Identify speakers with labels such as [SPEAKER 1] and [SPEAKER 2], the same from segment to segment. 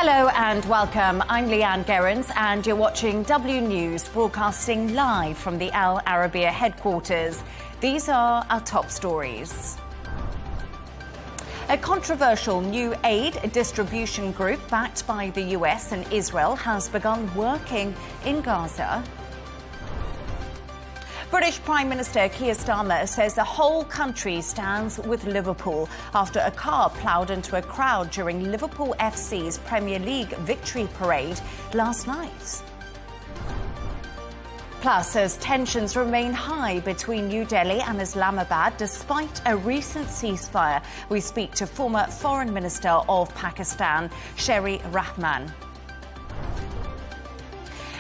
[SPEAKER 1] Hello and welcome. I'm Leanne Gerrans and you're watching W News, broadcasting live from the Al Arabiya headquarters. These are our top stories. A controversial new aid distribution group backed by the US and Israel has begun working in Gaza. British Prime Minister Keir Starmer says the whole country stands with Liverpool after a car ploughed into a crowd during Liverpool FC's Premier League victory parade last night. Plus, as tensions remain high between New Delhi and Islamabad despite a recent ceasefire, we speak to former Foreign Minister of Pakistan, Sherry Rahman.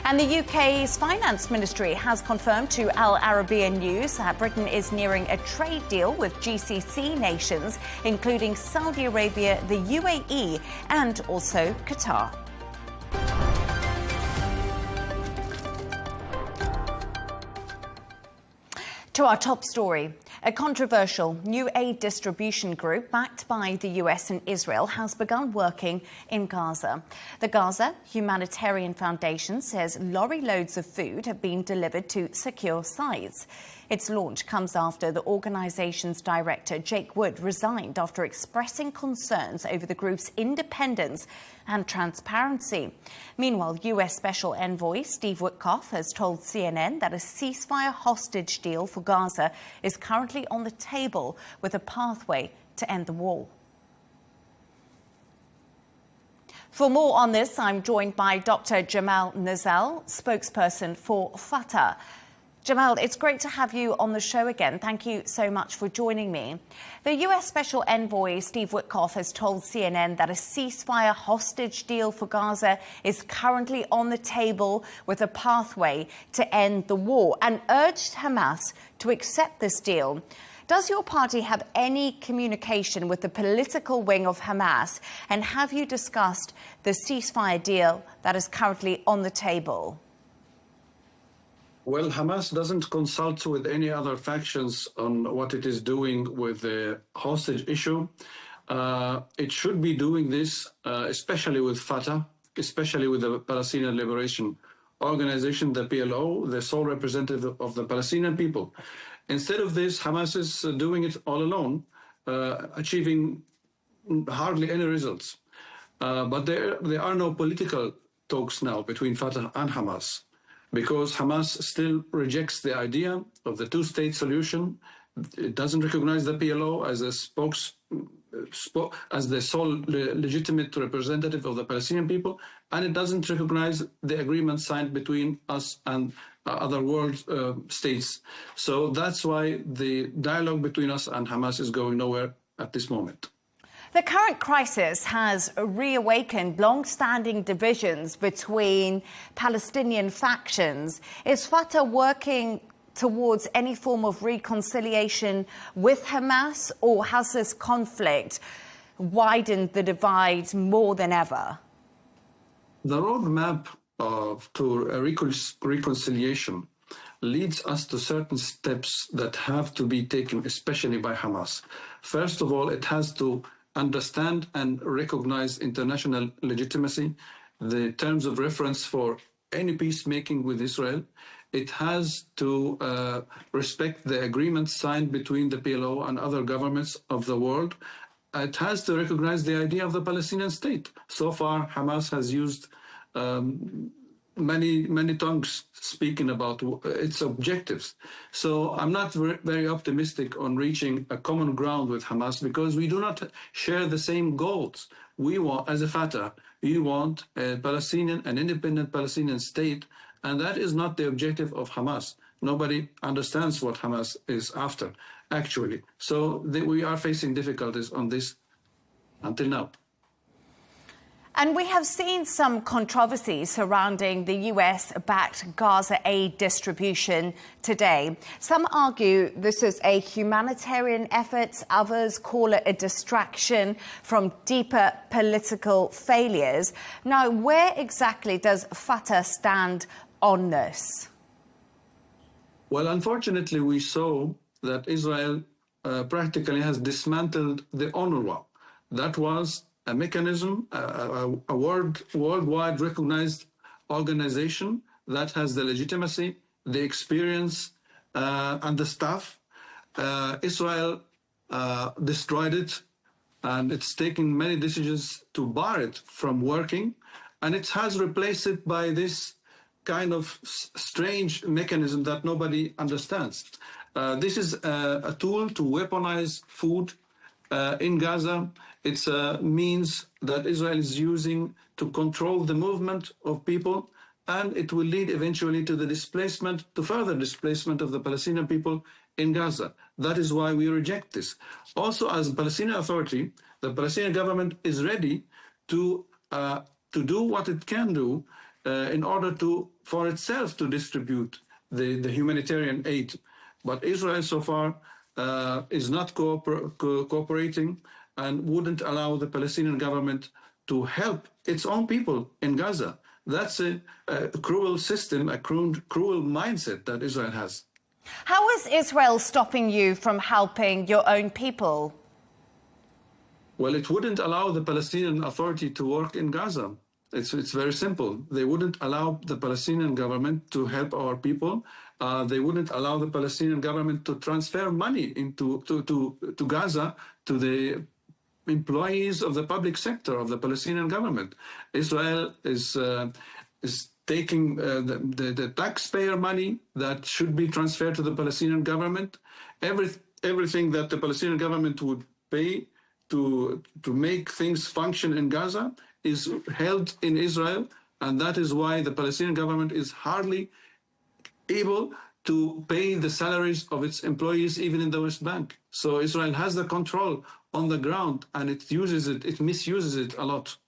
[SPEAKER 1] And the UK's Finance Ministry has confirmed to Al Arabiya News that Britain is nearing a trade deal with GCC nations, including Saudi Arabia, the UAE, and also Qatar. To our top story. A controversial new aid distribution group backed by the US and Israel has begun working in Gaza. The Gaza Humanitarian Foundation says lorry loads of food have been delivered to secure sites. Its launch comes after the organization's director, Jake Wood, resigned after expressing concerns over the group's independence and transparency. Meanwhile, US Special Envoy Steve Witkoff has told CNN that a ceasefire hostage deal for Gaza is currently on the table with a pathway to end the war. For more on this, I'm joined by Dr. Jamal Nazal, spokesperson for Fatah. Jamal, it's great to have you on the show again. Thank you so much for joining me. The US Special Envoy Steve Witkoff has told CNN that a ceasefire hostage deal for Gaza is currently on the table with a pathway to end the war and urged Hamas to accept this deal. Does your party have any communication with the political wing of Hamas, and have you discussed the ceasefire deal that is currently on the table?
[SPEAKER 2] Well, Hamas doesn't consult with any other factions on what it is doing with the hostage issue. It should be doing this, especially with Fatah, especially with the Palestinian Liberation Organization, the PLO, the sole representative of the Palestinian people. Instead of this, Hamas is doing it all alone, achieving hardly any results. But there are no political talks now between Fatah and Hamas, because Hamas still rejects the idea of the two-state solution. It doesn't recognize the PLO as as the sole legitimate representative of the Palestinian people, and it doesn't recognize the agreement signed between us and other world states. So that's why the dialogue between us and Hamas is going nowhere at this moment.
[SPEAKER 1] The current crisis has reawakened long-standing divisions between Palestinian factions. Is Fatah working towards any form of reconciliation with Hamas, or has this conflict widened the divide more than ever?
[SPEAKER 2] The roadmap to a reconciliation leads us to certain steps that have to be taken, especially by Hamas. First of all, it has to understand and recognize international legitimacy, the terms of reference for any peacemaking with Israel. It has to respect the agreements signed between the PLO and other governments of the world. It has to recognize the idea of the Palestinian state. So far, Hamas has used many tongues speaking about its objectives. So I'm not very optimistic on reaching a common ground with Hamas, because we do not share the same goals. We want, as a Fatah, we want an independent Palestinian state, and that is not the objective of Hamas. Nobody understands what Hamas is after, actually. So we are facing difficulties on this until now.
[SPEAKER 1] And we have seen some controversy surrounding the US-backed Gaza aid distribution today. Some argue this is a humanitarian effort. Others call it a distraction from deeper political failures. Now, where exactly does Fatah stand on this?
[SPEAKER 2] Well, unfortunately, we saw that Israel practically has dismantled the UNRWA. That was a mechanism, a worldwide recognized organization that has the legitimacy, the experience, and the staff. Israel destroyed it, and it's taken many decisions to bar it from working, and it has replaced it by this kind of strange mechanism that nobody understands. This is a tool to weaponize food in Gaza. It's a means that Israel is using to control the movement of people, and it will lead eventually to the displacement, to further displacement of the Palestinian people in Gaza. That is why we reject this. Also, as the Palestinian Authority, the Palestinian government is ready to do what it can do in order for itself to distribute the humanitarian aid. But Israel so far is not cooperating and wouldn't allow the Palestinian government to help its own people in Gaza. That's a cruel system, a cruel mindset that Israel has.
[SPEAKER 1] How is Israel stopping you from helping your own people?
[SPEAKER 2] Well, it wouldn't allow the Palestinian Authority to work in Gaza. It's very simple. They wouldn't allow the Palestinian government to help our people. They wouldn't allow the Palestinian government to transfer money to Gaza, to the employees of the public sector of the Palestinian government. Israel is taking the taxpayer money that should be transferred to the Palestinian government. Everything that the Palestinian government would pay to make things function in Gaza is held in Israel, and that is why the Palestinian government is hardly able to pay the salaries of its employees, even in the West Bank. So Israel has the control on the ground, and it misuses it a lot.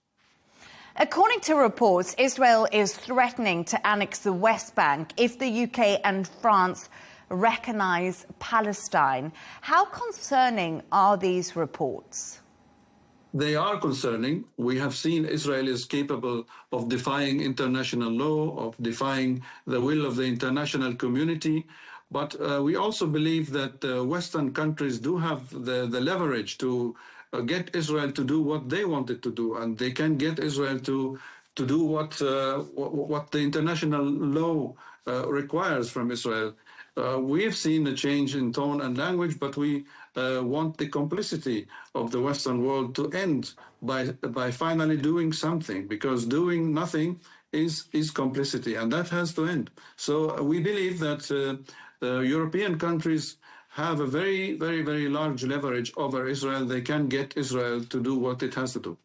[SPEAKER 1] According to reports, Israel is threatening to annex the West Bank if the UK and France recognize Palestine. How concerning are these reports?
[SPEAKER 2] They are concerning. We have seen Israel is capable of defying international law, of defying the will of the international community. But we also believe that Western countries do have the leverage to get Israel to do what they wanted to do, and they can get Israel to do what the international law requires from Israel. We have seen a change in tone and language, but we want the complicity of the Western world to end by finally doing something, because doing nothing is complicity, and that has to end. So we believe that European countries have a very, very, very large leverage over Israel. They can get Israel to do what it has to do.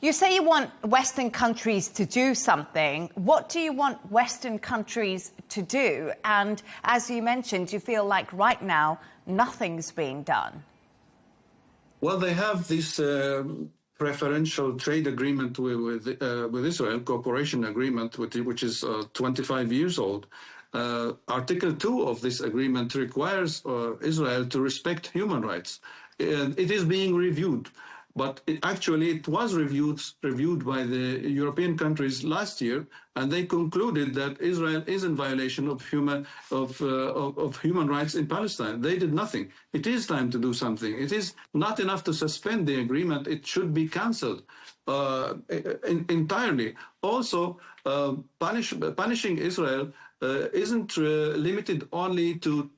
[SPEAKER 1] You say you want Western countries to do something. What do you want Western countries to do? And as you mentioned, you feel like right now nothing's being done.
[SPEAKER 2] Well, they have this preferential trade agreement with Israel, cooperation agreement, which is 25 years old. Article 2 of this agreement requires Israel to respect human rights. It is being reviewed. But it was reviewed by the European countries last year, and they concluded that Israel is in violation of human rights in Palestine. They did nothing. It is time to do something. It is not enough to suspend the agreement. It should be cancelled entirely. Also, punishing Israel isn't limited only to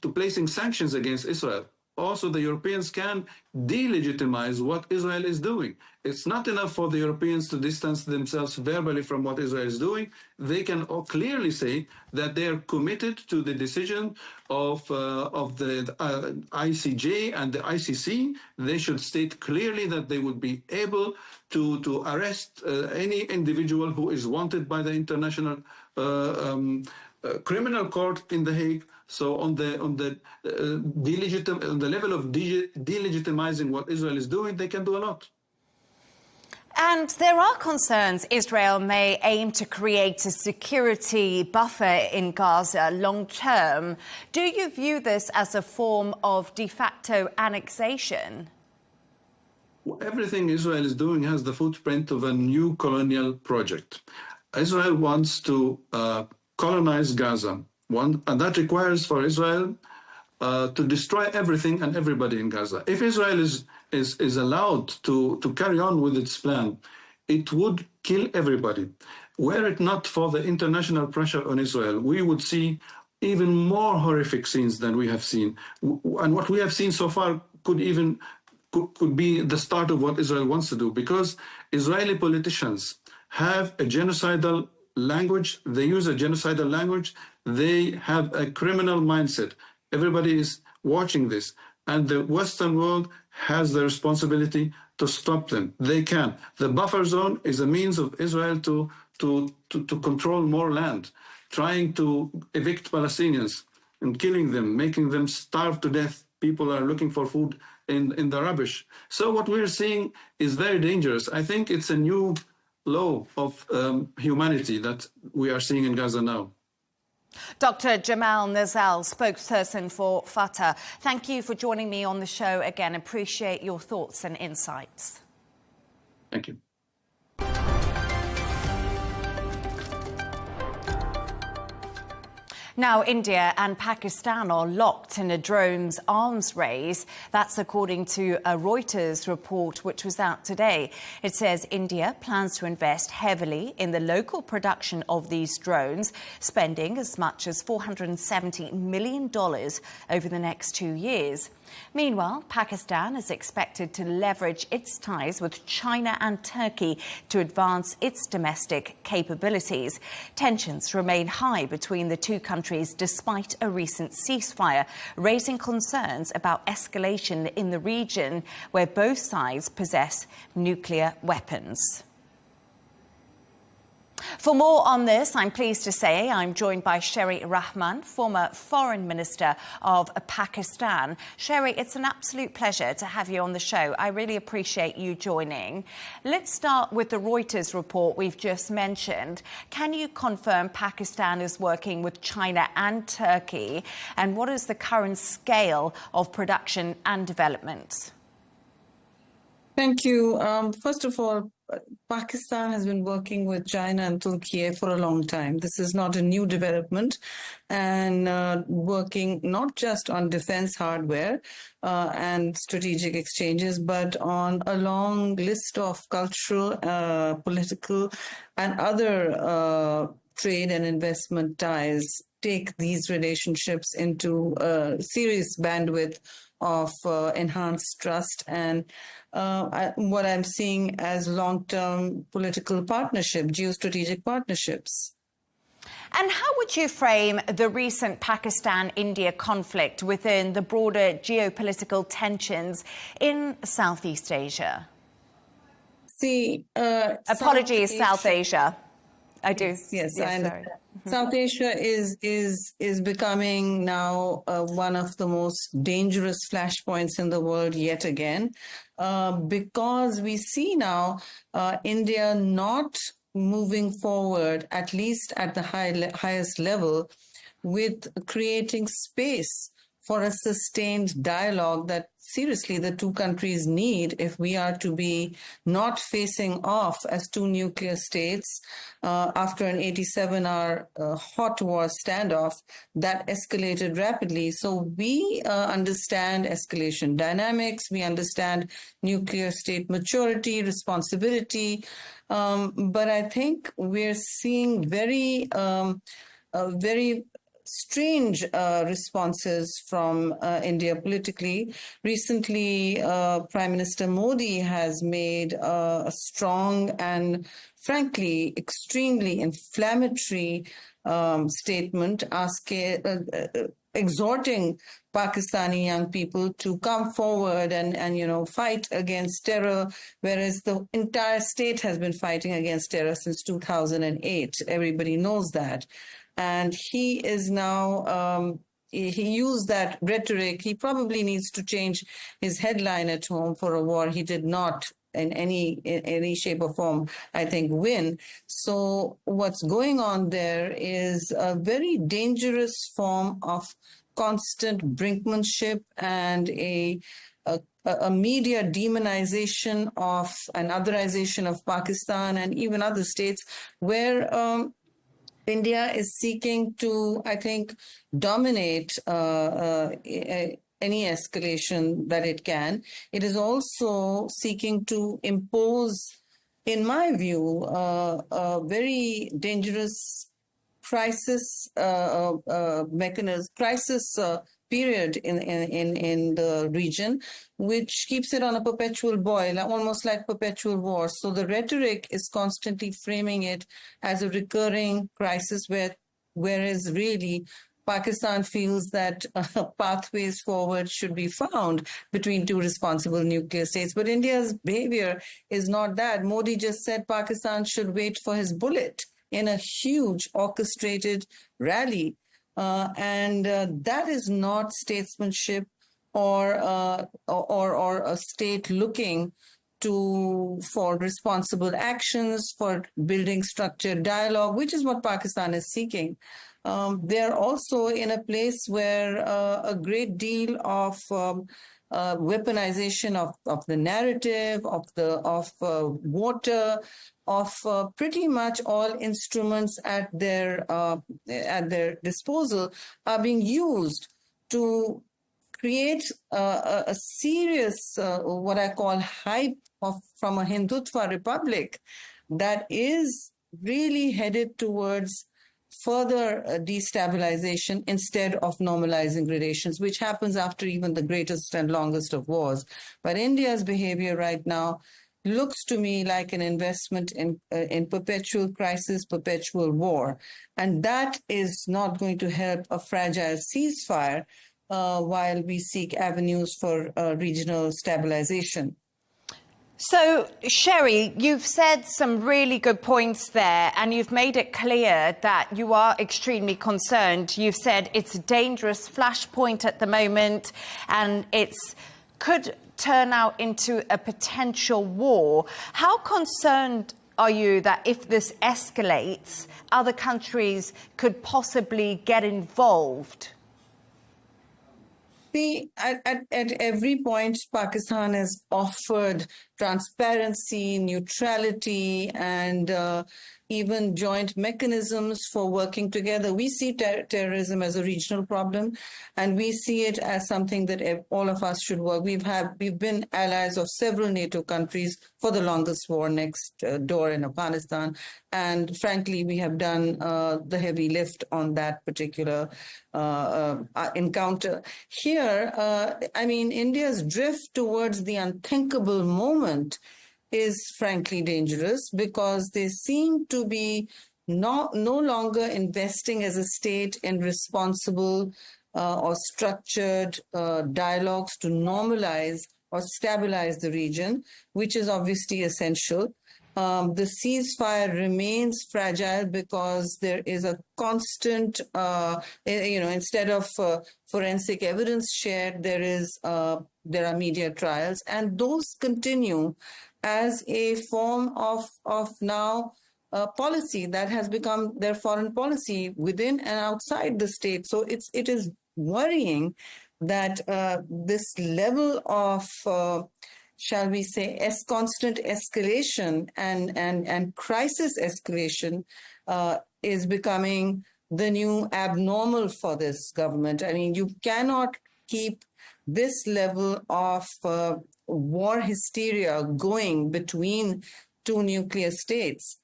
[SPEAKER 2] to placing sanctions against Israel. Also, the Europeans can delegitimize what Israel is doing. It's not enough for the Europeans to distance themselves verbally from what Israel is doing. They can clearly say that they are committed to the decision of the ICJ and the ICC. They should state clearly that they would be able to arrest any individual who is wanted by the International Criminal Court in The Hague. So on the level of delegitimizing what Israel is doing, they can do a lot.
[SPEAKER 1] And there are concerns Israel may aim to create a security buffer in Gaza long term. Do you view this as a form of de facto annexation?
[SPEAKER 2] Everything Israel is doing has the footprint of a new colonial project. Israel wants to colonize Gaza, and that requires for Israel to destroy everything and everybody in Gaza. If Israel is allowed to carry on with its plan, it would kill everybody. Were it not for the international pressure on Israel, we would see even more horrific scenes than we have seen. And what we have seen so far could be the start of what Israel wants to do, because Israeli politicians have a genocidal language. They use a genocidal language. They have a criminal mindset. Everybody is watching this, and the Western world has the responsibility to stop them. They can. The buffer zone is a means of Israel to control more land, trying to evict Palestinians and killing them, making them starve to death. People are looking for food in the rubbish. So what we're seeing is very dangerous. I think it's a new law of humanity that we are seeing in Gaza now.
[SPEAKER 1] Dr. Jamal Nazal, spokesperson for Fatah, thank you for joining me on the show again. Appreciate your thoughts and insights.
[SPEAKER 2] Thank you.
[SPEAKER 1] Now, India and Pakistan are locked in a drones arms race. That's according to a Reuters report, which was out today. It says India plans to invest heavily in the local production of these drones, spending as much as $470 million over the next 2 years. Meanwhile, Pakistan is expected to leverage its ties with China and Turkey to advance its domestic capabilities. Tensions remain high between the two countries despite a recent ceasefire, raising concerns about escalation in the region where both sides possess nuclear weapons. For more on this, I'm pleased to say I'm joined by Sherry Rahman, former Foreign Minister of Pakistan. Sherry, it's an absolute pleasure to have you on the show. I really appreciate you joining. Let's start with the Reuters report we've just mentioned. Can you confirm Pakistan is working with China and Turkey? And what is the current scale of production and development?
[SPEAKER 3] Thank you. First of all, Pakistan has been working with China and Turkey for a long time. This is not a new development, and working not just on defense hardware and strategic exchanges, but on a long list of cultural, political, and other trade and investment ties take these relationships into a serious bandwidth of enhanced trust and what I'm seeing as long-term political partnership, geostrategic partnerships.
[SPEAKER 1] And how would you frame the recent Pakistan-India conflict within the broader geopolitical tensions in Southeast Asia?
[SPEAKER 3] See,
[SPEAKER 1] apologies, South Asia. I do.
[SPEAKER 3] Yes, I understand. South Asia is becoming now one of the most dangerous flashpoints in the world yet again, because we see now India not moving forward, at least at the highest level, with creating space for a sustained dialogue that seriously the two countries need if we are to be not facing off as two nuclear states after an 87-hour hot war standoff that escalated rapidly. So we understand escalation dynamics, we understand nuclear state maturity, responsibility, but I think we're seeing very strange responses from India politically. Recently, Prime Minister Modi has made a strong and, frankly, extremely inflammatory statement exhorting Pakistani young people to come forward and fight against terror, whereas the entire state has been fighting against terror since 2008. Everybody knows that. And he is now, he used that rhetoric. He probably needs to change his headline at home for a war he did not in any shape or form, I think, win. So what's going on there is a very dangerous form of constant brinkmanship and a media demonization of and otherization of Pakistan and even other states where India is seeking to, I think, dominate any escalation that it can. It is also seeking to impose, in my view, a very dangerous crisis mechanism, crisis period in the region, which keeps it on a perpetual boil, almost like perpetual war. So the rhetoric is constantly framing it as a recurring crisis, whereas really Pakistan feels that pathways forward should be found between two responsible nuclear states. But India's behavior is not that. Modi just said Pakistan should wait for his bullet in a huge orchestrated rally. And that is not statesmanship or a state looking for responsible actions, for building structured dialogue, which is what Pakistan is seeking. They're also in a place where a great deal of weaponization of the narrative, of water, of pretty much all instruments at their disposal are being used to create a serious, what I call hype from a Hindutva republic that is really headed towards further destabilization instead of normalizing relations, which happens after even the greatest and longest of wars. But India's behavior right now looks to me like an investment in perpetual crisis, perpetual war. And that is not going to help a fragile ceasefire while we seek avenues for regional stabilization.
[SPEAKER 1] So, Sherry, you've said some really good points there, and you've made it clear that you are extremely concerned. You've said it's a dangerous flashpoint at the moment, and it could turn out into a potential war. How concerned are you that if this escalates, other countries could possibly get involved?
[SPEAKER 3] See, at every point, Pakistan has offered transparency, neutrality, and even joint mechanisms for working together. We see terrorism as a regional problem, and we see it as something that all of us should work. We've been allies of several NATO countries for the longest war next door in Afghanistan, and frankly, we have done the heavy lift on that particular encounter. Here, I mean, India's drift towards the unthinkable moment is frankly dangerous because they seem to be no longer investing as a state in responsible or structured dialogues to normalize or stabilize the region, which is obviously essential. The ceasefire remains fragile because there is a constant, instead of forensic evidence shared, there are media trials, and those continue as a form of now policy that has become their foreign policy within and outside the state. So it is worrying that this level of shall we say, constant escalation and crisis escalation is becoming the new abnormal for this government. I mean, you cannot keep this level of war hysteria going between two nuclear states.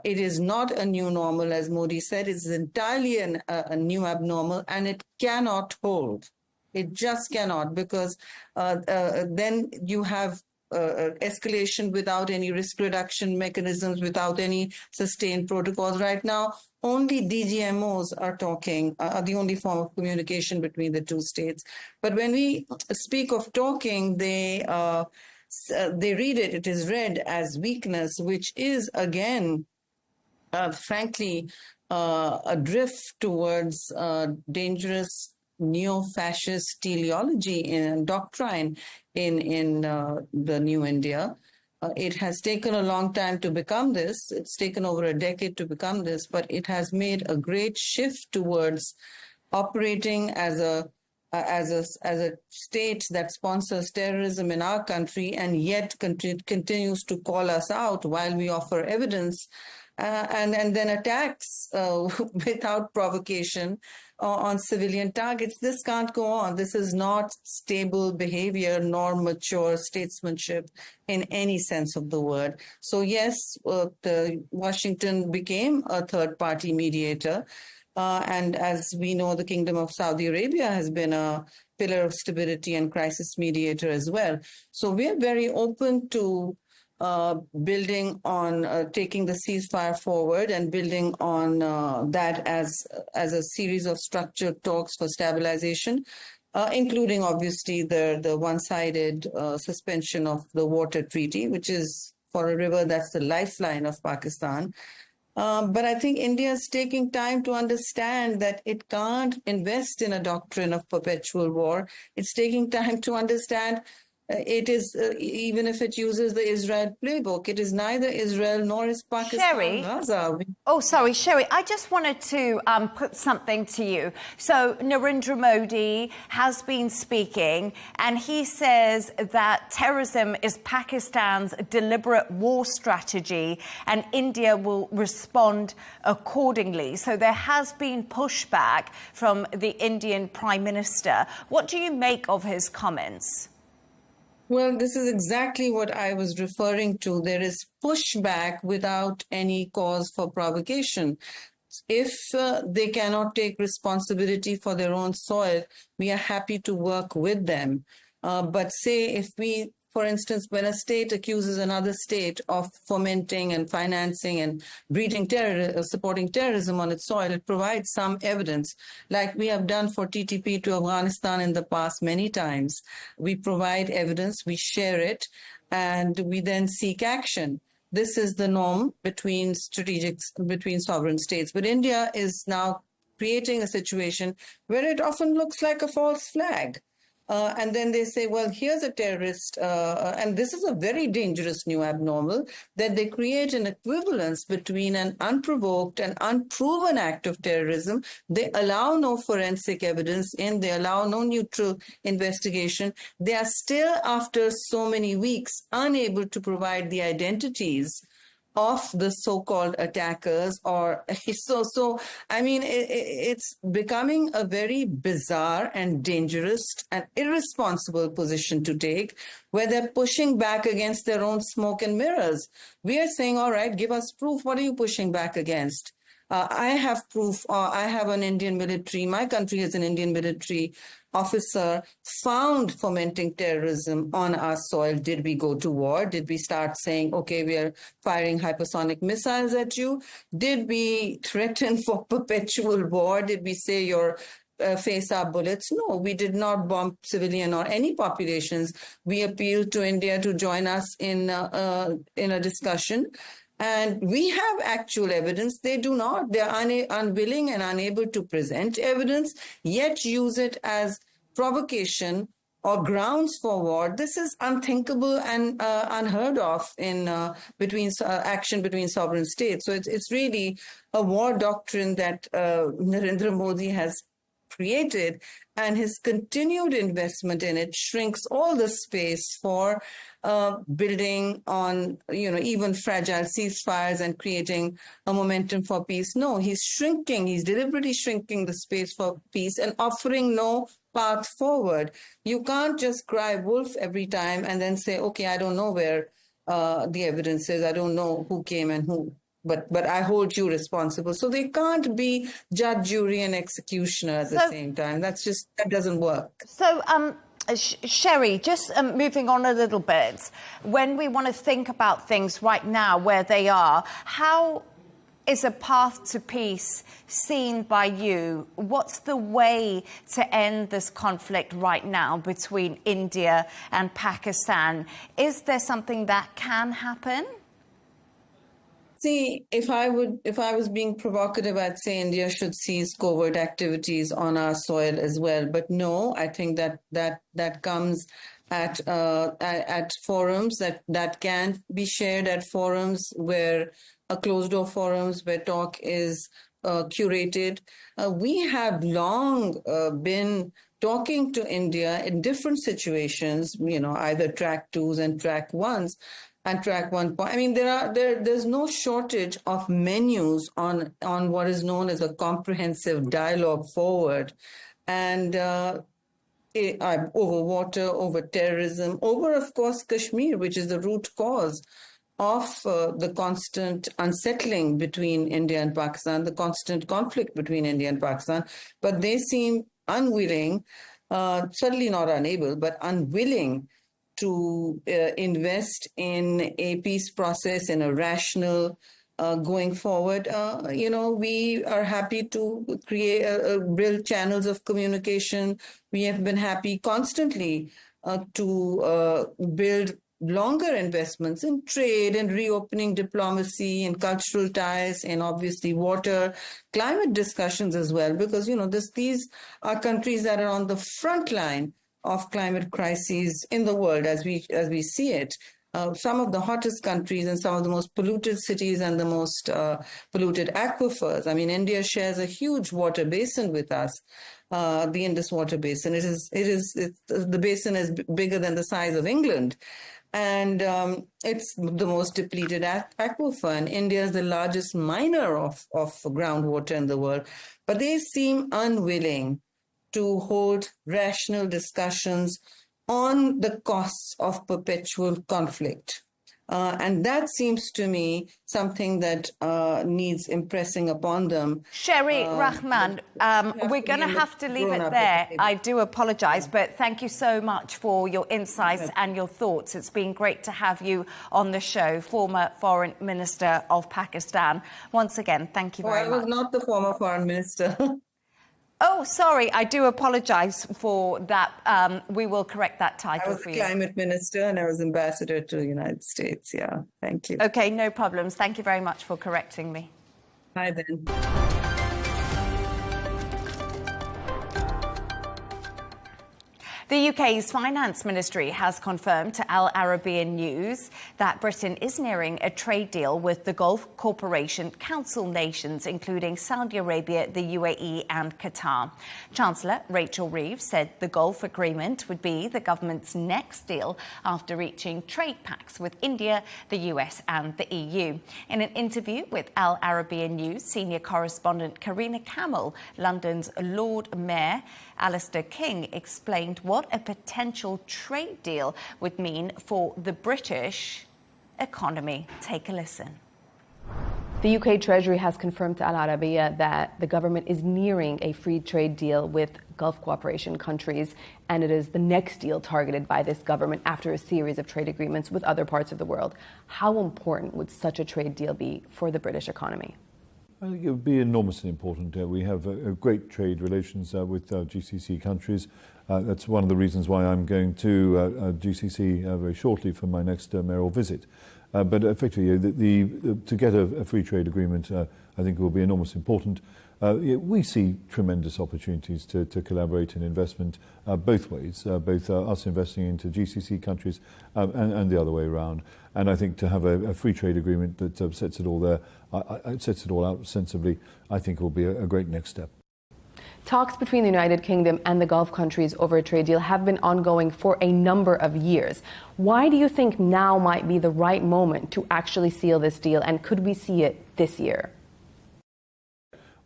[SPEAKER 3] It is not a new normal, as Modi said. It's entirely a new abnormal, and it cannot hold. It just cannot, because then you have escalation without any risk reduction mechanisms, without any sustained protocols. Right now, only DGMOs are talking, are the only form of communication between the two states. But when we speak of talking, they read it, it is read as weakness, which is, again, frankly, a drift towards dangerous neo-fascist teleology and doctrine in the new India. It has taken a long time to become this. It's taken over a decade to become this, but it has made a great shift towards operating as a state that sponsors terrorism in our country and yet continues to call us out while we offer evidence and then attacks without provocation on civilian targets. This can't go on. This is not stable behavior nor mature statesmanship in any sense of the word. So yes, Washington became a third-party mediator. And as we know, the Kingdom of Saudi Arabia has been a pillar of stability and crisis mediator as well. So we're very open to building on taking the ceasefire forward and building on that as a series of structured talks for stabilization, including obviously the one-sided suspension of the water treaty, which is for a river that's the lifeline of Pakistan. But I think India is taking time to understand that it can't invest in a doctrine of perpetual war. It's taking time to understand it is, even if it uses the Israel playbook, it is neither Israel nor is Pakistan Gaza.
[SPEAKER 1] Oh, sorry, Sherry, I just wanted to put something to you. So Narendra Modi has been speaking, and he says that terrorism is Pakistan's deliberate war strategy, and India will respond accordingly. So there has been pushback from the Indian Prime Minister. What do you make of his comments?
[SPEAKER 3] Well, this is exactly what I was referring to. There is pushback without any cause for provocation. If they cannot take responsibility for their own soil, we are happy to work with them. But say if we, for instance, when a state accuses another state of fomenting and financing and breeding supporting terrorism on its soil, it provides some evidence, like we have done for TTP to Afghanistan in the past many times. We provide evidence, we share it, and we then seek action. This is the norm between sovereign states. But India is now creating a situation where it often looks like a false flag. And then they say, well, here's a terrorist, and this is a very dangerous new abnormal, that they create an equivalence between an unprovoked and unproven act of terrorism. They allow no forensic evidence in, they allow no neutral investigation. They are still, after so many weeks, unable to provide the identities of the so-called attackers, or so I mean, it's becoming a very bizarre and dangerous and irresponsible position to take, where they're pushing back against their own smoke and mirrors. We are saying, all right, give us proof. What are you pushing back against? I have proof. I have an Indian military. My country has an Indian military officer found fomenting terrorism on our soil. Did we go to war? Did we start saying, okay, we are firing hypersonic missiles at you? Did we threaten for perpetual war? Did we say your face our bullets? No, we did not bomb civilian or any populations. We appealed to India to join us in a discussion. And we have actual evidence. They do not. They are unwilling and unable to present evidence, yet use it as provocation or grounds for war. This is unthinkable and unheard of in action between sovereign states. So it's really a war doctrine that Narendra Modi has created, and his continued investment in it shrinks all the space for building on, even fragile ceasefires and creating a momentum for peace. No, he's shrinking. He's deliberately shrinking the space for peace and offering no path forward. You can't just cry wolf every time and then say, okay, I don't know where the evidence is. I don't know who came and who. But I hold you responsible. So they can't be judge, jury, and executioner at the same time. That doesn't work.
[SPEAKER 1] So, Sherry, just moving on a little bit, when we want to think about things right now where they are, how is a path to peace seen by you? What's the way to end this conflict right now between India and Pakistan? Is there something that can happen?
[SPEAKER 3] See, if I was being provocative, I'd say India should cease covert activities on our soil as well. But no, I think that comes at forums that can be shared at forums where closed-door forums where talk is curated. We have long been talking to India in different situations, either track 2s and track 1s. and track one point. I mean, there's no shortage of menus on what is known as a comprehensive dialogue forward, and over water, over terrorism, over, of course, Kashmir, which is the root cause of the constant unsettling between India and Pakistan, the constant conflict between India and Pakistan. But they seem unwilling, certainly not unable, but unwilling to invest in a peace process, in a rational going forward. We are happy to build channels of communication. We have been happy constantly to build longer investments in trade and reopening diplomacy and cultural ties, and obviously water, climate discussions as well, because these are countries that are on the front line of climate crises in the world as we see it. Some of the hottest countries and some of the most polluted cities and the most polluted aquifers. I mean, India shares a huge water basin with us, the Indus Water Basin. The basin is bigger than the size of England. And it's the most depleted aquifer. And India is the largest miner of groundwater in the world. But they seem unwilling to hold rational discussions on the costs of perpetual conflict. And that seems to me something that needs impressing upon them.
[SPEAKER 1] Sherry Rahman, we're going to have to leave it there. I do apologise, but thank you so much for your insights and your thoughts. It's been great to have you on the show, former Foreign Minister of Pakistan. Once again, thank you very much.
[SPEAKER 3] I was not the former Foreign Minister.
[SPEAKER 1] Oh, sorry, I do apologise for that. We will correct that title for you.
[SPEAKER 3] I was Climate Minister and I was Ambassador to the United States. Yeah, thank you.
[SPEAKER 1] OK, no problems. Thank you very much for correcting me.
[SPEAKER 3] Hi then.
[SPEAKER 1] The UK's Finance Ministry has confirmed to Al Arabian News that Britain is nearing a trade deal with the Gulf Cooperation Council nations, including Saudi Arabia, the UAE and Qatar. Chancellor Rachel Reeves said the Gulf Agreement would be the government's next deal after reaching trade pacts with India, the US and the EU. In an interview with Al Arabian News, senior correspondent Karina Camel, London's Lord Mayor Alistair King explained what a potential trade deal would mean for the British economy. Take a listen.
[SPEAKER 4] The UK Treasury has confirmed to Al Arabiya that the government is nearing a free trade deal with Gulf cooperation countries, and it is the next deal targeted by this government after a series of trade agreements with other parts of the world. How important would such a trade deal be for the British economy?
[SPEAKER 5] I think it would be enormously important. We have great trade relations with GCC countries. That's one of the reasons why I'm going to GCC very shortly for my next mayoral visit. But effectively, to get a free trade agreement, I think will be enormously important. We see tremendous opportunities to collaborate in investment both ways, both us investing into GCC countries and the other way around. And I think to have a free trade agreement that sets it all there, sets it all out sensibly, I think will be a great next step.
[SPEAKER 4] Talks between the United Kingdom and the Gulf countries over a trade deal have been ongoing for a number of years. Why do you think now might be the right moment to actually seal this deal, and could we see it this year?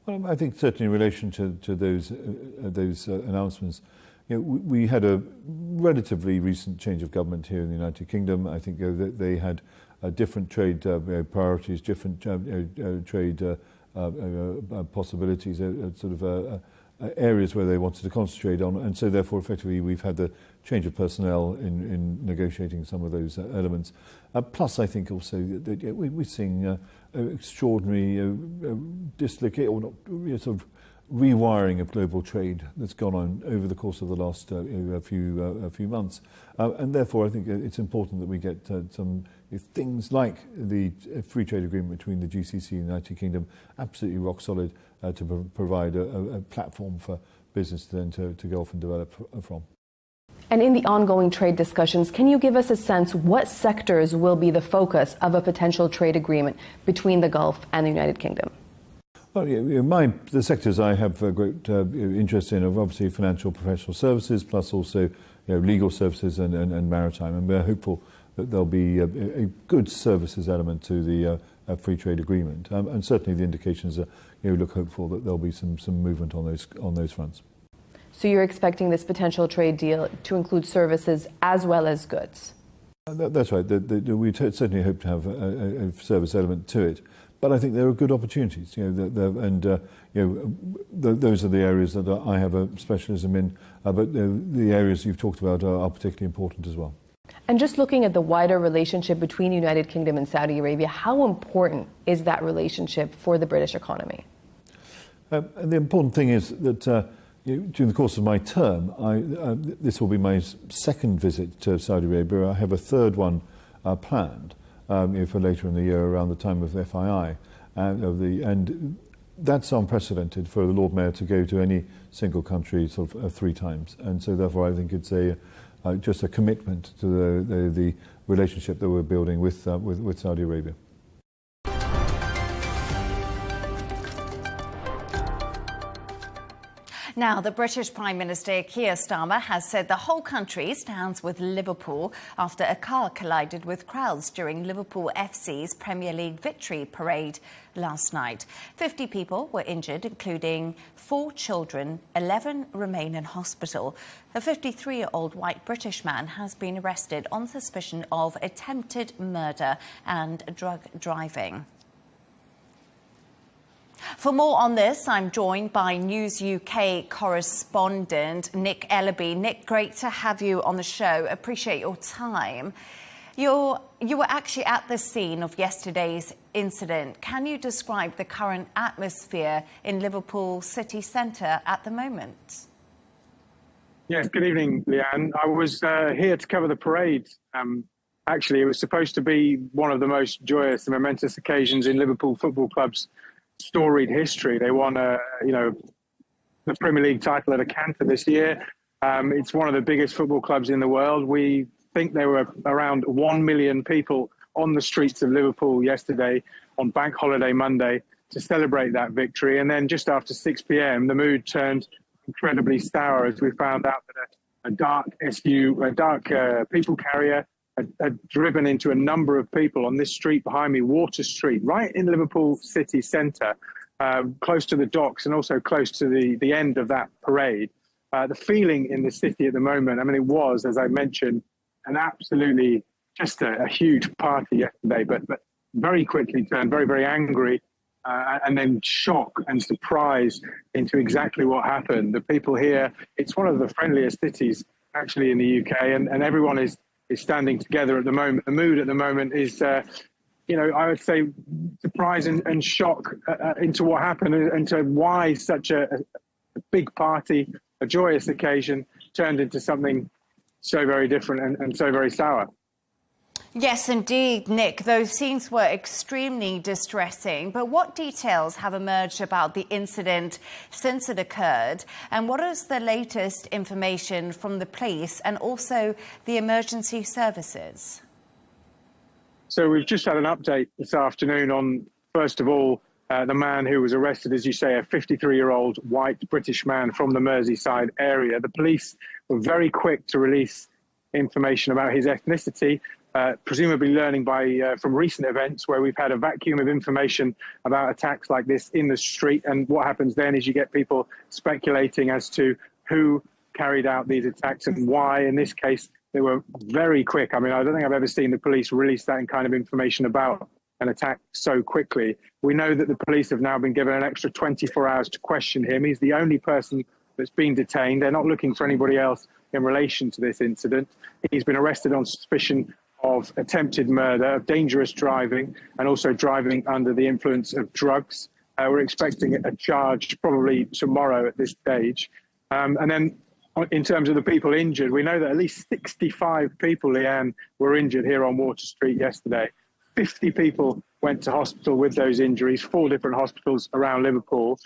[SPEAKER 5] Well, I think certainly in relation to those announcements, we had a relatively recent change of government here in the United Kingdom. I think that they had different trade priorities, different trade possibilities, areas where they wanted to concentrate on, and so therefore effectively we've had the change of personnel in negotiating some of those elements. Plus I think also that we're seeing extraordinary dislocate or not, sort of rewiring of global trade that's gone on over the course of the last few months, and therefore I think it's important that we get some things like the free trade agreement between the GCC and the United Kingdom absolutely rock solid to provide a platform for business then to go off and develop from.
[SPEAKER 4] And in the ongoing trade discussions, can you give us a sense what sectors will be the focus of a potential trade agreement between the Gulf and the United Kingdom?
[SPEAKER 5] Well, the sectors I have a great interest in are obviously financial professional services, plus also legal services and maritime. And we're hopeful that there'll be a good services element to the free trade agreement. And certainly the indications are, look hopeful that there'll be some movement on those fronts.
[SPEAKER 4] So you're expecting this potential trade deal to include services as well as goods?
[SPEAKER 5] That's right. We certainly hope to have a service element to it. But I think there are good opportunities, those are the areas that I have a specialism in. But the areas you've talked about are particularly important as well.
[SPEAKER 4] And just looking at the wider relationship between the United Kingdom and Saudi Arabia, how important is that relationship for the British economy?
[SPEAKER 5] And the important thing is that during the course of my term, this will be my second visit to Saudi Arabia. I have a third one planned. For later in the year around the time of FII. And that's unprecedented for the Lord Mayor to go to any single country sort of 3 times. And so therefore I think it's just a commitment to the relationship that we're building with Saudi Arabia.
[SPEAKER 1] Now, the British Prime Minister Keir Starmer has said the whole country stands with Liverpool after a car collided with crowds during Liverpool FC's Premier League victory parade last night. 50 people were injured, including 4 children. 11 remain in hospital. A 53-year-old white British man has been arrested on suspicion of attempted murder and drug driving. For more on this, I'm joined by News UK correspondent Nick Ellaby. Nick, great to have you on the show. Appreciate your time. You were actually at the scene of yesterday's incident. Can you describe the current atmosphere in Liverpool city centre at the moment?
[SPEAKER 6] Yes, good evening, Leanne. I was here to cover the parade. Actually, it was supposed to be one of the most joyous and momentous occasions in Liverpool Football Club's storied history. They won, the Premier League title at a canter this year. It's one of the biggest football clubs in the world. We think there were around 1 million people on the streets of Liverpool yesterday on Bank Holiday Monday to celebrate that victory. And then just after 6 p.m., the mood turned incredibly sour as we found out that a dark people carrier had driven into a number of people on this street behind me, Water Street, right in Liverpool city centre, close to the docks and also close to the end of that parade. The feeling in the city at the moment, I mean, it was, as I mentioned, an absolutely just a huge party yesterday, but very quickly turned very, very angry and then shock and surprise into exactly what happened. The people here, it's one of the friendliest cities actually in the UK, and everyone is standing together at the moment. The mood at the moment is, I would say, surprise and shock into what happened and to why such a big party, a joyous occasion, turned into something so very different and so very sour.
[SPEAKER 1] Yes, indeed, Nick. Those scenes were extremely distressing. But what details have emerged about the incident since it occurred? And what is the latest information from the police and also the emergency services?
[SPEAKER 6] So we've just had an update this afternoon on, first of all, the man who was arrested, as you say, a 53-year-old white British man from the Merseyside area. The police were very quick to release information about his ethnicity, presumably learning from recent events where we've had a vacuum of information about attacks like this in the street. And what happens then is you get people speculating as to who carried out these attacks and why. In this case, they were very quick. I mean, I don't think I've ever seen the police release that kind of information about an attack so quickly. We know that the police have now been given an extra 24 hours to question him. He's the only person that's been detained. They're not looking for anybody else in relation to this incident. He's been arrested on suspicion of attempted murder, of dangerous driving, and also driving under the influence of drugs. We're expecting a charge probably tomorrow at this stage. And then in terms of the people injured, we know that at least 65 people, Leanne, were injured here on Water Street yesterday. 50 people went to hospital with those injuries, 4 different hospitals around Liverpool.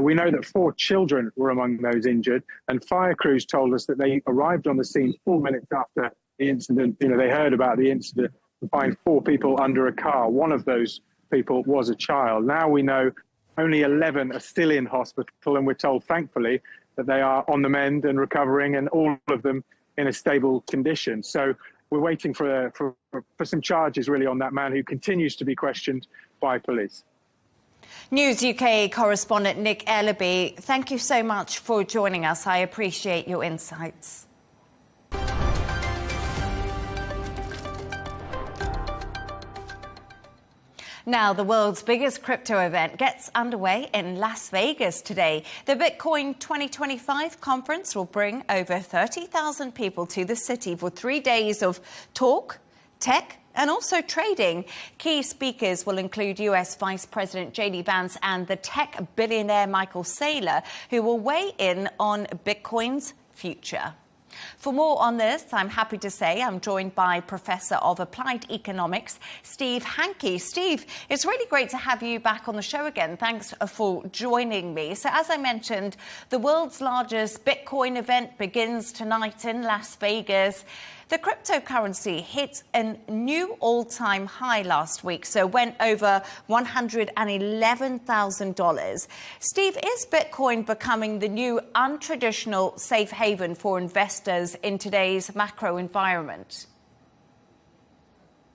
[SPEAKER 6] We know that 4 children were among those injured, and fire crews told us that they arrived on the scene 4 minutes after the incident. They heard about the incident to find 4 people under a car. One of those people was a child. Now we know only 11 are still in hospital, and we're told, thankfully, that they are on the mend and recovering, and all of them in a stable condition. So we're waiting for some charges really on that man who continues to be questioned by police.
[SPEAKER 1] News UK correspondent Nick Ellaby, thank you so much for joining us. I appreciate your insights. Now, the world's biggest crypto event gets underway in Las Vegas today. The Bitcoin 2025 conference will bring over 30,000 people to the city for 3 days of talk, tech, and also trading. Key speakers will include US Vice President J.D. Vance and the tech billionaire Michael Saylor, who will weigh in on Bitcoin's future. For more on this, I'm happy to say I'm joined by Professor of Applied Economics, Steve Hanke. Steve, it's really great to have you back on the show again. Thanks for joining me. So as I mentioned, the world's largest Bitcoin event begins tonight in Las Vegas. The cryptocurrency hit a new all-time high last week, so went over $111,000. Steve, is Bitcoin becoming the new untraditional safe haven for investors in today's macro environment?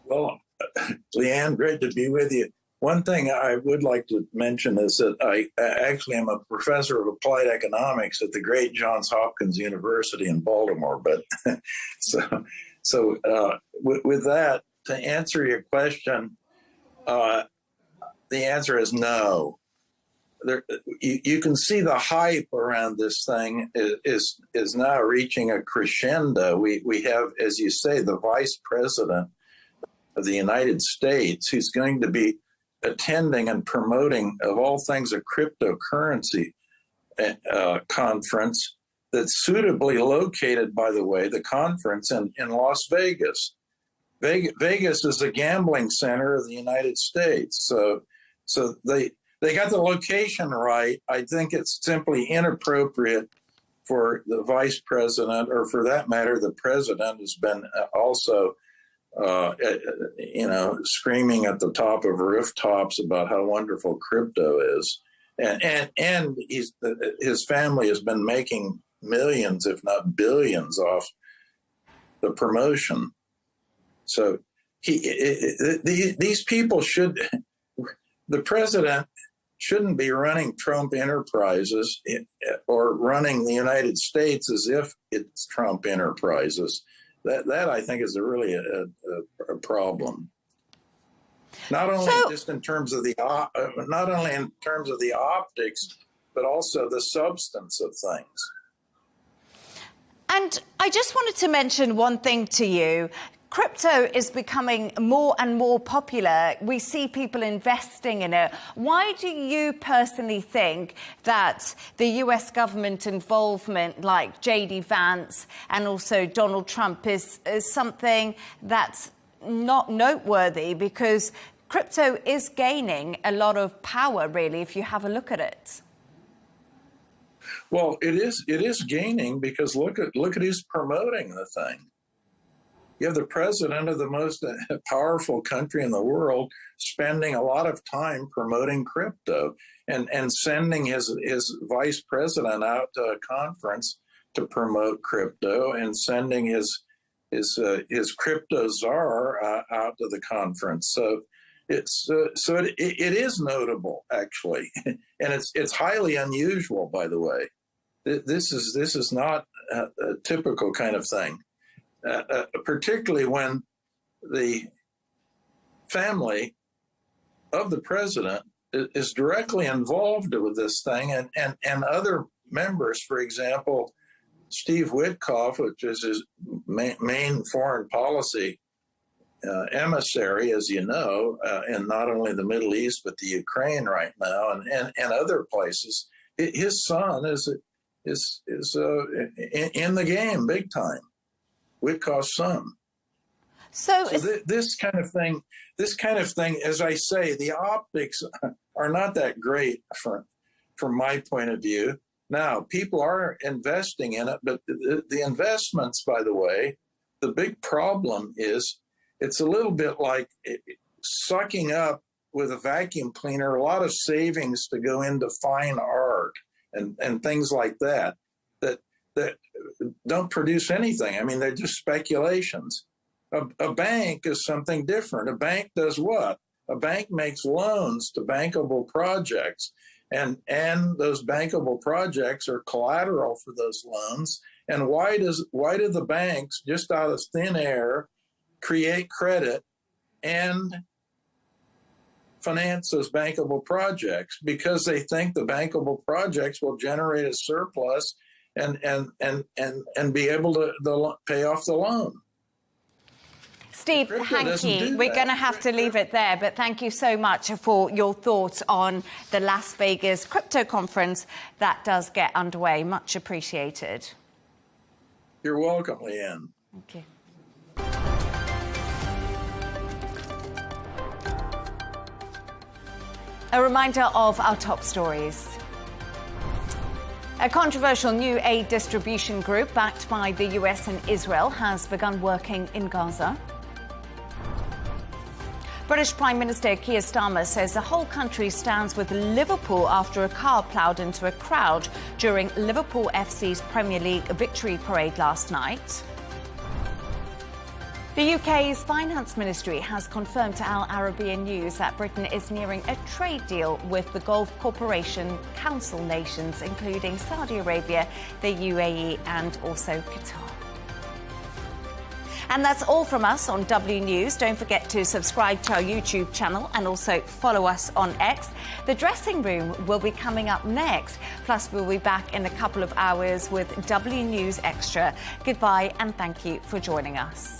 [SPEAKER 7] Well, Leanne, great to be with you. One thing I would like to mention is that I actually am a professor of applied economics at the great Johns Hopkins University in Baltimore. But with that, to answer your question, the answer is no. You can see the hype around this thing is now reaching a crescendo. We have, as you say, the Vice President of the United States who's going to be attending and promoting, of all things, a cryptocurrency conference that's suitably located, by the way, the conference in Las Vegas. Vegas is the gambling center of the United States. So they got the location right. I think it's simply inappropriate for the vice president, or for that matter, the president has been also screaming at the top of rooftops about how wonderful crypto is, and his family has been making millions, if not billions, off the promotion. So these people the president shouldn't be running Trump Enterprises or running the United States as if it's Trump Enterprises. That I think is really a problem. Not only just in terms of the optics, but also the substance of things.
[SPEAKER 1] And I just wanted to mention one thing to you. Crypto is becoming more and more popular. We see people investing in it. Why do you personally think that the US government involvement, like J.D. Vance and also Donald Trump, is something that's not noteworthy? Because crypto is gaining a lot of power, really, if you have a look at it.
[SPEAKER 7] Well, it is gaining, because look at who's promoting the thing. You have the president of the most powerful country in the world spending a lot of time promoting crypto and sending his vice president out to a conference to promote crypto, and sending his crypto czar out to the conference. So it is notable, actually, and it's highly unusual, by the way. This is not a typical kind of thing. Particularly when the family of the president is directly involved with this thing, and other members, for example, Steve Witkoff, which is his main foreign policy emissary, as you know, in not only the Middle East, but the Ukraine right now, and other places. His son is in the game big time. Witkoff's son. So this kind of thing, as I say, the optics are not that great from my point of view. Now, people are investing in it, but the investments, by the way, the big problem is it's a little bit like sucking up with a vacuum cleaner a lot of savings to go into fine art and things like that don't produce anything. I mean, they're just speculations. A bank is something different. A bank does what? A bank makes loans to bankable projects, and those bankable projects are collateral for those loans. And why do the banks, just out of thin air, create credit and finance those bankable projects? Because they think the bankable projects will generate a surplus and be able to pay off the loan.
[SPEAKER 1] Steve Hanke, we're going to have to leave it there, but thank you so much for your thoughts on the Las Vegas crypto conference that does get underway. Much appreciated.
[SPEAKER 7] You're welcome, Leanne.
[SPEAKER 1] Thank you. A reminder of our top stories. A controversial new aid distribution group backed by the US and Israel has begun working in Gaza. British Prime Minister Keir Starmer says the whole country stands with Liverpool after a car ploughed into a crowd during Liverpool FC's Premier League victory parade last night. The UK's Finance Ministry has confirmed to Al Arabiya News that Britain is nearing a trade deal with the Gulf Cooperation Council nations, including Saudi Arabia, the UAE and also Qatar. And that's all from us on W News. Don't forget to subscribe to our YouTube channel and also follow us on X. The Dressing Room will be coming up next. Plus, we'll be back in a couple of hours with W News Extra. Goodbye and thank you for joining us.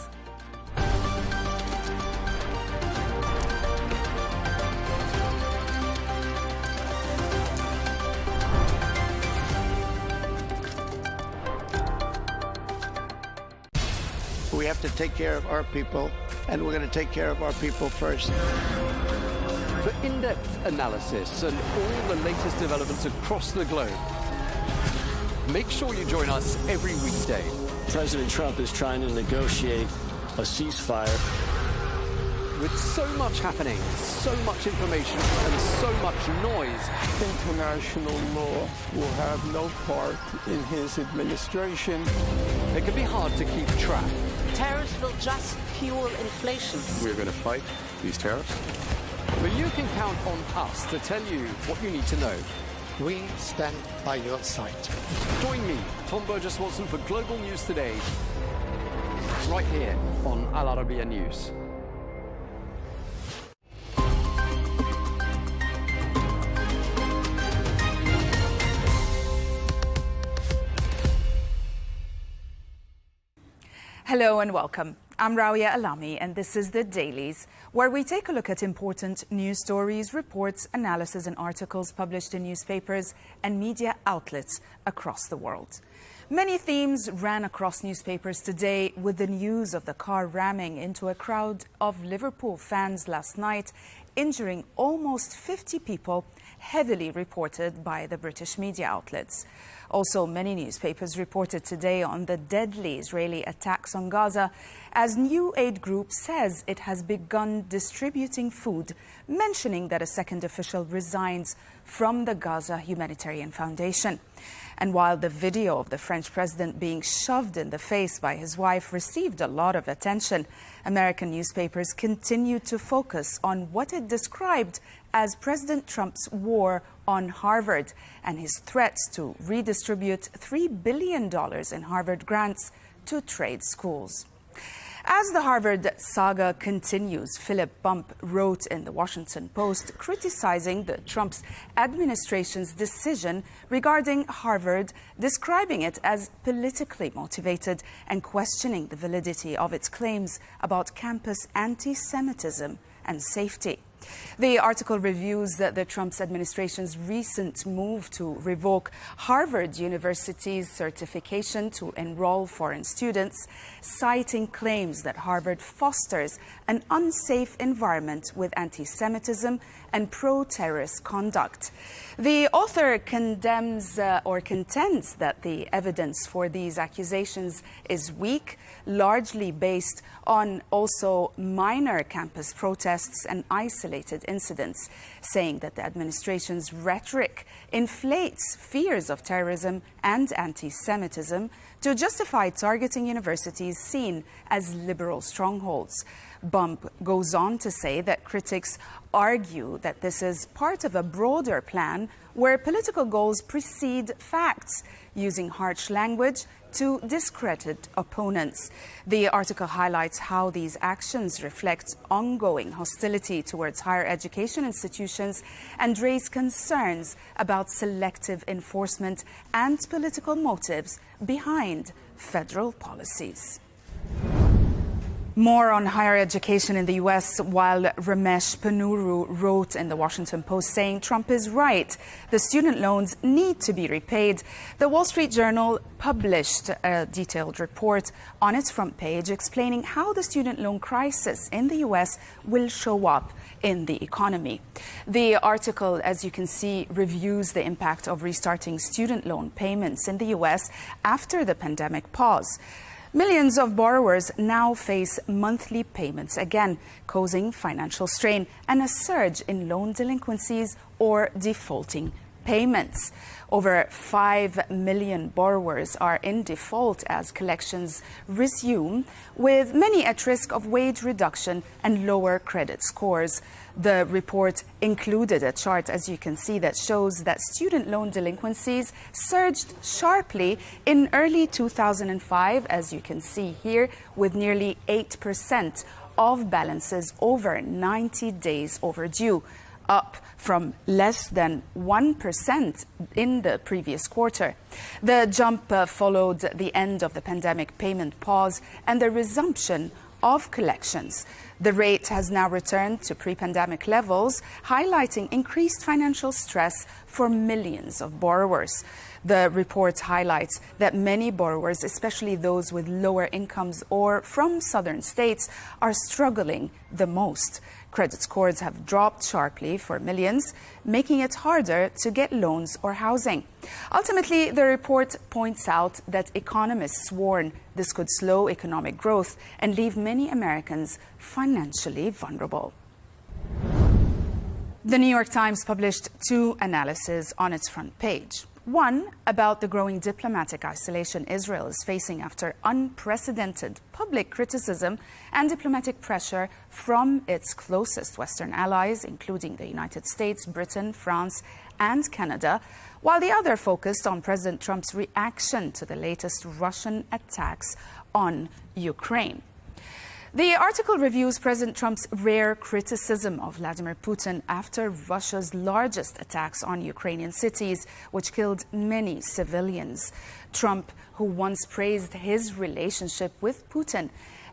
[SPEAKER 8] We have to take care of our people, and we're going to take care of our people first.
[SPEAKER 9] For in-depth analysis and all the latest developments across the globe, make sure you join us every weekday.
[SPEAKER 10] President Trump is trying to negotiate a ceasefire.
[SPEAKER 9] With so much happening, so much information, and so much noise,
[SPEAKER 11] international law will have no part in his administration.
[SPEAKER 9] It can be hard to keep track.
[SPEAKER 12] Tariffs will just fuel inflation.
[SPEAKER 13] We're going to fight these tariffs.
[SPEAKER 9] But you can count on us to tell you what you need to know.
[SPEAKER 8] We stand by your side.
[SPEAKER 9] Join me, Tom Burgess-Watson, for Global News Today, right here on Al Arabiya News.
[SPEAKER 14] Hello and welcome. I'm Rawia Alami and this is The Dailies, where we take a look at important news stories, reports, analysis and articles published in newspapers and media outlets across the world. Many themes ran across newspapers today with the news of the car ramming into a crowd of Liverpool fans last night, injuring almost 50 people, heavily reported by the British media outlets. Also, many newspapers reported today on the deadly Israeli attacks on Gaza, as New Aid Group says it has begun distributing food, mentioning that a second official resigns from the Gaza Humanitarian Foundation. And while the video of the French president being shoved in the face by his wife received a lot of attention, American newspapers continued to focus on what it described as President Trump's war on Harvard and his threats to redistribute $3 billion in Harvard grants to trade schools. As the Harvard saga continues, Philip Bump wrote in the Washington Post criticizing the Trump's administration's decision regarding Harvard, describing it as politically motivated and questioning the validity of its claims about campus anti-Semitism and safety. The article reviews the Trump's administration's recent move to revoke Harvard University's certification to enroll foreign students, citing claims that Harvard fosters an unsafe environment with anti-Semitism and pro-terrorist conduct. The author condemns or contends that the evidence for these accusations is weak, largely based on also minor campus protests and isolated isolated incidents, saying that the administration's rhetoric inflates fears of terrorism and anti-Semitism to justify targeting universities seen as liberal strongholds. Bump goes on to say that critics argue that this is part of a broader plan where political goals precede facts, using harsh language to discredit opponents. The article highlights how these actions reflect ongoing hostility towards higher education institutions and raise concerns about selective enforcement and political motives behind federal policies. More on higher education in the U.S., while Ramesh Ponnuru wrote in the Washington Post saying Trump is right, the student loans need to be repaid. The Wall Street Journal published a detailed report on its front page explaining how the student loan crisis in the U.S. will show up in the economy. The article, as you can see, reviews the impact of restarting student loan payments in the U.S. after the pandemic pause. Millions of borrowers now face monthly payments again, causing financial strain and a surge in loan delinquencies or defaulting payments. Over 5 million borrowers are in default as collections resume, with many at risk of wage reduction and lower credit scores. The report included a chart, as you can see, that shows that student loan delinquencies surged sharply in early 2005, as you can see here, with nearly 8% of balances over 90 days overdue, up from less than 1% in the previous quarter. The jump followed the end of the pandemic payment pause and the resumption of collections. The rate has now returned to pre-pandemic levels, highlighting increased financial stress for millions of borrowers. The report highlights that many borrowers, especially those with lower incomes or from southern states, are struggling the most. Credit scores have dropped sharply for millions, making it harder to get loans or housing. Ultimately, the report points out that economists warn this could slow economic growth and leave many Americans financially vulnerable. The New York Times published two analyses on its front page. One about the growing diplomatic isolation Israel is facing after unprecedented public criticism and diplomatic pressure from its closest Western allies, including the United States, Britain, France, and Canada, while the other focused on President Trump's reaction to the latest Russian attacks on Ukraine. The article reviews President Trump's rare criticism of Vladimir Putin after Russia's largest attacks on Ukrainian cities, which killed many civilians. Trump, who once praised his relationship with Putin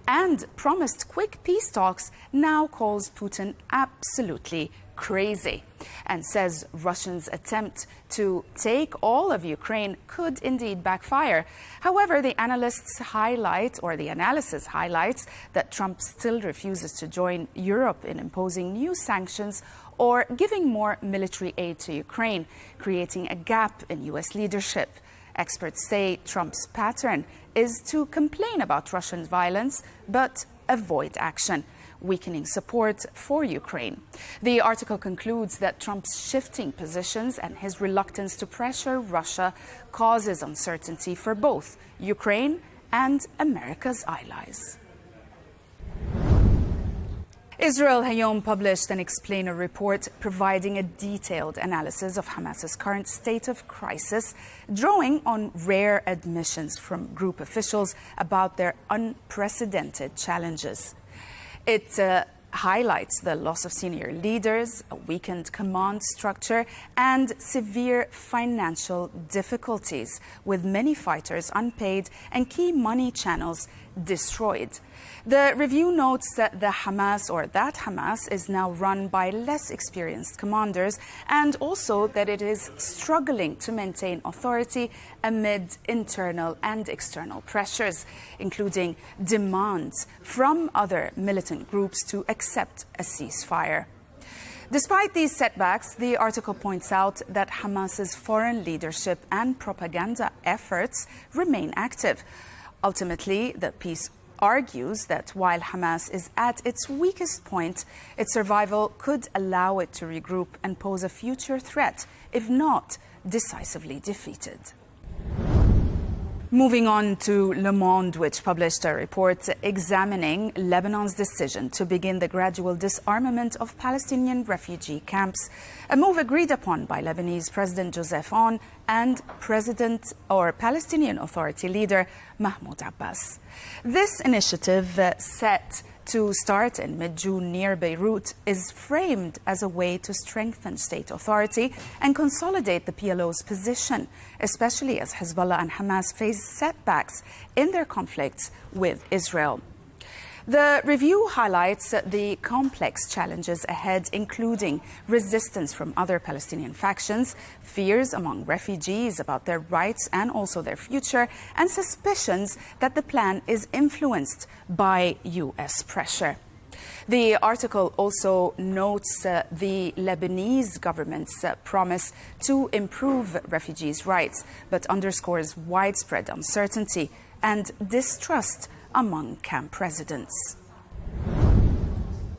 [SPEAKER 14] and promised quick peace talks, now calls Putin absolutely crazy and says Russians' attempt to take all of Ukraine could indeed backfire. However, the analysis highlights that Trump still refuses to join Europe in imposing new sanctions or giving more military aid to Ukraine, creating a gap in U.S. leadership. Experts say Trump's pattern is to complain about Russian violence but avoid action, weakening support for Ukraine. The article concludes that Trump's shifting positions and his reluctance to pressure Russia causes uncertainty for both Ukraine and America's allies. Israel Hayom published an explainer report providing a detailed analysis of Hamas's current state of crisis, drawing on rare admissions from group officials about their unprecedented challenges. It highlights the loss of senior leaders, a weakened command structure, and severe financial difficulties, with many fighters unpaid and key money channels destroyed. The review notes that Hamas is now run by less experienced commanders, and also that it is struggling to maintain authority amid internal and external pressures, including demands from other militant groups to accept a ceasefire. Despite these setbacks, the article points out that Hamas's foreign leadership and propaganda efforts remain active. Ultimately, the peace argues that while Hamas is at its weakest point, its survival could allow it to regroup and pose a future threat, if not decisively defeated. Moving on to Le Monde, which published a report examining Lebanon's decision to begin the gradual disarmament of Palestinian refugee camps, a move agreed upon by Lebanese President Joseph Aoun and Palestinian Authority leader Mahmoud Abbas. This initiative, set to start in mid-June near Beirut, is framed as a way to strengthen state authority and consolidate the PLO's position, especially as Hezbollah and Hamas face setbacks in their conflicts with Israel. The review highlights the complex challenges ahead, including resistance from other Palestinian factions, fears among refugees about their rights and also their future, and suspicions that the plan is influenced by U.S. pressure. The article also notes the Lebanese government's promise to improve refugees' rights, but underscores widespread uncertainty and distrust among camp residents.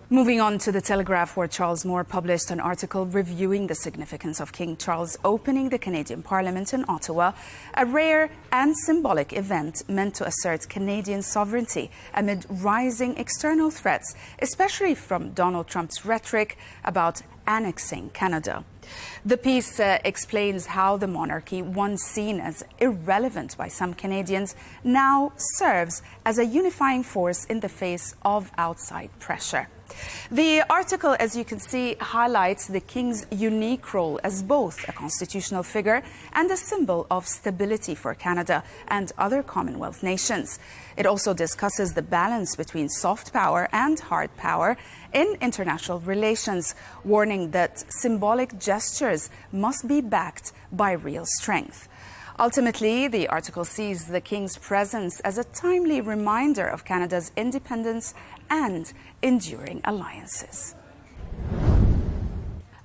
[SPEAKER 14] Moving on to The Telegraph, where Charles Moore published an article reviewing the significance of King Charles opening the Canadian Parliament in Ottawa, a rare and symbolic event meant to assert Canadian sovereignty amid rising external threats, especially from Donald Trump's rhetoric about annexing Canada. The piece explains how the monarchy, once seen as irrelevant by some Canadians, now serves as a unifying force in the face of outside pressure. The article, as you can see, highlights the King's unique role as both a constitutional figure and a symbol of stability for Canada and other Commonwealth nations. It also discusses the balance between soft power and hard power in international relations, warning that symbolic gestures must be backed by real strength. Ultimately, the article sees the King's presence as a timely reminder of Canada's independence and enduring alliances.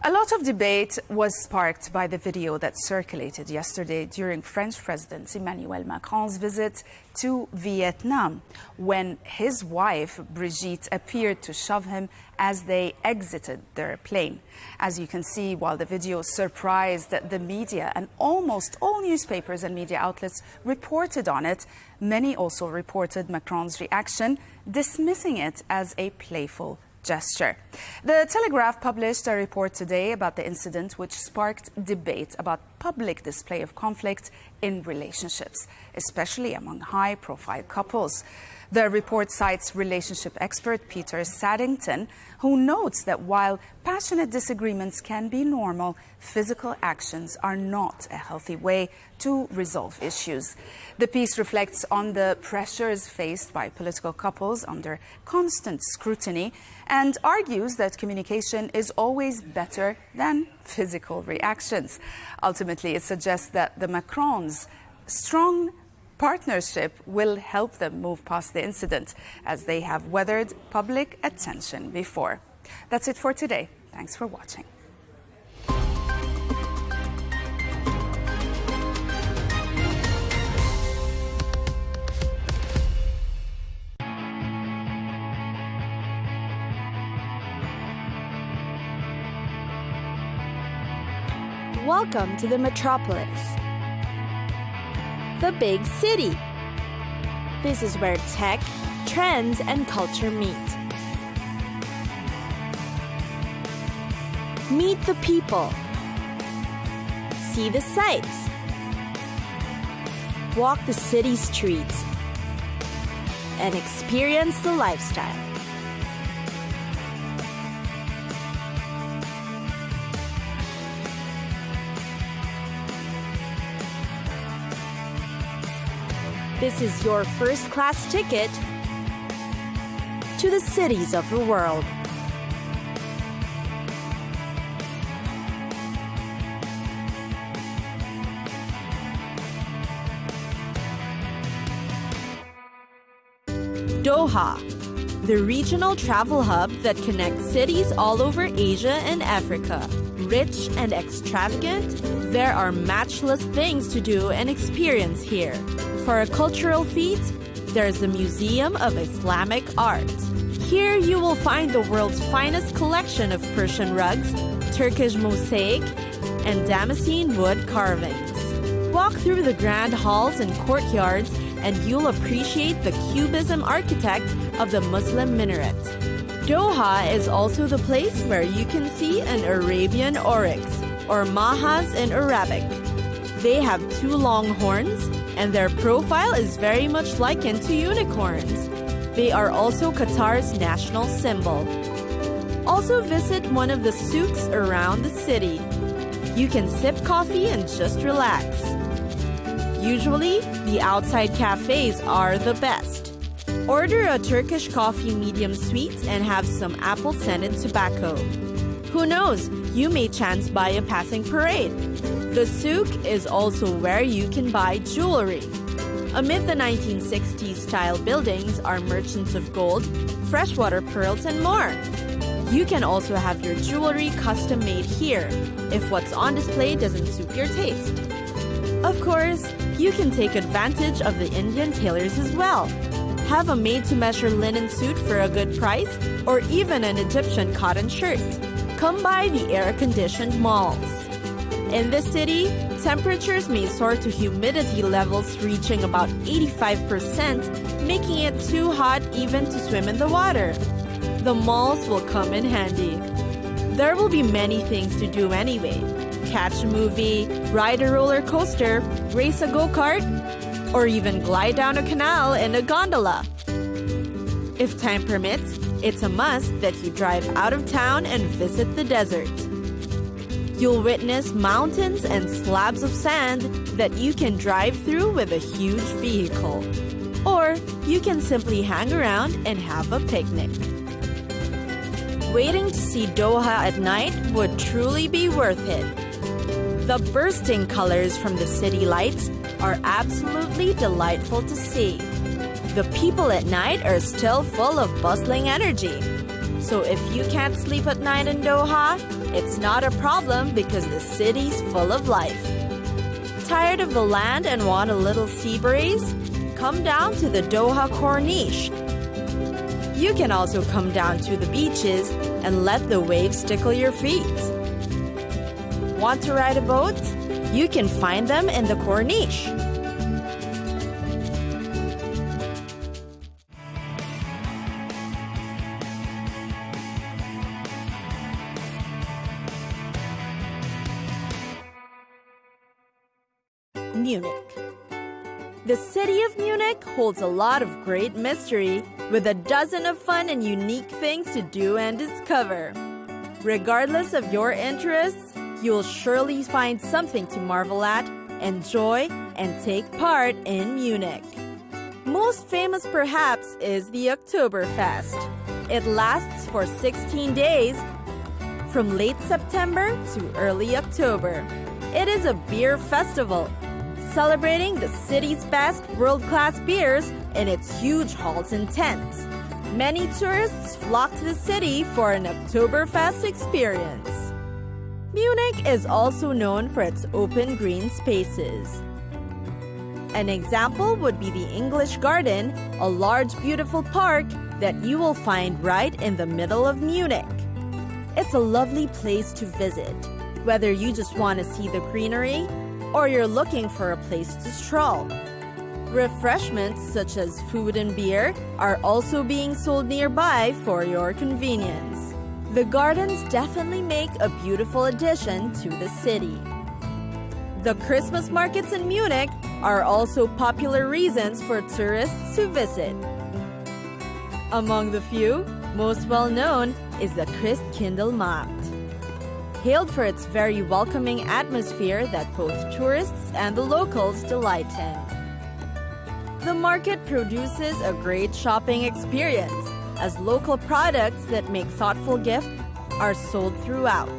[SPEAKER 14] A lot of debate was sparked by the video that circulated yesterday during French President Emmanuel Macron's visit to Vietnam, when his wife, Brigitte, appeared to shove him as they exited their plane. As you can see, while the video surprised the media and almost all newspapers and media outlets reported on it, many also reported Macron's reaction, dismissing it as a playful gesture. The Telegraph published a report today about the incident, which sparked debate about public display of conflict in relationships, especially among high-profile couples. The report cites relationship expert Peter Saddington, who notes that while passionate disagreements can be normal, physical actions are not a healthy way to resolve issues. The piece reflects on the pressures faced by political couples under constant scrutiny and argues that communication is always better than physical reactions. Ultimately, it suggests that the Macrons' strong partnership will help them move past the incident, as they have weathered public attention before. That's it for today. Thanks for watching.
[SPEAKER 15] Welcome to the metropolis, the big city. This is where tech, trends, and culture meet. Meet the people. See the sights. Walk the city streets. And experience the lifestyle. This is your first-class ticket to the cities of the world. Doha, the regional travel hub that connects cities all over Asia and Africa. Rich and extravagant, there are matchless things to do and experience here. For a cultural feat, there's the Museum of Islamic Art. Here you will find the world's finest collection of Persian rugs, Turkish mosaic, and Damascene wood carvings. Walk through the grand halls and courtyards and you'll appreciate the Cubism architect of the Muslim minaret. Doha is also the place where you can see an Arabian oryx, or mahas in Arabic. They have 2 long horns, and their profile is very much likened to unicorns. They are also Qatar's national symbol. Also visit one of the souks around the city. You can sip coffee and just relax. Usually, the outside cafes are the best. Order a Turkish coffee medium sweet and have some apple-scented tobacco. Who knows, you may chance by a passing parade. The souk is also where you can buy jewelry. Amid the 1960s style buildings are merchants of gold, freshwater pearls, and more. You can also have your jewelry custom made here, if what's on display doesn't suit your taste. Of course, you can take advantage of the Indian tailors as well. Have a made-to-measure linen suit for a good price, or even an Egyptian cotton shirt. Come by the air-conditioned malls. In this city, temperatures may soar to humidity levels reaching about 85%, making it too hot even to swim in the water. The malls will come in handy. There will be many things to do anyway. Catch a movie, ride a roller coaster, race a go-kart, or even glide down a canal in a gondola. If time permits, it's a must that you drive out of town and visit the desert. You'll witness mountains and slabs of sand that you can drive through with a huge vehicle. Or you can simply hang around and have a picnic. Waiting to see Doha at night would truly be worth it. The bursting colors from the city lights are absolutely delightful to see. The people at night are still full of bustling energy. So if you can't sleep at night in Doha, it's not a problem because the city's full of life. Tired of the land and want a little sea breeze? Come down to the Doha Corniche. You can also come down to the beaches and let the waves tickle your feet. Want to ride a boat? You can find them in the Corniche. Munich. The city of Munich holds a lot of great mystery, with a dozen of fun and unique things to do and discover. Regardless of your interests, you'll surely find something to marvel at, enjoy, and take part in Munich. Most famous perhaps is the Oktoberfest. It lasts for 16 days, from late September to early October. It is a beer festival, celebrating the city's best world-class beers in its huge halls and tents. Many tourists flock to the city for an Oktoberfest experience. Munich is also known for its open green spaces. An example would be the English Garden, a large, beautiful park that you will find right in the middle of Munich. It's a lovely place to visit, whether you just want to see the greenery or you're looking for a place to stroll. Refreshments such as food and beer are also being sold nearby for your convenience. The gardens definitely make a beautiful addition to the city. The Christmas markets in Munich are also popular reasons for tourists to visit. Among the few, most well known is the Christkindlmarkt. Hailed for its very welcoming atmosphere that both tourists and the locals delight in. The market produces a great shopping experience, as local products that make thoughtful gifts are sold throughout.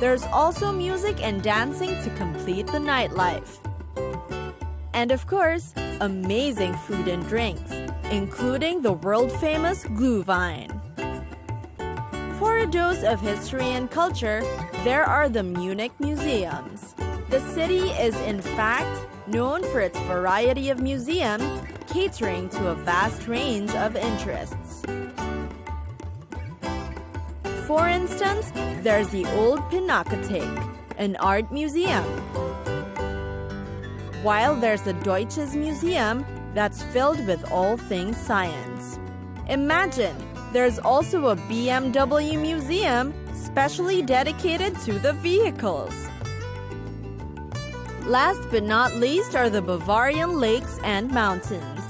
[SPEAKER 15] There's also music and dancing to complete the nightlife. And of course, amazing food and drinks, including the world-famous Glühwein. For a dose of history and culture, there are the Munich museums. The city is in fact known for its variety of museums catering to a vast range of interests. For instance, there's the Old Pinakothek, an art museum, while there's the Deutsches Museum that's filled with all things science. Imagine, there's also a BMW museum specially dedicated to the vehicles. Last but not least are the Bavarian lakes and mountains.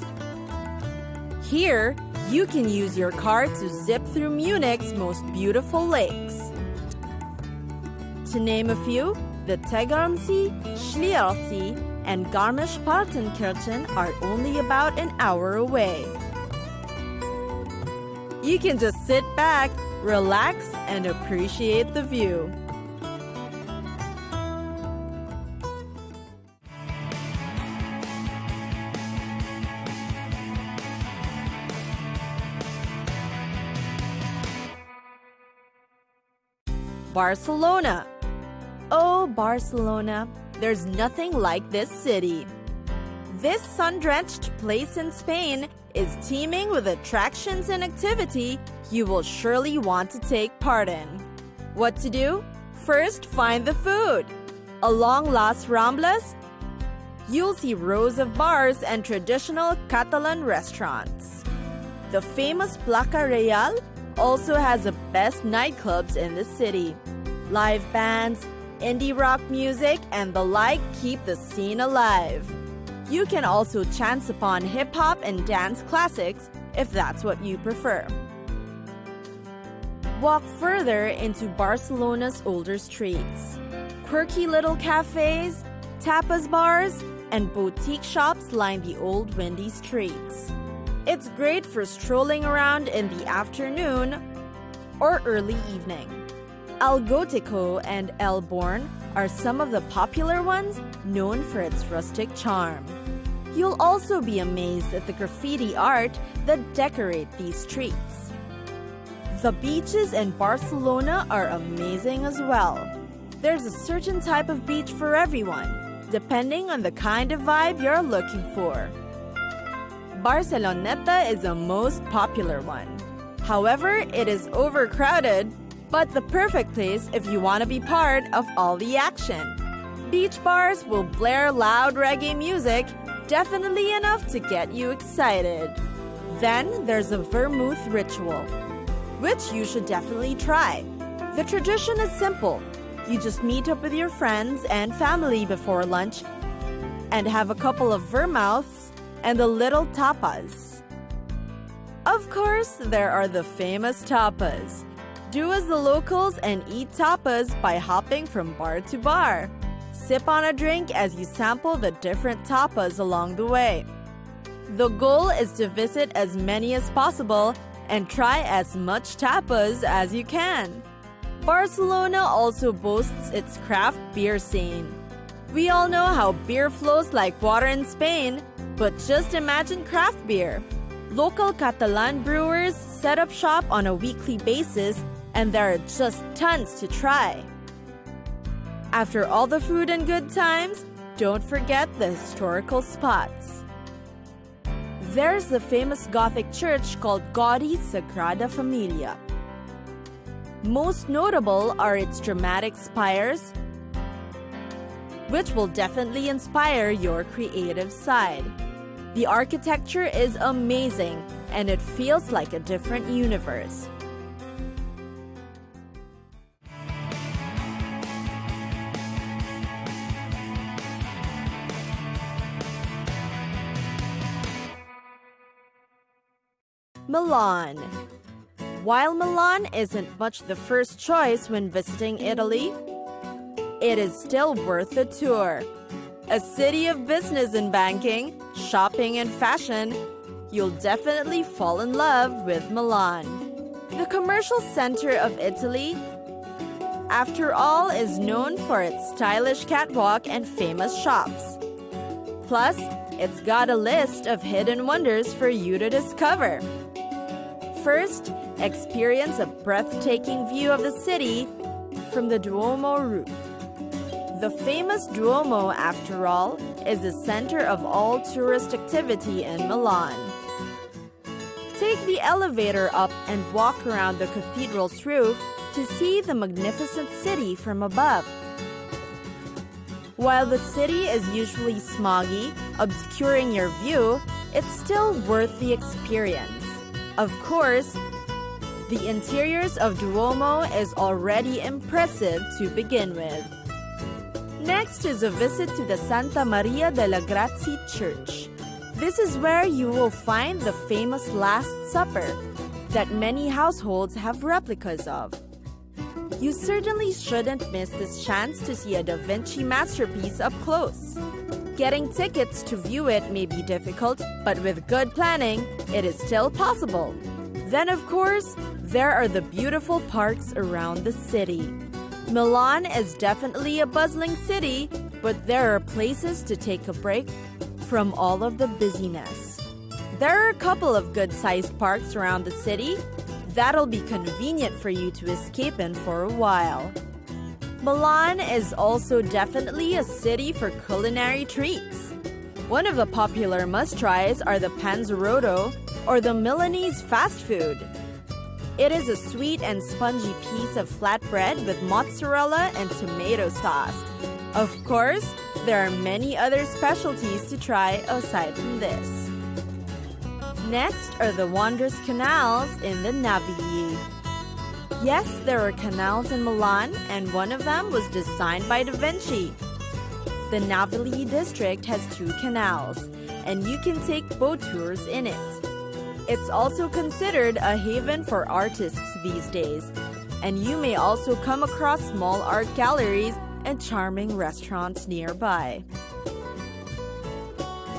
[SPEAKER 15] Here, you can use your car to zip through Munich's most beautiful lakes. To name a few, the Tegernsee, Schliersee, and Garmisch-Partenkirchen are only about an hour away. You can just sit back, relax, and appreciate the view. Barcelona. Oh, Barcelona, there's nothing like this city. This sun-drenched place in Spain is teeming with attractions and activity you will surely want to take part in. What to do? First, find the food. Along Las Ramblas, you'll see rows of bars and traditional Catalan restaurants. The famous Plaça Real also has the best nightclubs in the city. Live bands, indie rock music, and the like keep the scene alive. You can also chance upon hip-hop and dance classics if that's what you prefer. Walk further into Barcelona's older streets. Quirky little cafes, tapas bars, and boutique shops line the old windy streets. It's great for strolling around in the afternoon or early evening. El Gótico and El Born are some of the popular ones known for its rustic charm. You'll also be amazed at the graffiti art that decorate these streets. The beaches in Barcelona are amazing as well. There's a certain type of beach for everyone, depending on the kind of vibe you're looking for. Barceloneta is the most popular one. However, it is overcrowded, but the perfect place if you want to be part of all the action. Beach bars will blare loud reggae music, definitely enough to get you excited. Then there's a vermouth ritual, which you should definitely try. The tradition is simple. You just meet up with your friends and family before lunch and have a couple of vermouths and the little tapas. Of course, there are the famous tapas. Do as the locals and eat tapas by hopping from bar to bar. Sip on a drink as you sample the different tapas along the way. The goal is to visit as many as possible and try as much tapas as you can. Barcelona also boasts its craft beer scene. We all know how beer flows like water in Spain, but just imagine craft beer. Local Catalan brewers set up shop on a weekly basis, and there are just tons to try. After all the food and good times, don't forget the historical spots. There's the famous Gothic church called Gaudi's Sagrada Familia. Most notable are its dramatic spires, which will definitely inspire your creative side. The architecture is amazing, and it feels like a different universe. Milan. While Milan isn't much the first choice when visiting Italy, it is still worth the tour. A city of business and banking, shopping and fashion, you'll definitely fall in love with Milan. The commercial center of Italy, after all, is known for its stylish catwalk and famous shops. Plus, it's got a list of hidden wonders for you to discover. First, experience a breathtaking view of the city from the Duomo route. The famous Duomo, after all, is the center of all tourist activity in Milan. Take the elevator up and walk around the cathedral's roof to see the magnificent city from above. While the city is usually smoggy, obscuring your view, it's still worth the experience. Of course, the interiors of Duomo is already impressive to begin with. Next is a visit to the Santa Maria delle Grazie Church. This is where you will find the famous Last Supper that many households have replicas of. You certainly shouldn't miss this chance to see a Da Vinci masterpiece up close. Getting tickets to view it may be difficult, but with good planning, it is still possible. Then, of course, there are the beautiful parks around the city. Milan is definitely a bustling city, but there are places to take a break from all of the busyness. There are a couple of good-sized parks around the city that'll be convenient for you to escape in for a while. Milan is also definitely a city for culinary treats. One of the popular must-tries are the panzerotto, or the Milanese fast food. It is a sweet and spongy piece of flatbread with mozzarella and tomato sauce. Of course, there are many other specialties to try aside from this. Next are the wondrous canals in the Navigli. Yes, there are canals in Milan, and one of them was designed by Da Vinci. The Navigli district has 2 canals, and you can take boat tours in it. It's also considered a haven for artists these days, and you may also come across small art galleries and charming restaurants nearby.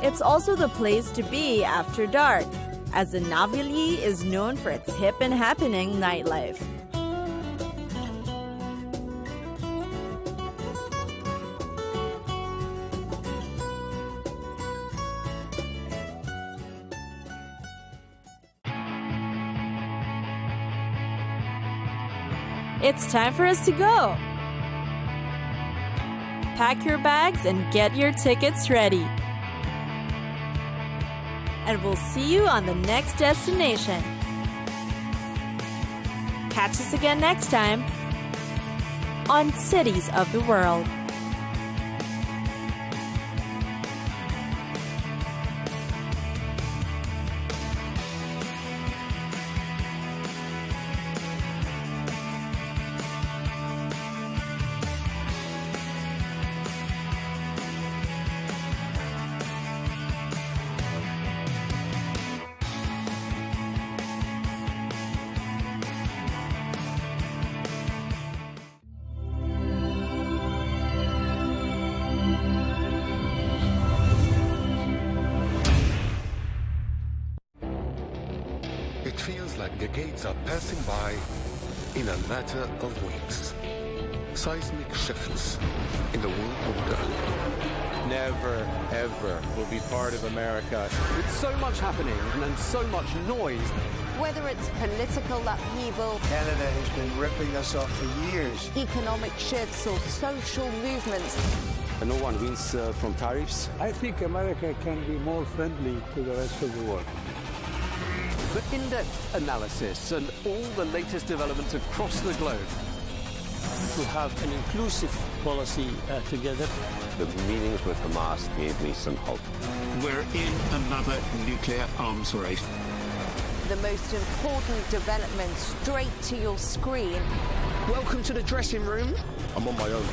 [SPEAKER 15] It's also the place to be after dark, as the Navigli is known for its hip and happening nightlife. It's time for us to go. Pack your bags and get your tickets ready. And we'll see you on the next destination. Catch us again next time on Cities of the World.
[SPEAKER 16] It feels like decades are passing by in a matter of weeks. Seismic shifts in the world order.
[SPEAKER 9] Never, ever will be part of America. With so much happening and so much noise.
[SPEAKER 12] Whether it's political upheaval,
[SPEAKER 8] Canada has been ripping us off for years.
[SPEAKER 12] economic shifts, or social movements,
[SPEAKER 9] And no one wins from tariffs.
[SPEAKER 11] I think America can be more friendly to the rest of the world.
[SPEAKER 9] The in-depth analysis and all the latest developments across the globe.
[SPEAKER 10] To have an inclusive policy together.
[SPEAKER 13] The meetings with Hamas gave me some hope.
[SPEAKER 17] We're in another nuclear arms race.
[SPEAKER 12] the most important developments straight to your screen.
[SPEAKER 8] Welcome to the dressing room.
[SPEAKER 13] I'm on my own.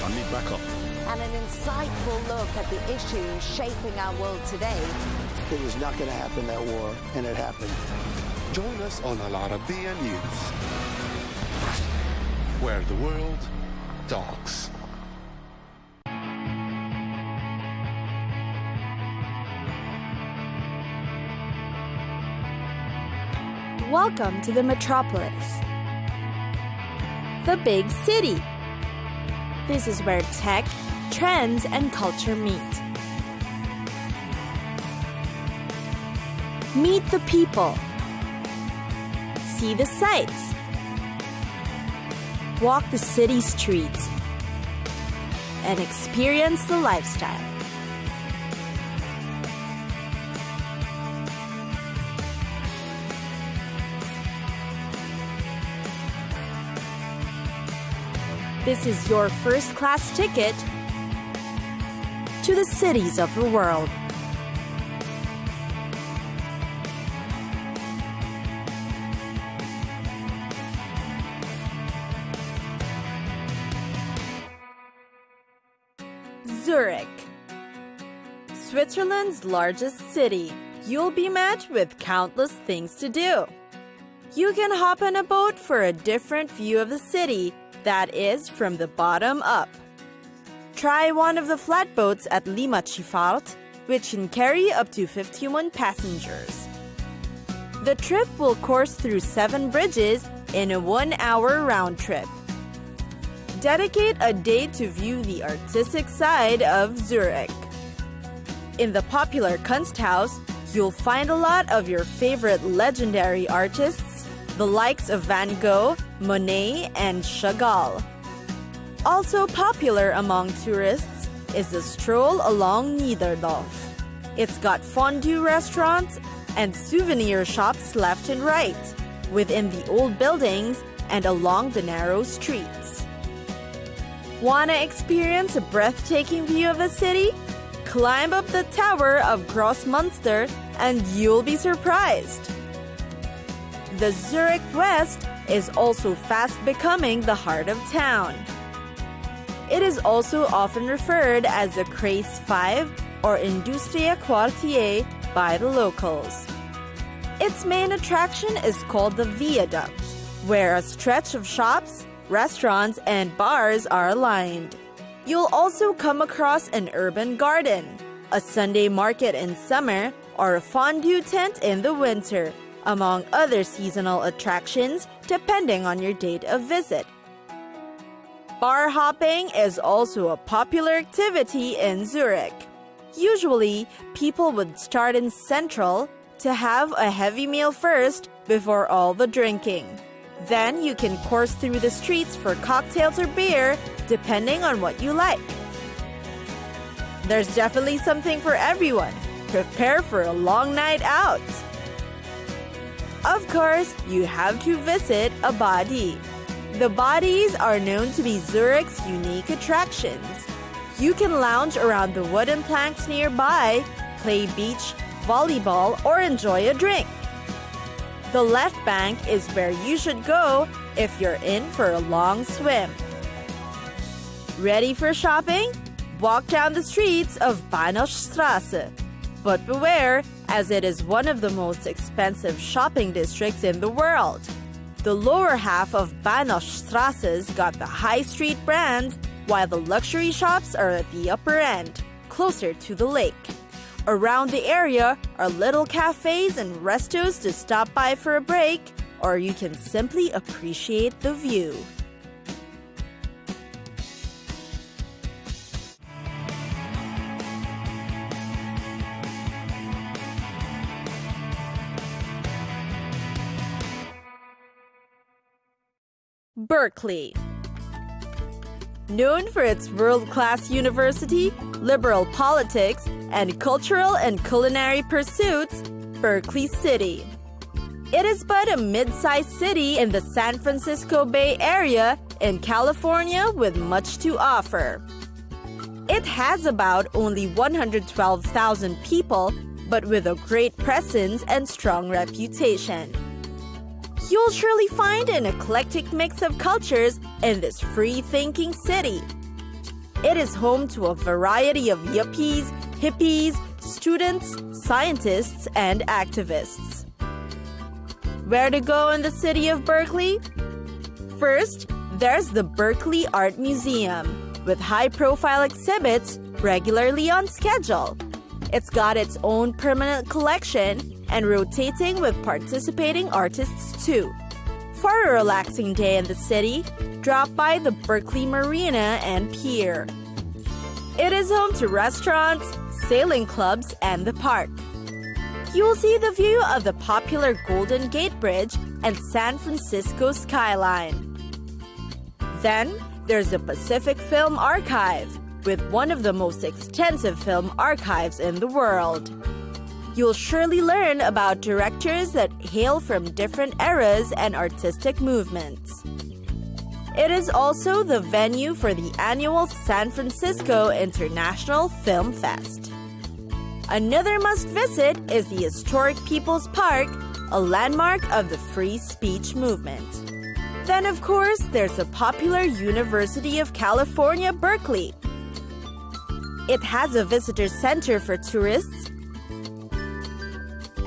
[SPEAKER 13] I need backup.
[SPEAKER 12] And an insightful look at the issues shaping our world today.
[SPEAKER 8] It was not going to happen, that war, and it happened.
[SPEAKER 16] Join us on Al Arabiya News, where the world talks.
[SPEAKER 15] Welcome to the metropolis, the big city. This is where tech, trends, and culture meet. Meet the people. See the sights. Walk the city streets. And experience the lifestyle. This is your first-class ticket to the cities of the world. Zurich, Switzerland's largest city. You'll be met with countless things to do. You can hop on a boat for a different view of the city, that is, from the bottom up. Try one of the flatboats at Limmatschifahrt, which can carry up to 51 passengers. The trip will course through 7 bridges in a 1-hour round trip. Dedicate a day to view the artistic side of Zurich. In the popular Kunsthaus, you'll find a lot of your favorite legendary artists, the likes of Van Gogh, Monet, and Chagall. Also popular among tourists is the stroll along Niederdorf. It's got fondue restaurants and souvenir shops left and right, within the old buildings and along the narrow streets. Wanna experience a breathtaking view of the city? Climb up the tower of Grossmünster and you'll be surprised. The Zurich West is also fast becoming the heart of town. It is also often referred as the Kreis 5 or Industria Quartier by the locals. Its main attraction is called the Viaduct, where a stretch of shops, restaurants, and bars are aligned. You'll also come across an urban garden, a Sunday market in summer, or a fondue tent in the winter, among other seasonal attractions depending on your date of visit. Bar hopping is also a popular activity in Zurich. Usually, people would start in Central to have a heavy meal first before all the drinking. Then you can course through the streets for cocktails or beer, depending on what you like. There's definitely something for everyone. Prepare for a long night out. Of course, you have to visit a Badi. The Badis are known to be Zurich's unique attractions. You can lounge around the wooden planks nearby, play beach volleyball, or enjoy a drink. The left bank is where you should go if you're in for a long swim. Ready for shopping? Walk down the streets of Bahnhofstrasse. But beware, as it is one of the most expensive shopping districts in the world. The lower half of Bahnhofstrasse's got the high street brands, while the luxury shops are at the upper end, closer to the lake. Around the area are little cafes and restos to stop by for a break, or you can simply appreciate the view. Berkeley. Known for its world-class university, liberal politics, and cultural and culinary pursuits, Berkeley City. It is but a mid-sized city in the San Francisco Bay Area in California with much to offer. It has about only 112,000 people, but with a great presence and strong reputation. You'll surely find an eclectic mix of cultures in this free-thinking city. It is home to a variety of yuppies, hippies, students, scientists, and activists. Where to go in the city of Berkeley? First, there's the Berkeley Art Museum, with high-profile exhibits regularly on schedule. It's got its own permanent collection and rotating with participating artists too. For a relaxing day in the city, drop by the Berkeley Marina and Pier. It is home to restaurants, sailing clubs, and the park. You'll see the view of the popular Golden Gate Bridge and San Francisco skyline. Then, there's the Pacific Film Archive, with one of the most extensive film archives in the world. You'll surely learn about directors that hail from different eras and artistic movements. It is also the venue for the annual San Francisco International Film Fest. Another must-visit is the historic People's Park, a landmark of the free speech movement. Then, of course, there's the popular University of California, Berkeley. It has a visitor center for tourists,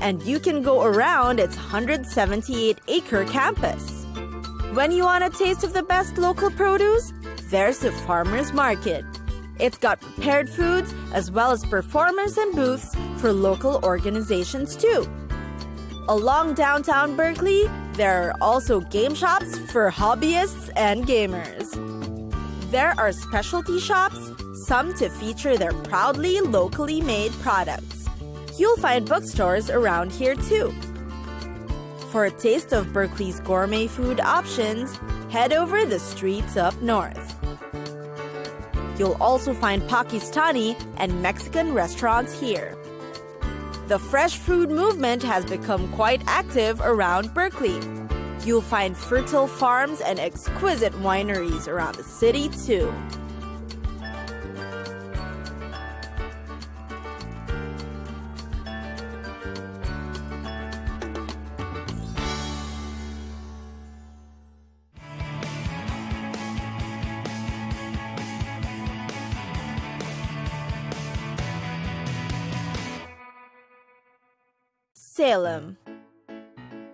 [SPEAKER 15] and you can go around its 178-acre campus. When you want a taste of the best local produce, there's the Farmers Market. It's got prepared foods as well as performers and booths for local organizations too. Along downtown Berkeley, there are also game shops for hobbyists and gamers. There are specialty shops, some to feature their proudly locally made products. You'll find bookstores around here too. For a taste of Berkeley's gourmet food options, head over the streets up north. You'll also find Pakistani and Mexican restaurants here. The fresh food movement has become quite active around Berkeley. You'll find fertile farms and exquisite wineries around the city too. Salem.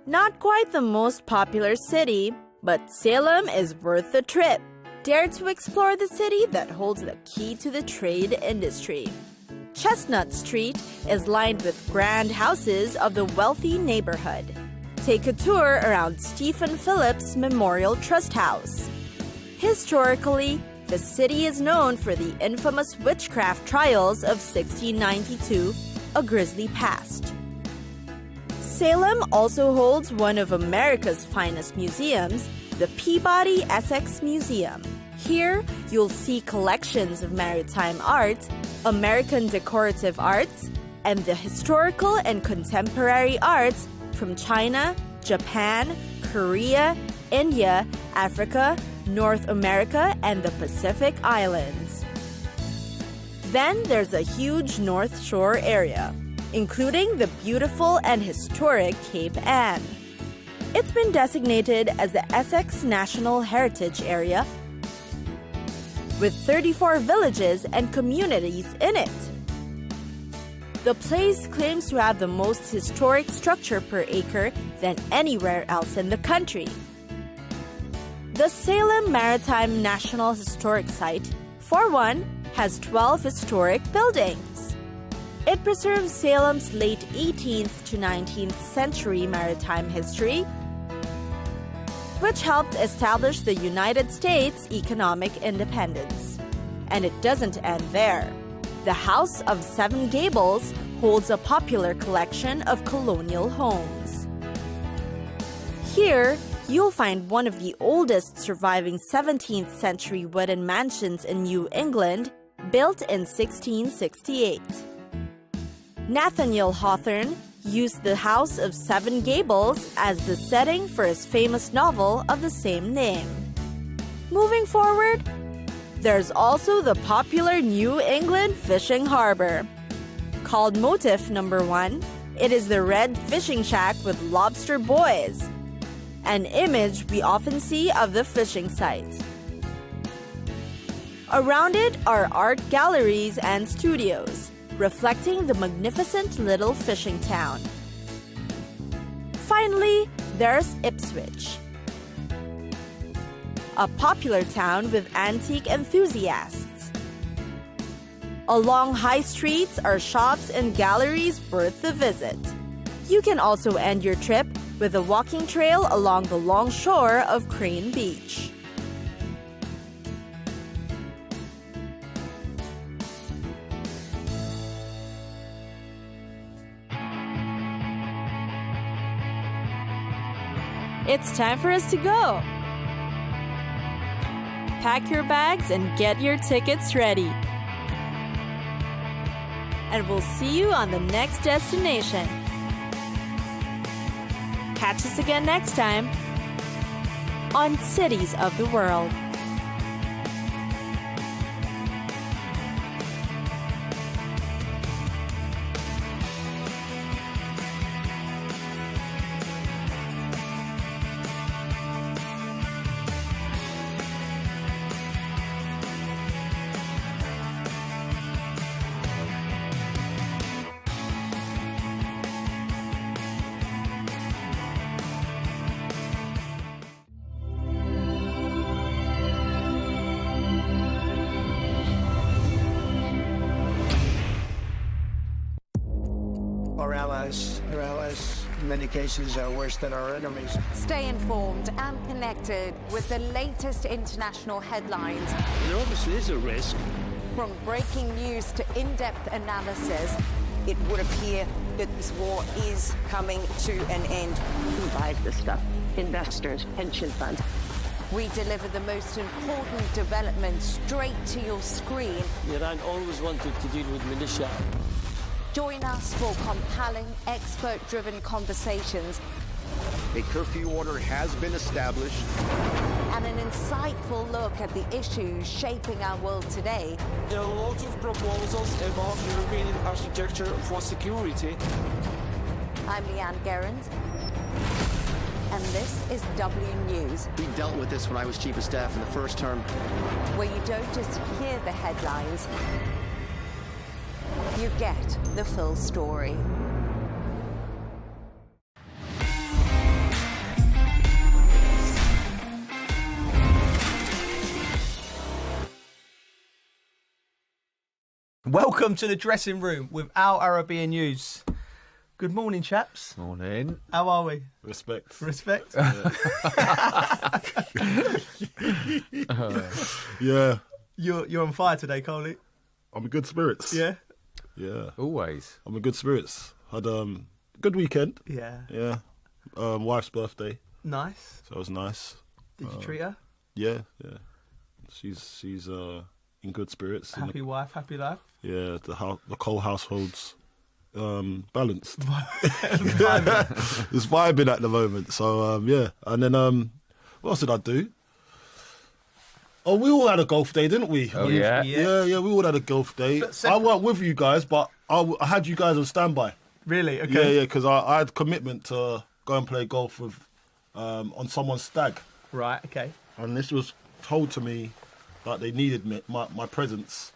[SPEAKER 15] Not quite the most popular city, but Salem is worth the trip. Dare to explore the city that holds the key to the trade industry. Chestnut Street is lined with grand houses of the wealthy neighborhood. Take a tour around Stephen Phillips Memorial Trust House. Historically, the city is known for the infamous witchcraft trials of 1692, a grisly past. Salem also holds one of America's finest museums, the Peabody Essex Museum. Here, you'll see collections of maritime art, American decorative arts, and the historical and contemporary arts from China, Japan, Korea, India, Africa, North America, and the Pacific Islands. Then there's a huge North Shore area, including the beautiful and historic Cape Ann. It's been designated as the Essex National Heritage Area, with 34 villages and communities in it. The place claims to have the most historic structure per acre than anywhere else in the country. The Salem Maritime National Historic Site, for one, has 12 historic buildings. It preserves Salem's late 18th to 19th century maritime history, which helped establish the United States' economic independence. And it doesn't end there. The House of Seven Gables holds a popular collection of colonial homes. Here, you'll find one of the oldest surviving 17th century wooden mansions in New England, built in 1668. Nathaniel Hawthorne used the House of Seven Gables as the setting for his famous novel of the same name. Moving forward, there's also the popular New England fishing harbor. Called Motif Number 1, it is the red fishing shack with lobster boys, an image we often see of the fishing site. Around it are art galleries and studios, reflecting the magnificent little fishing town. Finally, there's Ipswich, a popular town with antique enthusiasts. Along high streets are shops and galleries worth a visit. You can also end your trip with a walking trail along the long shore of Crane Beach. It's time for us to go. Pack your bags and get your tickets ready. And we'll see you on the next destination. Catch us again next time. on Cities of the World.
[SPEAKER 8] Our allies, in many cases, are worse than our enemies.
[SPEAKER 12] Stay informed and connected with the latest international headlines.
[SPEAKER 10] There obviously is a risk.
[SPEAKER 12] From breaking news to in-depth analysis, it would appear that this war is coming to an end.
[SPEAKER 18] Who buys this stuff? Investors, pension funds.
[SPEAKER 12] We deliver the most important developments straight to your screen.
[SPEAKER 10] Iran always wanted to deal with militia.
[SPEAKER 12] Join us for compelling, expert-driven conversations.
[SPEAKER 13] A curfew order has been established.
[SPEAKER 12] And an insightful look at the issues shaping our world today.
[SPEAKER 19] There are lots of proposals about European architecture for security.
[SPEAKER 12] I'm Leanne Gerrans, and this is W News.
[SPEAKER 20] We dealt with this when I was Chief of Staff in the first term.
[SPEAKER 12] Where you don't just hear the headlines, you get the full story.
[SPEAKER 21] Welcome to the dressing room with Al Arabiya News. Good morning, chaps.
[SPEAKER 22] Morning.
[SPEAKER 21] How are we?
[SPEAKER 22] Respect.
[SPEAKER 21] Respect?
[SPEAKER 22] Yeah.
[SPEAKER 21] You're on fire today, Coley.
[SPEAKER 22] I'm in good spirits.
[SPEAKER 21] Yeah?
[SPEAKER 22] Yeah. Always. I'm in good spirits. Had good weekend.
[SPEAKER 21] Yeah.
[SPEAKER 22] Yeah. Wife's birthday.
[SPEAKER 21] Nice.
[SPEAKER 22] So it was nice.
[SPEAKER 21] Did you treat her?
[SPEAKER 22] Yeah, yeah. She's in good spirits.
[SPEAKER 21] Happy wife, happy life.
[SPEAKER 22] Yeah, the Cole household's balanced. It's vibing at the moment. So yeah, and then what else did I do? Oh, we all had a golf day, didn't we? Oh, yeah.
[SPEAKER 21] Yeah.
[SPEAKER 22] We all had a golf day. I weren't with you guys, but I had you guys on standby.
[SPEAKER 21] Really? Okay.
[SPEAKER 22] Yeah, because I had commitment to go and play golf with on someone's stag.
[SPEAKER 21] Right. Okay.
[SPEAKER 22] And this was told to me that they needed my presence.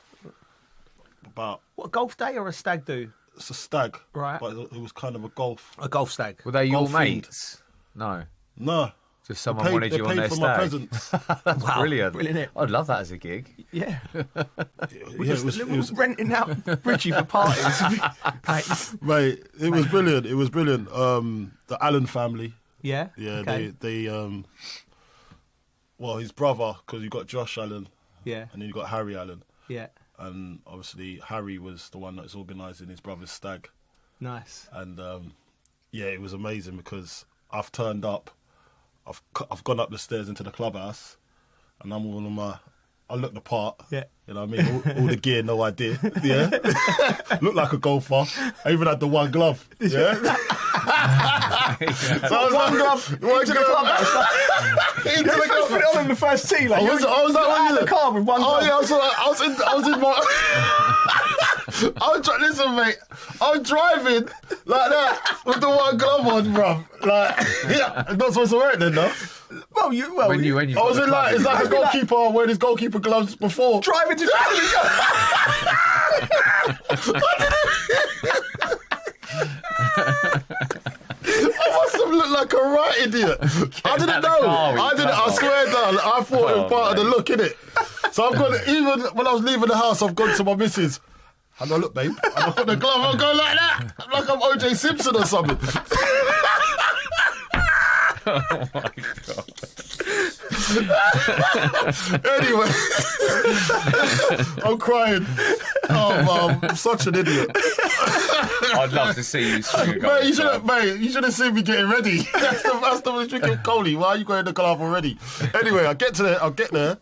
[SPEAKER 22] About
[SPEAKER 21] what, golf day or a stag do?
[SPEAKER 22] It's a stag,
[SPEAKER 21] right?
[SPEAKER 22] But it was kind of a golf
[SPEAKER 21] stag.
[SPEAKER 22] Were they your mates? No. No. Just someone wanted you on their stag. My presence. That's
[SPEAKER 21] wow.
[SPEAKER 22] brilliant.
[SPEAKER 21] Brilliant.
[SPEAKER 22] I'd love that as a gig.
[SPEAKER 21] Yeah.
[SPEAKER 22] It was
[SPEAKER 21] renting out Bridgie for parties.
[SPEAKER 22] Mate, it was brilliant. It was brilliant. The Allen family.
[SPEAKER 21] Yeah.
[SPEAKER 22] Yeah.
[SPEAKER 21] Okay.
[SPEAKER 22] They well, his brother, because you got Josh Allen.
[SPEAKER 21] Yeah.
[SPEAKER 22] And then you got Harry Allen.
[SPEAKER 21] Yeah.
[SPEAKER 22] And obviously Harry was the one that's organising his brother's stag.
[SPEAKER 21] Nice.
[SPEAKER 22] And yeah, it was amazing because I've turned up. I've gone up the stairs into the clubhouse, and I'm all on my. I look the part.
[SPEAKER 21] Yeah.
[SPEAKER 22] You know what I mean? All the gear, no idea. Yeah. Look like a golfer. I even had the one glove. Yeah.
[SPEAKER 21] So I was one glove. One glove. You never got put it on in the first tee. Like,
[SPEAKER 22] I was out
[SPEAKER 21] in the car with one glove.
[SPEAKER 22] Oh yeah, I was in my. Listen, mate. I'm driving like that with the one glove on, bruv. Like, yeah, I'm not supposed to wear it then, though.
[SPEAKER 21] Well, when you
[SPEAKER 22] I was in like, it's like a goalkeeper wearing his goalkeeper gloves before.
[SPEAKER 21] Driving to
[SPEAKER 22] I must have looked like a right idiot. I didn't know. I swear down. I thought it was part of the look, innit? So I've gone, even when I was leaving the house, I've gone to my missus. And I look, babe, and I put the glove on, going like that. Like I'm OJ Simpson or something. Oh my God. Anyway, I'm crying. Oh, Mum, I'm such an idiot.
[SPEAKER 23] I'd love to see you swing a
[SPEAKER 22] golf. You should have seen me getting ready. That's the drinking Coley. Why are you going to the club already? Anyway, I'll get there,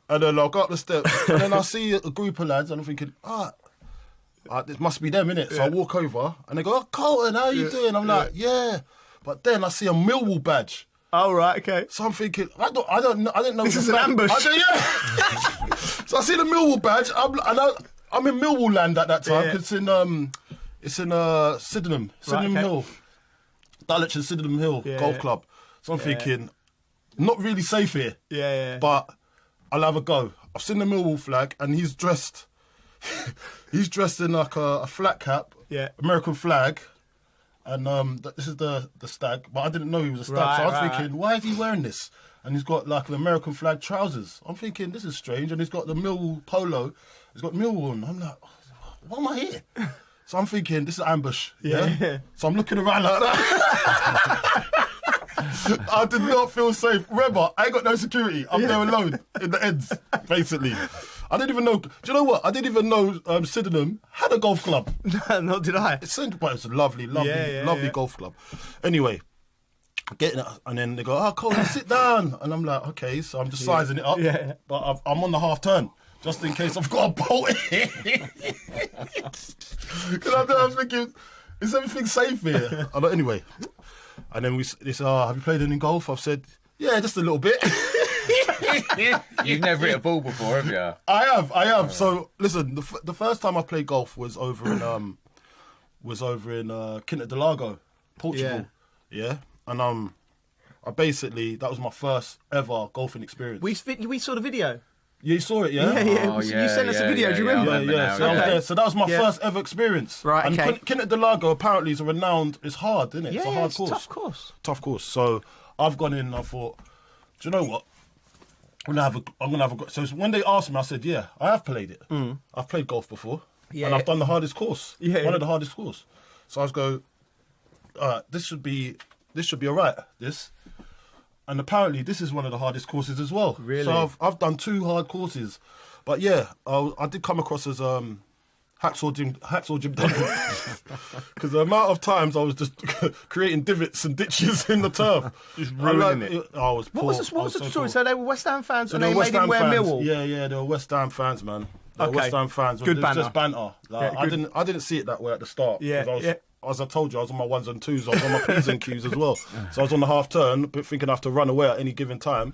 [SPEAKER 22] and then I'll go up the steps, and then I see a group of lads, and I'm thinking, this must be them, innit? So I walk over, and they go, "Oh, Colton, how you doing?" I'm like, "Yeah." But then I see a Millwall badge.
[SPEAKER 21] Oh, right, okay.
[SPEAKER 22] So I'm thinking, I didn't know
[SPEAKER 21] This
[SPEAKER 22] it was
[SPEAKER 21] is
[SPEAKER 22] a
[SPEAKER 21] an
[SPEAKER 22] flag.
[SPEAKER 21] ambush.
[SPEAKER 22] So I see the Millwall badge. I'm in Millwall land at that time.
[SPEAKER 21] Yeah.
[SPEAKER 22] 'Cause it's in Sydenham
[SPEAKER 21] okay.
[SPEAKER 22] Hill, Dulwich and Sydenham Hill Golf Club. So I'm thinking, not really safe here.
[SPEAKER 21] Yeah.
[SPEAKER 22] But I'll have a go. I've seen the Millwall flag, and he's dressed. He's dressed in like a flat cap, American flag. And this is the stag, but I didn't know he was a stag.
[SPEAKER 21] Right,
[SPEAKER 22] so I was
[SPEAKER 21] right,
[SPEAKER 22] thinking, why is he wearing this? And he's got like an American flag trousers. I'm thinking, this is strange. And he's got the Millwall polo. He's got Millwall on. I'm like, why am I here? So I'm thinking, this is ambush. Yeah. So I'm looking around like that. I did not feel safe. Remember, I ain't got no security. I'm there alone in the ends, basically. I didn't even know. Do you know what? I didn't even know Sydenham had a golf club.
[SPEAKER 21] No, did I?
[SPEAKER 22] But it's a lovely golf club. Anyway, getting it, and then they go, "Oh, Colin, sit down," and I'm like, "Okay." So I'm just sizing it up.
[SPEAKER 21] Yeah.
[SPEAKER 22] But I'm on the half turn just in case I've got a bolt in. Because I was thinking, is everything safe here? Anyway, and then they said, "Oh, have you played any golf?" I've said, "Yeah, just a little bit."
[SPEAKER 23] You've never hit a ball before, have you?
[SPEAKER 22] I have. So listen, the first time I played golf was over in Quinta do Lago, Portugal. Yeah. And I basically, that was my first ever golfing experience.
[SPEAKER 21] We saw the video.
[SPEAKER 22] You saw it, yeah?
[SPEAKER 21] Yeah. You sent us a video. Do you remember?
[SPEAKER 22] Yeah. So I was there. So that was my first ever experience.
[SPEAKER 21] Right.
[SPEAKER 22] And
[SPEAKER 21] Okay.
[SPEAKER 22] Quinta do Lago apparently is it's hard, isn't it?
[SPEAKER 21] Yeah,
[SPEAKER 22] it's a hard
[SPEAKER 21] it's
[SPEAKER 22] course.
[SPEAKER 21] tough course.
[SPEAKER 22] So I've gone in and I thought, do you know what? I'm gonna have a go. So when they asked me, I said, "Yeah, I have played it. I've played golf before, and I've done the hardest course. One of the hardest courses." So I was go, "This should be all right. This." And apparently, this is one of the hardest courses as well.
[SPEAKER 21] Really?
[SPEAKER 22] So I've done 2 hard courses, but yeah, I did come across as Hacksaw Jim Duggan, because the amount of times I was just creating divots and ditches in the turf,
[SPEAKER 21] just ruining it.
[SPEAKER 22] I was poor.
[SPEAKER 21] What was the story? So they were West Ham fans, and
[SPEAKER 22] they
[SPEAKER 21] they
[SPEAKER 22] were West
[SPEAKER 21] made him
[SPEAKER 22] Ham
[SPEAKER 21] wear
[SPEAKER 22] fans.
[SPEAKER 21] Millwall.
[SPEAKER 22] Yeah, they were West Ham fans, man. They were
[SPEAKER 21] Okay.
[SPEAKER 22] West Ham fans.
[SPEAKER 21] Good
[SPEAKER 22] It was just
[SPEAKER 21] banter.
[SPEAKER 22] banter. Like,
[SPEAKER 21] Yeah,
[SPEAKER 22] I didn't see it that way at the start.
[SPEAKER 21] Yeah,
[SPEAKER 22] 'cause
[SPEAKER 21] yeah.
[SPEAKER 22] As I told you, I was on my 1s and 2s. I was on my P's and Q's as well. So I was on the half turn, but thinking I have to run away at any given time.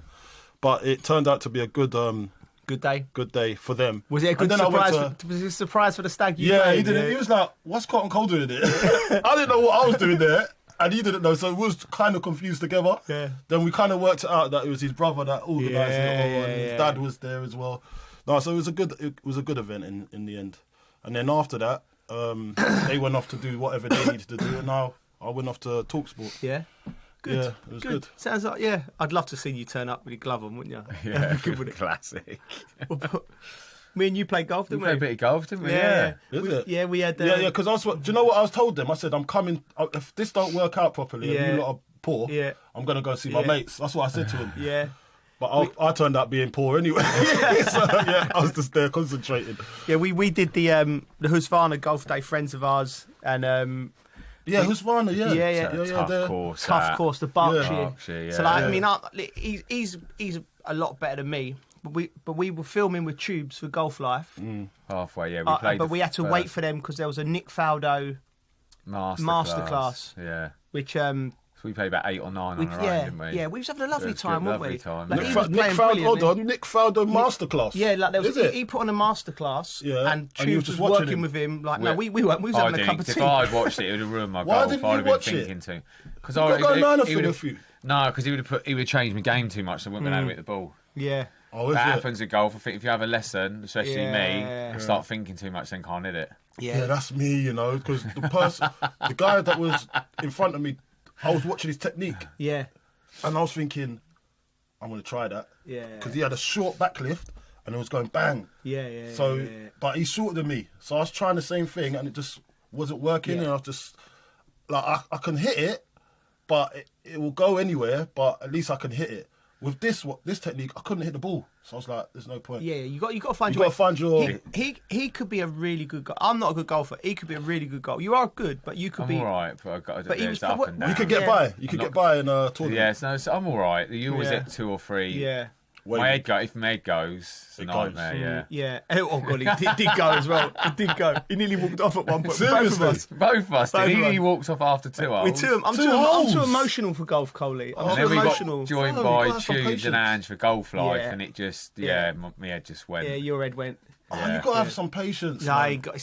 [SPEAKER 22] But it turned out to be a good
[SPEAKER 21] day.
[SPEAKER 22] Good day for them.
[SPEAKER 21] Was it a good surprise? Was it a surprise for the stag?
[SPEAKER 22] He did it. He was like, "What's Cotton Cole doing there?" I didn't know what I was doing there, and he didn't know. So we was kind of confused together.
[SPEAKER 21] Yeah.
[SPEAKER 22] Then we kind of worked it out that it was his brother that organised it all, and his
[SPEAKER 21] yeah.
[SPEAKER 22] dad was there as well. No, so it was a good event in the end. And then after that, they went off to do whatever they needed to do, and now I went off to TalkSport.
[SPEAKER 21] Yeah. Good.
[SPEAKER 22] Yeah, it was good.
[SPEAKER 21] Sounds like, I'd love to see you turn up with your glove on, wouldn't you?
[SPEAKER 23] Yeah,
[SPEAKER 21] Good, wouldn't it?
[SPEAKER 23] classic.
[SPEAKER 21] Me and you played golf, didn't we?
[SPEAKER 23] Played a bit of golf, didn't we?
[SPEAKER 22] Is it?
[SPEAKER 21] Yeah, we had.
[SPEAKER 22] Yeah, because do you know what I was told them? I said, I'm coming. If this don't work out properly, and you lot are poor, I'm gonna go see my mates. That's what I said to them.
[SPEAKER 21] Yeah.
[SPEAKER 22] But I turned out being poor anyway. So, I was just there concentrating.
[SPEAKER 21] Yeah, we did the Husqvarna Golf Day, friends of ours, and
[SPEAKER 22] Husqvarna,
[SPEAKER 21] tough course, the Berkshire.
[SPEAKER 23] Yeah.
[SPEAKER 21] So I mean, he's a lot better than me. But we were filming with Tubes for Golf Life.
[SPEAKER 23] Halfway, we played.
[SPEAKER 21] But we had to wait for them because there was a Nick Faldo masterclass.
[SPEAKER 23] Yeah.
[SPEAKER 21] Which
[SPEAKER 23] we played about 8 or 9 on our own, didn't we?
[SPEAKER 21] Yeah, we was having a lovely time, weren't we?
[SPEAKER 23] Time.
[SPEAKER 22] Nick Faldo masterclass.
[SPEAKER 21] Yeah, like there was he put on a masterclass, and Tubes was working with him. Like, no, we weren't. We was having a cup of tea.
[SPEAKER 23] If I'd watched it would have ruined my golf.
[SPEAKER 22] Why didn't you watch it?
[SPEAKER 23] Because
[SPEAKER 22] I got 9 for the few.
[SPEAKER 23] No, because he would have changed my game too much. So I wouldn't have been able to hit the ball.
[SPEAKER 21] Yeah.
[SPEAKER 23] That happens in golf. I think if you have a lesson, especially me, and start thinking too much, then can't hit it.
[SPEAKER 22] Yeah, that's me, because the guy that was in front of me, I was watching his technique.
[SPEAKER 21] Yeah.
[SPEAKER 22] And I was thinking, I'm going to try that.
[SPEAKER 21] Yeah.
[SPEAKER 22] Because he had a short backlift and it was going bang.
[SPEAKER 21] Yeah.
[SPEAKER 22] So, but he's shorter than me. So I was trying the same thing and it just wasn't working. And I was just, like, I can hit it, but it will go anywhere, but at least I can hit it. With this technique, I couldn't hit the ball, so I was like, "There's no point."
[SPEAKER 21] Yeah, you got to find
[SPEAKER 22] your. Got to find your.
[SPEAKER 21] He could be a really good golfer. I'm not a good golfer. He could be a really good golfer. You are good, but you could be.
[SPEAKER 23] I'm all right, but I've got to do
[SPEAKER 21] he was
[SPEAKER 23] up and down.
[SPEAKER 22] You could get by. You could get by in a tournament.
[SPEAKER 23] Yeah, so I'm all right. You always hit 2 or 3.
[SPEAKER 21] Yeah.
[SPEAKER 23] My head if my head goes, it's a nightmare.
[SPEAKER 21] Yeah. Oh god, he did go as well. He did go. He nearly walked off at one point.
[SPEAKER 23] Both of us. He nearly walked off after 2 holes.
[SPEAKER 21] I'm too emotional for golf, Coley. I'm too emotional.
[SPEAKER 23] We got joined by Tubes and Ange for Golf Life, and it just, my head just went.
[SPEAKER 21] Yeah, your head went.
[SPEAKER 22] You've got to have some patience.
[SPEAKER 21] No,
[SPEAKER 22] give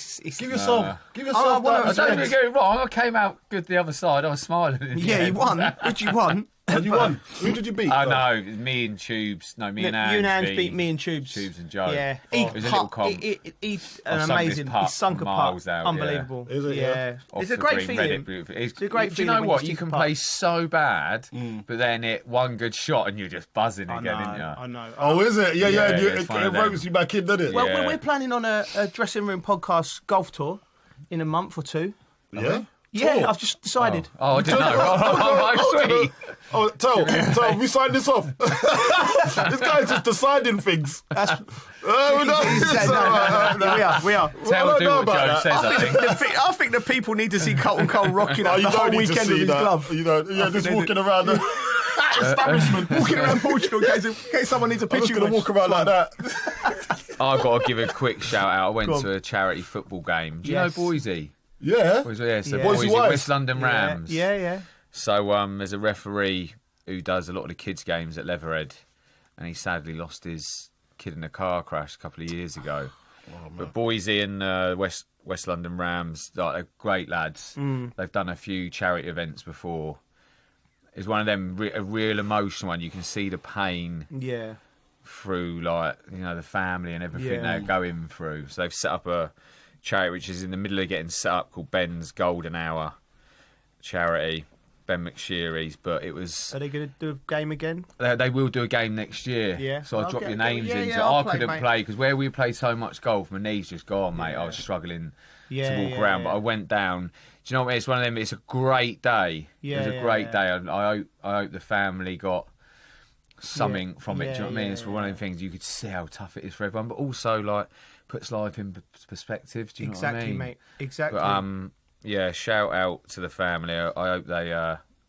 [SPEAKER 22] yourself. Give
[SPEAKER 23] I
[SPEAKER 22] yourself.
[SPEAKER 23] don't get it wrong. I came out good the other side. I was smiling.
[SPEAKER 21] Yeah, you won. Did you won?
[SPEAKER 22] And you won. Who did you beat?
[SPEAKER 23] Oh no, me and Tubes. No, me and Ange.
[SPEAKER 21] You and Ange beat me and Tubes.
[SPEAKER 23] Tubes and Joe.
[SPEAKER 21] Yeah,
[SPEAKER 23] it was a little comp.
[SPEAKER 21] He's amazing. He sunk a putt. Unbelievable.
[SPEAKER 22] Is it?
[SPEAKER 21] Yeah. It's a great feeling. It's a great feeling.
[SPEAKER 23] Do you know what? You can play so bad, but then one good shot and you're just buzzing again, aren't you?
[SPEAKER 21] I know.
[SPEAKER 22] Oh, is it? Yeah. It ropes you back in, doesn't it?
[SPEAKER 21] Well, we're planning on a dressing room podcast golf tour in a month or two.
[SPEAKER 22] Yeah.
[SPEAKER 21] Yeah, I've just decided.
[SPEAKER 23] Oh, I didn't know.
[SPEAKER 22] Tell, we signed this off. This guy's just deciding things.
[SPEAKER 21] We are.
[SPEAKER 23] Tell what Joe says,
[SPEAKER 21] I think the people need to see Colton Cole rocking out the whole weekend with his glove.
[SPEAKER 22] Just walking around the establishment.
[SPEAKER 21] Walking around Portugal in case someone needs a picture.
[SPEAKER 22] I'm going to walk around like that.
[SPEAKER 23] I've got to give a quick shout out. I went to a charity football game. Do you know Boise?
[SPEAKER 22] Yeah.
[SPEAKER 23] Boise, West London Rams.
[SPEAKER 21] Yeah.
[SPEAKER 23] So there's a referee who does a lot of the kids' games at Leatherhead, and he sadly lost his kid in a car crash a couple of years ago. But Boise and West London Rams, they're great lads. They've done a few charity events before. It's one of them, a real emotional one. You can see the pain through, the family and everything they're going through. So they've set up a charity which is in the middle of getting set up called Ben's Golden Hour charity, Ben McSherry's, but it was...
[SPEAKER 21] Are they going to do a game again?
[SPEAKER 23] They will do a game next year.
[SPEAKER 21] Yeah.
[SPEAKER 23] So I'll drop your names in.
[SPEAKER 21] Yeah,
[SPEAKER 23] so
[SPEAKER 21] I
[SPEAKER 23] couldn't play because where we play so much golf, my knee's just gone, mate. I was struggling to walk around, but I went down. Do you know what? It's one of them. It's a great day. It was a great day. I hope the family got something from it. Do you know what I mean? It's one of them things you could see how tough it is for everyone, but also puts life in perspective. Do you know what I mean?
[SPEAKER 21] Mate. Exactly.
[SPEAKER 23] But shout out to the family. I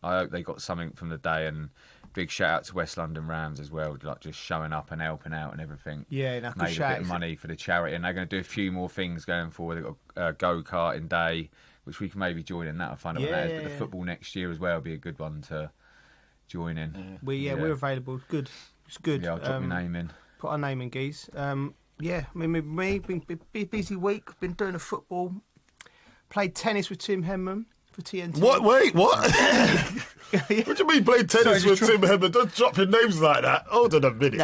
[SPEAKER 23] hope they got something from the day, and big shout out to West London Rams as well, just showing up and helping out and everything.
[SPEAKER 21] Yeah,
[SPEAKER 23] made a bit of money for the charity, and they're going to do a few more things going forward. They've got a go-karting day, which we can maybe join in. That'll fun. But the football next year as well will be a good one to join in.
[SPEAKER 21] We're available. Good. It's good.
[SPEAKER 23] Yeah, I'll drop your name in.
[SPEAKER 21] Put our name in, geez. Me, been busy week. Been doing a football. Played tennis with Tim Henman for TNT.
[SPEAKER 22] What? Wait, what? What do you mean played tennis with Tim Henman? Don't drop your names like that. Hold on a minute.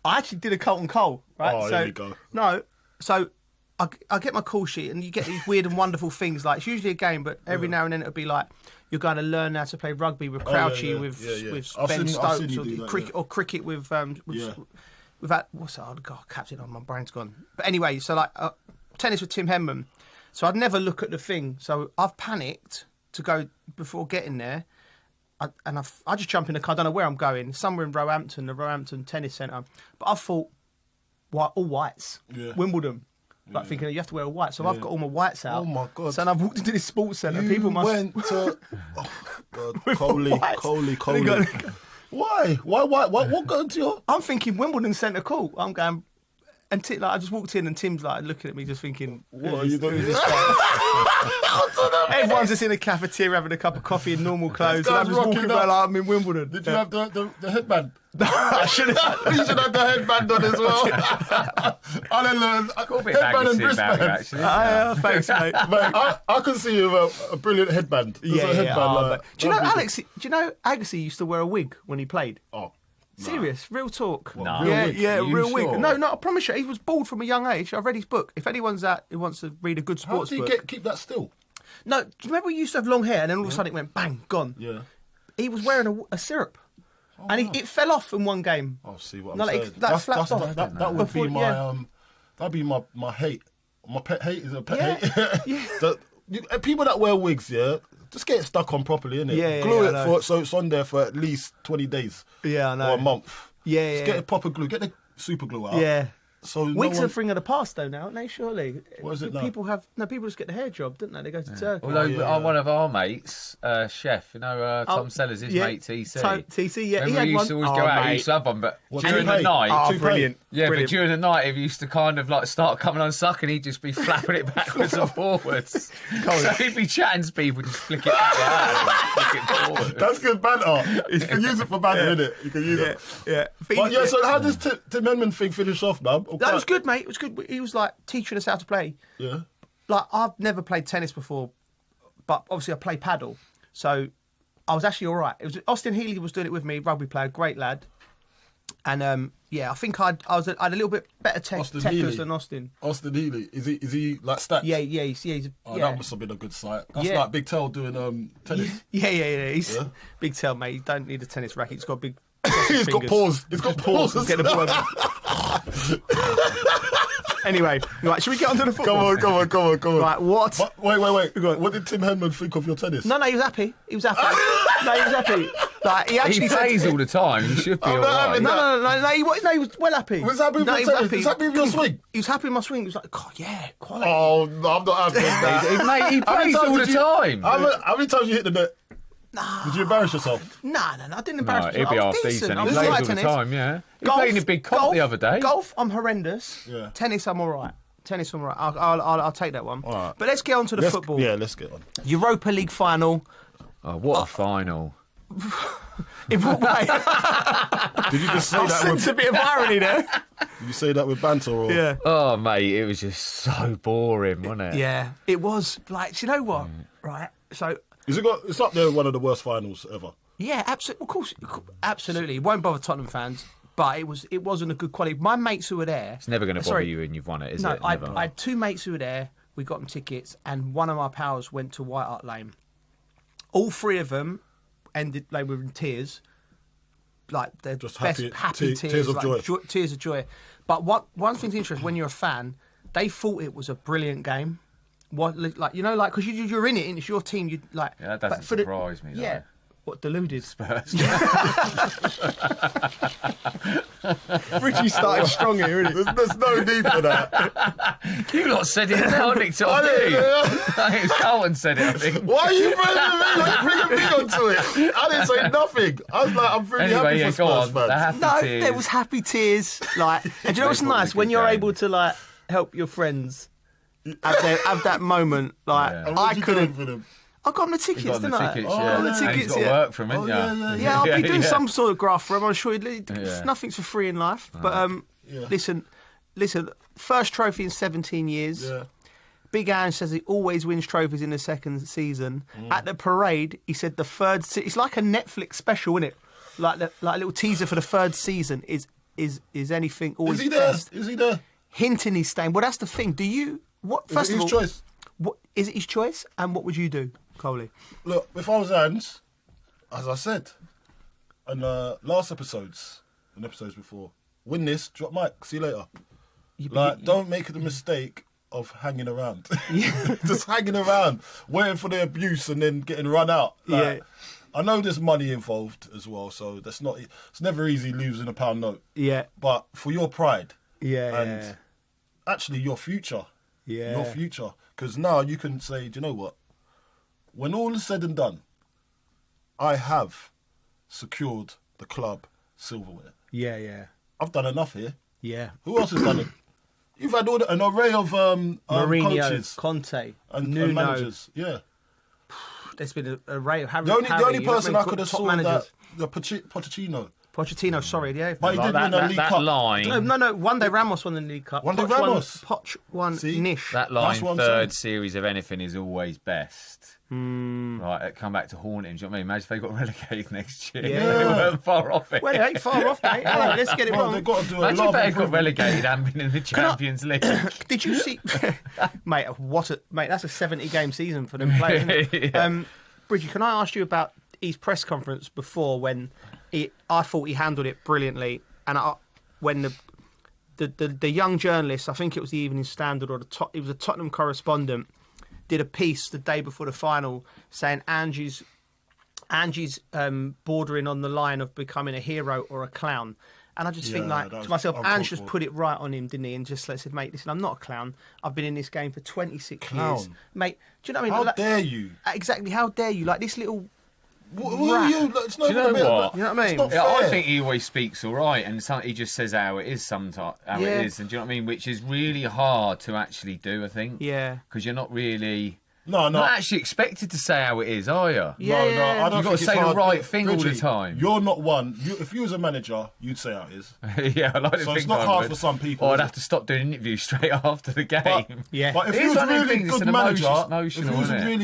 [SPEAKER 21] I actually did a Colton Cole, right?
[SPEAKER 22] Oh, here you go.
[SPEAKER 21] No, so I get my call sheet and you get these weird and wonderful things. Like, it's usually a game, but every now and then it'll be like, you're going to learn how to play rugby with Crouchy, with Ben Stokes, or cricket with that, what's that? Oh, God, captain on my brain's gone. But anyway, so tennis with Tim Henman. So I'd never look at the thing. So I've panicked to go before getting there. I just jump in the car. I don't know where I'm going. Somewhere in Roehampton, the Roehampton Tennis Centre. But I thought, all whites. Wimbledon. Thinking you have to wear a white. So I've got all my whites out.
[SPEAKER 22] Oh, my God.
[SPEAKER 21] So I've walked into this sports centre. People
[SPEAKER 22] went to... Oh, God. Coley. Why? What got into your...
[SPEAKER 21] I'm thinking Wimbledon Centre Court. I'm going... And I just walked in and Tim's looking at me just thinking,
[SPEAKER 22] what are you doing?
[SPEAKER 21] Everyone's just in a cafeteria having a cup of coffee in normal clothes. And I'm just walking around like I'm in Wimbledon.
[SPEAKER 22] Did you have the headband?
[SPEAKER 21] I should have.
[SPEAKER 22] You should have the headband on as well.
[SPEAKER 23] I got a bit headband and wristband.
[SPEAKER 21] Actually. Thanks, mate.
[SPEAKER 22] I can see you with a brilliant headband.
[SPEAKER 21] Do you know Alex? Do you know Agassi used to wear a wig when he played?
[SPEAKER 22] Oh.
[SPEAKER 21] Serious, real talk.
[SPEAKER 23] No.
[SPEAKER 21] Real wig. No, I promise you, he was bald from a young age. I've read his book. If anyone's who wants to read a good sports book.
[SPEAKER 22] How did he keep that still?
[SPEAKER 21] No, do you remember we used to have long hair and then all of a sudden it went bang, gone?
[SPEAKER 22] Yeah.
[SPEAKER 21] He was wearing a syrup. And it fell off in one game.
[SPEAKER 22] I'll see what I'm saying. That would be my that'd be my hate. My pet hate is a pet hate. People that wear wigs, just get it stuck on properly, innit? Glue it so it's on there for at least 20 days.
[SPEAKER 21] Yeah, I know.
[SPEAKER 22] Or a month.
[SPEAKER 21] Yeah,
[SPEAKER 22] Just get a proper glue. Get the super glue out.
[SPEAKER 21] Yeah.
[SPEAKER 22] So
[SPEAKER 21] Wigs are a thing of the past, though, now, aren't they? Surely.
[SPEAKER 22] What is it now?
[SPEAKER 21] People just get the hair job, don't they? They go to Turkey.
[SPEAKER 23] Although one of our mates, chef, Tom Sellers, his mate TC.
[SPEAKER 21] TC, yeah.
[SPEAKER 23] Remember, he used to always go out. He used to have one, but during the night,
[SPEAKER 21] brilliant.
[SPEAKER 23] Yeah, but during the night, if he used to kind of like start coming unstuck, and he'd just be flapping it backwards and forwards. So he'd be chatting to people, just flick it out and flick it forward.
[SPEAKER 22] That's good banter. You can use it for banter, innit? You can use it.
[SPEAKER 21] Yeah.
[SPEAKER 22] But so how does Tim Henman thing finish off, man?
[SPEAKER 21] That was good, mate. It was good. He was like teaching us how to play.
[SPEAKER 22] Yeah.
[SPEAKER 21] Like, I've never played tennis before, but obviously I play paddle. So I was actually all right. It was Austin Healy was doing it with me, rugby player, great lad. And I think I had a little bit better techers than Austin.
[SPEAKER 22] Austin Healy, is he like stats?
[SPEAKER 21] Yeah. He's
[SPEAKER 22] that must have been a good sight. That's like Big Tell doing tennis.
[SPEAKER 21] Yeah. He's Big Tell, mate. You don't need a tennis racket. He's got big.
[SPEAKER 22] He's got paws. He's got paws.
[SPEAKER 21] Get the ball. Anyway, right, should we get onto the football?
[SPEAKER 22] Come on.
[SPEAKER 21] Right, what?
[SPEAKER 22] Wait. What did Tim Henman think of your tennis?
[SPEAKER 21] No, he was happy. He was happy. Like,
[SPEAKER 23] he plays all the time. He should be all right.
[SPEAKER 21] No, he was well happy.
[SPEAKER 22] Was happy with your tennis? Was happy with your swing?
[SPEAKER 21] He was happy with my swing. He was like, God, yeah, quality.
[SPEAKER 22] Oh, no, I'm not happy with that.
[SPEAKER 23] Mate, he plays all the time.
[SPEAKER 22] How many times you hit the net?
[SPEAKER 21] Nah.
[SPEAKER 22] Did you embarrass yourself?
[SPEAKER 21] No, I didn't embarrass myself.
[SPEAKER 23] He'd be half decent. He plays all the time, yeah. He
[SPEAKER 21] Golf,
[SPEAKER 23] played in a big comp the other day.
[SPEAKER 21] Golf, I'm horrendous.
[SPEAKER 22] Yeah.
[SPEAKER 21] Tennis, I'm all right. I'll take that one.
[SPEAKER 22] All right.
[SPEAKER 21] But let's get on to the football.
[SPEAKER 22] Yeah, let's get on.
[SPEAKER 21] Europa League final.
[SPEAKER 23] Oh, what a final.
[SPEAKER 21] In what way?
[SPEAKER 22] Did you just say
[SPEAKER 21] I
[SPEAKER 22] that
[SPEAKER 21] sense a bit of irony there.
[SPEAKER 22] Did you say that with banter? Or?
[SPEAKER 21] Yeah.
[SPEAKER 23] Oh, mate, it was just so boring, wasn't it?
[SPEAKER 21] Yeah, it was. Like, do you know what? Right, so...
[SPEAKER 22] It's up there, one of the worst finals ever.
[SPEAKER 21] Yeah, absolutely. Of course, absolutely. It won't bother Tottenham fans, but it wasn't a good quality. My mates who were there...
[SPEAKER 23] It's never going to bother you when you've won it, is it?
[SPEAKER 21] No, I had two mates who were there. We got them tickets, and one of my pals went to White Hart Lane. All three of them they were in tears. Like, they're
[SPEAKER 22] just
[SPEAKER 21] happy tears.
[SPEAKER 22] Tears of joy.
[SPEAKER 21] Tears of joy. But one thing's interesting, when you're a fan, they thought it was a brilliant game. Because you're in it, and it's your team. You like.
[SPEAKER 23] Yeah, that doesn't surprise me.
[SPEAKER 21] Yeah. What, deluded?
[SPEAKER 23] Spurs.
[SPEAKER 21] Richie started strong here, isn't it?
[SPEAKER 22] There's no need for that.
[SPEAKER 23] You lot said it now, Nick. I think Carlton said it, I think.
[SPEAKER 22] Why are you bringing me onto it? I didn't say nothing. I was like, I'm really happy for Spurs fans.
[SPEAKER 21] There was happy tears. Like, and do you know what's nice? When you're able to, like, help your friends have that moment. Like, I couldn't... I got the tickets, didn't I?
[SPEAKER 23] I got the tickets, you've got to work for them, haven't you?
[SPEAKER 21] Yeah, I'll be doing some sort of graft for him. I'm sure nothing's for free in life. But listen, first trophy in 17 years. Yeah. Big Ange says he always wins trophies in the second season. At the parade, he said the third. It's like a Netflix special, isn't it? Like a little teaser for the third season. Is anything always best?
[SPEAKER 22] Is he there?
[SPEAKER 21] Hinting he's staying. Well, that's the thing. Do you? What? First of all,
[SPEAKER 22] choice.
[SPEAKER 21] What is it? His choice? And what would you do, Coley?
[SPEAKER 22] Look, if I was Ange, as I said in last episodes and episodes before, win this, drop mic, see you later. Don't make the mistake of hanging around. Just hanging around, waiting for the abuse and then getting run out. I know there's money involved as well, so it's never easy losing a pound note.
[SPEAKER 21] Yeah.
[SPEAKER 22] But for your pride.
[SPEAKER 21] And
[SPEAKER 22] actually your future.
[SPEAKER 21] Yeah.
[SPEAKER 22] Your future. Because now you can say, do you know what? When all is said and done, I have secured the club silverware.
[SPEAKER 21] Yeah.
[SPEAKER 22] I've done enough here.
[SPEAKER 21] Yeah.
[SPEAKER 22] Who else has done it? You've had an array of
[SPEAKER 21] Mourinho,
[SPEAKER 22] coaches.
[SPEAKER 21] Conte,
[SPEAKER 22] and managers. Yeah.
[SPEAKER 21] There's been an array of Harry.
[SPEAKER 22] The only person I could have saw that, the Pochettino,
[SPEAKER 21] sorry, yeah.
[SPEAKER 22] But he did win a League Cup.
[SPEAKER 23] Line.
[SPEAKER 21] No. One day Ramos won the League Cup.
[SPEAKER 22] One day Ramos.
[SPEAKER 21] Poch won Nish.
[SPEAKER 23] That line, third series of anything is always best. Right, come back to haunt him. Do you know what I mean? Imagine if they got relegated next year.
[SPEAKER 21] Yeah.
[SPEAKER 23] They weren't far off it.
[SPEAKER 21] Well, they ain't far off, mate. Let's get it wrong.
[SPEAKER 22] They've got to do
[SPEAKER 23] Imagine if they got relegated and been in the Champions League.
[SPEAKER 21] Did you see... mate, that's a 70-game season for them players. Yeah. Bridgie, can I ask you about his press conference before when I thought he handled it brilliantly, and when the young journalist, I think it was the Evening Standard or it was a Tottenham correspondent, did a piece the day before the final saying Angie's bordering on the line of becoming a hero or a clown, And I just think, like, to myself, Ange just put it right on him, didn't he? And just said, mate, listen, I'm not a clown. I've been in this game for 26 years. Mate, do you know what I mean?
[SPEAKER 22] How dare you?
[SPEAKER 21] Exactly, how dare you? Like, this little...
[SPEAKER 22] Who are you? It's not
[SPEAKER 23] Do you know what?
[SPEAKER 21] You know what I mean?
[SPEAKER 23] Yeah, I think he always speaks all right, and he just says how it is sometimes, it is, and do you know what I mean? Which is really hard to actually do, I think.
[SPEAKER 21] Yeah.
[SPEAKER 23] Because you're not really...
[SPEAKER 22] not
[SPEAKER 23] actually expected to say how it is, are you?
[SPEAKER 22] No, I don't.
[SPEAKER 23] You've got to say the right thing all the time.
[SPEAKER 22] You're not one. If you was a manager, you'd say how it is.
[SPEAKER 23] Yeah, I like to think.
[SPEAKER 22] So it's not hard for some people.
[SPEAKER 23] Or I'd have to stop doing interviews straight after the game.
[SPEAKER 22] But if you was a really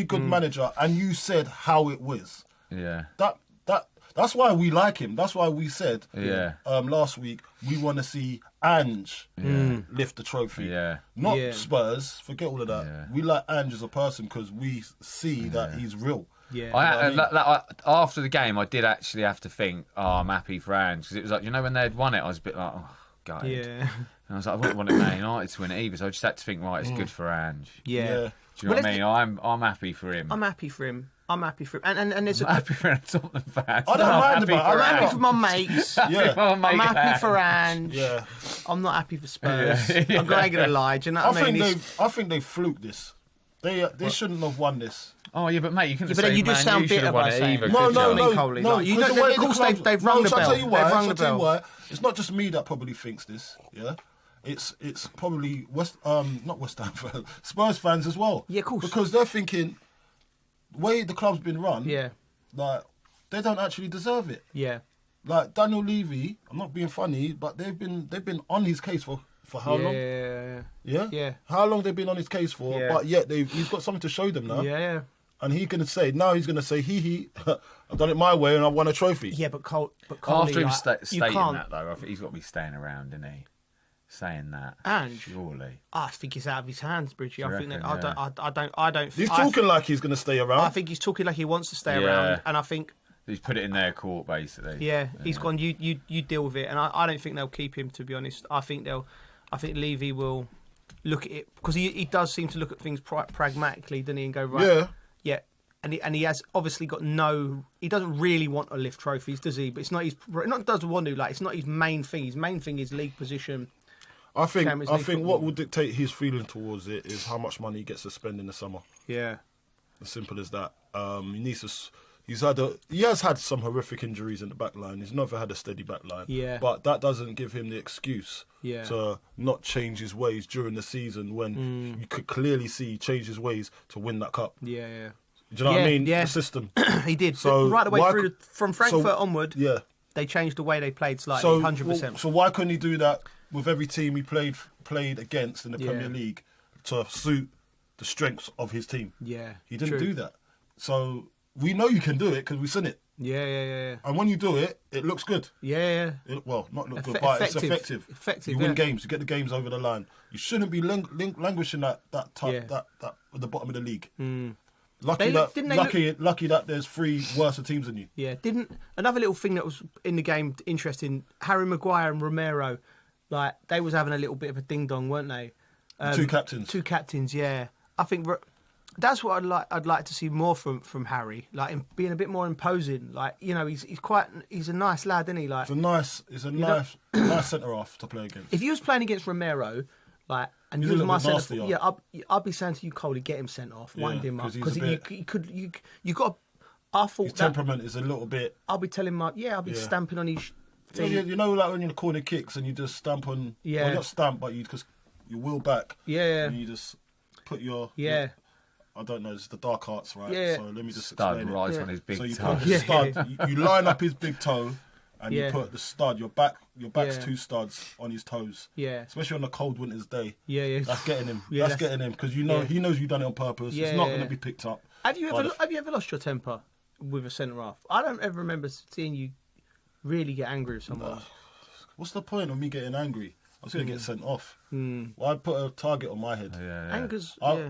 [SPEAKER 22] good manager, and you said how it was, that's why we like him. That's why we said last week we want to see Ange lift the trophy. Not Spurs. Forget all of that. We like Ange as a person because we see that he's real.
[SPEAKER 23] After the game, I did actually have to think, I'm happy for Ange. Because it was like, when they'd won it, I was a bit like, oh, God. And I was like, I wouldn't want Man United to win it either. So I just had to think, right, it's good for Ange. Do you know what I mean? I'm happy for him.
[SPEAKER 21] I'm happy for him. And there's
[SPEAKER 23] happy for Tottenham fans.
[SPEAKER 22] I don't mind about.
[SPEAKER 21] I'm happy for my mates. I'm happy for Ange.
[SPEAKER 22] Yeah.
[SPEAKER 21] I'm not happy for Spurs. I'm not going to lie. Do you know what I mean?
[SPEAKER 22] I think they fluked this. They shouldn't have won this.
[SPEAKER 23] Oh yeah, but mate, you can.
[SPEAKER 21] Yeah, but then you just sound bitter by saying.
[SPEAKER 22] No.
[SPEAKER 21] You know, of course they've rung the bell. They've rung the bell.
[SPEAKER 22] It's not just me that probably thinks this. Yeah. It's probably not West Ham fans, Spurs fans as well.
[SPEAKER 21] Yeah, of course.
[SPEAKER 22] Because they're thinking, the way the club's been run, like they don't actually deserve it.
[SPEAKER 21] Yeah.
[SPEAKER 22] Like Daniel Levy, I'm not being funny, but they've been on his case for how long? Yeah. How long they've been on his case for?
[SPEAKER 21] Yeah.
[SPEAKER 22] But yet he's got something to show them now.
[SPEAKER 21] Yeah.
[SPEAKER 22] And he's gonna say, I've done it my way and I won a trophy.
[SPEAKER 21] Yeah, but
[SPEAKER 23] after him stating that though, I think he's got to be staying around, isn't he? Saying that,
[SPEAKER 21] Ange,
[SPEAKER 23] surely.
[SPEAKER 21] I think it's out of his hands, Bridgie.
[SPEAKER 23] I
[SPEAKER 21] don't.
[SPEAKER 22] He's talking like he's going to stay around.
[SPEAKER 21] I think he's talking like he wants to stay around, and I think
[SPEAKER 23] he's put it in their court basically.
[SPEAKER 21] Yeah, he's gone. You deal with it, and I don't think they'll keep him. To be honest, I think Levy will look at it because he does seem to look at things pragmatically, doesn't he? And go right, yeah. And he has obviously got he doesn't really want to lift trophies, does he? But it's not doesn't want to. Like it's not his main thing. His main thing is league position.
[SPEAKER 22] I think what will dictate his feeling towards it is how much money he gets to spend in the summer.
[SPEAKER 21] Yeah,
[SPEAKER 22] as simple as that. He has had some horrific injuries in the back line. He's never had a steady back line.
[SPEAKER 21] Yeah,
[SPEAKER 22] but that doesn't give him the excuse to not change his ways during the season when you could clearly see he changed his ways to win that cup.
[SPEAKER 21] Yeah.
[SPEAKER 22] Do you know what I mean? Yeah. The system.
[SPEAKER 21] He did. So right away through from Frankfurt onward. Yeah. They changed the way they played slightly. 100%.
[SPEAKER 22] So why couldn't he do that with every team he played against in the Premier League to suit the strengths of his team?
[SPEAKER 21] Yeah.
[SPEAKER 22] He didn't do that. So we know you can do it because we've seen it.
[SPEAKER 21] Yeah.
[SPEAKER 22] And when you do it, it looks good.
[SPEAKER 21] Yeah.
[SPEAKER 22] Not look good, but it's effective. You win games. You get the games over the line. You shouldn't be languishing at the bottom of the league. Lucky that there's 3 worse teams than you.
[SPEAKER 21] Yeah. Another little thing that was in the game interesting, Harry Maguire and Romero, like they was having a little bit of a ding dong, weren't they?
[SPEAKER 22] 2 captains.
[SPEAKER 21] 2 captains, yeah. I think that's what I'd like to see more from Harry, like him being a bit more imposing. Like he's a nice lad, isn't he? Like
[SPEAKER 22] he's a nice centre half to play against.
[SPEAKER 21] If you was playing against Romero, like. And you was my centre, I'd be saying to you, Coley, get him sent off, wind him up, because you got. I thought
[SPEAKER 22] his temperament is a little bit.
[SPEAKER 21] I'll be telling him, I'll be stamping on his thing.
[SPEAKER 22] You know, like when you're in the corner kicks and you just stamp on. Yeah. Well, not stamp, but you just your wheel back.
[SPEAKER 21] Yeah.
[SPEAKER 22] And you just put your.
[SPEAKER 21] Yeah.
[SPEAKER 22] I don't know, it's the dark arts, right?
[SPEAKER 21] Yeah.
[SPEAKER 22] So let me just
[SPEAKER 23] stud
[SPEAKER 22] explain
[SPEAKER 23] right
[SPEAKER 22] it.
[SPEAKER 23] On his big toe.
[SPEAKER 22] So you put the stud. You line up his big toe. And you put the stud, your back's 2 studs on his toes.
[SPEAKER 21] Yeah.
[SPEAKER 22] Especially on a cold winter's day.
[SPEAKER 21] Yeah.
[SPEAKER 22] That's getting him. That's getting him because he knows you've done it on purpose. It's not going to be picked up.
[SPEAKER 21] Have you ever lost your temper with a centre half? I don't ever remember seeing you really get angry with someone.
[SPEAKER 22] What's the point of me getting angry? I was going to get sent off. Well, I'd put a target on my head.
[SPEAKER 21] Anger's,
[SPEAKER 22] I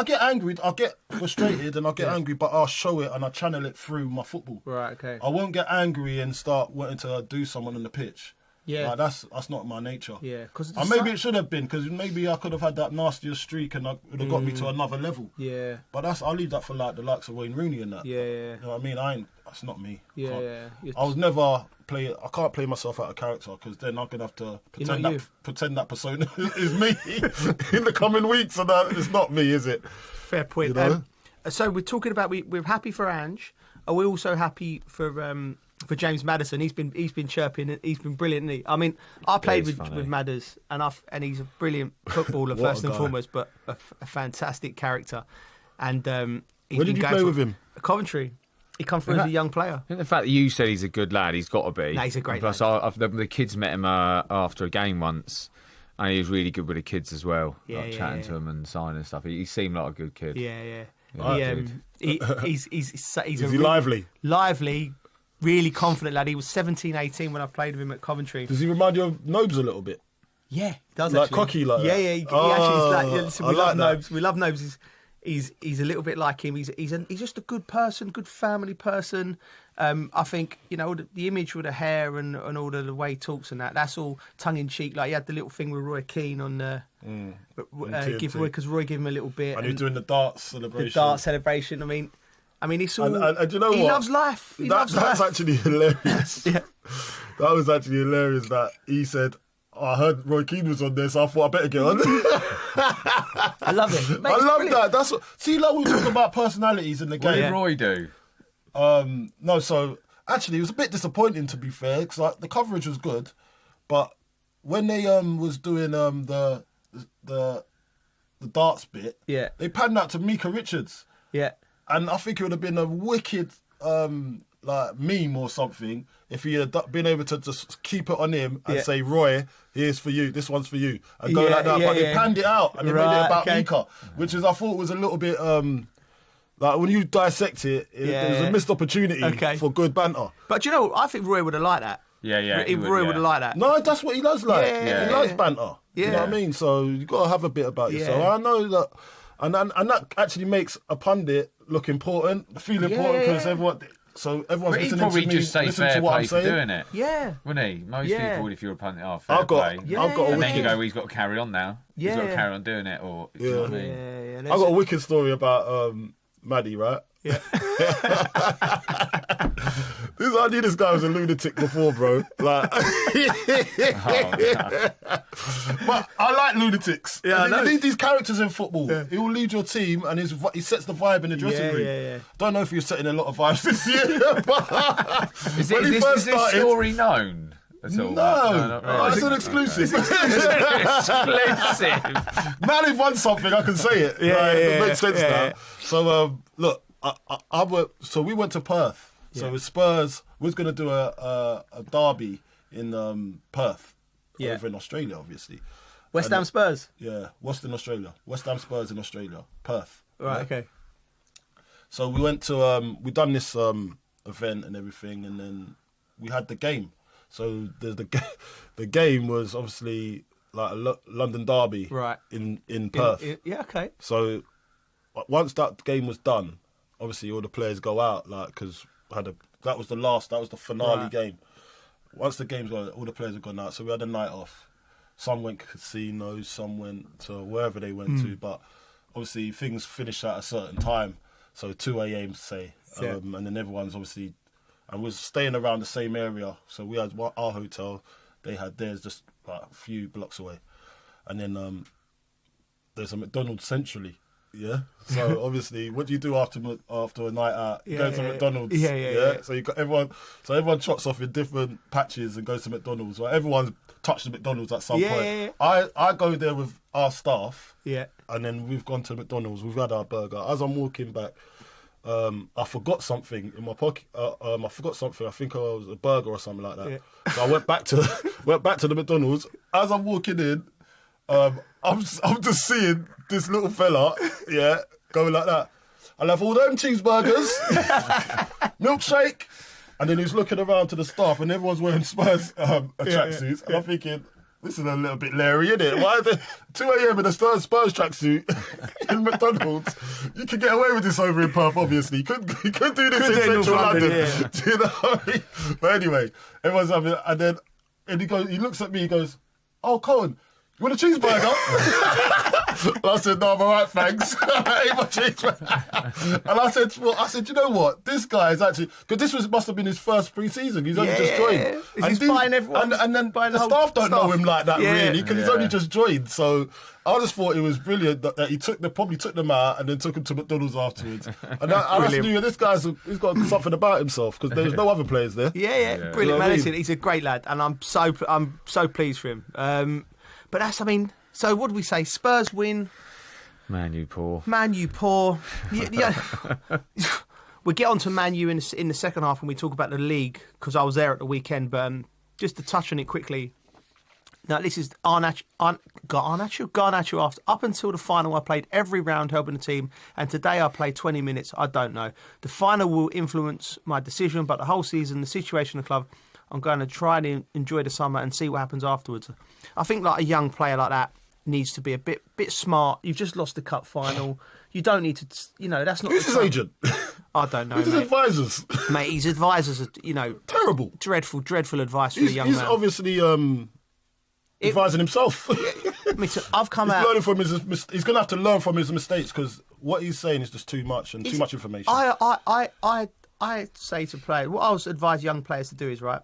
[SPEAKER 22] get angry, I get frustrated and I get angry, but I'll show it and I channel it through my football.
[SPEAKER 21] Right, okay.
[SPEAKER 22] I won't get angry and start wanting to do someone on the pitch.
[SPEAKER 21] Yeah.
[SPEAKER 22] Like, that's not my nature.
[SPEAKER 21] Yeah.
[SPEAKER 22] And maybe it should have been, because maybe I could have had that nastier streak and it would have got me to another level.
[SPEAKER 21] Yeah.
[SPEAKER 22] But I'll leave that for like the likes of Wayne Rooney and that.
[SPEAKER 21] Yeah.
[SPEAKER 22] You know what I mean? it's not me.
[SPEAKER 21] Yeah.
[SPEAKER 22] I was never I can't play myself out of character because then I'm gonna have to pretend that persona is me in the coming weeks, and it's not me, is it?
[SPEAKER 21] Fair point.
[SPEAKER 22] You know?
[SPEAKER 21] So we're talking about we're happy for Ange. Are we also happy for James Maddison? He's been chirping. He's been brilliant. Isn't he? I mean, I played with Madders, and he's a brilliant footballer first and foremost, but a fantastic character. And
[SPEAKER 22] where did you play with him?
[SPEAKER 21] Coventry. He come through as a young player.
[SPEAKER 23] I think the fact that you said he's a good lad, he's got to be.
[SPEAKER 21] No, he's a great
[SPEAKER 23] lad. Plus, the kids met him after a game once, and he was really good with the kids as well. Chatting to them and signing and stuff. He seemed like a good kid.
[SPEAKER 21] He's
[SPEAKER 22] lively?
[SPEAKER 21] Lively, really confident lad. He was 17, 18 when I played with him at Coventry.
[SPEAKER 22] Does he remind you of Nobes a little bit?
[SPEAKER 21] Yeah, he does.
[SPEAKER 22] Like
[SPEAKER 21] actually.
[SPEAKER 22] cocky, like
[SPEAKER 21] yeah,
[SPEAKER 22] that?
[SPEAKER 21] yeah. He actually is like. We love
[SPEAKER 22] that.
[SPEAKER 21] Nobes. We love Nobes. He's a little bit like him. He's just a good person, good family person. I think the image with the hair and all the way he talks and that's all tongue in cheek. Like he had the little thing with Roy Keane on because Roy gave him a little bit.
[SPEAKER 22] And he was doing the darts celebration.
[SPEAKER 21] The darts celebration. I mean, it's all.
[SPEAKER 22] And you know
[SPEAKER 21] he
[SPEAKER 22] what?
[SPEAKER 21] loves life.
[SPEAKER 22] That's actually hilarious.
[SPEAKER 21] Yeah.
[SPEAKER 22] That was actually hilarious. That he said, I heard Roy Keane was on there, so I thought I better get on.
[SPEAKER 21] I love it. Mate,
[SPEAKER 22] I love that. That's what. See, like we talk about personalities in the game.
[SPEAKER 23] What did Roy do?
[SPEAKER 22] No, so actually, it was a bit disappointing to be fair, because the coverage was good, but when they was doing the darts bit, they panned out to Mika Richards.
[SPEAKER 21] Yeah,
[SPEAKER 22] and I think it would have been a wicked like meme or something if he had been able to just keep it on him and say, Roy, here's for you, this one's for you, and go like that. But they panned it out and they made it about Mika, which is I thought was a little bit like when you dissect it, there's a missed opportunity for good banter.
[SPEAKER 21] But you know, I think Roy would have liked that.
[SPEAKER 23] Yeah.
[SPEAKER 21] Roy would have liked that.
[SPEAKER 22] No, that's what he does like.
[SPEAKER 21] Yeah.
[SPEAKER 22] He likes banter. You know what I mean? So you got to have a bit about yourself. I know that, and that actually makes a pundit look important, feel important because everyone's listening to me. He'd
[SPEAKER 23] probably just say fair play for doing it.
[SPEAKER 21] Yeah.
[SPEAKER 23] Wouldn't he? Most people, if you're a pundit, fair play.
[SPEAKER 22] I've got a
[SPEAKER 23] and then
[SPEAKER 22] wicked.
[SPEAKER 23] you go, well, he's got to carry on now.
[SPEAKER 21] Yeah.
[SPEAKER 23] He's got to carry on doing it, or do you know what I mean?
[SPEAKER 22] I've got a wicked story about Maddie, right?
[SPEAKER 21] Yeah.
[SPEAKER 22] I knew this guy was a lunatic before, bro. Like, but I like lunatics.
[SPEAKER 21] Yeah,
[SPEAKER 22] you need these characters in football. Yeah. He will lead your team, and he sets the vibe in the dressing room.
[SPEAKER 21] Yeah.
[SPEAKER 22] Don't know if you're setting a lot of vibes this year, but
[SPEAKER 23] is this story known?
[SPEAKER 22] No, it's an exclusive. Now they've won something, I can say it. It makes sense now. So look, we went to Perth. So with Spurs, we was going to do a derby in Perth, over in Australia, obviously.
[SPEAKER 21] West Ham Spurs?
[SPEAKER 22] Yeah, Western Australia. West Ham Spurs in Australia, Perth.
[SPEAKER 21] Right, okay.
[SPEAKER 22] So we went to, we done this event and everything, and then we had the game. So the game was obviously like a London derby in Perth.
[SPEAKER 21] Yeah, okay.
[SPEAKER 22] So once that game was done, obviously all the players go out, like, because that was the finale game. Once the game's gone, all the players have gone out. So we had a night off. Some went casinos, some went to wherever they went to, but obviously things finish at a certain time. So 2 a.m. say, and then everyone's obviously, and we're staying around the same area. So we had our hotel, they had theirs just like a few blocks away, and then there's a McDonald's centrally. Yeah. So obviously, what do you do after a night out? You go to McDonald's.
[SPEAKER 21] Yeah.
[SPEAKER 22] So you got everyone. So everyone trots off in different patches and goes to McDonald's. Well, everyone's touched the McDonald's at some point.
[SPEAKER 21] Yeah.
[SPEAKER 22] I go there with our staff.
[SPEAKER 21] Yeah.
[SPEAKER 22] And then we've gone to McDonald's. We've had our burger. As I'm walking back, I forgot something in my pocket. I forgot something. I think it was a burger or something like that. Yeah. So I went back to the McDonald's. As I'm walking in, I'm just seeing this little fella, going like that. I'll have all them cheeseburgers, milkshake, and then he's looking around to the staff, and everyone's wearing Spurs tracksuits, and I'm thinking, this is a little bit Larry, isn't it? Why the 2 a.m. in a Spurs tracksuit in McDonald's? You could get away with this over in Perth, obviously. You could do this in central London. Yeah. Do you know what I mean? But anyway, everyone's having, and he looks at me, he goes, "Oh, Cohen, you want a cheeseburger?" And I said, no, I'm all right, thanks. I ate my cheese. And I said, you know what? This guy is actually, because must have been his first pre-season. He's only just joined.
[SPEAKER 21] He's buying everyone.
[SPEAKER 22] And then the staff don't know him like that, really, because he's only just joined. So I just thought it was brilliant that he probably took them out and then took them to McDonald's afterwards. And I just knew this he's got something about himself, because there's no other players there.
[SPEAKER 21] Yeah. Brilliant, man. Listen, he's a great lad, and I'm so pleased for him. But so what do we say? Spurs win.
[SPEAKER 23] Man U poor.
[SPEAKER 21] Yeah. We'll get on to Man U in the second half when we talk about the league, because I was there at the weekend. But just to touch on it quickly. Now, this is Garnacho. After up until the final, I played every round helping the team, and today I played 20 minutes. I don't know. The final will influence my decision, but the whole season, the situation of the club, I'm going to try and enjoy the summer and see what happens afterwards. I think like a young player like that needs to be a bit smart. You've just lost the cup final. You don't need to, that's not...
[SPEAKER 22] Who's his agent? I
[SPEAKER 21] don't know,
[SPEAKER 22] Who's his advisors?
[SPEAKER 21] Mate, his advisors are,
[SPEAKER 22] terrible.
[SPEAKER 21] Dreadful advice for a young man.
[SPEAKER 22] He's obviously... advising himself.
[SPEAKER 21] I've come
[SPEAKER 22] he's
[SPEAKER 21] out.
[SPEAKER 22] Learning from he's going to have to learn from his mistakes, because what he's saying is just too much and too much information.
[SPEAKER 21] I say to players, what I always advise young players to do is like,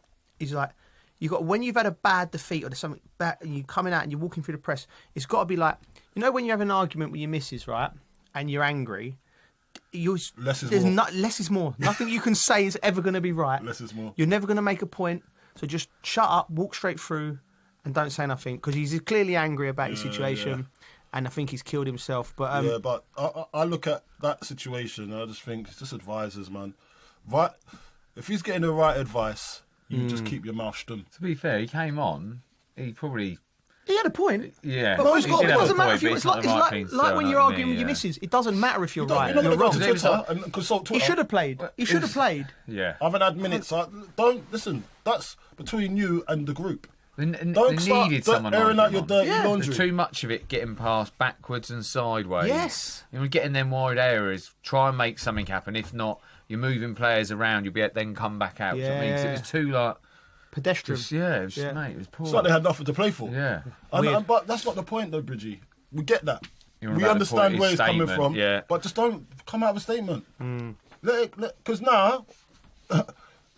[SPEAKER 21] when you've had a bad defeat or there's something bad, and you're coming out and you're walking through the press, it's got to be like, when you have an argument with your missus, right, and you're angry.
[SPEAKER 22] Less is more.
[SPEAKER 21] Less is more. Nothing you can say is ever going to be right.
[SPEAKER 22] Less is more.
[SPEAKER 21] You're never going to make a point. So just shut up, walk straight through. And don't say nothing, because he's clearly angry about his situation, and I think he's killed himself. But
[SPEAKER 22] but I look at that situation and I just think it's just advisors, man. If he's getting the right advice, you just keep your mouth shut.
[SPEAKER 23] To be fair, he came on. He
[SPEAKER 21] had a point.
[SPEAKER 23] Yeah,
[SPEAKER 21] but it doesn't matter if it's like when you're arguing with your missus. It doesn't matter if you're right.
[SPEAKER 22] You're not going to go to Twitter and consult Twitter.
[SPEAKER 21] He should have played.
[SPEAKER 23] Yeah,
[SPEAKER 22] I haven't had minutes. Don't listen. That's between you and the group.
[SPEAKER 23] Don't start
[SPEAKER 22] airing out your dirty laundry.
[SPEAKER 23] There's too much of it getting passed backwards and sideways.
[SPEAKER 21] Yes.
[SPEAKER 23] Getting them wide areas, try and make something happen. If not, you're moving players around, you'll be able to then come back out.
[SPEAKER 21] Yeah.
[SPEAKER 22] It
[SPEAKER 23] was too
[SPEAKER 21] pedestrian.
[SPEAKER 23] Mate, it was poor.
[SPEAKER 22] It's like they had nothing to play for.
[SPEAKER 23] Yeah.
[SPEAKER 22] But that's not the point though, Bridgie. We get that. We understand where it's coming from.
[SPEAKER 23] Yeah.
[SPEAKER 22] But just don't come out with a statement. Because now...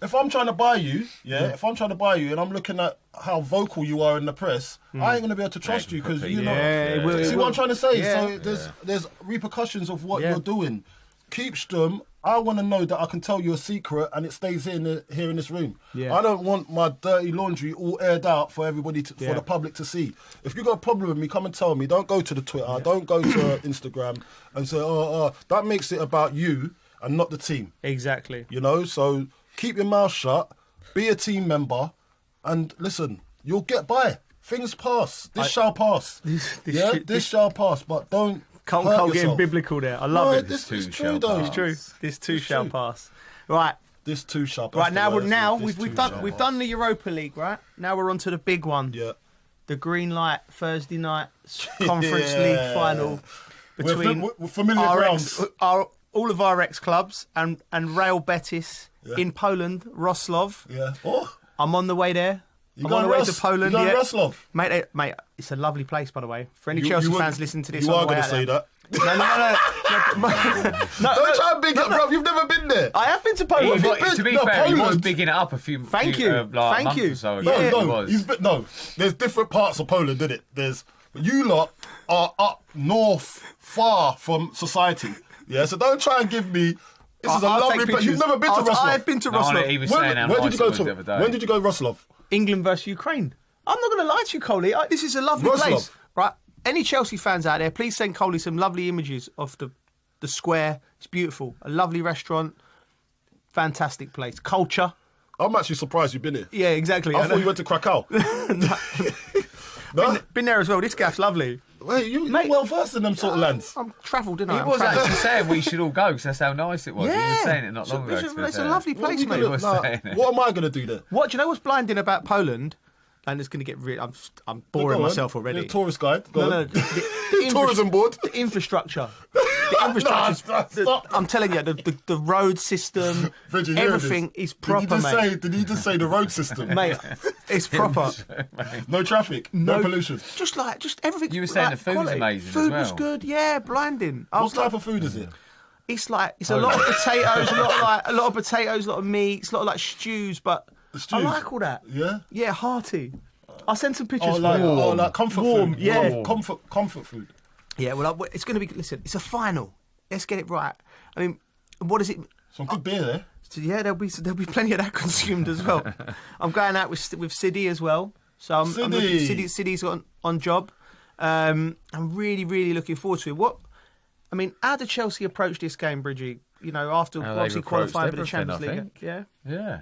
[SPEAKER 22] If I'm trying to buy you, and I'm looking at how vocal you are in the press, I ain't going to be able to trust you, because you know. See what I'm trying to say? Yeah. So there's repercussions of what you're doing. Keep Sturm. I want to know that I can tell you a secret and it stays here in this room. Yeah. I don't want my dirty laundry all aired out for everybody, for the public to see. If you got a problem with me, come and tell me. Don't go to the Twitter. Don't go to Instagram and say, that makes it about you and not the team.
[SPEAKER 21] Exactly.
[SPEAKER 22] So... Keep your mouth shut, be a team member, and listen, you'll get by. Things pass. This shall pass. This shall pass, but don't
[SPEAKER 21] Can't get biblical there. I love it.
[SPEAKER 22] This is true, though.
[SPEAKER 21] It's true. This too shall pass. Right.
[SPEAKER 22] This too shall pass.
[SPEAKER 21] Right, now we've done the Europa League, right? Now we're on to the big one.
[SPEAKER 22] Yeah.
[SPEAKER 21] The green light Thursday night Conference League final between
[SPEAKER 22] we're familiar grounds.
[SPEAKER 21] All of our ex-clubs and Real Betis in Poland, Wrocław.
[SPEAKER 22] Yeah.
[SPEAKER 21] I'm on the way there.
[SPEAKER 22] I'm
[SPEAKER 21] on the way to Poland.
[SPEAKER 22] You going Wrocław?
[SPEAKER 21] Mate, it's a lovely place, by the way. For any Chelsea fans listening to this,
[SPEAKER 22] you are going to say that.
[SPEAKER 21] No.
[SPEAKER 22] Don't try and big it up, bro. You've never been there.
[SPEAKER 21] I have been to Poland.
[SPEAKER 23] To be fair, he was bigging it up a few.
[SPEAKER 21] Thank you.
[SPEAKER 23] Or so
[SPEAKER 22] ago. No. There's different parts of Poland, isn't it? You lot are up north, far from society. Yeah, so don't try and give me. This is a lovely place. You've never been to Wrocław.
[SPEAKER 21] I've been to Wrocław.
[SPEAKER 22] Where did you go to? When did you go to Wrocław?
[SPEAKER 21] England versus Ukraine. I'm not going to lie to you, Coley. This is a lovely place. Right? Any Chelsea fans out there, please send Coley some lovely images of the square. It's beautiful. A lovely restaurant. Fantastic place. Culture.
[SPEAKER 22] I'm actually surprised you've been here.
[SPEAKER 21] Yeah, exactly.
[SPEAKER 22] I thought you went to Krakow.
[SPEAKER 21] No? Been there as well. This gaff's lovely.
[SPEAKER 22] Wait, you're well versed in them sort of lands.
[SPEAKER 21] I'm travelled, didn't I?
[SPEAKER 23] He was actually saying we should all go because that's how nice it was.
[SPEAKER 21] Yeah.
[SPEAKER 23] He was saying it not long ago.
[SPEAKER 21] It's a lovely place, mate.
[SPEAKER 22] What am I going to do there?
[SPEAKER 21] What do you know? What's blinding about Poland? And it's going to get I'm boring myself already.
[SPEAKER 22] The tourist guide.
[SPEAKER 21] No.
[SPEAKER 22] Tourism board.
[SPEAKER 21] The infrastructure. The infrastructure. I'm telling you, the road system,
[SPEAKER 22] Bridget,
[SPEAKER 21] everything is proper, mate.
[SPEAKER 22] Did you just say the road system?
[SPEAKER 21] Mate, it's proper.
[SPEAKER 22] No traffic, no pollution.
[SPEAKER 21] Just everything.
[SPEAKER 23] You were saying the food's
[SPEAKER 21] quality.
[SPEAKER 23] amazing
[SPEAKER 21] Food
[SPEAKER 23] as well.
[SPEAKER 21] was good, yeah, blinding.
[SPEAKER 22] What type of food is it?
[SPEAKER 21] It's a lot of potatoes, a lot of potatoes, a lot of meats, a lot of like stews, but I like all that.
[SPEAKER 22] Yeah?
[SPEAKER 21] Yeah, hearty. I'll send some pictures.
[SPEAKER 22] Like comfort
[SPEAKER 21] warm,
[SPEAKER 22] food.
[SPEAKER 21] Yeah.
[SPEAKER 22] Comfort food.
[SPEAKER 21] Yeah, well, it's going to be, listen, it's a final. Let's get it right. I mean, what is it?
[SPEAKER 22] Some good beer there.
[SPEAKER 21] So, yeah, there'll be plenty of that consumed as well. I'm going out with Siddy as well. So Siddy's on job. I'm really, really looking forward to it. How did Chelsea approach this game, Bridgie? You know, after obviously qualifying for the Champions League. Yeah.
[SPEAKER 23] Yeah.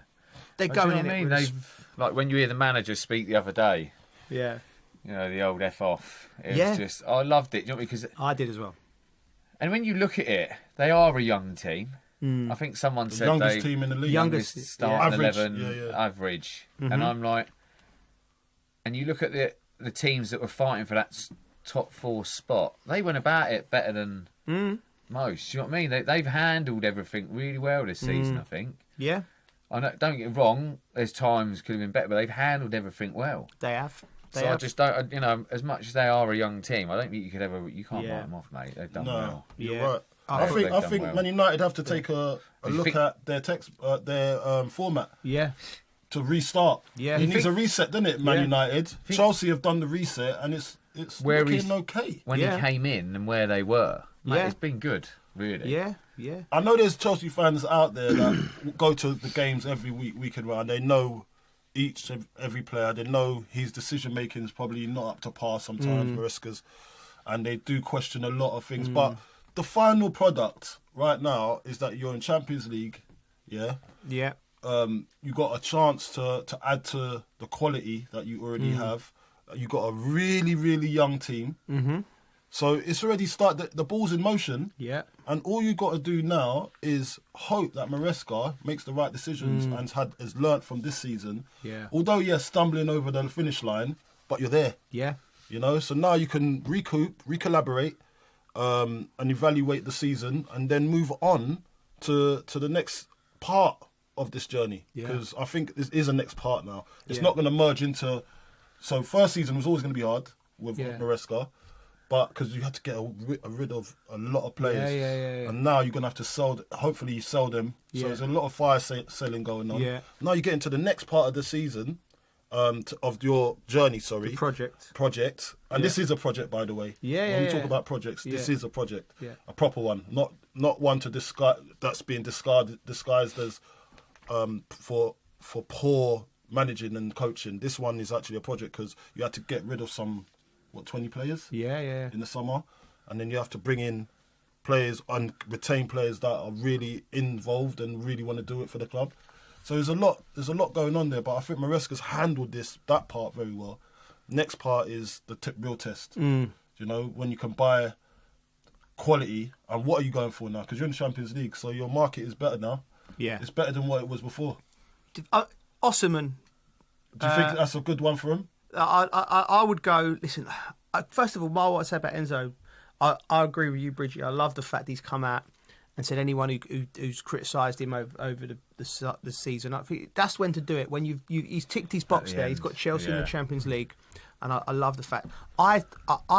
[SPEAKER 21] They're going in.
[SPEAKER 23] I mean, like when you hear the manager speak the other day.
[SPEAKER 21] Yeah.
[SPEAKER 23] You know, the old F off. It was just, I loved it. You know, because
[SPEAKER 21] I did as well.
[SPEAKER 23] And when you look at it, they are a young team. I think someone said
[SPEAKER 22] youngest team in the league.
[SPEAKER 23] Youngest starting 11 average.
[SPEAKER 21] Mm-hmm.
[SPEAKER 23] And I'm like, and you look at the teams that were fighting for that top 4 spot, they went about it better than most. Do you know what I mean? They've handled everything really well this season, I think.
[SPEAKER 21] Yeah.
[SPEAKER 23] I know, don't get me wrong, there's times could have been better, but they've handled everything well.
[SPEAKER 21] They have.
[SPEAKER 23] I just don't, as much as they are a young team, I don't think you can't write them off, mate. They've done well.
[SPEAKER 22] You're right. I think Man United have to take a look at their format.
[SPEAKER 21] Yeah.
[SPEAKER 22] To restart.
[SPEAKER 21] Yeah.
[SPEAKER 22] It needs a reset, doesn't it, Man United? Chelsea have done the reset and it's looking okay.
[SPEAKER 23] When he came in and where they were, mate, it's been good, really.
[SPEAKER 21] Yeah, yeah.
[SPEAKER 22] I know there's Chelsea fans out there that go to the games every weekend round. They know every player. They know his decision making is probably not up to par sometimes, Maresca's, and they do question a lot of things. But the final product right now is that you're in Champions League, yeah.
[SPEAKER 21] Yeah.
[SPEAKER 22] You got a chance to add to the quality that you already have. You got a really, really young team.
[SPEAKER 21] Mm-hmm.
[SPEAKER 22] So it's already started. The ball's in motion.
[SPEAKER 21] Yeah.
[SPEAKER 22] And all you got to do now is hope that Maresca makes the right decisions and has learnt from this season.
[SPEAKER 21] Yeah.
[SPEAKER 22] Although, yes, stumbling over the finish line, but you're there.
[SPEAKER 21] Yeah.
[SPEAKER 22] You know, so now you can recollaborate, and evaluate the season and then move on to the next part of this journey. Because I think this is a next part now. It's not going to merge into... So first season was always going to be hard with Maresca, but because you had to get rid of a lot of players.
[SPEAKER 21] Yeah.
[SPEAKER 22] And now you're going to have to sell, hopefully you sell them. So there's a lot of fire selling going on.
[SPEAKER 21] Yeah.
[SPEAKER 22] Now you get into the next part of the season, of your journey,
[SPEAKER 21] The project.
[SPEAKER 22] And this is a project, by the way. When we talk about projects, this is a project.
[SPEAKER 21] Yeah.
[SPEAKER 22] A proper one. Not one to that's being disguised as for poor managing and coaching. This one is actually a project because you had to get rid of 20 players?
[SPEAKER 21] Yeah.
[SPEAKER 22] In the summer. And then you have to bring in players and retain players that are really involved and really want to do it for the club. So there's a lot going on there, but I think Maresca's handled that part very well. Next part is the real test. You know, when you can buy quality, and what are you going for now? Because you're in the Champions League, so your market is better now.
[SPEAKER 21] Yeah.
[SPEAKER 22] It's better than what it was before.
[SPEAKER 21] Osimhen.
[SPEAKER 22] Do you think that's a good one for him?
[SPEAKER 21] I would go, listen, first of all, what I say about Enzo, I agree with you, Bridget. I love the fact he's come out and said anyone who's criticised him over the season, I think that's when to do it. When he's ticked his box there, he's got Chelsea in the Champions League. And I love the fact. I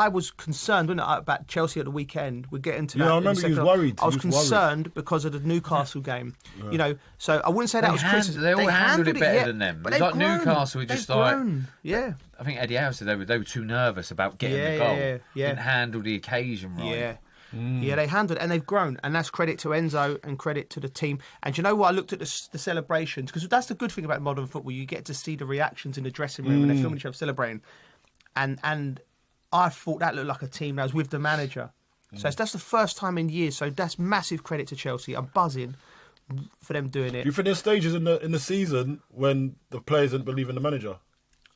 [SPEAKER 21] was concerned about Chelsea at the weekend. We're getting to that.
[SPEAKER 22] Yeah, I remember you was worried.
[SPEAKER 21] I was concerned because of the Newcastle game. Yeah. You know, so I wouldn't say that was criticism.
[SPEAKER 23] They all handled it better than them.
[SPEAKER 21] But
[SPEAKER 23] it's like Newcastle were just like...
[SPEAKER 21] Yeah.
[SPEAKER 23] I think Eddie Howe said they were too nervous about getting the goal.
[SPEAKER 21] Yeah.
[SPEAKER 23] Didn't handle the occasion right.
[SPEAKER 21] Yeah. Yeah, they handled it and they've grown, and that's credit to Enzo and credit to the team. And you know what? I looked at the celebrations, because that's the good thing about modern football. You get to see the reactions in the dressing room when they're filming each other celebrating. And I thought that looked like a team that was with the manager. So that's the first time in years. So that's massive credit to Chelsea. I'm buzzing for them doing it.
[SPEAKER 22] You think there's stages in the season when the players didn't believe in the manager?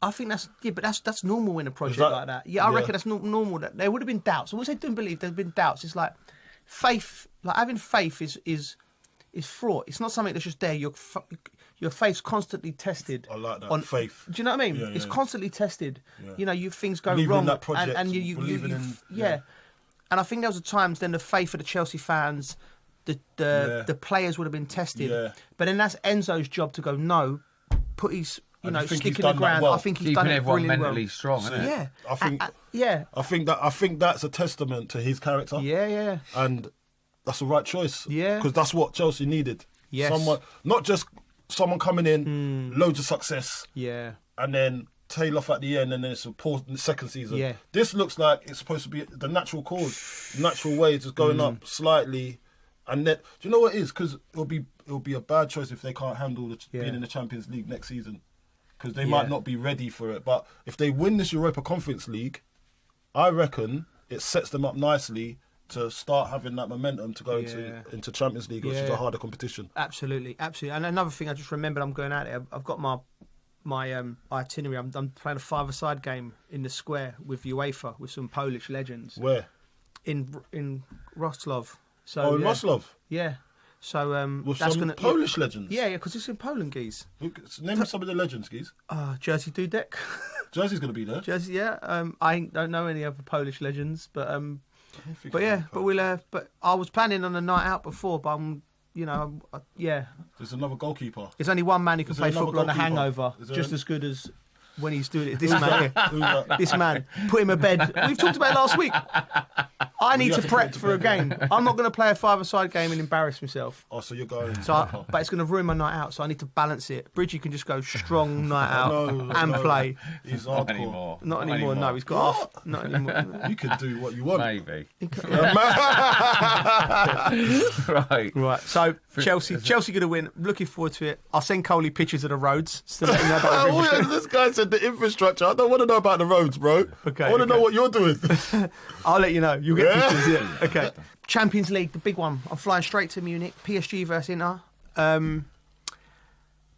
[SPEAKER 21] I think that's normal in a project like that. Yeah, I reckon that's normal. That there would have been doubts. So once they didn't believe, there'd been doubts. It's like faith. Like having faith is fraught. It's not something that's just there. Your faith's constantly tested.
[SPEAKER 22] I like that. Faith.
[SPEAKER 21] Do you know what I mean?
[SPEAKER 22] Yeah,
[SPEAKER 21] it's constantly tested. Yeah. You know, things go
[SPEAKER 22] believing
[SPEAKER 21] wrong,
[SPEAKER 22] in that project,
[SPEAKER 21] and you
[SPEAKER 22] believing in.
[SPEAKER 21] Yeah. And I think there was times then the faith of the Chelsea fans, the players would have been tested.
[SPEAKER 22] Yeah.
[SPEAKER 21] But then that's Enzo's job to go, no, put his stick in the
[SPEAKER 22] done that
[SPEAKER 21] ground.
[SPEAKER 22] well.
[SPEAKER 21] I think he's
[SPEAKER 23] Keeping
[SPEAKER 21] done it
[SPEAKER 23] everyone
[SPEAKER 21] brilliantly
[SPEAKER 23] mentally
[SPEAKER 21] well.
[SPEAKER 23] strong, isn't it?
[SPEAKER 21] Yeah.
[SPEAKER 22] I think that's a testament to his character.
[SPEAKER 21] Yeah.
[SPEAKER 22] And that's the right choice.
[SPEAKER 21] Yeah.
[SPEAKER 22] Because that's what Chelsea needed.
[SPEAKER 21] Yes.
[SPEAKER 22] Someone, not just someone coming in, loads of success.
[SPEAKER 21] Yeah.
[SPEAKER 22] And then tail off at the end, and then it's a pause in the second season.
[SPEAKER 21] Yeah.
[SPEAKER 22] This looks like it's supposed to be the natural course, natural way, just going up slightly, and then do you know what it is? Because it'll be a bad choice if they can't handle being in the Champions League next season, because they might not be ready for it. But if they win this Europa Conference League, I reckon it sets them up nicely to start having that momentum to go into Champions League, which is a harder competition.
[SPEAKER 21] Absolutely. And another thing I just remembered, I'm going out there. I've got my itinerary. I'm playing a five-a-side game in the square with UEFA with some Polish legends.
[SPEAKER 22] Where?
[SPEAKER 21] In Wrocław. So
[SPEAKER 22] in Wrocław?
[SPEAKER 21] Yeah. So
[SPEAKER 22] with
[SPEAKER 21] that's
[SPEAKER 22] some Polish legends?
[SPEAKER 21] Yeah, because it's in Poland, Geese.
[SPEAKER 22] Name me some of the legends, Geese.
[SPEAKER 21] Jerzy Dudek.
[SPEAKER 22] Jersey's going to be there.
[SPEAKER 21] Jersey, yeah. I don't know any other Polish legends, but But I was planning on a night out before, but
[SPEAKER 22] There's another goalkeeper.
[SPEAKER 21] There's only one man who can play football on a hangover, just as good as when he's doing it. This man here. This man. Put him to bed. We've talked about it last week. I need to prep for a game. I'm not going to play a five-a-side game and embarrass myself.
[SPEAKER 22] Oh, so you're going...
[SPEAKER 21] But it's going to ruin my night out, so I need to balance it. Bridgie can just go strong night out and play.
[SPEAKER 22] He's
[SPEAKER 23] Not
[SPEAKER 22] hardcore.
[SPEAKER 23] anymore.
[SPEAKER 21] Not anymore, no. He's got half. Not anymore.
[SPEAKER 22] You can do what you want.
[SPEAKER 23] Maybe.
[SPEAKER 21] Right. So Chelsea going to win. Looking forward to it. I'll send Coley pictures of the roads. To let you know about the
[SPEAKER 22] this guy said the infrastructure. I don't want to know about the roads, bro.
[SPEAKER 21] Okay,
[SPEAKER 22] I want to know what you're doing.
[SPEAKER 21] I'll let you know. You'll get pictures. Yeah. Okay. Champions League, the big one. I'm flying straight to Munich. PSG versus Inter.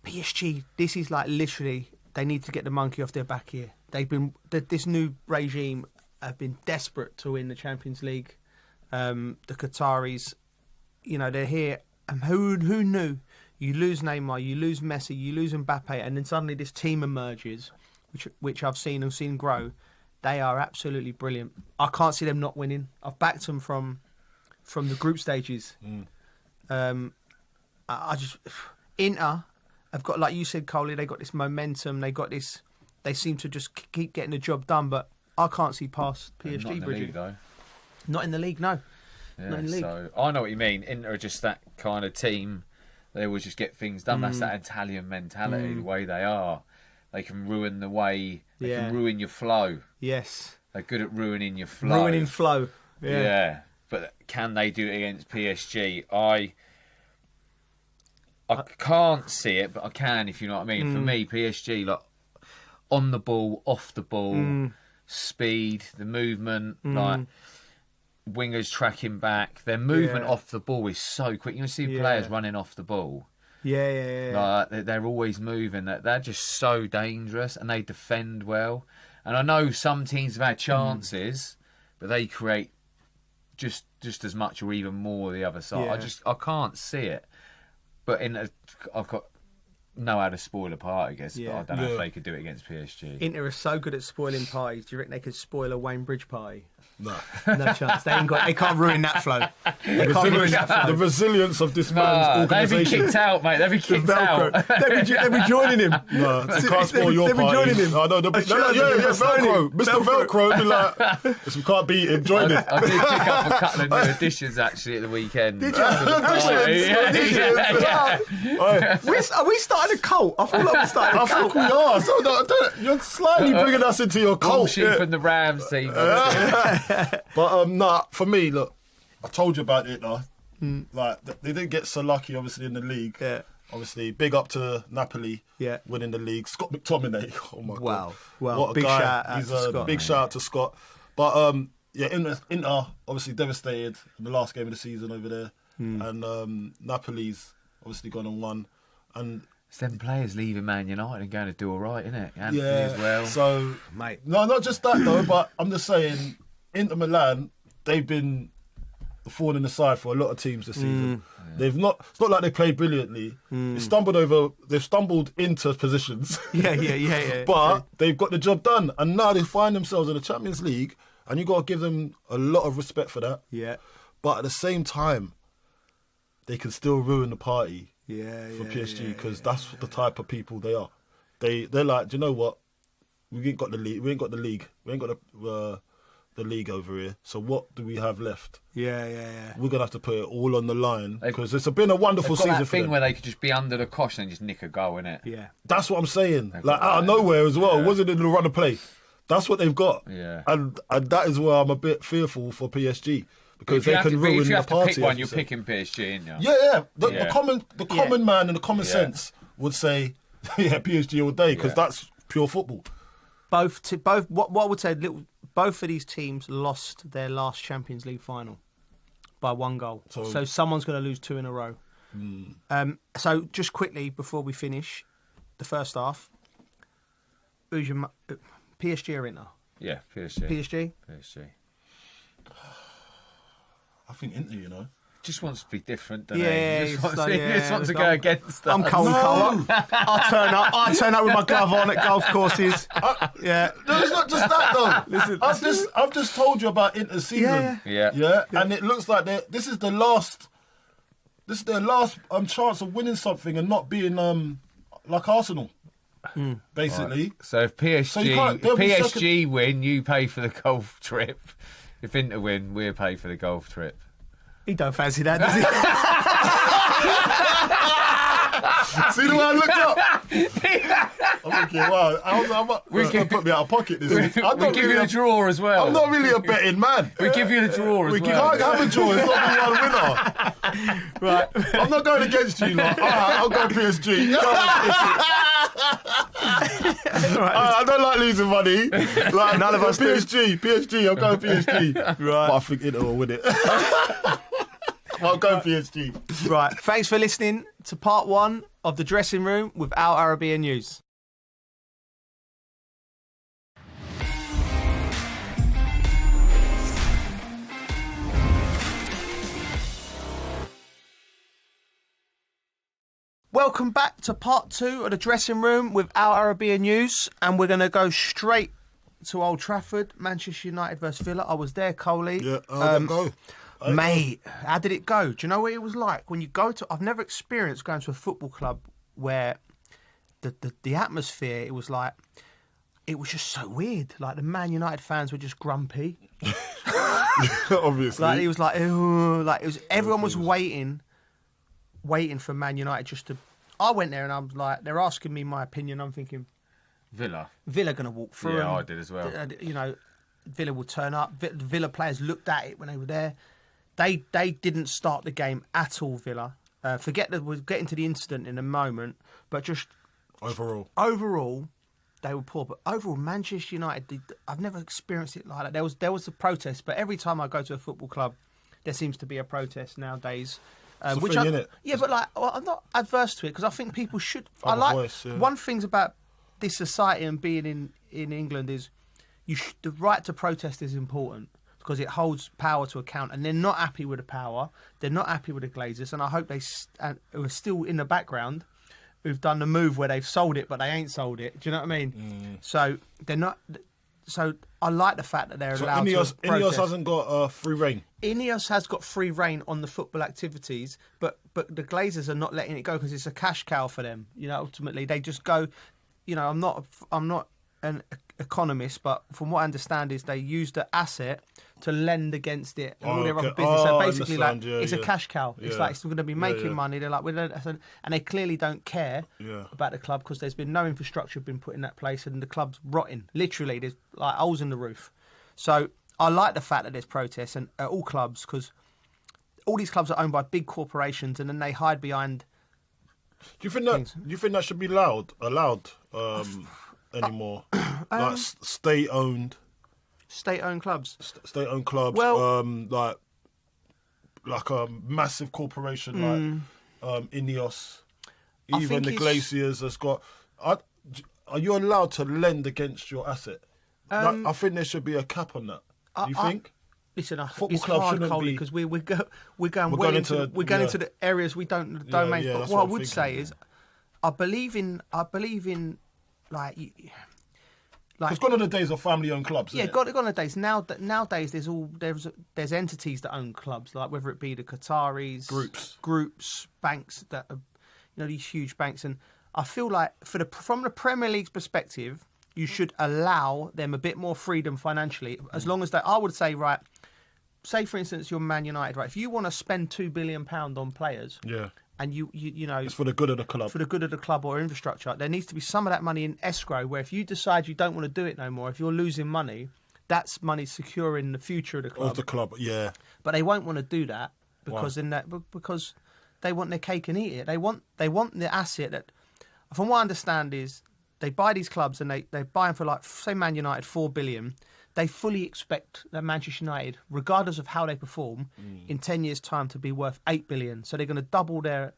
[SPEAKER 21] PSG. This is like literally. They need to get the monkey off their back here. They've been this new regime have been desperate to win the Champions League. The Qataris, they're here. Who knew? You lose Neymar, you lose Messi, you lose Mbappe, and then suddenly this team emerges, which I've seen grow. They are absolutely brilliant. I can't see them not winning. I've backed them from the group stages. Inter have got, like you said, Coley, they got this momentum. They got this. They seem to just keep getting the job done. But I can't see past PSG.
[SPEAKER 23] Not in the league, though.
[SPEAKER 21] Not in the league, no.
[SPEAKER 23] Yeah,
[SPEAKER 21] not in the league.
[SPEAKER 23] So I know what you mean. Inter are just that kind of team. They always just get things done. That's that Italian mentality, the way they are. They can ruin the way. They can ruin your flow.
[SPEAKER 21] Yes.
[SPEAKER 23] They're good at ruining your flow.
[SPEAKER 21] Ruining flow.
[SPEAKER 23] Yeah. But can they do it against PSG? I can't see it, but I can, if you know what I mean. For me, PSG, like on the ball, off the ball, speed, the movement, like wingers tracking back. Their movement off the ball is so quick. You see players running off the ball.
[SPEAKER 21] Yeah.
[SPEAKER 23] Like, they're always moving. They're just so dangerous, and they defend well. And I know some teams have had chances, but they create just as much or even more the other side. I can't see it. But I've got know how to spoil a party, I guess. But I don't know if they could do it against PSG.
[SPEAKER 21] Inter are so good at spoiling parties. Do you reckon they could spoil a Wayne Bridge party?
[SPEAKER 22] No.
[SPEAKER 21] No chance. They can't ruin that flow. They can't ruin that flow.
[SPEAKER 22] The resilience of this man's organisation.
[SPEAKER 23] They'd be kicked out, mate. They'd be kicked out.
[SPEAKER 21] They'd be joining him.
[SPEAKER 22] No, they can't spoil your party.
[SPEAKER 21] They'd be joining him.
[SPEAKER 22] Oh, no, Velcro. Mr. Velcro would be like, if we can't beat him, join him.
[SPEAKER 23] I did pick up a couple of new additions, actually, at the weekend.
[SPEAKER 21] Did you? Are we starting a cult? I feel like we're starting a cult.
[SPEAKER 22] I think we are. So, you're slightly bringing us into your cult.
[SPEAKER 23] Bullshit from the Rams team.
[SPEAKER 22] But for me, look, I told you about it. Like they didn't get so lucky, obviously, in the league.
[SPEAKER 21] Yeah.
[SPEAKER 22] Obviously, big up to Napoli.
[SPEAKER 21] Yeah.
[SPEAKER 22] Winning the league. Scott McTominay. Oh my God.
[SPEAKER 21] Wow.
[SPEAKER 22] What a
[SPEAKER 21] big
[SPEAKER 22] guy.
[SPEAKER 21] Shout out
[SPEAKER 22] He's
[SPEAKER 21] to
[SPEAKER 22] a
[SPEAKER 21] Scott,
[SPEAKER 22] big shout out to Scott. But Inter obviously devastated in the last game of the season over there, and Napoli's obviously gone and won, and.
[SPEAKER 23] It's them players leaving Man United and going to do all right, isn't it? Anthony as well.
[SPEAKER 22] So, mate. No, not just that though, but I'm just saying, Inter Milan, they've been the thorn in the side for a lot of teams this season. They've not. It's not like they played brilliantly. They've stumbled into positions.
[SPEAKER 21] Yeah.
[SPEAKER 22] But they've got the job done, and now they find themselves in the Champions League, and you got to give them a lot of respect for that.
[SPEAKER 21] Yeah.
[SPEAKER 22] But at the same time, they can still ruin the party for PSG because that's the type of people they are. They're like, do you know what? We ain't got the league. We ain't got the league over here. So what do we have left?
[SPEAKER 21] Yeah.
[SPEAKER 22] We're gonna have to put it all on the line because it's been a wonderful
[SPEAKER 23] They've got
[SPEAKER 22] season
[SPEAKER 23] that
[SPEAKER 22] for
[SPEAKER 23] thing
[SPEAKER 22] them.
[SPEAKER 23] where they could just be under the cosh and just nick a goal, innit?
[SPEAKER 21] Yeah.
[SPEAKER 22] That's what I'm saying. Like out of nowhere as well. It wasn't in the run of play. That's what they've got.
[SPEAKER 23] Yeah.
[SPEAKER 22] And that is where I'm a bit fearful for PSG because they can ruin the party.
[SPEAKER 23] If you have to pick one, you're picking PSG, ain't you?
[SPEAKER 22] Yeah. The common man and the common sense would say, PSG all day because that's pure football.
[SPEAKER 21] What I would say, both of these teams lost their last Champions League final by 1 goal. So someone's going to lose 2 in a row. So just quickly before we finish the first half, who's your PSG or Inter?
[SPEAKER 23] Yeah, PSG.
[SPEAKER 21] PSG.
[SPEAKER 22] I think Inter, you know.
[SPEAKER 23] Just wants to be different, doesn't
[SPEAKER 21] Yeah,
[SPEAKER 23] he?
[SPEAKER 21] he's
[SPEAKER 23] Just
[SPEAKER 21] like,
[SPEAKER 23] wants to go against that.
[SPEAKER 21] I'm cold. I turn up with my glove on at golf courses. Yeah.
[SPEAKER 22] No, it's not just that though. Listen, I've just told you about Inter's season.
[SPEAKER 23] Yeah.
[SPEAKER 22] And it looks like this is their last chance of winning something and not being like Arsenal. Basically.
[SPEAKER 23] Right. So if PSG win, you pay for the golf trip. If Inter win, we'll pay for the golf trip.
[SPEAKER 21] He don't fancy that, does he?
[SPEAKER 22] See the way I looked up? I'm thinking, wow, he's going to put me out of pocket this week.
[SPEAKER 23] We give you the draw as well.
[SPEAKER 22] I'm not really a betting man.
[SPEAKER 23] We give you the draw as well.
[SPEAKER 22] We can't have a draw. It's not me one winner. Right. I'm not going against you, lot. All right, I'll go PSG. I don't like losing money. Like, none of us PSG, I'm going PSG. Right. But I think Inter will win it. I'll go PSG.
[SPEAKER 21] Right. Thanks for listening to part 1 of The Dressing Room with Al Arabiya News. Welcome back to part 2 of The Dressing Room with Al Arabiya News, and we're going to go straight to Old Trafford, Manchester United versus Villa. I was there, Coley.
[SPEAKER 22] Yeah, how did it go?
[SPEAKER 21] Mate, how did it go? Do you know what it was like when you go to? I've never experienced going to a football club where the atmosphere. It was just so weird. Like the Man United fans were just grumpy.
[SPEAKER 22] Obviously, Like
[SPEAKER 21] it was like, ooh, like it was. Everyone was waiting for Man United just to. I went there and I was like, they're asking me my opinion. I'm thinking,
[SPEAKER 23] Villa
[SPEAKER 21] going to walk through.
[SPEAKER 23] Yeah, I did as well.
[SPEAKER 21] You know, Villa will turn up. Villa players looked at it when they were there. They didn't start the game at all, Villa. Forget that we're getting to the incident in a moment, but just overall, they were poor. But overall, Manchester United, I've never experienced it like that. There was a protest, but every time I go to a football club, there seems to be a protest nowadays.
[SPEAKER 22] It's a thing, innit?
[SPEAKER 21] Yeah, but I'm not adverse to it because I think people should.
[SPEAKER 22] Voice, yeah.
[SPEAKER 21] One thing about this society and being in England is the right to protest is important because it holds power to account, and they're not happy with the power. They're not happy with the Glazers, and I hope who are still in the background who've done the move where they've sold it, but they ain't sold it. Do you know what I mean? So they're not. So I like the fact that they're allowed to protest.
[SPEAKER 22] Ineos hasn't got free reign.
[SPEAKER 21] Ineos has got free reign on the football activities, but the Glazers are not letting it go because it's a cash cow for them. You know, ultimately they just go. You know, I'm not an economist, but from what I understand is they use the asset to lend against it and all their other business. So basically, it's a cash cow. It's like it's going to be making money. They're like, and they clearly don't care about the club because there's been no infrastructure been put in that place, and the club's rotting. Literally, there's like holes in the roof. So I like the fact that there's protests and at all clubs because all these clubs are owned by big corporations, and then they hide behind.
[SPEAKER 22] Do you think that should be allowed anymore? Like state-owned
[SPEAKER 21] clubs.
[SPEAKER 22] State-owned clubs.
[SPEAKER 21] Well,
[SPEAKER 22] like a massive corporation like Ineos, even the Glaciers has got. Are you allowed to lend against your asset? I think there should be a cap on that. Do you think?
[SPEAKER 21] Listen,
[SPEAKER 22] football club shouldn't be
[SPEAKER 21] because we're going into the areas we don't domains. But what I would say is, I believe in like Like,
[SPEAKER 22] it's gone on the days of family-owned clubs.
[SPEAKER 21] Yeah,
[SPEAKER 22] isn't it?
[SPEAKER 21] gone on the days. Nowadays, there's entities that own clubs, like whether it be the Qataris, groups, banks that are, these huge banks. And I feel like from the Premier League's perspective, you should allow them a bit more freedom financially, as long as I would say, right. Say, for instance, you're Man United, right? If you want to spend £2 billion on players, and you know,
[SPEAKER 22] it's for the good of the club.
[SPEAKER 21] For the good of the club or infrastructure, there needs to be some of that money in escrow. Where if you decide you don't want to do it no more, if you're losing money, that's money secure in the future of the club.
[SPEAKER 22] Of the club, yeah.
[SPEAKER 21] But they won't want to do that because because they want their cake and eat it. They want the asset that, from what I understand, is they buy these clubs and they buy them for, like, say, Man United, £4 billion. They fully expect that Manchester United, regardless of how they perform, in 10 years' time to be worth £8 billion. So they're going to double the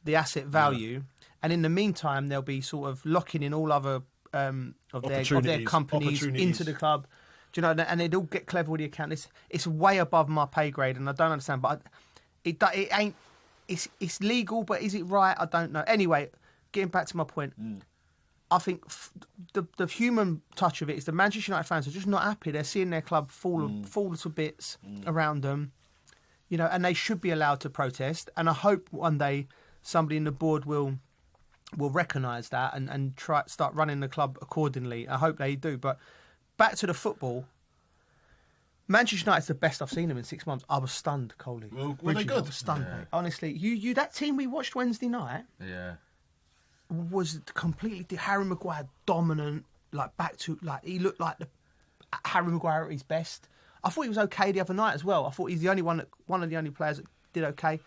[SPEAKER 21] asset value, and in the meantime, they'll be sort of locking in all other of their companies into the club. Do you know? And they'd all get clever with the account. It's way above my pay grade, and I don't understand. But it ain't. It's legal, but is it right? I don't know. Anyway, getting back to my point. I think the human touch of it is the Manchester United fans are just not happy. They're seeing their club fall to bits around them, and they should be allowed to protest. And I hope one day somebody in the board will recognise that and start running the club accordingly. I hope they do. But back to the football, Manchester United's the best I've seen them in 6 months. I was stunned, Coley.
[SPEAKER 22] Well, were they good?
[SPEAKER 21] I was stunned, mate. Honestly, you that team we watched Wednesday night.
[SPEAKER 23] Yeah.
[SPEAKER 21] Was completely Harry Maguire dominant, he looked like Harry Maguire at his best. I thought he was okay the other night as well. I thought he's the only one of the only players that did okay.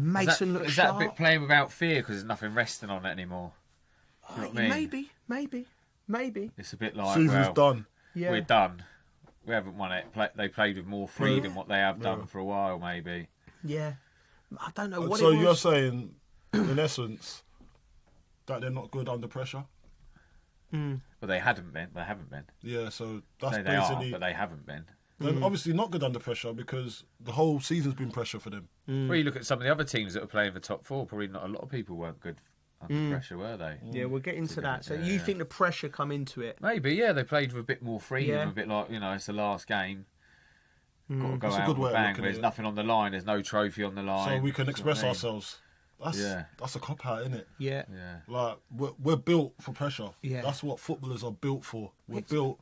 [SPEAKER 21] Mason looked sharp.
[SPEAKER 23] Is that a bit playing without fear because there's nothing resting on it anymore? You know what I mean?
[SPEAKER 21] Maybe.
[SPEAKER 23] It's a bit like,
[SPEAKER 22] season's done.
[SPEAKER 21] Yeah.
[SPEAKER 23] We're done. We haven't won it. They played with more freedom than what they have done for a while, maybe.
[SPEAKER 21] Yeah, I don't know what.
[SPEAKER 22] So
[SPEAKER 21] it was.
[SPEAKER 22] you're saying, in essence, that they're not good under pressure?
[SPEAKER 23] But they haven't been. They haven't been.
[SPEAKER 22] Yeah, so that's
[SPEAKER 23] they
[SPEAKER 22] basically.
[SPEAKER 23] are, but they haven't been.
[SPEAKER 22] They're obviously not good under pressure because the whole season's been pressure for them.
[SPEAKER 23] Well, you look at some of the other teams that are playing for top four. Probably not a lot of people weren't good under pressure, were they?
[SPEAKER 21] Yeah, we'll get into that. So you think the pressure come into it?
[SPEAKER 23] Maybe, yeah. They played with a bit more freedom, a bit like, it's the last game. Got to go
[SPEAKER 22] That's
[SPEAKER 23] out
[SPEAKER 22] a good way
[SPEAKER 23] and
[SPEAKER 22] of
[SPEAKER 23] bang.
[SPEAKER 22] looking
[SPEAKER 23] There's
[SPEAKER 22] at it.
[SPEAKER 23] nothing on the line. There's no trophy on the line.
[SPEAKER 22] So we can
[SPEAKER 23] That's
[SPEAKER 22] express
[SPEAKER 23] what I mean.
[SPEAKER 22] ourselves. That's a cop out, isn't it?
[SPEAKER 21] Yeah.
[SPEAKER 22] Like we're built for pressure.
[SPEAKER 21] Yeah.
[SPEAKER 22] That's what footballers are built for. We're built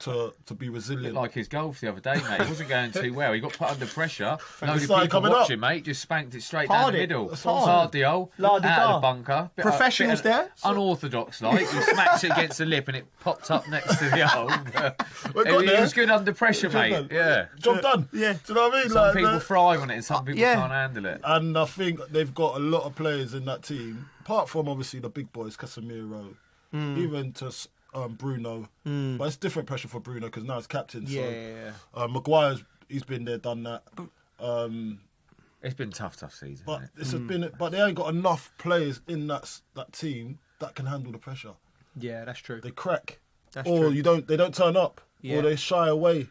[SPEAKER 22] to be resilient.
[SPEAKER 23] Bit like his golf the other day, mate. It wasn't going too well. He got put under pressure. Loads of
[SPEAKER 22] like
[SPEAKER 23] people
[SPEAKER 22] coming
[SPEAKER 23] watching,
[SPEAKER 22] up.
[SPEAKER 23] mate. Just spanked it straight
[SPEAKER 21] Hard
[SPEAKER 23] down the
[SPEAKER 21] it.
[SPEAKER 23] middle.
[SPEAKER 21] That's hard.
[SPEAKER 23] Hard the hole. Out of the bunker.
[SPEAKER 21] Professionals there.
[SPEAKER 23] Unorthodox, like. He smacked it against the lip and it popped up next to the hole. He was good under pressure, mate. Yeah.
[SPEAKER 22] Job done.
[SPEAKER 21] Yeah.
[SPEAKER 22] Do you know what I mean?
[SPEAKER 23] Some people thrive on it and some people can't handle it.
[SPEAKER 22] And I think they've got a lot of players in that team, apart from obviously the big boys, Casemiro, even to Bruno. But it's different pressure for Bruno because now he's captain. So Maguire's, he's been there, done that.
[SPEAKER 23] It's been tough season.
[SPEAKER 22] But
[SPEAKER 23] isn't it?
[SPEAKER 22] but they ain't got enough players in that team that can handle the pressure.
[SPEAKER 21] Yeah, that's true.
[SPEAKER 22] They crack,
[SPEAKER 21] That's
[SPEAKER 22] or
[SPEAKER 21] true.
[SPEAKER 22] they don't turn up, or they shy away.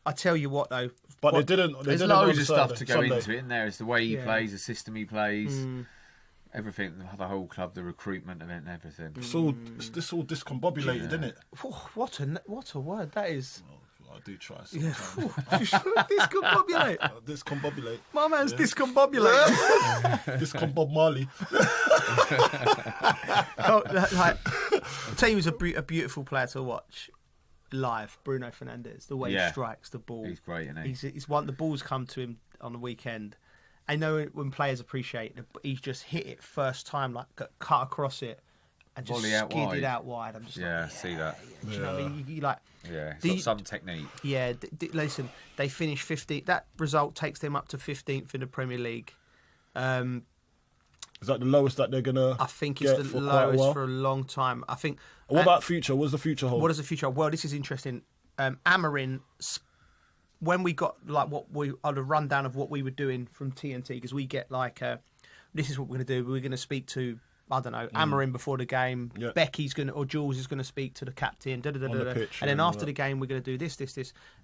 [SPEAKER 21] I tell you what, though.
[SPEAKER 22] But they didn't.
[SPEAKER 23] There's
[SPEAKER 22] didn't
[SPEAKER 23] loads
[SPEAKER 22] on
[SPEAKER 23] of stuff to go
[SPEAKER 22] Sunday.
[SPEAKER 23] into it, isn't there? It's the way he plays, the system he plays, everything, the whole club, the recruitment of it and everything.
[SPEAKER 22] It's all discombobulated, isn't it?
[SPEAKER 21] What a word that is.
[SPEAKER 22] I do try
[SPEAKER 21] Yeah.
[SPEAKER 22] sometimes.
[SPEAKER 21] Discombobulate.
[SPEAKER 22] Discombobulate.
[SPEAKER 21] My man's discombobulated.
[SPEAKER 22] Discombob Marley.
[SPEAKER 21] I'll tell you, he's a beautiful player to watch live. Bruno Fernandes, the way he strikes the ball.
[SPEAKER 23] He's great, isn't he?
[SPEAKER 21] He's one. The balls come to him on the weekend. I know when players appreciate it, but he's just hit it first time, like cut across it. And just skidded out wide. I'm just
[SPEAKER 23] see that.
[SPEAKER 21] Do you know what I mean? You like,
[SPEAKER 23] it's got some technique.
[SPEAKER 21] Yeah, listen, they finished 15th. That result takes them up to 15th in the Premier League.
[SPEAKER 22] Is that the lowest that they're gonna?
[SPEAKER 21] I think it's the lowest for a long time. I think.
[SPEAKER 22] What about future? What does the future hold?
[SPEAKER 21] What does the future hold? Well, this is interesting. Amorim, when we got on a rundown of what we were doing from TNT, because we get this is what we're going to do. We're going to speak to, I don't know, Amorim before the game.
[SPEAKER 22] Yeah.
[SPEAKER 21] Becky's going to, or Jules is going to speak to the captain.
[SPEAKER 22] On the pitch,
[SPEAKER 21] and then after the game, we're going to do this.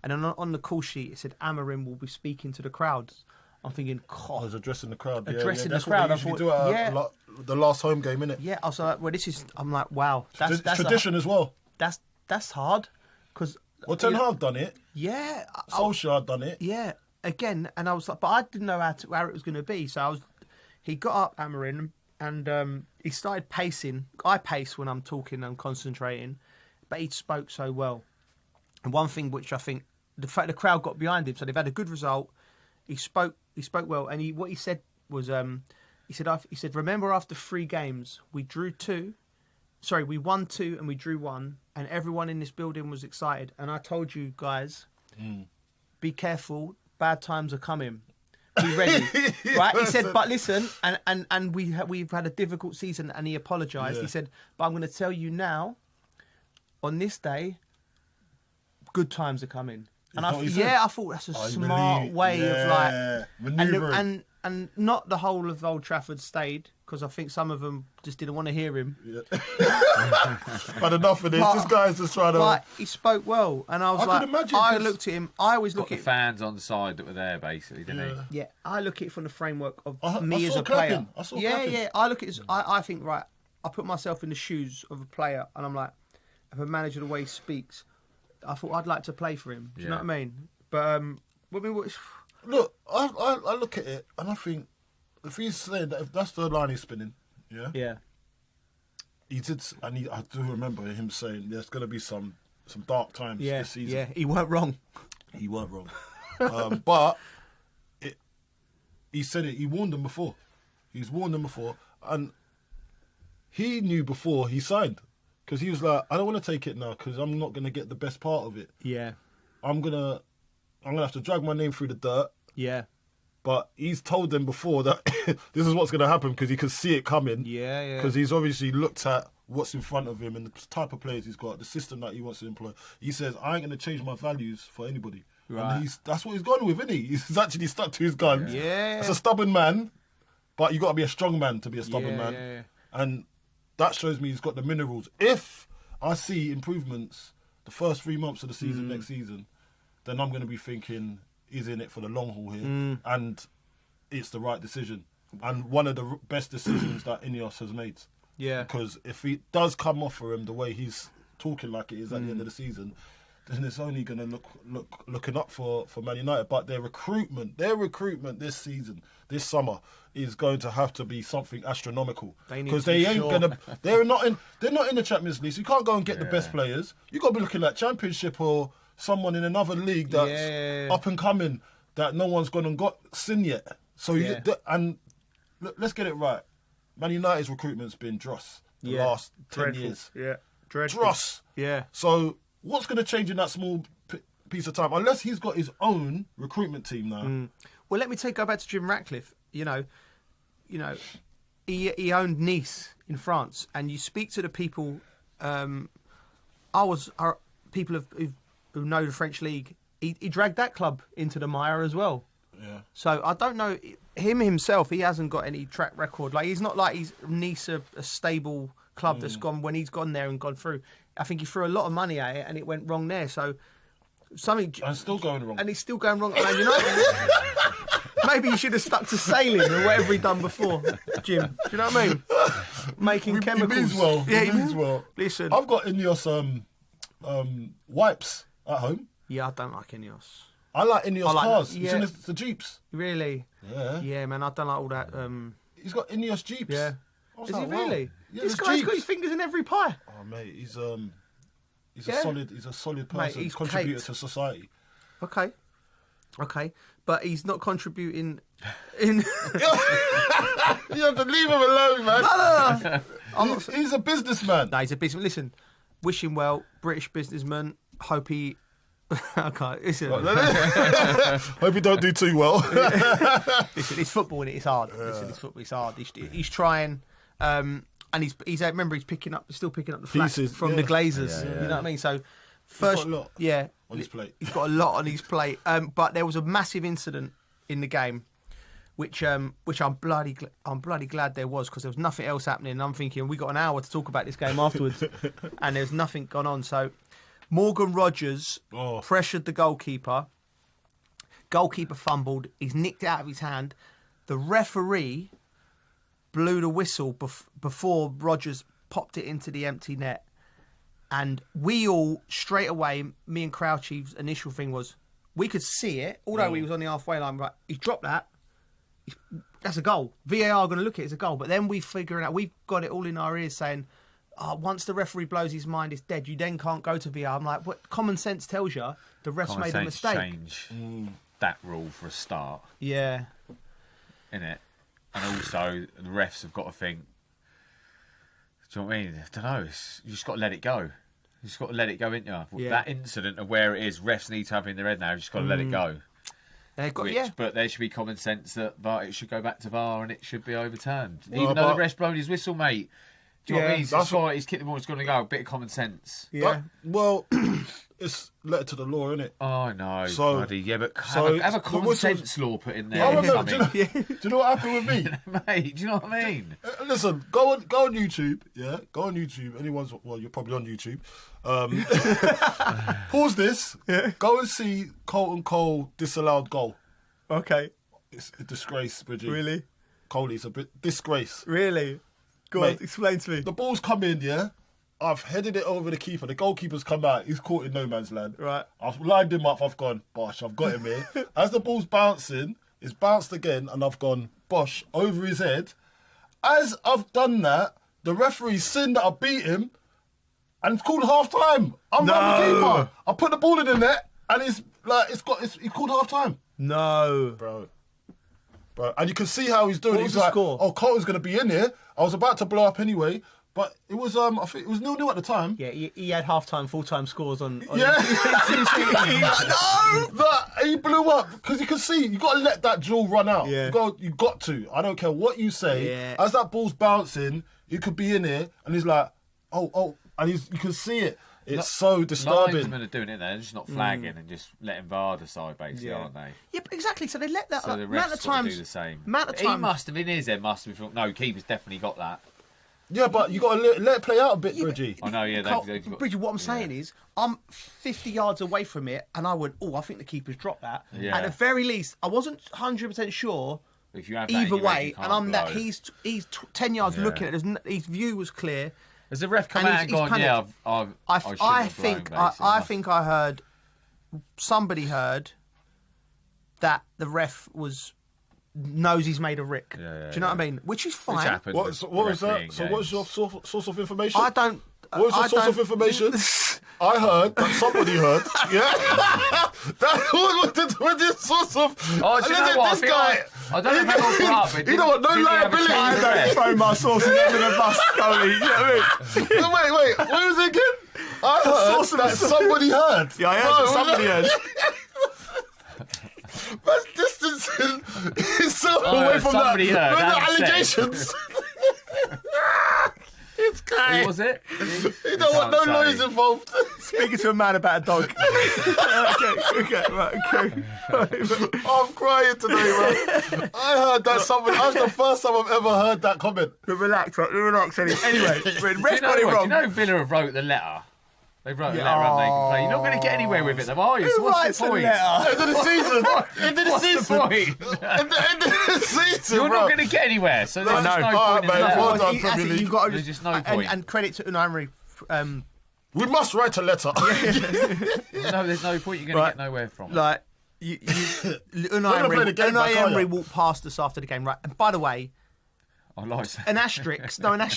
[SPEAKER 21] And then on the call sheet, it said Amorim will be speaking to the crowd. I'm thinking,
[SPEAKER 22] I was addressing the crowd.
[SPEAKER 21] Addressing
[SPEAKER 22] That's
[SPEAKER 21] the crowd.
[SPEAKER 22] What they usually do at the last home game, innit?
[SPEAKER 21] Yeah, I was like, well, this is. I'm like, wow, that's
[SPEAKER 22] tradition as well.
[SPEAKER 21] That's hard because.
[SPEAKER 22] Well, Ten Hag done it.
[SPEAKER 21] Yeah,
[SPEAKER 22] Solskjaer done it.
[SPEAKER 21] Yeah, again, and I was like, but I didn't know how it was going to be. So he got up, Amorim, and he started pacing. I pace when I'm talking and concentrating, but he spoke so well. And one thing which I think the fact the crowd got behind him, so they've had a good result. He spoke well, and what he said was, he said, remember after 3 games we won 2 and we drew 1, and everyone in this building was excited. And I told you guys, be careful, bad times are coming. Be ready, right? He said, but listen, and we've had a difficult season, and he apologised. He said, but I'm going to tell you now, on this day, good times are coming. And I thought that's a smart way of like, and not the whole of Old Trafford stayed, because I think some of them just didn't want to hear him.
[SPEAKER 22] Yeah. But enough of this. This guy's just trying to.
[SPEAKER 21] But he spoke well, and I was I looked at him. I always look at
[SPEAKER 23] the fans on the side that were there, basically, didn't he?
[SPEAKER 21] Yeah, I look at it from the framework of me as a player. I look at it. I think I put myself in the shoes of a player, and I'm like, if a manager the way he speaks. I thought I'd like to play for him. Do you know what I mean? But
[SPEAKER 22] look, I look at it and I think if he's saying that, if that's the line he's spinning,
[SPEAKER 21] yeah,
[SPEAKER 22] he did, and I do remember him saying there's going to be some dark times this season.
[SPEAKER 21] Yeah, he weren't wrong.
[SPEAKER 22] He weren't wrong, but he said it. He warned them before. He's warned them before, and he knew before he signed. Because he was like, I don't want to take it now because I'm not going to get the best part of it.
[SPEAKER 21] Yeah.
[SPEAKER 22] I'm gonna have to drag my name through the dirt.
[SPEAKER 21] Yeah.
[SPEAKER 22] But he's told them before that this is what's going to happen because he can see it coming.
[SPEAKER 21] Yeah.
[SPEAKER 22] Because he's obviously looked at what's in front of him and the type of players he's got, the system that he wants to employ. He says, I ain't going to change my values for anybody. Right. And that's what he's gone with, isn't he? He's actually stuck to his guns.
[SPEAKER 21] Yeah.
[SPEAKER 22] It's a stubborn man, but you got to be a strong man to be a stubborn man.
[SPEAKER 21] Yeah.
[SPEAKER 22] And that shows me he's got the minerals. If I see improvements the first 3 months of the season next season, then I'm going to be thinking he's in it for the long haul here, and it's the right decision and one of the best decisions that Ineos has made.
[SPEAKER 21] Yeah,
[SPEAKER 22] because if he does come off for him the way he's talking like it is at the end of the season, then it's only going to looking up for Man United. But their recruitment this season, this summer, is going to have to be something astronomical because they're not in the Champions League. So you can't go and get the best players. You got to be looking at Championship or someone in another league that's up and coming that no one's gone and got seen yet. So let's get it right. Man United's recruitment's been dross the last 10 years.
[SPEAKER 21] Yeah, dreadful.
[SPEAKER 22] Dross.
[SPEAKER 21] Yeah.
[SPEAKER 22] So what's going to change in that small piece of time? Unless he's got his own recruitment team now.
[SPEAKER 21] Well, let me go back to Jim Ratcliffe. You know, he owned Nice in France, and you speak to the people. People who know the French league. He dragged that club into the mire as well.
[SPEAKER 22] Yeah.
[SPEAKER 21] So I don't know him himself. He hasn't got any track record. Like he's not like he's Nice a stable club that's gone when he's gone there and gone through. I think he threw a lot of money at it and it went wrong there. So something.
[SPEAKER 22] And still going wrong.
[SPEAKER 21] And he's still going wrong. Man United. Maybe he should have stuck to sailing or whatever he'd done before, Jim. Do you know what I mean? Making chemicals.
[SPEAKER 22] He means well.
[SPEAKER 21] Yeah,
[SPEAKER 22] he means well.
[SPEAKER 21] Listen,
[SPEAKER 22] I've got Ineos wipes at home.
[SPEAKER 21] Yeah, I don't like Ineos.
[SPEAKER 22] I like Ineos cars.
[SPEAKER 21] Yeah.
[SPEAKER 22] It's the Jeeps.
[SPEAKER 21] Really?
[SPEAKER 22] Yeah.
[SPEAKER 21] Yeah, man, I don't like all that.
[SPEAKER 22] He's got Ineos Jeeps.
[SPEAKER 21] Yeah. Is he really?
[SPEAKER 22] Yeah,
[SPEAKER 21] this guy's got his fingers in every pie.
[SPEAKER 22] Oh, mate, he's a solid person.
[SPEAKER 21] Mate, he's
[SPEAKER 22] contributor to society.
[SPEAKER 21] Okay, but he's not contributing in.
[SPEAKER 22] You have to leave him alone, man.
[SPEAKER 21] No.
[SPEAKER 22] He's a businessman.
[SPEAKER 21] No, he's a businessman. Listen, wish him well, British businessman. Hope he. Okay, listen.
[SPEAKER 22] Hope he don't do too well.
[SPEAKER 21] Listen, it's football and it's hard. Listen, it's football. It's hard. He's trying, and he's remember he's still picking up the flack from the Glazers. You know what I mean? So first,
[SPEAKER 22] he's got a lot on his plate.
[SPEAKER 21] He's got a lot on his plate. But there was a massive incident in the game, which I'm bloody glad there was, because there was nothing else happening. And I'm thinking we got an hour to talk about this game afterwards, and there's nothing gone on. So Morgan Rogers pressured the goalkeeper, Goalkeeper fumbled. He's nicked it out of his hand. The referee blew the whistle before Rodgers popped it into the empty net. And we all, straight away, me and Crouchy's initial thing was, we could see it, although he was on the halfway line, right? He dropped that. That's a goal. VAR are going to look at it as a goal. But then we figure it out. We've got it all in our ears saying, once the referee blows his mind, it's dead. You then can't go to VAR. I'm like, what? Common sense tells you the ref's made a mistake.
[SPEAKER 23] Change that rule for a start.
[SPEAKER 21] Yeah.
[SPEAKER 23] Innit? And also, the refs have got to think, do you know what I mean? I don't know. You just got to let it go. You just got to let it go, ain't you?
[SPEAKER 21] Yeah.
[SPEAKER 23] That incident of where it is, refs need to have in their head now. You just got to let it go. But there should be common sense that it should go back to VAR and it should be overturned. Even though the ref's blown his whistle, mate. Do you know what I mean? He's kicked the ball, it's going to go. A bit of common sense.
[SPEAKER 21] Yeah.
[SPEAKER 22] It's letter to the law, isn't it?
[SPEAKER 23] Oh, no.
[SPEAKER 22] So,
[SPEAKER 23] buddy. Yeah, but have a common sense law put in there.
[SPEAKER 22] I remember, do you know what happened with me?
[SPEAKER 23] Mate, do you know what I mean?
[SPEAKER 22] Listen, go on YouTube. Yeah, go on YouTube. You're probably on YouTube. Pause this. Yeah. Go and see Colton Cole disallowed goal.
[SPEAKER 21] Okay.
[SPEAKER 22] It's a disgrace, Bridgie.
[SPEAKER 21] Really?
[SPEAKER 22] Coley's a bit disgrace.
[SPEAKER 21] Really? Go on, explain to me.
[SPEAKER 22] The ball's come in, yeah? I've headed it over the keeper. The goalkeeper's come out. He's caught in no man's land.
[SPEAKER 21] Right.
[SPEAKER 22] I've lined him up. I've gone, bosh, I've got him here. As the ball's bouncing, it's bounced again, and I've gone, bosh, over his head. As I've done that, the referee's seen that I beat him, and it's called half-time. I'm not the keeper. I put the ball in the net, and it's called half-time.
[SPEAKER 21] No.
[SPEAKER 22] Bro, and you can see how he's doing.
[SPEAKER 21] What was the score?
[SPEAKER 22] Oh, Colton's going to be in here. I was about to blow up anyway, but it was I think it was 0-0 at the time.
[SPEAKER 21] Yeah, he had half-time, full-time scores on
[SPEAKER 22] yeah. No, but he blew up because you can see you got to let that duel run out.
[SPEAKER 21] Yeah.
[SPEAKER 22] You got to. I don't care what you say.
[SPEAKER 21] Yeah.
[SPEAKER 22] As that ball's bouncing, he could be in here, and he's like, oh, and you can see it. It's so disturbing.
[SPEAKER 23] Linesmen are doing it. They're just not flagging and just letting VAR decide, basically, aren't they?
[SPEAKER 21] Yeah, but exactly. So they let that.
[SPEAKER 23] So the refs got to do the same. He must have, in his head, no, keeper's definitely got that.
[SPEAKER 22] Yeah, but you got to let it play out a bit, Bridgie.
[SPEAKER 23] I know, yeah.
[SPEAKER 21] Bridgie, what I'm saying is, I'm 50 yards away from it, and I went, I think the keeper's dropped that.
[SPEAKER 23] Yeah.
[SPEAKER 21] At the very least, I wasn't 100% sure.
[SPEAKER 23] If you have
[SPEAKER 21] either way,
[SPEAKER 23] and
[SPEAKER 21] I'm that he's 10 yards looking at it. His view was clear.
[SPEAKER 23] Has the ref come out and gone,
[SPEAKER 21] I think I heard, somebody heard that the ref knows he's made a rick. Do you know what I mean? Which is fine.
[SPEAKER 22] What was that? So what's your source of information?
[SPEAKER 21] I don't...
[SPEAKER 22] What was your source of information? I heard that somebody heard. Yeah. What is source of...
[SPEAKER 23] Oh, do you know what?
[SPEAKER 22] This guy...
[SPEAKER 23] I don't know if everyone put up.
[SPEAKER 22] You know what? No liability.
[SPEAKER 21] I don't throw my sources under the bus, Coley. You know what I mean?
[SPEAKER 22] Wait. What was it again? I heard that somebody heard.
[SPEAKER 21] Yeah, I heard that somebody heard.
[SPEAKER 22] That's distancing himself away from the allegations. This guy.
[SPEAKER 23] Who was it?
[SPEAKER 22] You don't want no lawyers involved.
[SPEAKER 21] Speaking to a man about a dog. Okay.
[SPEAKER 22] I'm crying today, man. I heard that somebody. That's the first time I've ever heard that comment.
[SPEAKER 21] Relax. Anyway, ref got it wrong.
[SPEAKER 23] Do you know Villa have wrote the letter? They wrote a letter and they can play. You're not going to get anywhere with it, though, are you? So what's the point?
[SPEAKER 22] End of the season.
[SPEAKER 23] End of the season.
[SPEAKER 22] End of the season.
[SPEAKER 23] You're not going to get anywhere. So there's just no point in that. There's just no point.
[SPEAKER 21] And credit to Unai Emery.
[SPEAKER 22] We must write a letter.
[SPEAKER 23] No, there's no point. You're going to get nowhere from it.
[SPEAKER 21] Like Unai Emery walked past us after the game, right? And by the way. An asterisk, right?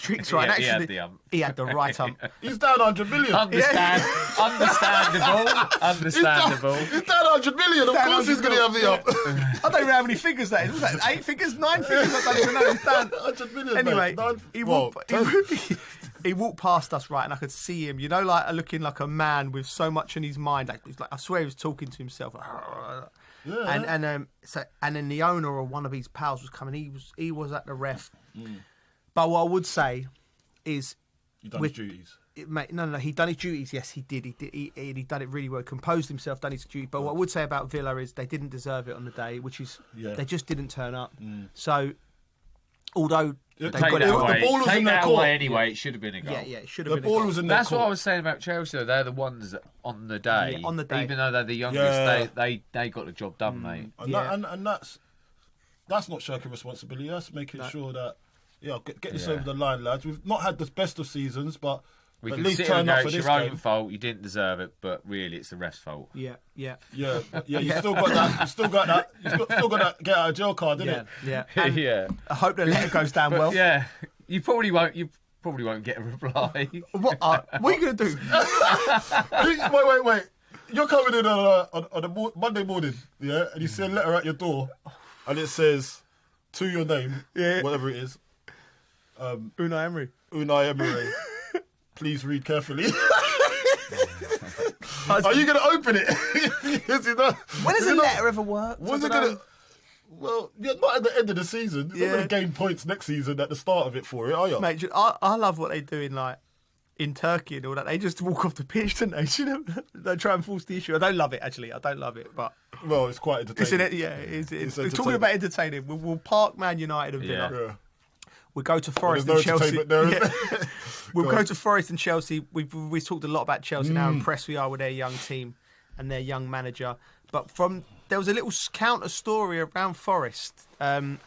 [SPEAKER 21] He had the right ump.
[SPEAKER 22] He's down 100 million.
[SPEAKER 23] Understandable.
[SPEAKER 22] He's down 100 million. Of course he's going to have the ump.
[SPEAKER 21] I don't know how many figures that is. Was that 8 figures, 9 figures? I don't even know. He's down
[SPEAKER 22] 100 million.
[SPEAKER 21] Anyway, he walked past us, right, and I could see him. You know, like looking like a man with so much in his mind. Like I swear he was talking to himself. Yeah. And then the owner or one of his pals was coming. He was at the ref. But what I would say is,
[SPEAKER 22] he done his duties.
[SPEAKER 21] No, he done his duties. Yes, he did. He done it really well. Composed himself, done his duty. But what I would say about Villa is they didn't deserve it on the day, which is they just didn't turn up. So Although
[SPEAKER 23] Take
[SPEAKER 21] got
[SPEAKER 23] that
[SPEAKER 21] it
[SPEAKER 23] away.
[SPEAKER 22] The ball was
[SPEAKER 23] Take
[SPEAKER 22] in their
[SPEAKER 23] that
[SPEAKER 22] court.
[SPEAKER 23] away anyway. It should have been a goal.
[SPEAKER 21] Yeah, it should have
[SPEAKER 22] The
[SPEAKER 21] been.
[SPEAKER 22] ball was in their
[SPEAKER 23] That's
[SPEAKER 22] court.
[SPEAKER 23] what I was saying about Chelsea. Though. They're the ones that on the day,
[SPEAKER 21] on the day.
[SPEAKER 23] even though they're the youngest, they got the job done, mate.
[SPEAKER 22] And that's not shirking responsibility. That's making sure that get this over the line, lads. We've not had the best of seasons, but
[SPEAKER 23] We
[SPEAKER 22] at
[SPEAKER 23] can
[SPEAKER 22] least
[SPEAKER 23] sit
[SPEAKER 22] turn
[SPEAKER 23] and go,
[SPEAKER 22] up for
[SPEAKER 23] it's
[SPEAKER 22] this
[SPEAKER 23] your
[SPEAKER 22] game.
[SPEAKER 23] own fault. You didn't deserve it, but really, it's the ref's fault.
[SPEAKER 21] Yeah.
[SPEAKER 22] You still got that. You still got that get out of jail card, didn't it?
[SPEAKER 21] Yeah.
[SPEAKER 23] Yeah.
[SPEAKER 21] I hope the letter goes down well.
[SPEAKER 23] Yeah, you probably won't. You probably won't get a reply.
[SPEAKER 21] What are you going to do?
[SPEAKER 22] Wait. You're coming in on a Monday morning, yeah, and you see a letter at your door, and it says, to your name, whatever it is.
[SPEAKER 21] Unai
[SPEAKER 22] Emery. Please read carefully. Are you going to open it?
[SPEAKER 21] When does a letter ever work?
[SPEAKER 22] Was it going to... Well, you're not at the end of the season. You're not going to gain points next season at the start of it for it, are you?
[SPEAKER 21] Mate, I love what they do in Turkey and all that. They just walk off the pitch, don't they? You know, they try and force the issue. I don't love it, actually. I don't love it, but...
[SPEAKER 22] Well, it's quite entertaining.
[SPEAKER 21] It's talking about entertaining. We'll park Man United and Villa.
[SPEAKER 22] Yeah.
[SPEAKER 21] We'll go to Forest and Chelsea. We'll go to Forest and Chelsea. We've talked a lot about Chelsea and how impressed we are with their young team and their young manager. But there was a little counter story around Forest. Gary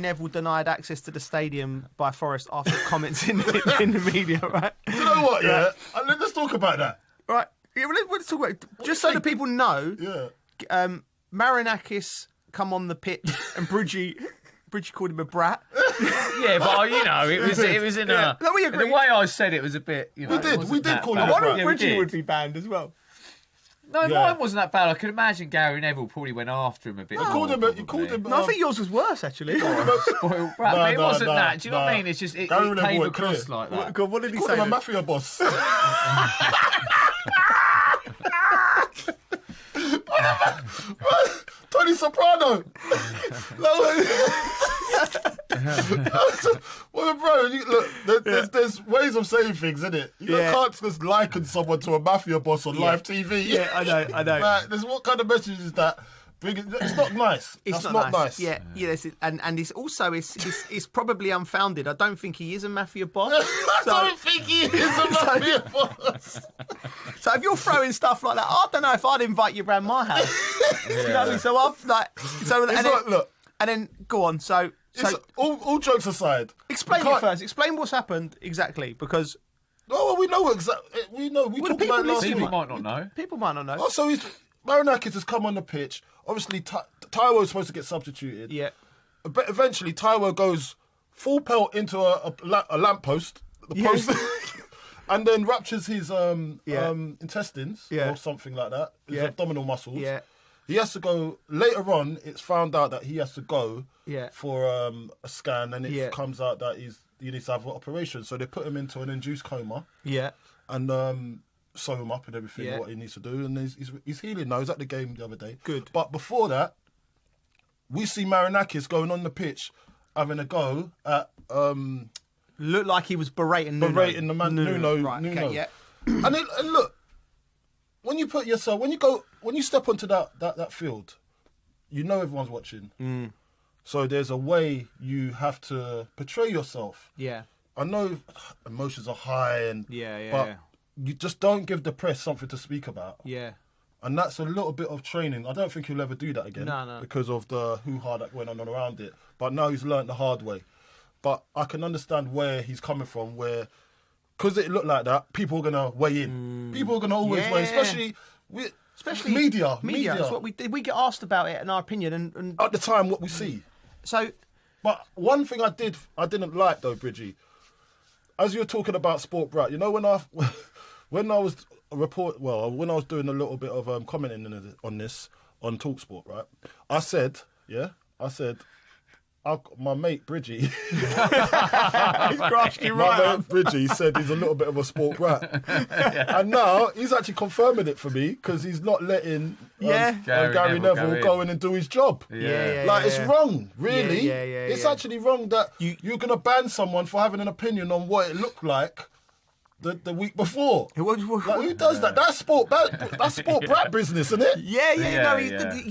[SPEAKER 21] Neville denied access to the stadium by Forest after comments in the media, right?
[SPEAKER 22] You know what, let's talk about that.
[SPEAKER 21] Right. Yeah, let's talk about it. Just so that people know, Marinakis come on the pitch and Bridgie called him a brat.
[SPEAKER 23] Yeah, but it was in a.
[SPEAKER 21] No, we agree.
[SPEAKER 23] The way I said it was a bit.
[SPEAKER 22] We did call him
[SPEAKER 21] I
[SPEAKER 22] a
[SPEAKER 21] wonder
[SPEAKER 22] brat.
[SPEAKER 21] if Bridgie would be banned as well.
[SPEAKER 23] No, mine wasn't that bad. I could imagine Gary Neville probably went after him a bit.
[SPEAKER 22] You called him.
[SPEAKER 21] No, I think yours was worse, actually.
[SPEAKER 23] Spoiled brat. But it wasn't that. Do you know what I mean? It's just it came across like that.
[SPEAKER 21] God, what did he
[SPEAKER 22] Called
[SPEAKER 21] say?
[SPEAKER 22] him a mafia boss. Tony Soprano. Well, bro, look, there's ways of saying things, isn't it? You can't just liken someone to a mafia boss on live TV.
[SPEAKER 21] Yeah, I know.
[SPEAKER 22] Like, what kind of message is that? It's not nice.
[SPEAKER 21] It's not nice. Yeah. And it's also it's probably unfounded. I don't think he is a mafia boss.
[SPEAKER 22] I don't think he is a mafia boss.
[SPEAKER 21] So if you're throwing stuff like that, I don't know if I'd invite you around my house. You know what I mean? So I've
[SPEAKER 22] look,
[SPEAKER 21] and then go on. So
[SPEAKER 22] all jokes aside,
[SPEAKER 21] explain it first. Explain what's happened exactly, because.
[SPEAKER 22] Oh, well, we know exactly. We know. We talked about it last week.
[SPEAKER 23] People might not know.
[SPEAKER 21] People might not know.
[SPEAKER 22] Oh, so Marinakis has come on the pitch. Obviously, Taiwo's supposed to get substituted.
[SPEAKER 21] Yeah.
[SPEAKER 22] But eventually, Taiwo goes full pelt into a lamppost, post, and then ruptures his intestines or something like that, his abdominal muscles.
[SPEAKER 21] Yeah.
[SPEAKER 22] He has to go, later on, it's found out that he has to go for a scan, and it comes out that he needs to have an operation. So they put him into an induced coma.
[SPEAKER 21] Yeah.
[SPEAKER 22] And sew him up and everything, what he needs to do. And he's healing now. He was at the game the other day.
[SPEAKER 21] Good.
[SPEAKER 22] But before that, we see Marinakis going on the pitch, having a go at...
[SPEAKER 21] Looked like he was berating Nuno.
[SPEAKER 22] Berating the man, Nuno.
[SPEAKER 21] Right,
[SPEAKER 22] Nuno.
[SPEAKER 21] okay, yeah.
[SPEAKER 22] And look, when you put yourself... When you step onto that field, you know everyone's watching.
[SPEAKER 21] Mm.
[SPEAKER 22] So there's a way you have to portray yourself.
[SPEAKER 21] Yeah.
[SPEAKER 22] I know emotions are high and... But you just don't give the press something to speak about.
[SPEAKER 21] Yeah.
[SPEAKER 22] And that's a little bit of training. I don't think he'll ever do that again.
[SPEAKER 21] No.
[SPEAKER 22] Because of the hoo-ha that went on around it. But now he's learnt the hard way. But I can understand where he's coming from, where... Because it looked like that, people are going to weigh in. People are going to always weigh, especially media.
[SPEAKER 21] That's what we did. We get asked about it, in our opinion. And
[SPEAKER 22] at the time, what we see.
[SPEAKER 21] So...
[SPEAKER 22] But one thing I didn't like, though, Bridgie, as you were talking about Sport Brat, you know, when I was doing a little bit of commenting on this on TalkSport, right? I said, my mate Bridgie,
[SPEAKER 21] he's grasped you right.
[SPEAKER 22] My mate Bridgie said he's a little bit of a sport brat, and now he's actually confirming it for me because he's not letting Gary Neville go in and do his job. It's wrong, really. It's actually wrong that you're going to ban someone for having an opinion on what it looked like the week before. Like, who does that? That's sport brat business, isn't it?
[SPEAKER 21] Yeah,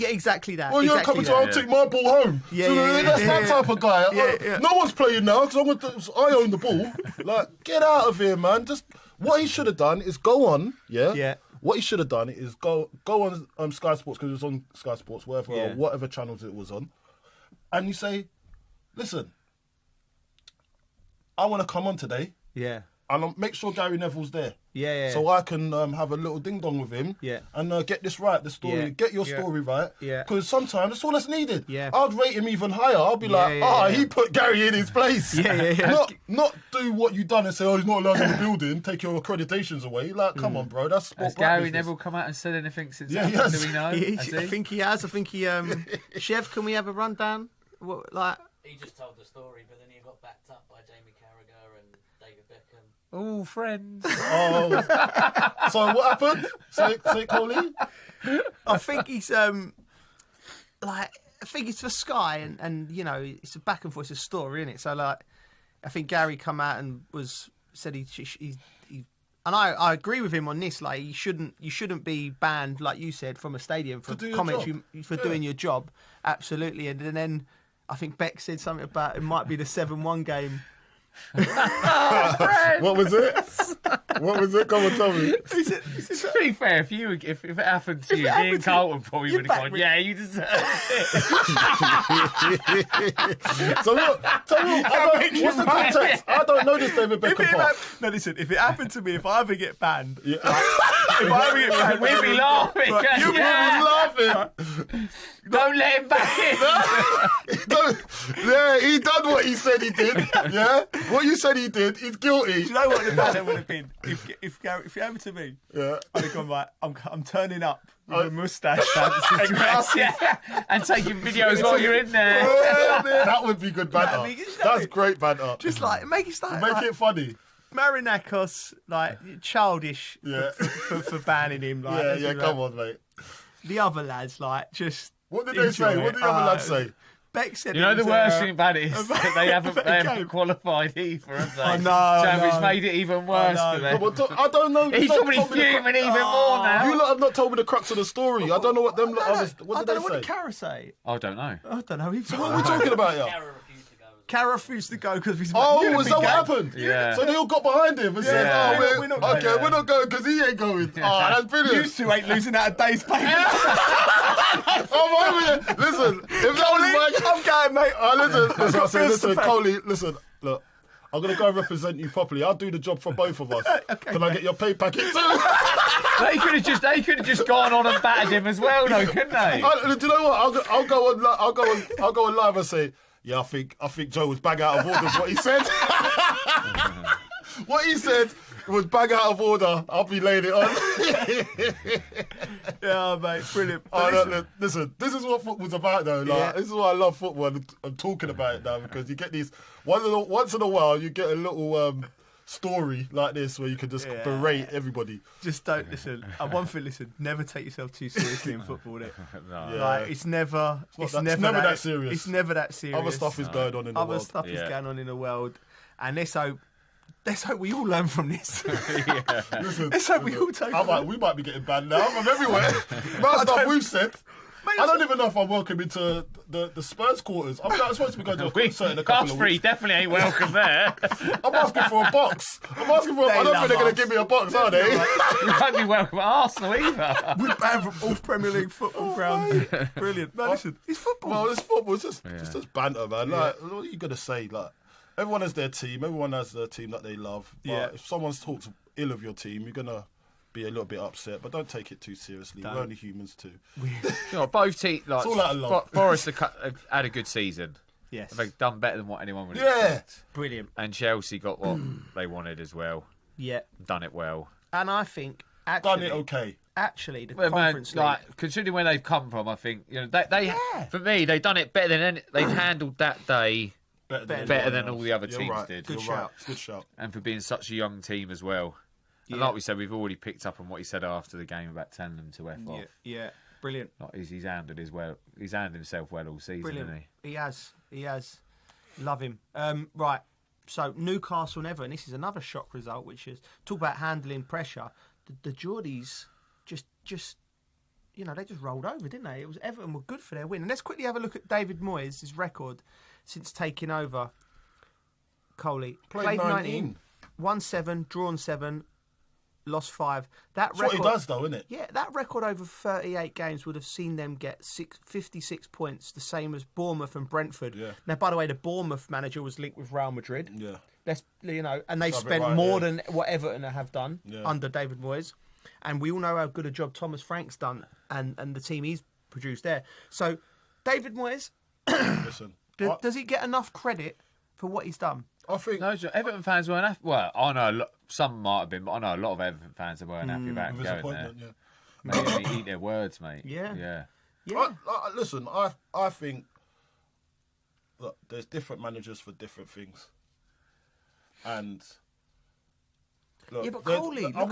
[SPEAKER 21] exactly that.
[SPEAKER 22] Well, you're coming to, I'll take my ball home. That's that type of guy. No one's playing now because I own the ball. Like, get out of here, man. Just what he should have done is go on. Yeah. What he should have done is go on Sky Sports, because it was on Sky Sports, or whatever channels it was on, and you say, listen, I want to come on today.
[SPEAKER 21] Yeah.
[SPEAKER 22] And I'll make sure Gary Neville's there.
[SPEAKER 21] Yeah.
[SPEAKER 22] So I can have a little ding dong with him.
[SPEAKER 21] Yeah.
[SPEAKER 22] And get this right, the story.
[SPEAKER 21] Yeah.
[SPEAKER 22] Get your story right.
[SPEAKER 21] Yeah.
[SPEAKER 22] Because sometimes that's all that's needed.
[SPEAKER 21] Yeah.
[SPEAKER 22] I'd rate him even higher. I'll be he put Gary in his place.
[SPEAKER 21] Yeah.
[SPEAKER 22] Not do what you've done and say, he's not allowed in the building, take your accreditations away. Like, come on, bro. That's sport.
[SPEAKER 23] Has Gary Neville come out and said anything since?
[SPEAKER 22] Yeah, he has.
[SPEAKER 23] Do we know?
[SPEAKER 21] I think he has. I think he. Chev, can we have a rundown?
[SPEAKER 2] He just told the story, but then he got backed up by Jamie Carragher and David Beckham.
[SPEAKER 23] Oh, friends.
[SPEAKER 22] So what happened? Say Coley.
[SPEAKER 21] I think he's I think it's for Sky, and you know, it's a back and forth, it's a story, isn't it? So I think Gary come out and said he and I agree with him on this. Like, you shouldn't be banned, like you said, from a stadium for comments for doing your job. Absolutely. And then I think Beck said something about it might be the 7-1 game.
[SPEAKER 22] What was it? What was it? Come on, tell me.
[SPEAKER 23] To be fair, if it happened to you, me and Carlton probably would have gone, yeah, you deserve it.
[SPEAKER 22] So look, tell me, what's the context? I don't know this David Beckham part.
[SPEAKER 21] No, listen, if it happened to me, if I ever get banned,
[SPEAKER 23] we'd be laughing.
[SPEAKER 22] You'd be laughing.
[SPEAKER 23] Don't let him back in.
[SPEAKER 21] Yeah,
[SPEAKER 22] he done what he said he did. Yeah, what you said he did. He's guilty.
[SPEAKER 21] Do you know what the banner would have been if it happened to me?
[SPEAKER 22] Yeah,
[SPEAKER 21] I'd have gone right. I'm turning up with a moustache
[SPEAKER 23] and taking videos while you're in there.
[SPEAKER 22] That would be good banter. That's great banter.
[SPEAKER 21] Just like make it start.
[SPEAKER 22] Make it funny.
[SPEAKER 21] Marinakos, like childish for banning him. Like,
[SPEAKER 22] come on, mate.
[SPEAKER 21] The other lads, like, just.
[SPEAKER 22] What did they say? What did the other lads say?
[SPEAKER 21] Beck said,
[SPEAKER 23] you know, the worst thing about it is that they haven't qualified either, have they?
[SPEAKER 21] I know.
[SPEAKER 23] Which made it even worse for them.
[SPEAKER 22] I don't know.
[SPEAKER 23] He's probably fuming even more now.
[SPEAKER 22] You lot have not told me the crux of the story. I don't know what them. What did they say?
[SPEAKER 21] What did Cara say?
[SPEAKER 23] I don't know.
[SPEAKER 21] I don't know.
[SPEAKER 22] What are we talking about here?
[SPEAKER 21] Cara refused to go because he's.
[SPEAKER 22] Oh, is that what happened?
[SPEAKER 23] Yeah.
[SPEAKER 22] So they all got behind him and said, we're not going because he ain't going. Oh, that's brilliant.
[SPEAKER 21] You two ain't losing out a day's pay.
[SPEAKER 22] I'm over here. Listen, if that was my...
[SPEAKER 21] I'm going, mate.
[SPEAKER 22] Listen, Coley, listen, look. I'm going to go represent you properly. I'll do the job for both of us.
[SPEAKER 21] Okay,
[SPEAKER 22] Can I get your pay packet too?
[SPEAKER 23] They could have just gone on and battered him as well, though, couldn't they?
[SPEAKER 22] Do you know what? I'll go on live and say, yeah, I think Joe was bang out of order. What he said. What he said was bang out of order. I'll be laying it on.
[SPEAKER 21] Yeah, mate, brilliant.
[SPEAKER 22] Listen, this is what football's about, though. Like, this is why I love football. I'm talking about it now because you get these once in a while. You get a little story like this where you can just berate everybody.
[SPEAKER 21] Just don't listen. One thing, listen. Never take yourself too seriously in football.
[SPEAKER 23] No.
[SPEAKER 21] Like, it's never
[SPEAKER 22] that serious.
[SPEAKER 21] It's never that serious.
[SPEAKER 22] Other stuff is going on in the world.
[SPEAKER 21] Other stuff is going on in the world, and let's hope we all learn from this.
[SPEAKER 22] Listen,
[SPEAKER 21] let's hope we all take.
[SPEAKER 22] We might be getting banned now from everywhere. About stuff we've said. I don't even know if I'm welcome into the Spurs quarters. I'm supposed to be going to a concert in a couple of weeks.
[SPEAKER 23] Definitely ain't welcome there.
[SPEAKER 22] I'm asking for a box. I don't think they're going to give me a box, are they?
[SPEAKER 23] We won't be welcome at Arsenal either.
[SPEAKER 21] We're banned from all Premier League football grounds. Brilliant. No, listen, it's football.
[SPEAKER 22] Well, it's football. It's just banter, man. Like, what are you going to say? Like, everyone has their team. Everyone has their team that they love. But if someone's talked ill of your team, you're going to be a little bit upset, but don't take it too seriously. We're only humans too.
[SPEAKER 23] Both teams, like,
[SPEAKER 22] it's all out of love.
[SPEAKER 23] Forest have had a good season.
[SPEAKER 21] Yes,
[SPEAKER 23] they've done better than what anyone would expect.
[SPEAKER 21] Brilliant.
[SPEAKER 23] And Chelsea got what they wanted as well.
[SPEAKER 21] Yeah,
[SPEAKER 23] done it well.
[SPEAKER 21] And I think actually
[SPEAKER 22] done it okay.
[SPEAKER 21] Actually, the Conference League,
[SPEAKER 23] like, considering where they've come from, I think they for me they've done it better than they've handled that day better than all the other teams did.
[SPEAKER 22] Good shout. Good shout.
[SPEAKER 23] And for being such a young team as well. And like we said, we've already picked up on what he said after the game about telling them to F off.
[SPEAKER 21] Yeah, brilliant.
[SPEAKER 23] Like, he's handled himself well all season,
[SPEAKER 21] brilliant.
[SPEAKER 23] hasn't
[SPEAKER 21] He has. Love him. Right, So Newcastle and Everton, this is another shock result, which is talk about handling pressure. The Geordies just they just rolled over, didn't they? It was Everton were good for their win. And let's quickly have a look at David Moyes' his record since taking over. Coley
[SPEAKER 22] played 19,
[SPEAKER 21] won 7, drawn 7, lost 5.
[SPEAKER 22] That's what he does, though, isn't it?
[SPEAKER 21] Yeah, that record over 38 games would have seen them get 56 points, the same as Bournemouth and Brentford.
[SPEAKER 22] Yeah.
[SPEAKER 21] Now, by the way, the Bournemouth manager was linked with Real Madrid.
[SPEAKER 22] Yeah.
[SPEAKER 21] And they've spent more than what Everton have done under David Moyes. And we all know how good a job Thomas Frank's done and the team he's produced there. So, David Moyes,
[SPEAKER 22] listen,
[SPEAKER 21] does he get enough credit for what he's done?
[SPEAKER 22] I think
[SPEAKER 23] Everton fans weren't happy. Well, I know some might have been, but I know a lot of Everton fans that weren't happy about going there.
[SPEAKER 22] Yeah.
[SPEAKER 23] They eat their words, mate.
[SPEAKER 21] Yeah.
[SPEAKER 22] Listen, I think that there's different managers for different things, and look,
[SPEAKER 21] but Coley,
[SPEAKER 22] I'm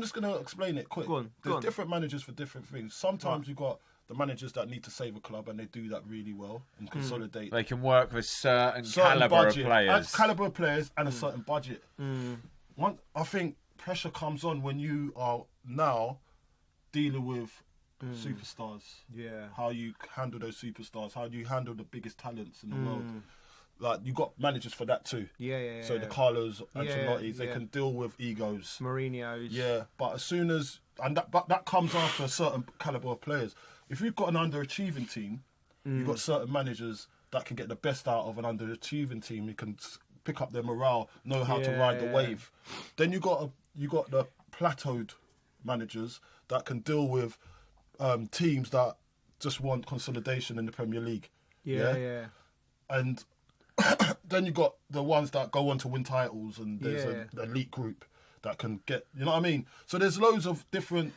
[SPEAKER 22] just going to explain it quick.
[SPEAKER 21] Go on.
[SPEAKER 22] There's different managers for different things. Sometimes you've got the managers that need to save a club, and they do that really well and consolidate.
[SPEAKER 23] They can work with certain calibre of players.
[SPEAKER 22] Calibre of players and a certain budget. I think pressure comes on when you are now dealing with superstars.
[SPEAKER 21] Yeah.
[SPEAKER 22] How you handle those superstars. How do you handle the biggest talents in the world. Like, you got managers for that too.
[SPEAKER 21] Yeah.
[SPEAKER 22] So the Carlos, Ancelottis, they can deal with egos.
[SPEAKER 21] Mourinho's.
[SPEAKER 22] Yeah, but as soon as... But that comes after a certain calibre of players. If you've got an underachieving team, you've got certain managers that can get the best out of an underachieving team. You can pick up their morale, know how to ride the wave. Then you got the plateaued managers that can deal with teams that just want consolidation in the Premier League.
[SPEAKER 21] Yeah.
[SPEAKER 22] And then you got the ones that go on to win titles, and there's an elite group that can get, you know what I mean? So there's loads of different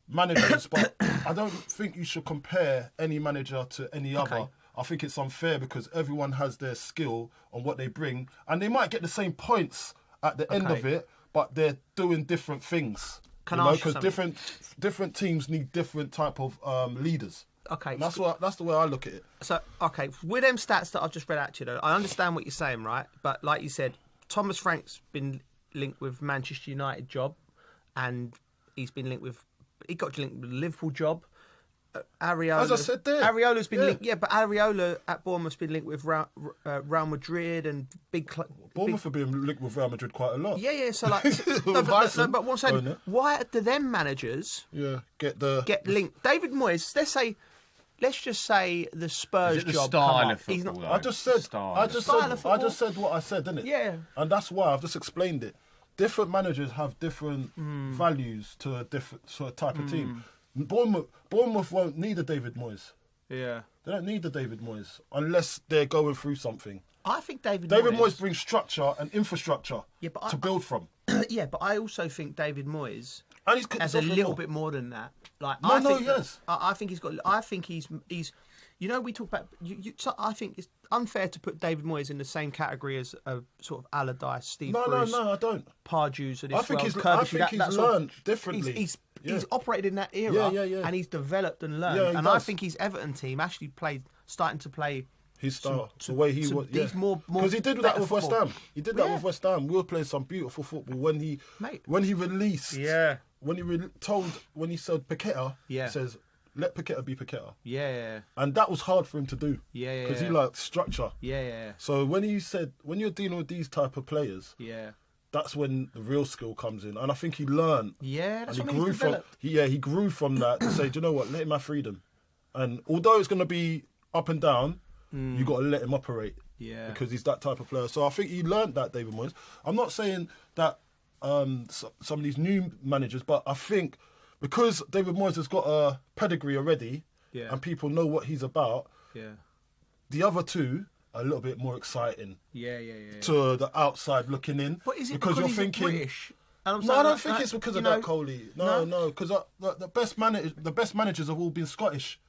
[SPEAKER 22] managers, but I don't think you should compare any manager to any other. I think it's unfair because everyone has their skill on what they bring, and they might get the same points at the end of it, but they're doing different things. Because different teams need different type of leaders.
[SPEAKER 21] Okay,
[SPEAKER 22] and that's the way I look at it.
[SPEAKER 21] So, with them stats that I've just read out to you, though, I understand what you're saying, right? But like you said, Thomas Frank's been linked with Manchester United job, and he got linked with the Liverpool job. Areola,
[SPEAKER 22] as I said there,
[SPEAKER 21] Areola's been linked. Yeah, but Areola at Bournemouth's been linked with Real Madrid and
[SPEAKER 22] Bournemouth have been linked with Real Madrid quite a lot.
[SPEAKER 21] Yeah. So like, but what I'm saying, why do them managers
[SPEAKER 22] get
[SPEAKER 21] linked? David Moyes, let's just say the Spurs job.
[SPEAKER 23] Style of football,
[SPEAKER 22] I just said what I said, didn't it?
[SPEAKER 21] Yeah.
[SPEAKER 22] And that's why I've just explained it. Different managers have different values to a type of team. Bournemouth won't need a David Moyes.
[SPEAKER 21] Yeah.
[SPEAKER 22] They don't need a David Moyes unless they're going through something.
[SPEAKER 21] I think David
[SPEAKER 22] Moyes brings structure and infrastructure to build from.
[SPEAKER 21] Yeah, but I also think David Moyes
[SPEAKER 22] and
[SPEAKER 21] has a little bit more than that. Like,
[SPEAKER 22] I
[SPEAKER 21] think he's got. I think he's. You know, we talk about. I think it's unfair to put David Moyes in the same category as a sort of Allardyce, Steve Bruce.
[SPEAKER 22] No, I don't.
[SPEAKER 21] Pardew's of this
[SPEAKER 22] I think
[SPEAKER 21] world.
[SPEAKER 22] he's learned differently.
[SPEAKER 21] He's operated in that era, and he's developed and learned. I think his Everton team actually starting to play
[SPEAKER 22] his style, the way he was. Because he did that with West Ham. He did that with West Ham. We were playing some beautiful football when he released.
[SPEAKER 21] Yeah.
[SPEAKER 22] When he said Paqueta, he says, let Paqueta be Paqueta.
[SPEAKER 21] Yeah.
[SPEAKER 22] And that was hard for him to do.
[SPEAKER 21] Yeah.
[SPEAKER 22] Because he liked structure.
[SPEAKER 21] Yeah.
[SPEAKER 22] So when you're dealing with these type of players, that's when the real skill comes in. And I think he learned.
[SPEAKER 21] Yeah, that's
[SPEAKER 22] and
[SPEAKER 21] what he's developed.
[SPEAKER 22] He grew from that to say, do you know what, let him have freedom. And although it's going to be up and down, you got to let him operate.
[SPEAKER 21] Yeah.
[SPEAKER 22] Because he's that type of player. So I think he learned that, David Moyes. I'm not saying that some of these new managers, but I think because David Moyes has got a pedigree already and people know what he's about, the other two are a little bit more exciting to the outside looking in.
[SPEAKER 21] But is it
[SPEAKER 22] because you're
[SPEAKER 21] he's
[SPEAKER 22] thinking
[SPEAKER 21] British?
[SPEAKER 22] No, I don't think it's because of that, Coley. No, because the best managers have all been Scottish.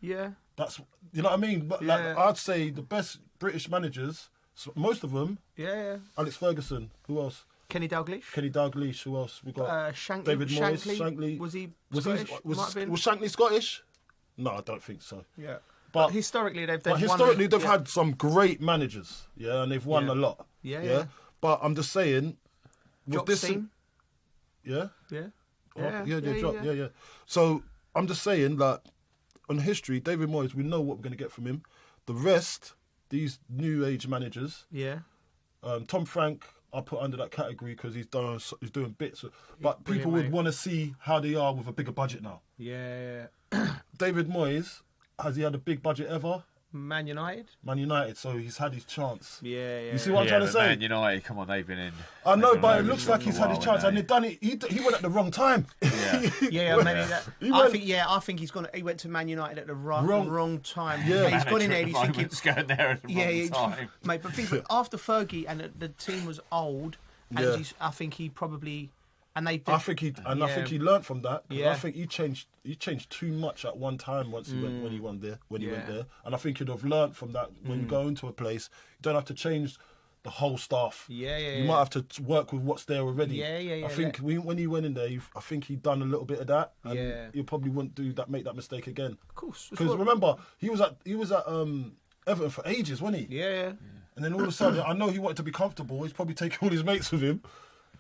[SPEAKER 21] Yeah.
[SPEAKER 22] That's, you know what I mean? But like, I'd say the best British managers, most of them.
[SPEAKER 21] Yeah.
[SPEAKER 22] Alex Ferguson. Who else?
[SPEAKER 21] Kenny Dalglish.
[SPEAKER 22] Who else? We got
[SPEAKER 21] Shankly.
[SPEAKER 22] David Moyes. Shankly.
[SPEAKER 21] Was he Scottish?
[SPEAKER 22] Was Shankly Scottish? No, I don't think so.
[SPEAKER 21] Yeah. But historically, they've
[SPEAKER 22] had some great managers. Yeah, and they've won a lot.
[SPEAKER 21] Yeah.
[SPEAKER 22] But I'm just saying, with
[SPEAKER 21] Drop
[SPEAKER 22] this,
[SPEAKER 21] scene. Yeah.
[SPEAKER 22] So I'm just saying that on history, David Moyes, we know what we're going to get from him. The rest, these new age managers, Tom Frank, I put under that category because he's doing bits, but people would want to see how they are with a bigger budget now.
[SPEAKER 21] Yeah.
[SPEAKER 22] David Moyes, has he had a big budget ever?
[SPEAKER 21] Man United,
[SPEAKER 22] so he's had his chance.
[SPEAKER 21] Yeah.
[SPEAKER 22] You see what I'm trying to say?
[SPEAKER 23] Man United, come on, they've been in.
[SPEAKER 22] I know, but it looks like he's had his chance, and he done it. He went at the wrong time.
[SPEAKER 21] I think he's gone. He went to Man United at the wrong time.
[SPEAKER 22] Yeah,
[SPEAKER 21] he's gone in there. And he's thinking,
[SPEAKER 23] going there at the wrong time.
[SPEAKER 21] Mate. But think after Fergie and the team was old, and I think he probably. I think he learnt from that.
[SPEAKER 22] I think he changed too much at one time once he went went there, and I think he'd have learnt from that. When you go into a place, you don't have to change the whole staff. You might have to work with what's there already. I think when he went in there, I think he'd done a little bit of that, and he probably wouldn't make that mistake again.
[SPEAKER 21] Of course,
[SPEAKER 22] because remember he was at Everton for ages, wasn't he?
[SPEAKER 21] Yeah.
[SPEAKER 22] And then all of a sudden, I know he wanted to be comfortable. He's probably taking all his mates with him.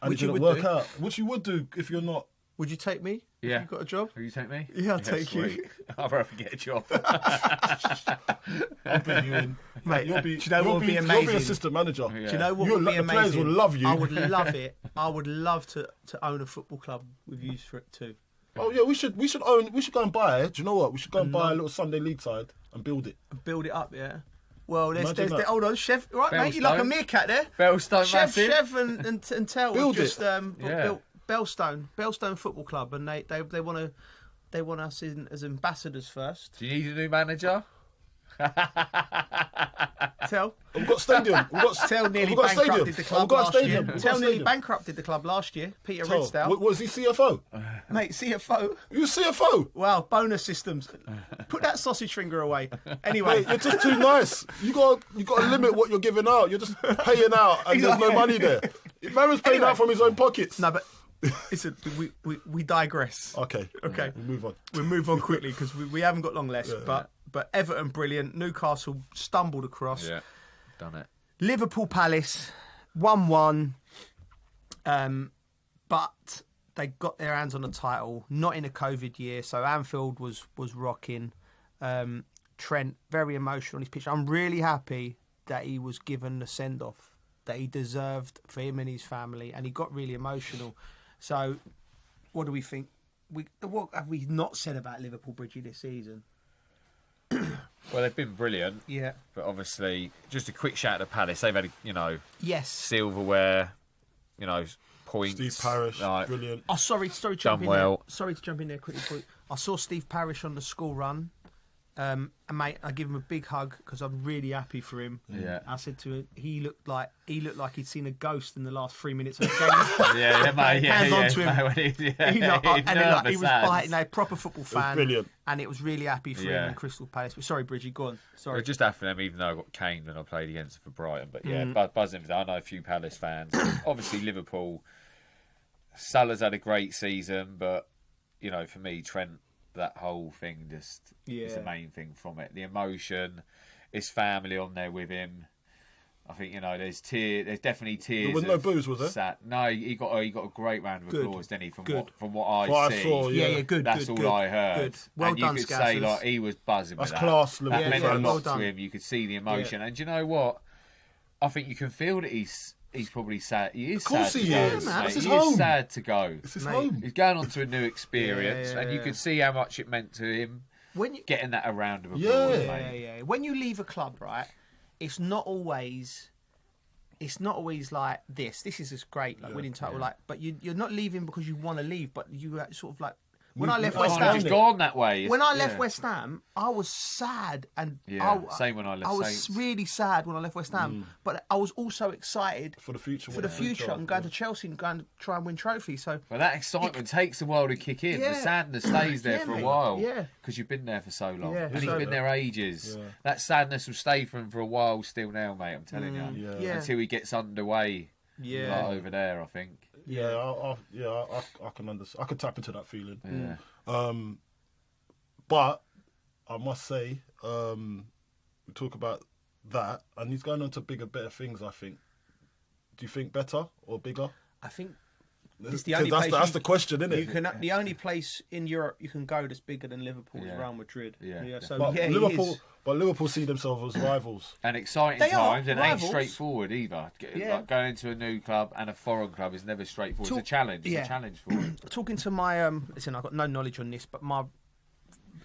[SPEAKER 22] And it didn't work out. Which you would do if you're not.
[SPEAKER 21] Would you take me?
[SPEAKER 23] Yeah.
[SPEAKER 21] If you got a job?
[SPEAKER 23] Will you take me?
[SPEAKER 21] Yeah, I'll take you.
[SPEAKER 23] I'd rather get a job.
[SPEAKER 22] I'll bring you in.
[SPEAKER 21] Mate,
[SPEAKER 22] do
[SPEAKER 21] you know what would be amazing?
[SPEAKER 22] You'll be assistant manager.
[SPEAKER 21] Yeah. Do you know what would be amazing?
[SPEAKER 22] The players would love you.
[SPEAKER 21] I would love it. I would love to own a football club with you for it too.
[SPEAKER 22] Oh yeah, we should go and buy it. Do you know what? We should go and buy a little Sunday league side and build it.
[SPEAKER 21] Build it up, yeah. Well, there's hold on, Chev. Right, mate, you're like a meerkat there.
[SPEAKER 23] Bellstone,
[SPEAKER 21] Chev and Tell build just built Bellstone Football Club, and they want us in as ambassadors first.
[SPEAKER 23] Do you need a new manager?
[SPEAKER 21] Tell.
[SPEAKER 22] We've got stadium.
[SPEAKER 21] Tell nearly bankrupted the club last year. Tell nearly bankrupted the club last year. Peter Ridsdale.
[SPEAKER 22] Was he CFO?
[SPEAKER 21] Mate, CFO.
[SPEAKER 22] You were CFO?
[SPEAKER 21] Well, bonus systems. Put that sausage finger away. Anyway.
[SPEAKER 22] Mate, you're just too nice. You got to limit what you're giving out. You're just paying out and there's no money there. Man's paying out from his own pockets.
[SPEAKER 21] No, but listen, we digress.
[SPEAKER 22] Okay. We move on.
[SPEAKER 21] We'll move on quickly because we haven't got long left. But Everton, brilliant. Newcastle stumbled across.
[SPEAKER 23] Yeah, done it.
[SPEAKER 21] Liverpool Palace, 1-1. But they got their hands on the title, not in a COVID year. So Anfield was rocking. Trent, very emotional on his pitch. I'm really happy that he was given the send-off that he deserved for him and his family. And he got really emotional. So what do we think? What have we not said about Liverpool, Bridgie, this season?
[SPEAKER 23] Well, they've been brilliant.
[SPEAKER 21] Yeah.
[SPEAKER 23] But obviously, just a quick shout out to Palace. They've had, silverware, points.
[SPEAKER 22] Steve Parish, brilliant.
[SPEAKER 21] Oh, sorry to jump in there. Sorry to jump in there quickly. I saw Steve Parish on the school run. And mate, I give him a big hug because I'm really happy for him.
[SPEAKER 23] Yeah.
[SPEAKER 21] I said to him, he looked like he'd seen a ghost in the last 3 minutes of the game.
[SPEAKER 23] mate.
[SPEAKER 21] Hands on to him.
[SPEAKER 23] Mate,
[SPEAKER 21] he was biting, proper football fan.
[SPEAKER 22] Brilliant.
[SPEAKER 21] And it was really happy for him in Crystal Palace. But sorry, Bridgie, go on. Sorry.
[SPEAKER 23] Well, just after them, even though I got caned when I played against them for Brighton. But buzzing for that. I know a few Palace fans. Obviously, Liverpool. Salah's had a great season, but for me, Trent. That whole thing just is the main thing from it. The emotion, his family on there with him. I think there's definitely tears.
[SPEAKER 22] There was no booze, was there?
[SPEAKER 23] No, he got a great round of applause, didn't he? From what I see.
[SPEAKER 22] saw,
[SPEAKER 21] good.
[SPEAKER 23] That's all I heard.
[SPEAKER 21] Good. Well
[SPEAKER 23] and
[SPEAKER 21] done,
[SPEAKER 23] you could
[SPEAKER 21] Scassers.
[SPEAKER 23] say he was buzzing with that.
[SPEAKER 22] That's class.
[SPEAKER 23] That meant a lot
[SPEAKER 21] well
[SPEAKER 23] to him. You could see the emotion, and do you know what? I think you can feel that he's probably sad. He is sad.
[SPEAKER 22] Of course he is.
[SPEAKER 23] Man.
[SPEAKER 22] He
[SPEAKER 23] is sad to go.
[SPEAKER 22] It's his home.
[SPEAKER 23] He's going on to a new experience, and you could see how much it meant to him getting that round of applause.
[SPEAKER 21] Yeah. When you leave a club, right, it's not always like this. This is just great, like winning title, but you're not leaving because you want to leave, but you sort of like. When I left West Ham,
[SPEAKER 23] just gone that way.
[SPEAKER 21] When I left West Ham, I was sad, and
[SPEAKER 23] same when I left.
[SPEAKER 21] I was really sad when I left West Ham, but I was also excited
[SPEAKER 22] for the future.
[SPEAKER 21] And going to Chelsea and going to try and win trophies. So,
[SPEAKER 23] well, that excitement takes a while to kick in. The sadness stays there for a while, because you've been there for so long, and he's been there ages. Yeah. That sadness will stay for him for a while still now, mate. I'm telling you, until he gets underway. Over there, I think.
[SPEAKER 22] I can understand. I can tap into that feeling.
[SPEAKER 23] Yeah.
[SPEAKER 22] But I must say, we talk about that, and he's going on to bigger, better things. I think you think better or bigger?
[SPEAKER 21] I think it's the only place
[SPEAKER 22] that's the question, isn't it?
[SPEAKER 21] You can, the only place in Europe you can go that's bigger than Liverpool is Real Madrid.
[SPEAKER 22] But Liverpool see themselves as rivals.
[SPEAKER 23] And exciting times, and it ain't straightforward either. Like going into a new club and a foreign club is never straightforward. It's a challenge. It's a challenge for them.
[SPEAKER 21] Talking to my listen, I've got no knowledge on this, but my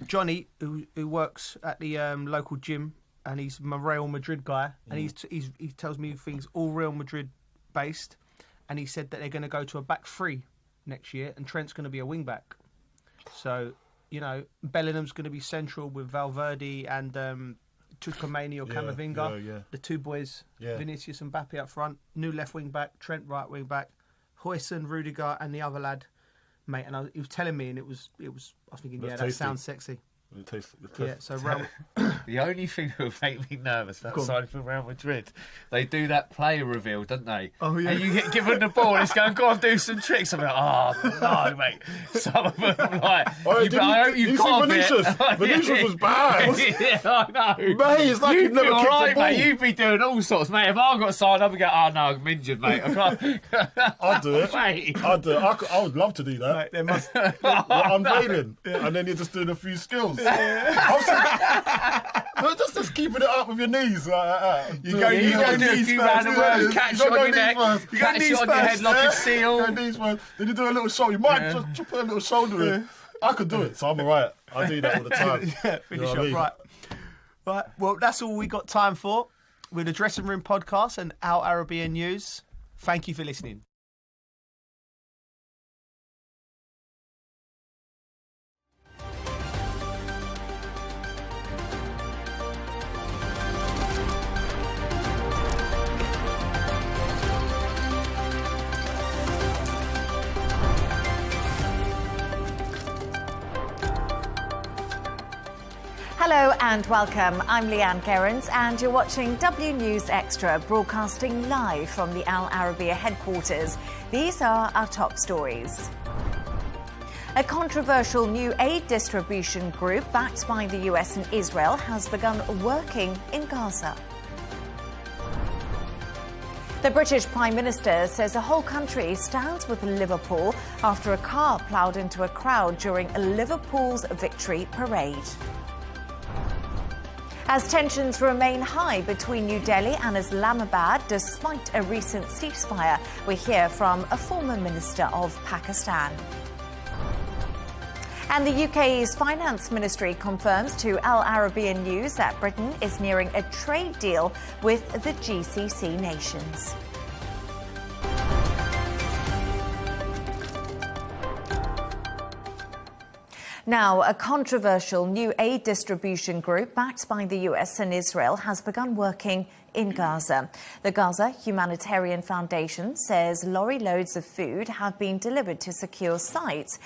[SPEAKER 21] Johnny, who works at the local gym, and he's my Real Madrid guy, and he tells me things all Real Madrid based, and he said that they're going to go to a back three next year, and Trent's going to be a wing back. So, you know, Bellingham's going to be central with Valverde and Tchouameni or Camavinga. The two boys, Vinicius and Mbappe up front. New left wing back, Trent right wing back, Huijsen, Rudiger, and the other lad, mate. And he was telling me, and I was thinking, that sounds sexy. So
[SPEAKER 23] the only thing that would make me nervous about signing for Real Madrid, they do that player reveal, don't they? Oh yeah. And you get given the ball, and it's going, go on, do some tricks. I'm like, oh no, mate. Some of them like, I hope you've got
[SPEAKER 22] Vinicius. Vinicius was bad.
[SPEAKER 23] Yeah, I know.
[SPEAKER 22] Mate, it's like you've never kicked the ball.
[SPEAKER 23] Mate. You'd be doing all sorts, mate. If I got signed up and go, oh no, I'm injured, mate. I can't.
[SPEAKER 22] I'd do it.
[SPEAKER 23] Mate.
[SPEAKER 22] I'd do it. I would love to do that.
[SPEAKER 21] Mate, there must.
[SPEAKER 22] Unveiling, and then you're just doing a few skills. No, just keeping it up with your knees.
[SPEAKER 23] You go do a few round of words, catch on your neck, catch it on your head like a seal.
[SPEAKER 22] Go knees first. Then you do a little shoulder. You might just put a little shoulder in. I could do it, so I'm alright. I do that all the time.
[SPEAKER 21] Finish off right. Well, that's all we got time for with the Dressing Room Podcast and Al Arabiya News. Thank you for listening.
[SPEAKER 1] Hello and welcome. I'm Leanne Gerrans and you're watching W News Extra, broadcasting live from the Al Arabiya headquarters. These are our top stories. A controversial new aid distribution group backed by the US and Israel has begun working in Gaza. The British Prime Minister says the whole country stands with Liverpool after a car ploughed into a crowd during Liverpool's victory parade. As tensions remain high between New Delhi and Islamabad despite a recent ceasefire, we hear from a former minister of Pakistan. And the UK's Finance Ministry confirms to Al Arabiya News that Britain is nearing a trade deal with the GCC nations. Now, a controversial new aid distribution group backed by the US and Israel has begun working in Gaza. The Gaza Humanitarian Foundation says lorry loads of food have been delivered to secure sites.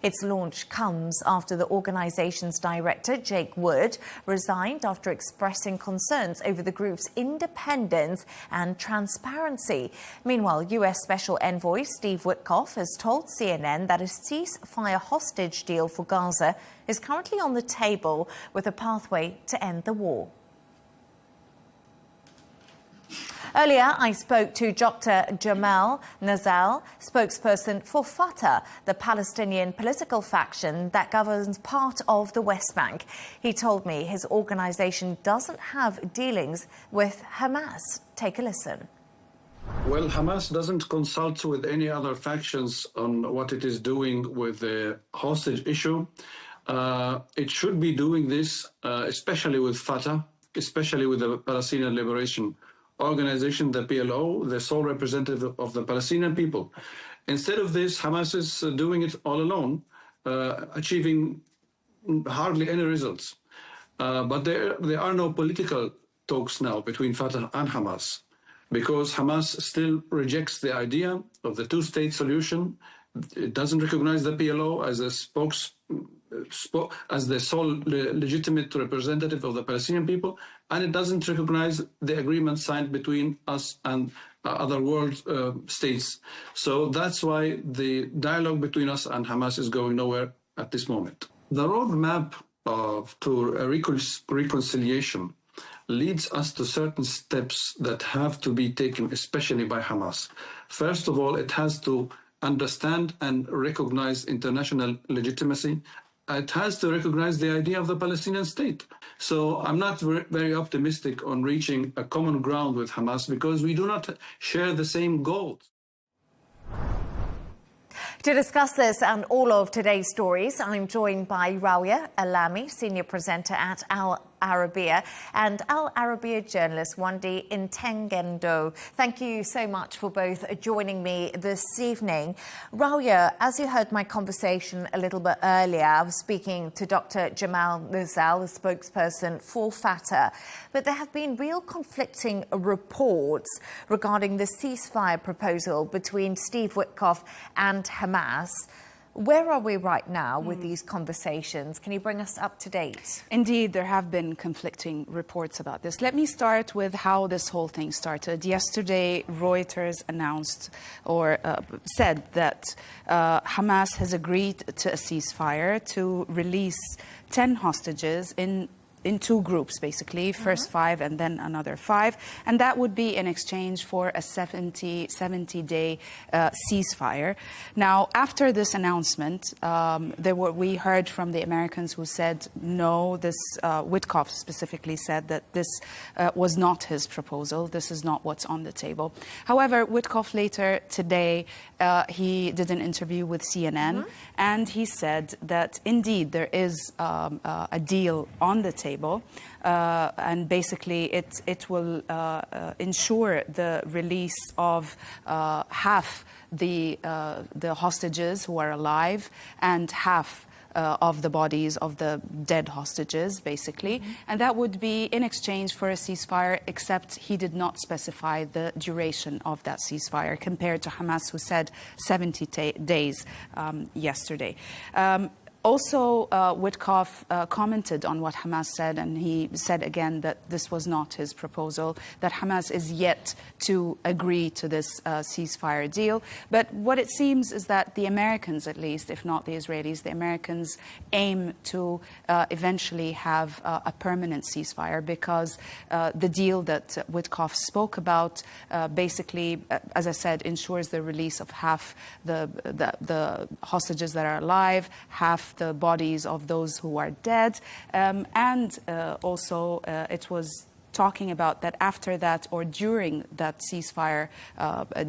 [SPEAKER 1] Its launch comes after the organization's director, Jake Wood, resigned after expressing concerns over the group's independence and transparency. Meanwhile, US Special Envoy Steve Witkoff has told CNN that a ceasefire hostage deal for Gaza is currently on the table with a pathway to end the war. Earlier, I spoke to Dr. Jamal Nazal, spokesperson for Fatah, the Palestinian political faction that governs part of the West Bank. He told me his organization doesn't have dealings with Hamas. Take a listen.
[SPEAKER 3] Well, Hamas doesn't consult with any other factions on what it is doing with the hostage issue. It should be doing this, especially with Fatah, especially with the Palestinian Liberation Organization, the PLO, the sole representative of the Palestinian people. Instead of this, Hamas is doing it all alone, achieving hardly any results. But there are no political talks now between Fatah and Hamas, because Hamas still rejects the idea of the two-state solution. It doesn't recognize the PLO as a as the sole legitimate representative of the Palestinian people, and it doesn't recognize the agreement signed between us and other world states. So that's why the dialogue between us and Hamas is going nowhere at this moment. The roadmap to reconciliation leads us to certain steps that have to be taken, especially by Hamas. First of all, it has to understand and recognize international legitimacy. It has to recognize the idea of the Palestinian state. So I'm not very optimistic on reaching a common ground with Hamas because we do not share the same goals.
[SPEAKER 1] To discuss this and all of today's stories, I'm joined by Rawia Alami, senior presenter at Al Arabiya, and Al Arabiya journalist Wandi Intengendo. Thank you so much for both joining me this evening. Rawia, as you heard my conversation a little bit earlier, I was speaking to Dr. Jamal Nuzal, the spokesperson for Fatah, but there have been real conflicting reports regarding the ceasefire proposal between Steve Witkoff and Hamas. Where are we right now with these conversations? Can you bring us up to date?
[SPEAKER 14] Indeed, there have been conflicting reports about this. Let me start with how this whole thing started. Yesterday, Reuters announced or said that Hamas has agreed to a ceasefire to release 10 hostages in two groups, basically, first 5 and then another 5. And that would be in exchange for a 70-day ceasefire. Now, after this announcement, we heard from the Americans who said no. Witkoff specifically said that this was not his proposal. This is not what's on the table. However, Witkoff later today, he did an interview with CNN, and he said that indeed there is a deal on the table. And basically it will ensure the release of half the hostages who are alive and half of the bodies of the dead hostages, basically. And that would be in exchange for a ceasefire, except he did not specify the duration of that ceasefire, compared to Hamas, who said 70 days yesterday. Also, Witkoff commented on what Hamas said, and he said again that this was not his proposal, that Hamas is yet to agree to this ceasefire deal. But what it seems is that the Americans, at least, if not the Israelis, the Americans aim to eventually have a permanent ceasefire, because the deal that Witkoff spoke about basically, as I said, ensures the release of half the hostages that are alive, half the bodies of those who are dead, and also it was talking about that after that, or during that ceasefire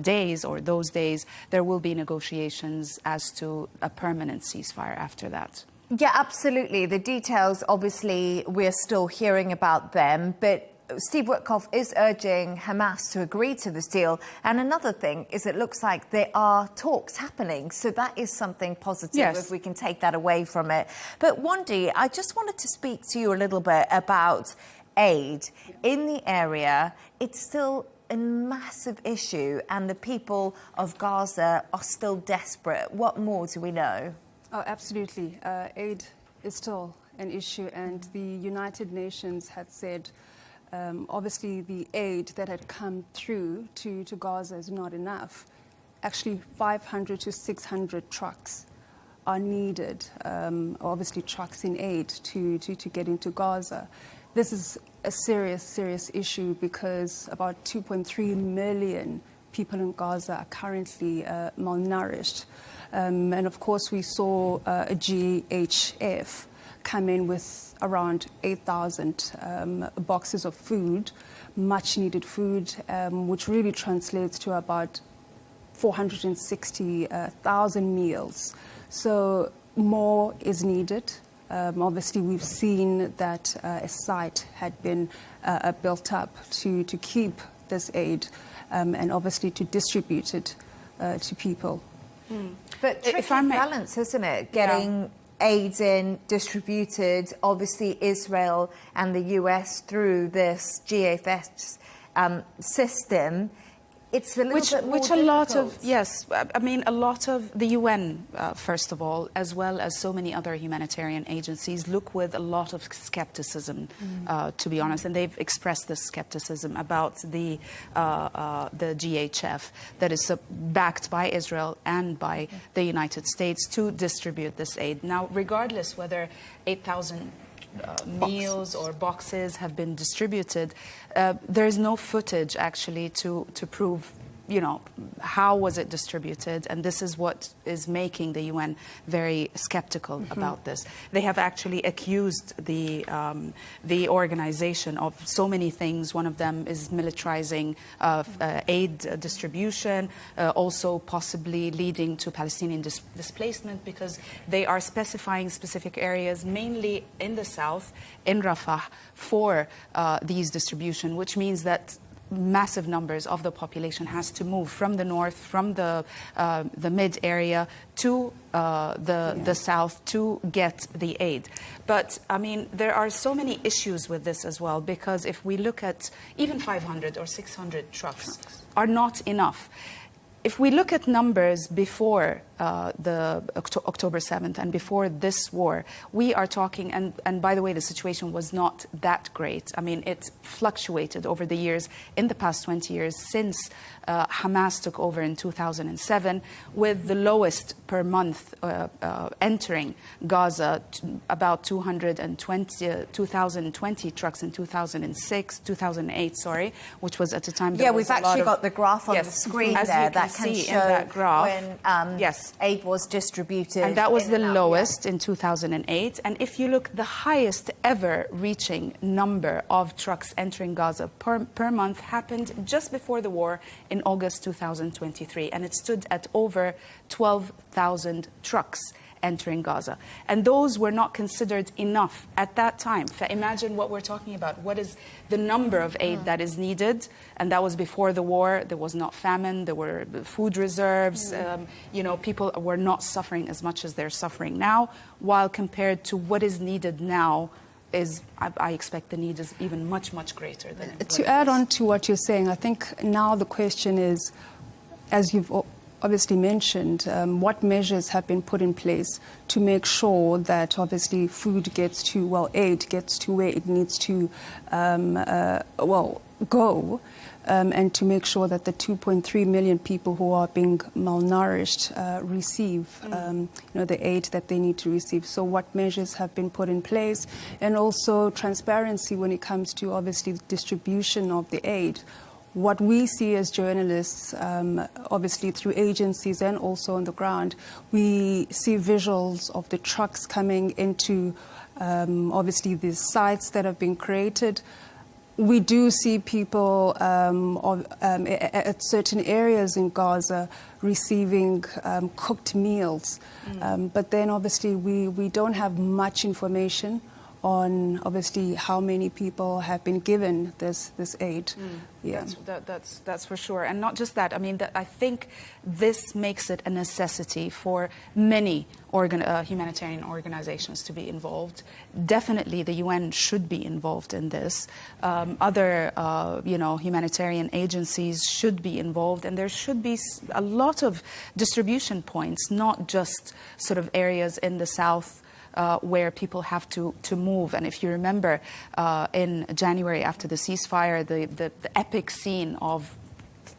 [SPEAKER 14] days, or those days, there will be negotiations as to a permanent ceasefire after that.
[SPEAKER 1] Yeah, absolutely. The details, obviously, we're still hearing about them, but Steve Witkoff is urging Hamas to agree to this deal. And another thing is it looks like there are talks happening. So that is something positive, if we can take that away from it. But Wandi, I just wanted to speak to you a little bit about aid in the area. It's still a massive issue, and the people of Gaza are still desperate. What more do we know?
[SPEAKER 4] Oh, absolutely. Aid is still an issue, and the United Nations had said obviously the aid that had come through to Gaza is not enough. Actually, 500 to 600 trucks are needed, obviously trucks in aid to get into Gaza. This is a serious issue because about 2.3 million people in Gaza are currently malnourished. And of course, we saw a GHF come in with around 8,000 boxes of food, much needed food, which really translates to about 460,000 meals. So more is needed. Obviously, we've seen that a site had been built up to keep this aid and obviously to distribute it to people.
[SPEAKER 1] But tricky balance, isn't it? Getting aid in, distributed, obviously Israel and the US through this GFS system. It's a little bit more difficult.
[SPEAKER 14] A lot of, yes, I mean, a lot of the UN, first of all, as well as so many other humanitarian agencies, look with a lot of skepticism, to be honest, and they've expressed this skepticism about the GHF that is backed by Israel and by the United States to distribute this aid. Now, regardless whether 8,000 meals or boxes have been distributed. There is no footage actually to prove, you know, how was it distributed, and this is what is making the UN very skeptical about this. They have actually accused the organization of so many things. One of them is militarizing aid distribution, also possibly leading to Palestinian displacement, because they are specifying specific areas, mainly in the south, in Rafah, for these distribution, which means that massive numbers of the population has to move from the north, from the mid area to the south to get the aid. But I mean, there are so many issues with this as well, because if we look at even 500 or 600 trucks are not enough. If we look at numbers before the October 7th and before this war, we are talking, and by the way, the situation was not that great. I mean, it fluctuated over the years, in the past 20 years, since Hamas took over in 2007, with the lowest per month entering Gaza, about 2,020 trucks in 2008, sorry, which was at the time.
[SPEAKER 1] Yeah, we've actually got the graph on the screen there that can show
[SPEAKER 14] that graph,
[SPEAKER 1] when aid was distributed.
[SPEAKER 14] And that was the lowest in 2008. And if you look, the highest ever reaching number of trucks entering Gaza per month happened just before the war in August 2023. And it stood at over 12,000 trucks entering Gaza. And those were not considered enough at that time. Imagine what we're talking about. What is the number of aid that is needed? And that was before the war. There was not famine. There were food reserves. You know, people were not suffering as much as they're suffering now, while compared to what is needed now, I expect the need is even much, much greater than
[SPEAKER 4] to add on to what you're saying, I think now the question is, as you've obviously mentioned, what measures have been put in place to make sure that obviously food gets to, well, aid gets to where it needs to, go, and to make sure that the 2.3 million people who are being malnourished receive, the aid that they need to receive. So what measures have been put in place, and also transparency when it comes to obviously the distribution of the aid. What we see as journalists, obviously through agencies and also on the ground, we see visuals of the trucks coming into obviously these sites that have been created. We do see people at certain areas in Gaza receiving cooked meals. But then obviously we don't have much information on obviously how many people have been given this aid. Yeah,
[SPEAKER 14] that's for sure. And not just that. I mean, I think this makes it a necessity for many humanitarian organizations to be involved. Definitely, the UN should be involved in this. Other, humanitarian agencies should be involved, and there should be a lot of distribution points, not just sort of areas in the south where people have to move. And if you remember, in January after the ceasefire, the epic scene of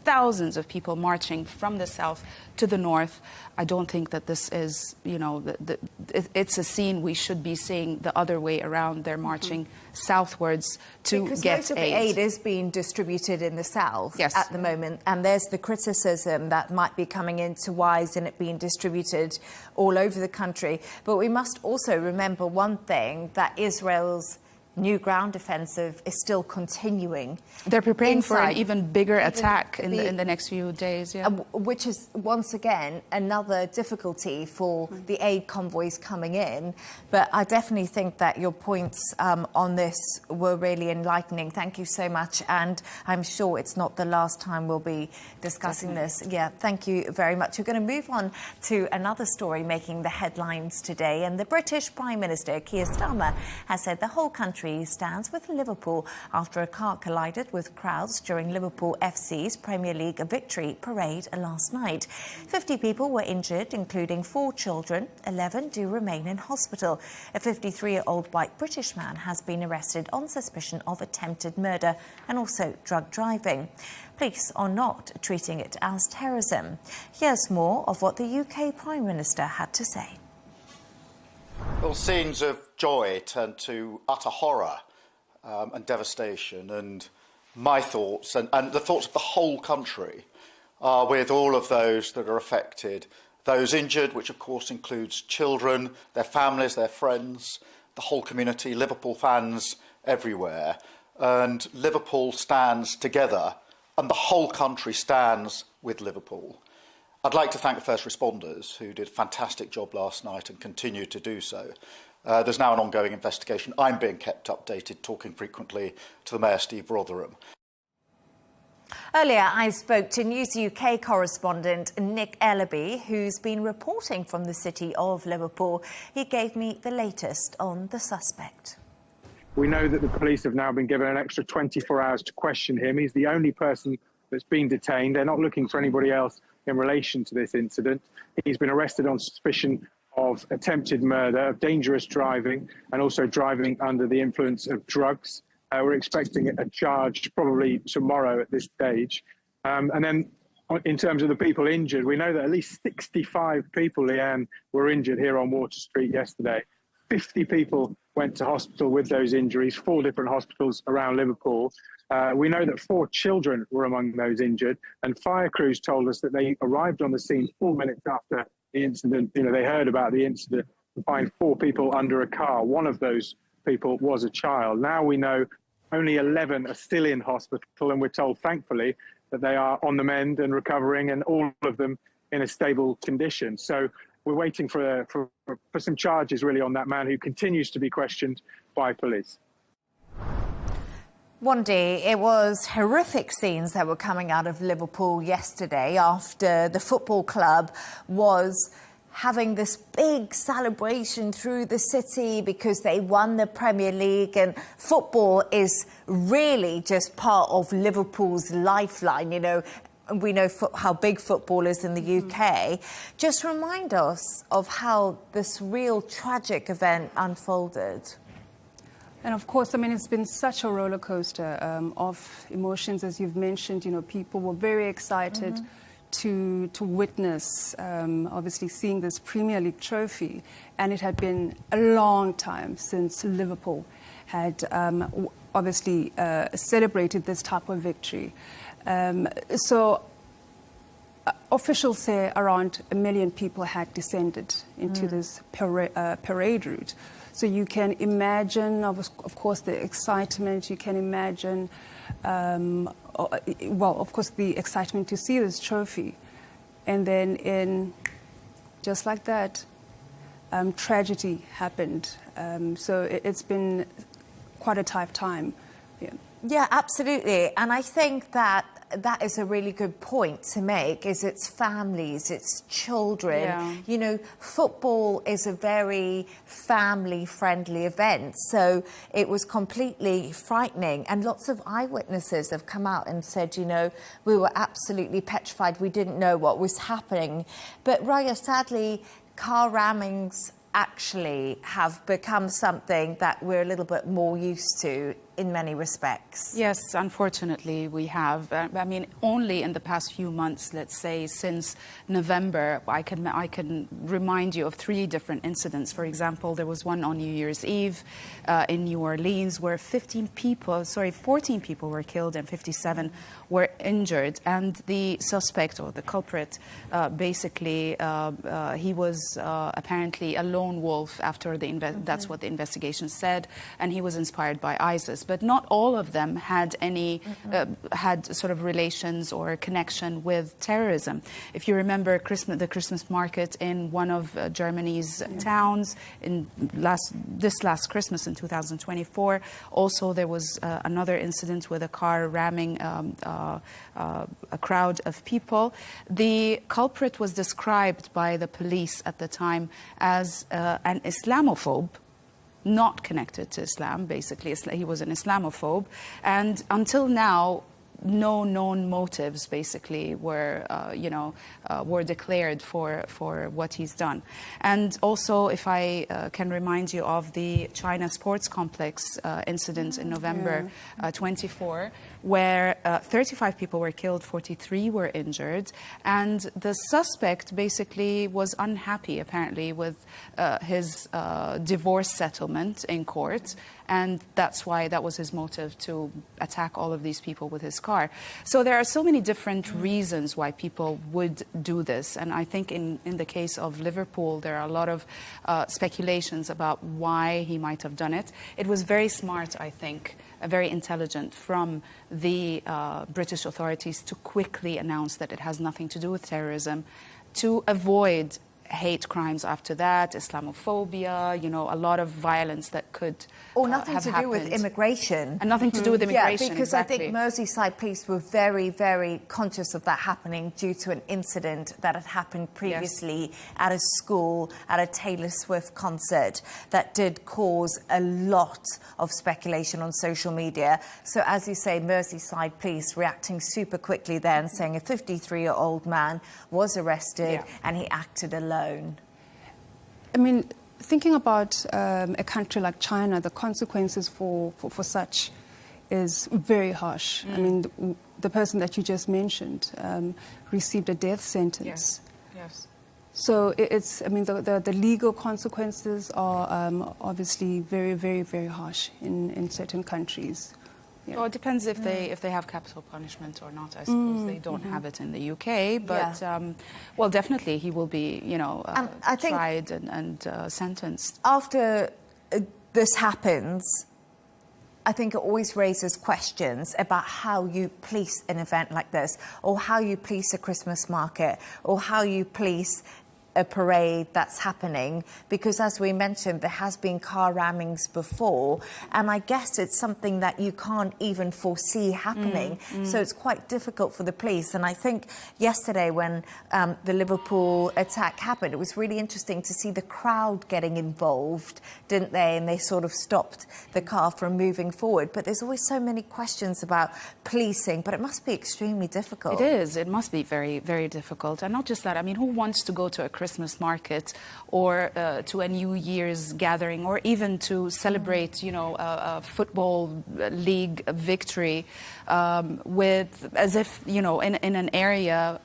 [SPEAKER 14] thousands of people marching from the south to the north, I don't think that this is, it's a scene we should be seeing the other way around. They're marching southwards to
[SPEAKER 1] because
[SPEAKER 14] get
[SPEAKER 1] most of
[SPEAKER 14] aid.
[SPEAKER 1] the aid is being distributed in the south at the moment, and there's the criticism that might be coming into why isn't it being distributed all over the country. But we must also remember one thing, that Israel's new ground offensive is still continuing.
[SPEAKER 14] They're preparing for an even bigger attack in the next few days,
[SPEAKER 1] which is, once again, another difficulty for the aid convoys coming in. But I definitely think that your points on this were really enlightening. Thank you so much. And I'm sure it's not the last time we'll be discussing this. Yeah, thank you very much. We're going to move on to another story making the headlines today. And the British Prime Minister, Keir Starmer, has said the whole country stands with Liverpool after a car collided with crowds during Liverpool FC's Premier League victory parade last night. 50 people were injured, including 4 children. 11 do remain in hospital. A 53-year-old white British man has been arrested on suspicion of attempted murder and also drug driving. Police are not treating it as terrorism. Here's more of what the UK Prime Minister had to say.
[SPEAKER 5] Well, scenes of joy turned to utter horror and devastation, and my thoughts and the thoughts of the whole country are with all of those that are affected, those injured, which of course includes children, their families, their friends, the whole community, Liverpool fans everywhere. And Liverpool stands together, and the whole country stands with Liverpool. I'd like to thank the first responders who did a fantastic job last night and continue to do so. There's now an ongoing investigation. I'm being kept updated, talking frequently to the Mayor, Steve Rotherham.
[SPEAKER 1] Earlier, I spoke to News UK correspondent Nick Ellaby, who's been reporting from the city of Liverpool. He gave me the latest on the suspect.
[SPEAKER 6] We know that the police have now been given an extra 24 hours to question him. He's the only person that's been detained. They're not looking for anybody else in relation to this incident. He's been arrested on suspicion of attempted murder, of dangerous driving, and also driving under the influence of drugs. We're expecting a charge probably tomorrow at this stage. And then in terms of the people injured, we know that at least 65 people, Leanne, were injured here on Water Street yesterday. 50 people went to hospital with those injuries, 4 different hospitals around Liverpool. We know that 4 children were among those injured, and fire crews told us that they arrived on the scene 4 minutes after the incident. You know, they heard about the incident to find 4 people under a car. One of those people was a child. Now we know only 11 are still in hospital, and we're told, thankfully, that they are on the mend and recovering, and all of them in a stable condition. So we're waiting for some charges, really, on that man who continues to be questioned by police.
[SPEAKER 1] Wandi, it was horrific scenes that were coming out of Liverpool yesterday after the football club was having this big celebration through the city because they won the Premier League, and football is really just part of Liverpool's lifeline, you know. We know how big football is in the UK. Just remind us of how this real tragic event unfolded.
[SPEAKER 4] And of course, I mean, it's been such a roller coaster of emotions, as you've mentioned. You know, people were very excited to witness, obviously, seeing this Premier League trophy. And it had been a long time since Liverpool had obviously celebrated this type of victory. So officials say around 1 million people had descended into this parade route. So you can imagine, of course, the excitement. You can imagine, well, of course, the excitement to see this trophy. And then just like that, tragedy happened. So it's been quite a tough time.
[SPEAKER 1] Yeah, absolutely. And I think that is a really good point to make, is it's families, it's children.
[SPEAKER 4] Yeah.
[SPEAKER 1] You know, football is a very family-friendly event, so it was completely frightening. And lots of eyewitnesses have come out and said, you know, we were absolutely petrified. We didn't know what was happening. But Raya, sadly, car rammings actually have become something that we're a little bit more used to in many respects.
[SPEAKER 14] Yes, unfortunately we have. I mean, only in the past few months, let's say since November, I can remind you of 3 different incidents. For example, there was one on New Year's Eve in New Orleans where 14 people were killed and 57 were injured. And the suspect, or the culprit, basically, he was apparently a lone wolf after that's what the investigation said, and he was inspired by ISIS. But not all of them had any had sort of relations or connection with terrorism. If you remember the Christmas market in one of Germany's towns in this last Christmas in 2024, also there was another incident with a car ramming a crowd of people. The culprit was described by the police at the time as an Islamophobe, not connected to Islam, basically. He was an Islamophobe. And until now, no known motives basically were, were declared for what he's done. And also, if I can remind you of the China Sports Complex incident in November 24, where 35 people were killed, 43 were injured, and the suspect basically was unhappy apparently with his divorce settlement in court, and that's why that was his motive, to attack all of these people with his car. So there are so many different reasons why people would do this, and I think in the case of Liverpool there are a lot of speculations about why he might have done it. It was very smart, I think, very intelligent from the British authorities to quickly announce that it has nothing to do with terrorism, to avoid hate crimes after that, Islamophobia, a lot of violence that could
[SPEAKER 7] or nothing
[SPEAKER 14] have
[SPEAKER 7] to
[SPEAKER 14] happened.
[SPEAKER 7] do with immigration.
[SPEAKER 14] And nothing to do with immigration,
[SPEAKER 7] Yeah, because
[SPEAKER 14] exactly.
[SPEAKER 7] I think Merseyside police were very, very conscious of that happening due to an incident that had happened previously at a school, at a Taylor Swift concert, that did cause a lot of speculation on social media. So as you say, Merseyside police reacting super quickly then, saying a 53-year-old man was arrested and he acted alone.
[SPEAKER 4] I mean, thinking about a country like China, the consequences for such is very harsh. I mean, the person that you just mentioned received a death sentence.
[SPEAKER 14] Yes.
[SPEAKER 4] So it's, I mean, the legal consequences are obviously very, very, very harsh in certain countries. Yeah.
[SPEAKER 14] Well, it depends if they have capital punishment or not. I suppose they don't have it in the UK, but well, definitely he will be, I think tried and sentenced.
[SPEAKER 7] After this happens, I think it always raises questions about how you police an event like this, or how you police a Christmas market, or how you police a parade that's happening, because as we mentioned, there has been car rammings before, and I guess it's something that you can't even foresee happening. So it's quite difficult for the police. And I think yesterday when the Liverpool attack happened, it was really interesting to see the crowd getting involved, didn't they? And they sort of stopped the car from moving forward. But there's always so many questions about policing, but it must be extremely difficult.
[SPEAKER 14] It is. It must be very, very difficult. And not just that. I mean, who wants to go to a Christmas market or to a New Year's gathering, or even to celebrate, a football league victory with, as if, in an area,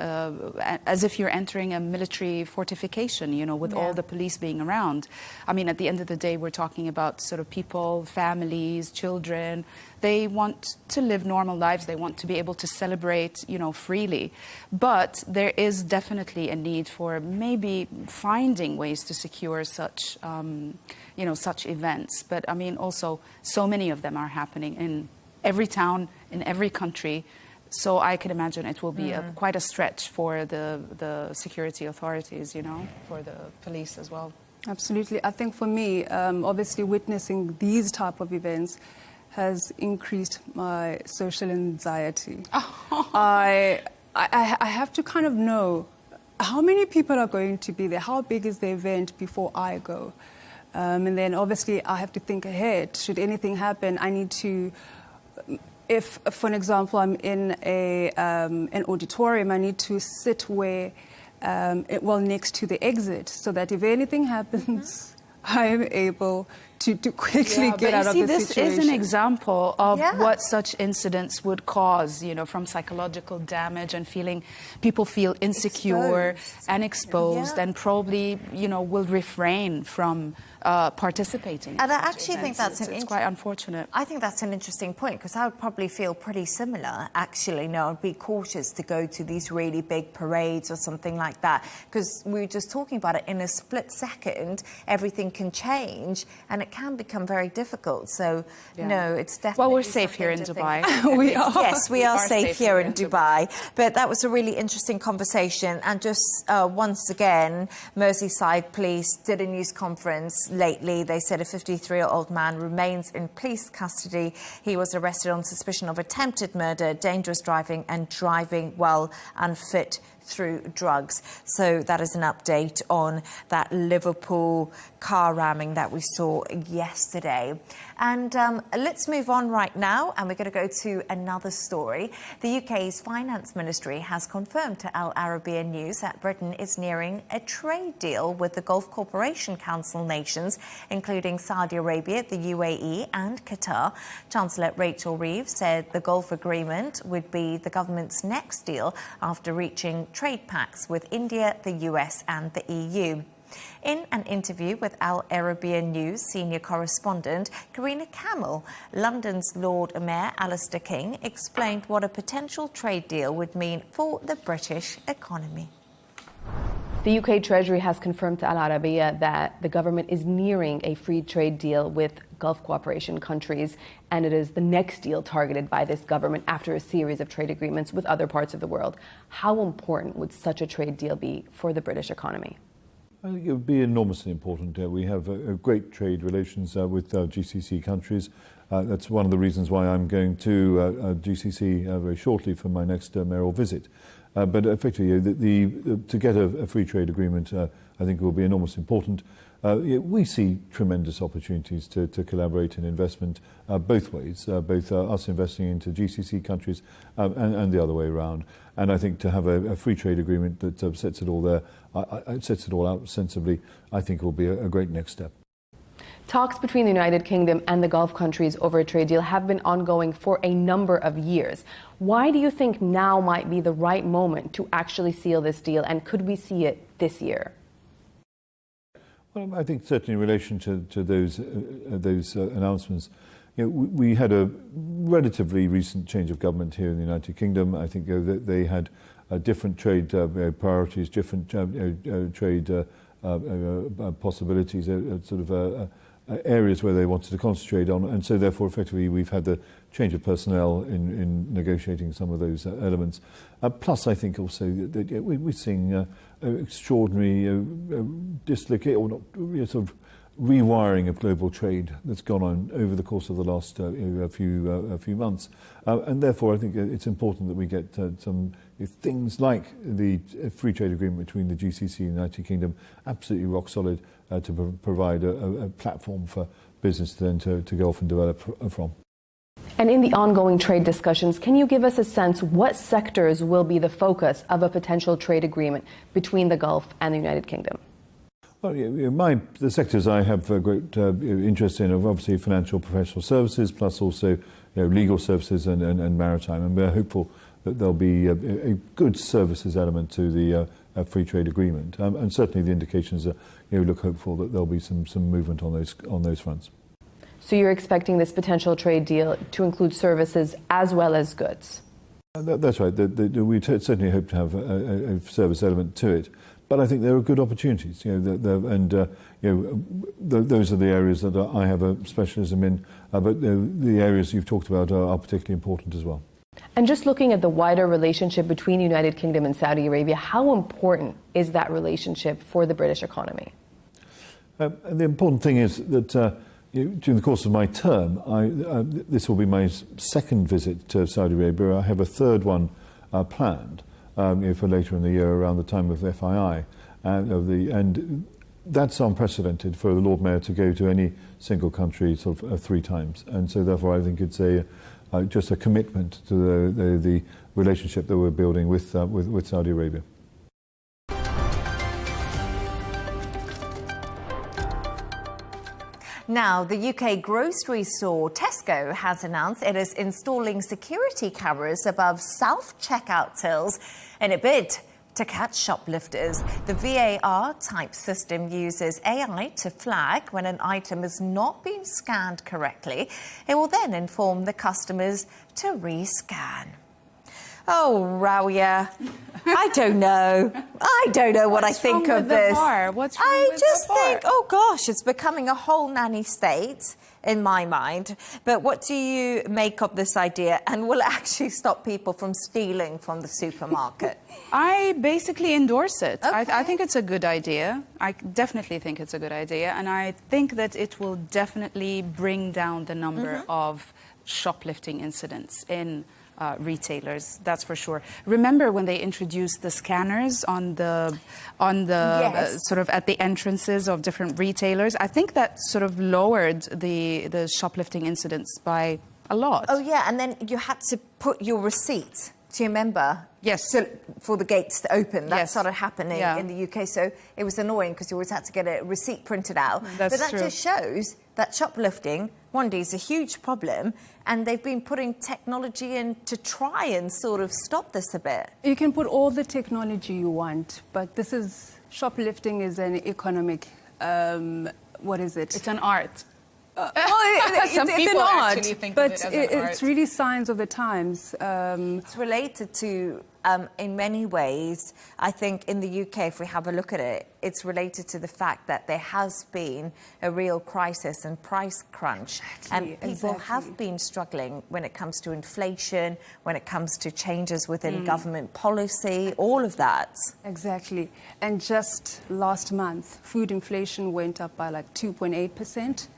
[SPEAKER 14] as if you're entering a military fortification, with all the police being around. I mean, at the end of the day, we're talking about sort of people, families, children. They want to live normal lives. They want to be able to celebrate, freely. But there is definitely a need for maybe finding ways to secure such, such events. But I mean, also, so many of them are happening in every town, in every country. So I can imagine it will be quite a stretch for the security authorities, for the police as well.
[SPEAKER 4] Absolutely. I think for me, obviously witnessing these type of events has increased my social anxiety. I have to kind of know how many people are going to be there, how big is the event before I go. And then obviously I have to think ahead. Should anything happen, I need to, if for an example I'm in an auditorium, I need to sit where, next to the exit, so that if anything happens, I am able to quickly get out of the situation.
[SPEAKER 14] This is an example of what such incidents would cause, from psychological damage and people feel insecure and exposed, and probably, will refrain from participating.
[SPEAKER 7] And I actually think
[SPEAKER 14] it's quite unfortunate.
[SPEAKER 7] I think that's an interesting point, because I would probably feel pretty similar, actually. I'd be cautious to go to these really big parades or something like that, because we were just talking about it, in a split second, everything can change, and it can become very difficult. So, no, it's definitely...
[SPEAKER 14] Well, we're safe here in Dubai.
[SPEAKER 7] We are. Yes, we are safe here in Dubai. But that was a really interesting conversation. And just once again, Merseyside police did a news conference lately. They said a 53-year-old man remains in police custody. He was arrested on suspicion of attempted murder, dangerous driving, and driving while unfit through drugs. So that is an update on that Liverpool car ramming that we saw yesterday. And let's move on right now, and we're going to go to another story. The UK's Finance Ministry has confirmed to Al Arabiya News that Britain is nearing a trade deal with the Gulf Cooperation Council nations, including Saudi Arabia, the UAE and Qatar. Chancellor Rachel Reeves said the Gulf Agreement would be the government's next deal after reaching trade pacts with India, the US and the EU. In an interview with Al Arabiya News senior correspondent Karina Camel, London's Lord Mayor Alistair King explained what a potential trade deal would mean for the British economy.
[SPEAKER 9] The UK Treasury has confirmed to Al Arabiya that the government is nearing a free trade deal with Gulf cooperation countries, and it is the next deal targeted by this government after a series of trade agreements with other parts of the world. How important would such a trade deal be for the British economy?
[SPEAKER 11] I think it would be enormously important. We have great trade relations with GCC countries. That's one of the reasons why I'm going to GCC very shortly for my next mayoral visit. But effectively, to get a free trade agreement, I think will be enormously important. We see tremendous opportunities to collaborate in investment both ways, both us investing into GCC countries and the other way around. And I think to have a free trade agreement that sets it all there, sets it all out sensibly, I think will be a great next step.
[SPEAKER 9] Talks between the United Kingdom and the Gulf countries over a trade deal have been ongoing for a number of years. Why do you think now might be the right moment to actually seal this deal, and could we see it this year?
[SPEAKER 11] Well, I think certainly in relation to those announcements, we had a relatively recent change of government here in the United Kingdom. I think that they had different trade priorities, different trade possibilities, areas where they wanted to concentrate on, and so therefore effectively we've had the change of personnel in negotiating some of those elements. Plus I think also that we're seeing extraordinary dislocate or not, sort of rewiring of global trade that's gone on over the course of the last few months, and therefore I think it's important that we get some things like the free trade agreement between the GCC and the United Kingdom absolutely rock solid to provide a platform for business then to go off and develop from.
[SPEAKER 9] And in the ongoing trade discussions, can you give us a sense what sectors will be the focus of a potential trade agreement between the Gulf and the United Kingdom?
[SPEAKER 11] Well, the sectors I have a great interest in are obviously financial professional services, plus also legal services and maritime. And we're hopeful that there'll be a good services element to the free trade agreement. And certainly the indications are, look hopeful that there'll be some movement on those fronts.
[SPEAKER 9] So you're expecting this potential trade deal to include services as well as goods?
[SPEAKER 11] That's right. We certainly hope to have a service element to it. But I think there are good opportunities, those are the areas that I have a specialism in. But the areas you've talked about are particularly important as well.
[SPEAKER 9] And just looking at the wider relationship between the United Kingdom and Saudi Arabia, how important is that relationship for the British economy?
[SPEAKER 11] The important thing is that during the course of my term, this will be my second visit to Saudi Arabia. I have a third one planned. For later in the year around the time of FII. And that's unprecedented for the Lord Mayor to go to any single country sort of 3 times. And so therefore I think it's just a commitment to the relationship that we're building with Saudi Arabia.
[SPEAKER 7] Now, the UK grocery store Tesco has announced it is installing security cameras above self-checkout tills in a bid to catch shoplifters. The VAR-type system uses AI to flag when an item has not been scanned correctly. It will then inform the customers to rescan. Oh, Rawia, I don't know. I don't know what I think of this.
[SPEAKER 14] What's wrong with
[SPEAKER 7] just
[SPEAKER 14] the bar?
[SPEAKER 7] think, oh gosh, it's becoming a whole nanny state in my mind. But what do you make of this idea? And will it actually stop people from stealing from the supermarket?
[SPEAKER 14] I basically endorse it.
[SPEAKER 7] Okay.
[SPEAKER 14] I think it's a good idea. I definitely think it's a good idea. And I think that it will definitely bring down the number of shoplifting incidents in retailers, that's for sure. Remember when they introduced the scanners on the
[SPEAKER 7] Yes.
[SPEAKER 14] sort of at the entrances of different retailers? I think that sort of lowered the shoplifting incidents by a lot.
[SPEAKER 7] Oh, yeah, and then you had to put your receipt. Do you remember?
[SPEAKER 14] Yes.
[SPEAKER 7] So, for the gates to open. That
[SPEAKER 14] Yes.
[SPEAKER 7] started happening
[SPEAKER 14] Yeah.
[SPEAKER 7] in the UK, so it was annoying because you always had to get a receipt printed out.
[SPEAKER 14] That's
[SPEAKER 7] but that
[SPEAKER 14] true.
[SPEAKER 7] just shows that shoplifting, one day, is a huge problem, and they've been putting technology in to try and sort of stop this a bit.
[SPEAKER 4] You can put all the technology you want, but shoplifting is an economic, what is it?
[SPEAKER 14] It's an art.
[SPEAKER 4] It's
[SPEAKER 14] people
[SPEAKER 4] an art,
[SPEAKER 14] actually think of
[SPEAKER 4] but
[SPEAKER 14] it as an art.
[SPEAKER 4] it's really signs of the times.
[SPEAKER 7] It's related to, in many ways, I think in the UK, if we have a look at it, it's related to the fact that there has been a real crisis and price crunch. And people have been struggling when it comes to inflation, when it comes to changes within government policy, all of that.
[SPEAKER 4] Exactly. And just last month, food inflation went up by like 2.8%.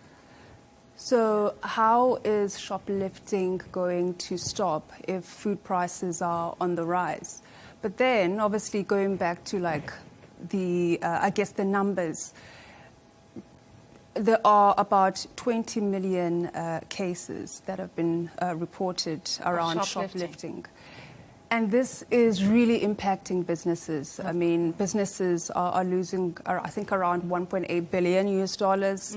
[SPEAKER 4] So how is shoplifting going to stop if food prices are on the rise? But then, obviously, going back to like I guess the numbers, there are about 20 million cases that have been reported around shoplifting. And this is really impacting businesses. I mean, businesses are losing, I think, around $1.8 billion US.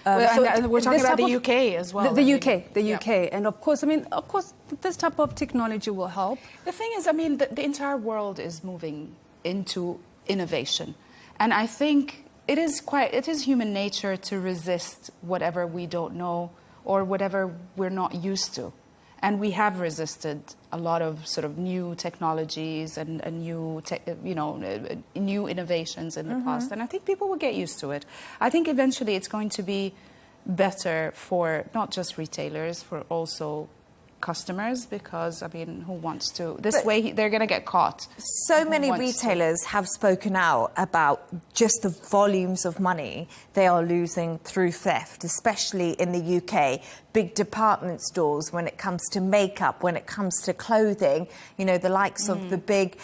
[SPEAKER 14] And we're talking about the UK as well.
[SPEAKER 4] The UK. And of course, this type of technology will help.
[SPEAKER 14] The thing is, the entire world is moving into innovation. And I think it is human nature to resist whatever we don't know or whatever we're not used to. And we have resisted a lot of sort of new technologies and new innovations in the past. And I think people will get used to it. I think eventually it's going to be better for not just retailers, for also customers, because, who wants to? This way, they're going to get caught.
[SPEAKER 7] So many retailers have spoken out about just the volumes of money they are losing through theft, especially in the UK. Big department stores, when it comes to makeup, when it comes to clothing, the likes of the big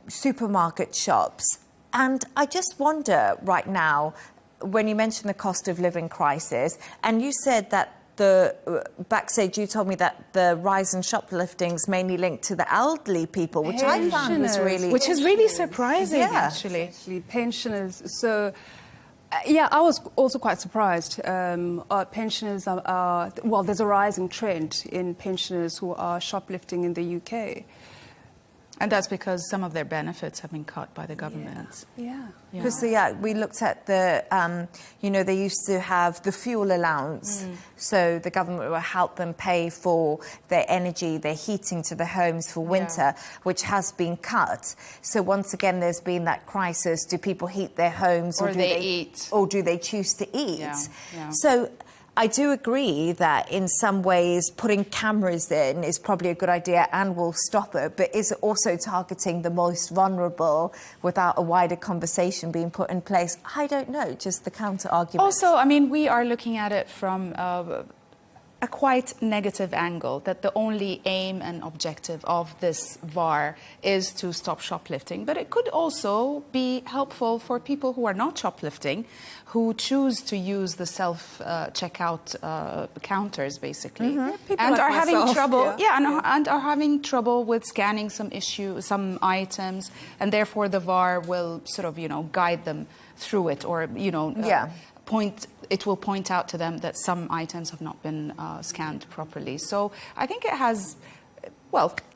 [SPEAKER 7] supermarket shops. And I just wonder right now, when you mention the cost of living crisis, and you said that backstage, you told me that the rise in shoplifting is mainly linked to the elderly people, which I found was really...
[SPEAKER 14] Which is really surprising, actually.
[SPEAKER 4] Pensioners. So, I was also quite surprised. Pensioners there's a rising trend in pensioners who are shoplifting in the UK.
[SPEAKER 14] And that's because some of their benefits have been cut by the government.
[SPEAKER 7] Because we looked at the, they used to have the fuel allowance, so the government will help them pay for their energy, their heating to the homes for winter, which has been cut. So once again, there's been that crisis: do people heat their homes,
[SPEAKER 14] or do they eat,
[SPEAKER 7] or do they choose to eat?
[SPEAKER 14] Yeah.
[SPEAKER 7] So I do agree that in some ways putting cameras in is probably a good idea and will stop it, but is it also targeting the most vulnerable without a wider conversation being put in place? I don't know, just the counter-argument.
[SPEAKER 14] Also, we are looking at it from a quite negative angle, that the only aim and objective of this VAR is to stop shoplifting. But it could also be helpful for people who are not shoplifting, who choose to use the self-checkout counters, basically, and are having trouble. And are having trouble with scanning some items, and therefore the VAR will sort of, guide them through it, or it will point out to them that some items have not been scanned properly. So I think it has,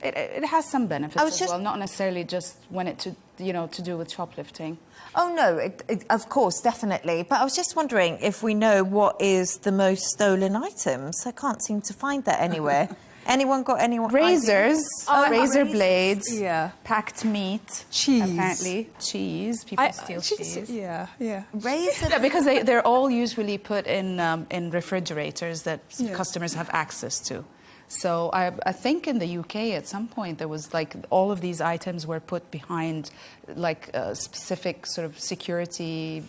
[SPEAKER 14] it has some benefits as well, not necessarily just when to do with shoplifting.
[SPEAKER 7] Oh, no, of course, definitely. But I was just wondering if we know what is the most stolen items. I can't seem to find that anywhere. Anyone got any
[SPEAKER 14] razors, razor
[SPEAKER 7] razors.
[SPEAKER 14] Blades, packed meat,
[SPEAKER 4] cheese.
[SPEAKER 14] Apparently, cheese. People steal cheese.
[SPEAKER 4] Yeah.
[SPEAKER 7] Razor.
[SPEAKER 14] Because they're all usually put in refrigerators that customers have access to. So I think in the UK at some point there was like all of these items were put behind like specific sort of security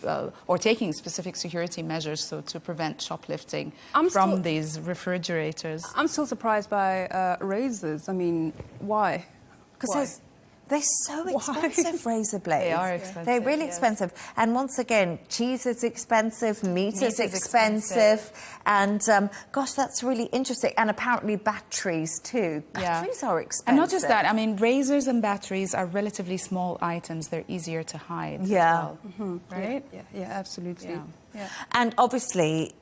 [SPEAKER 14] or taking specific security measures so to prevent shoplifting from these refrigerators.
[SPEAKER 4] I'm still surprised by razors. I mean, why?
[SPEAKER 7] Because they're so expensive, razor blades.
[SPEAKER 14] They are expensive.
[SPEAKER 7] They're really expensive. And once again, cheese is expensive, meat is expensive. And gosh, that's really interesting. And apparently batteries too. Batteries are expensive.
[SPEAKER 14] And not just that, I mean, razors and batteries are relatively small items. They're easier to hide as well. Right?
[SPEAKER 4] Yeah, absolutely.
[SPEAKER 7] Yeah. And obviously,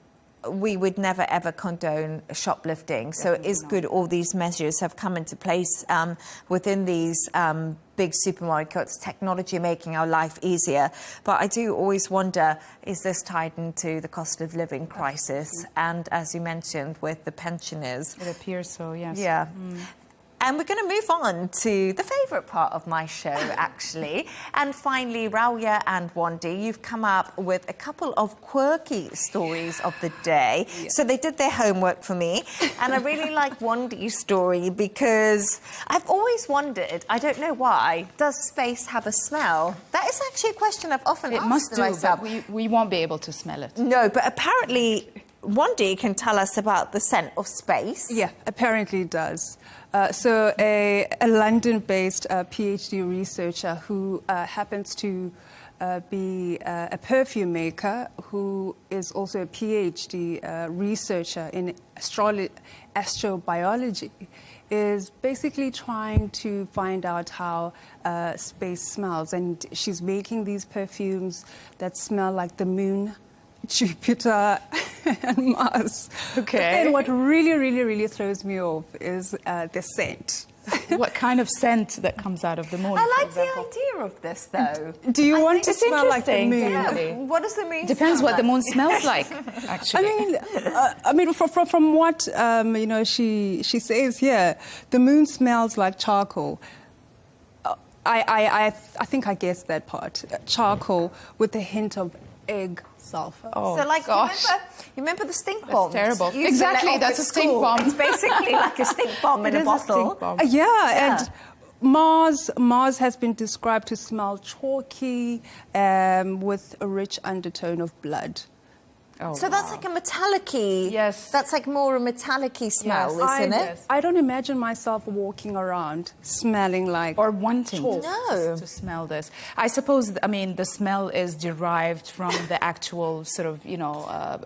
[SPEAKER 7] we would never ever condone shoplifting. So it is good all these measures have come into place within these big supermarkets, technology making our life easier. But I do always wonder, is this tied into the cost of living crisis? And as you mentioned, with the pensioners.
[SPEAKER 14] It appears so, yes.
[SPEAKER 7] Yeah. And we're going to move on to the favourite part of my show, actually. And finally, Rauya and Wandi, you've come up with a couple of quirky stories of the day. Yeah. So they did their homework for me. And I really like Wandi's story because I've always wondered, I don't know why, does space have a smell? That is actually a question I've often asked myself.
[SPEAKER 14] But we won't be able to smell it.
[SPEAKER 7] No, but apparently Wandi can tell us about the scent of space.
[SPEAKER 4] Yeah, apparently it does. So a London-based PhD researcher who happens to be a perfume maker who is also a PhD researcher in astrobiology is basically trying to find out how space smells. And she's making these perfumes that smell like the moon, Jupiter and Mars.
[SPEAKER 14] Okay.
[SPEAKER 4] But then what really throws me off is the scent.
[SPEAKER 14] What kind of scent that comes out of the moon?
[SPEAKER 7] I like the idea of this, though.
[SPEAKER 4] Do you want to smell like the moon?
[SPEAKER 7] Yeah. What does the moon
[SPEAKER 14] Depends
[SPEAKER 7] smell
[SPEAKER 14] what the moon smells like, actually.
[SPEAKER 4] I mean, from what you know, she says here, the moon smells like charcoal. I think I guessed that part. Charcoal with a hint of egg sulfur.
[SPEAKER 7] Oh, so, like,
[SPEAKER 14] gosh.
[SPEAKER 7] You remember the stink bomb?
[SPEAKER 14] Terrible. Exactly, that's a stink bomb.
[SPEAKER 7] It's basically like a stink bomb in a bottle.
[SPEAKER 4] And Mars has been described to smell chalky with a rich undertone of blood.
[SPEAKER 7] Oh, so that's like a metallic-y.
[SPEAKER 4] Yes.
[SPEAKER 7] That's like more a metallic-y smell, isn't it?
[SPEAKER 4] I don't imagine myself walking around smelling like
[SPEAKER 14] or wanting
[SPEAKER 7] to
[SPEAKER 14] smell this. I suppose, I mean, the smell is derived from the actual sort of, you know,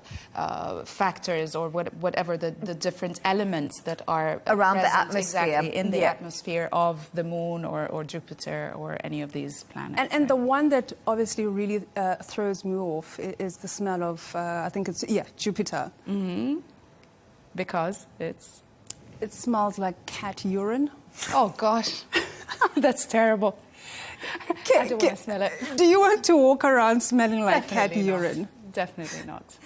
[SPEAKER 14] factors or whatever the different elements that are
[SPEAKER 7] around the atmosphere.
[SPEAKER 14] Exactly, in the atmosphere of the moon or Jupiter or any of these planets.
[SPEAKER 4] And the one that obviously really throws me off is the smell of I think it's, Jupiter.
[SPEAKER 14] Mm-hmm. Because it
[SPEAKER 4] smells like cat urine.
[SPEAKER 14] Oh, gosh. That's terrible. I don't want to smell it.
[SPEAKER 4] Do you want to walk around smelling like cat urine?
[SPEAKER 14] Definitely not.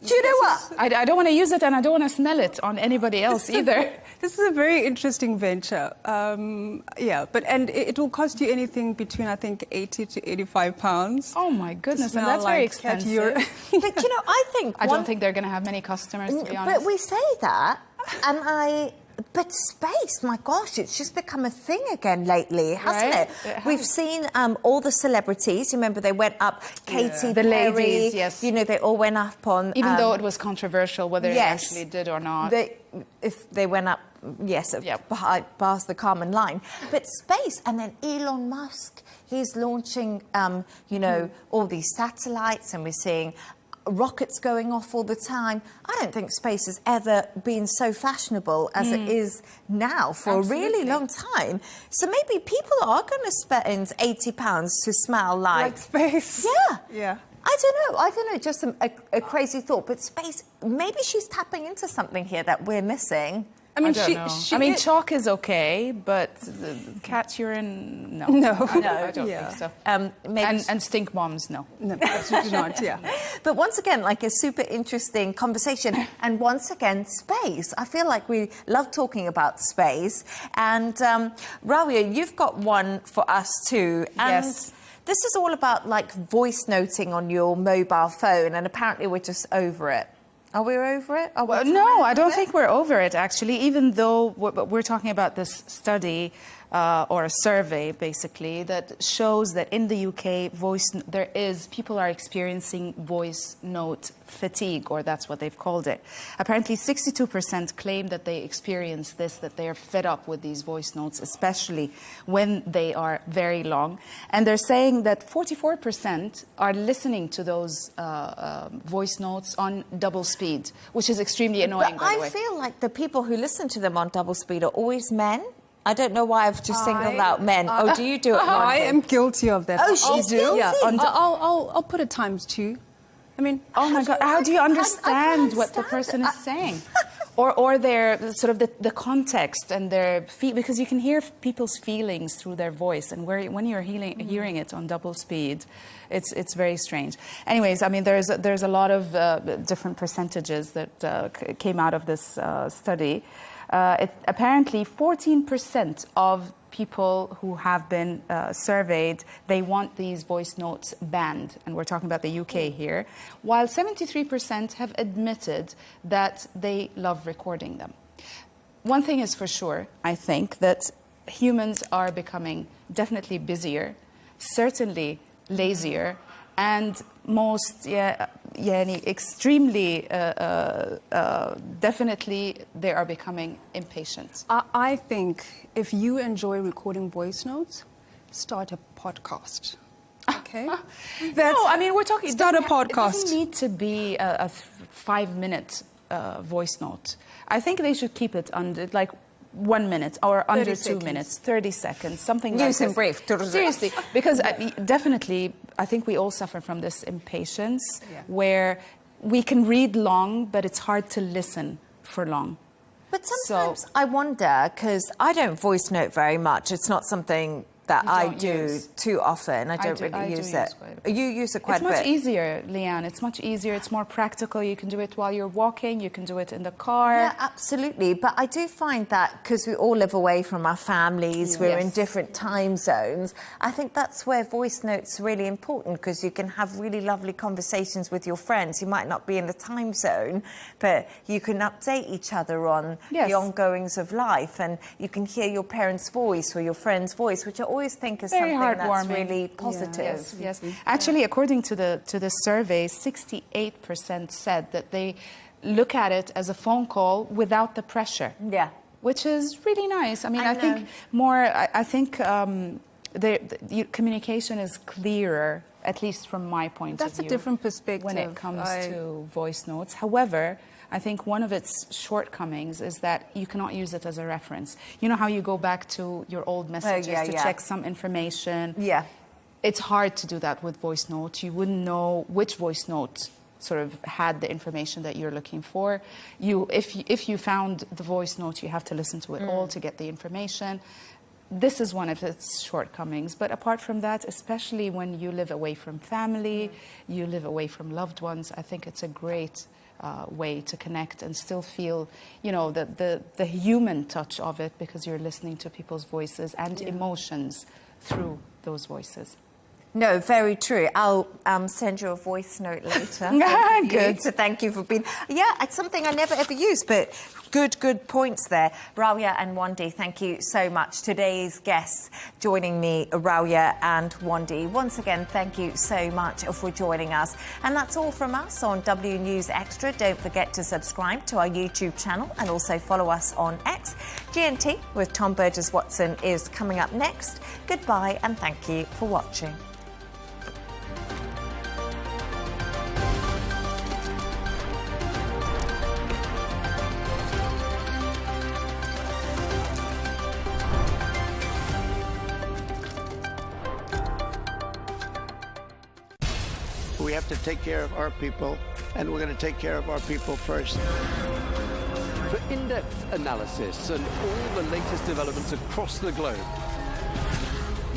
[SPEAKER 7] Do you know what?
[SPEAKER 14] I don't want to use it and I don't want to smell it on anybody else either.
[SPEAKER 4] This is a very interesting venture. And it will cost you anything between, I think, 80 to 85 pounds.
[SPEAKER 14] Oh, my goodness. And that's very expensive.
[SPEAKER 7] But, you know,
[SPEAKER 14] I don't think they're going to have many customers, to be honest.
[SPEAKER 7] But we say that, but space, my gosh, it's just become a thing again lately, hasn't it? We've seen all the celebrities. Remember, they went up. Katy
[SPEAKER 14] the
[SPEAKER 7] Perry,
[SPEAKER 14] ladies, yes.
[SPEAKER 7] You know, they all went up on.
[SPEAKER 14] Even though it was controversial whether it actually did or not.
[SPEAKER 7] If they went up, past the common line. But space, and then Elon Musk, he's launching, all these satellites, and we're seeing rockets going off all the time. I don't think space has ever been so fashionable as it is now for a really long time. So maybe people are going to spend £80 to smell like
[SPEAKER 4] space.
[SPEAKER 7] Yeah. I don't know, just a crazy thought. But space, maybe she's tapping into something here that we're missing.
[SPEAKER 14] I mean, I mean, chalk is okay, but cat urine, no. I don't think so. And stink bombs, no.
[SPEAKER 4] No, absolutely not,
[SPEAKER 7] But once again, like a super interesting conversation. And once again, space. I feel like we love talking about space. And Rauya, you've got one for us too. And
[SPEAKER 14] yes.
[SPEAKER 7] This is all about like voice noting on your mobile phone, and apparently we're just over it. Are we over it?
[SPEAKER 14] Well, no, I don't think we're over it, actually, even though we're talking about this study or a survey, basically, that shows that in the UK, people are experiencing voice note fatigue, or that's what they've called it. Apparently, 62% claim that they experience this, that they are fed up with these voice notes, especially when they are very long. And they're saying that 44% are listening to those voice notes on double speed, which is extremely annoying, by the way.
[SPEAKER 7] I feel like the people who listen to them on double speed are always men. I don't know why I've just singled out men. Oh, do you do it?
[SPEAKER 4] I am guilty of that.
[SPEAKER 7] Oh, she's guilty?
[SPEAKER 4] Yeah, I'll put it ×2. I mean,
[SPEAKER 14] oh my God, how do you understand what the person is saying? Or their sort of the context and their because you can hear people's feelings through their voice, and when you're hearing it on double speed, it's very strange. Anyways, I mean, there's a lot of different percentages that came out of this study. Apparently, 14% of people who have been surveyed, they want these voice notes banned, and we're talking about the UK here, while 73% have admitted that they love recording them. One thing is for sure, I think, that humans are becoming definitely busier, certainly lazier, and extremely, definitely, they are becoming impatient.
[SPEAKER 4] I think if you enjoy recording voice notes, start a podcast. Okay?
[SPEAKER 14] No, I mean, we're talking...
[SPEAKER 4] Start a podcast.
[SPEAKER 14] It doesn't need to be a 5-minute voice note. I think they should keep it under, like, 1 minute or under 2 minutes, 30 seconds, something like
[SPEAKER 7] Use
[SPEAKER 14] this.
[SPEAKER 7] and brief.
[SPEAKER 14] Seriously, because definitely, I think we all suffer from this impatience where we can read long, but it's hard to listen for long.
[SPEAKER 7] But sometimes I wonder, because I don't voice note very much. It's not something that I do too often. I don't really use it. You use it quite a bit.
[SPEAKER 14] It's much easier, Leanne. It's much easier. It's more practical. You can do it while you're walking. You can do it in the car.
[SPEAKER 7] Yeah, absolutely. But I do find that because we all live away from our families, we're in different time zones, I think that's where voice notes are really important, because you can have really lovely conversations with your friends. You might not be in the time zone, but you can update each other on the ongoings of life, and you can hear your parents' voice or your friend's voice, which I always think is
[SPEAKER 14] very
[SPEAKER 7] something
[SPEAKER 14] heartwarming.
[SPEAKER 7] That's really positive.
[SPEAKER 14] Yes. Actually, according to the survey, 68% said that they look at it as a phone call without the pressure.
[SPEAKER 7] Yeah.
[SPEAKER 14] Which is really nice. I mean, I think the communication is clearer, at least from my point of view.
[SPEAKER 4] That's a different perspective.
[SPEAKER 14] When it comes to voice notes. However, I think one of its shortcomings is that you cannot use it as a reference. You know how you go back to your old messages to check some information?
[SPEAKER 7] Yeah.
[SPEAKER 14] It's hard to do that with voice notes. You wouldn't know which voice note sort of had the information that you're looking for. If you found the voice note, you have to listen to it all to get the information. This is one of its shortcomings. But apart from that, especially when you live away from family, you live away from loved ones, I think it's a great way to connect and still feel, you know, the human touch of it, because you're listening to people's voices and emotions through those voices.
[SPEAKER 7] No, very true. I'll send you a voice note later.
[SPEAKER 14] Good.
[SPEAKER 7] So thank you for being... Yeah, it's something I never ever use, but good points there. Rawia and Wandi, thank you so much. Today's guests joining me, Rawia and Wandi. Once again, thank you so much for joining us. And that's all from us on W News Extra. Don't forget to subscribe to our YouTube channel and also follow us on X. GNT with Tom Burgess-Watson is coming up next. Goodbye and thank you for watching.
[SPEAKER 8] We have to take care of our people, and we're going to take care of our people first.
[SPEAKER 15] For in-depth analysis and all the latest developments across the globe,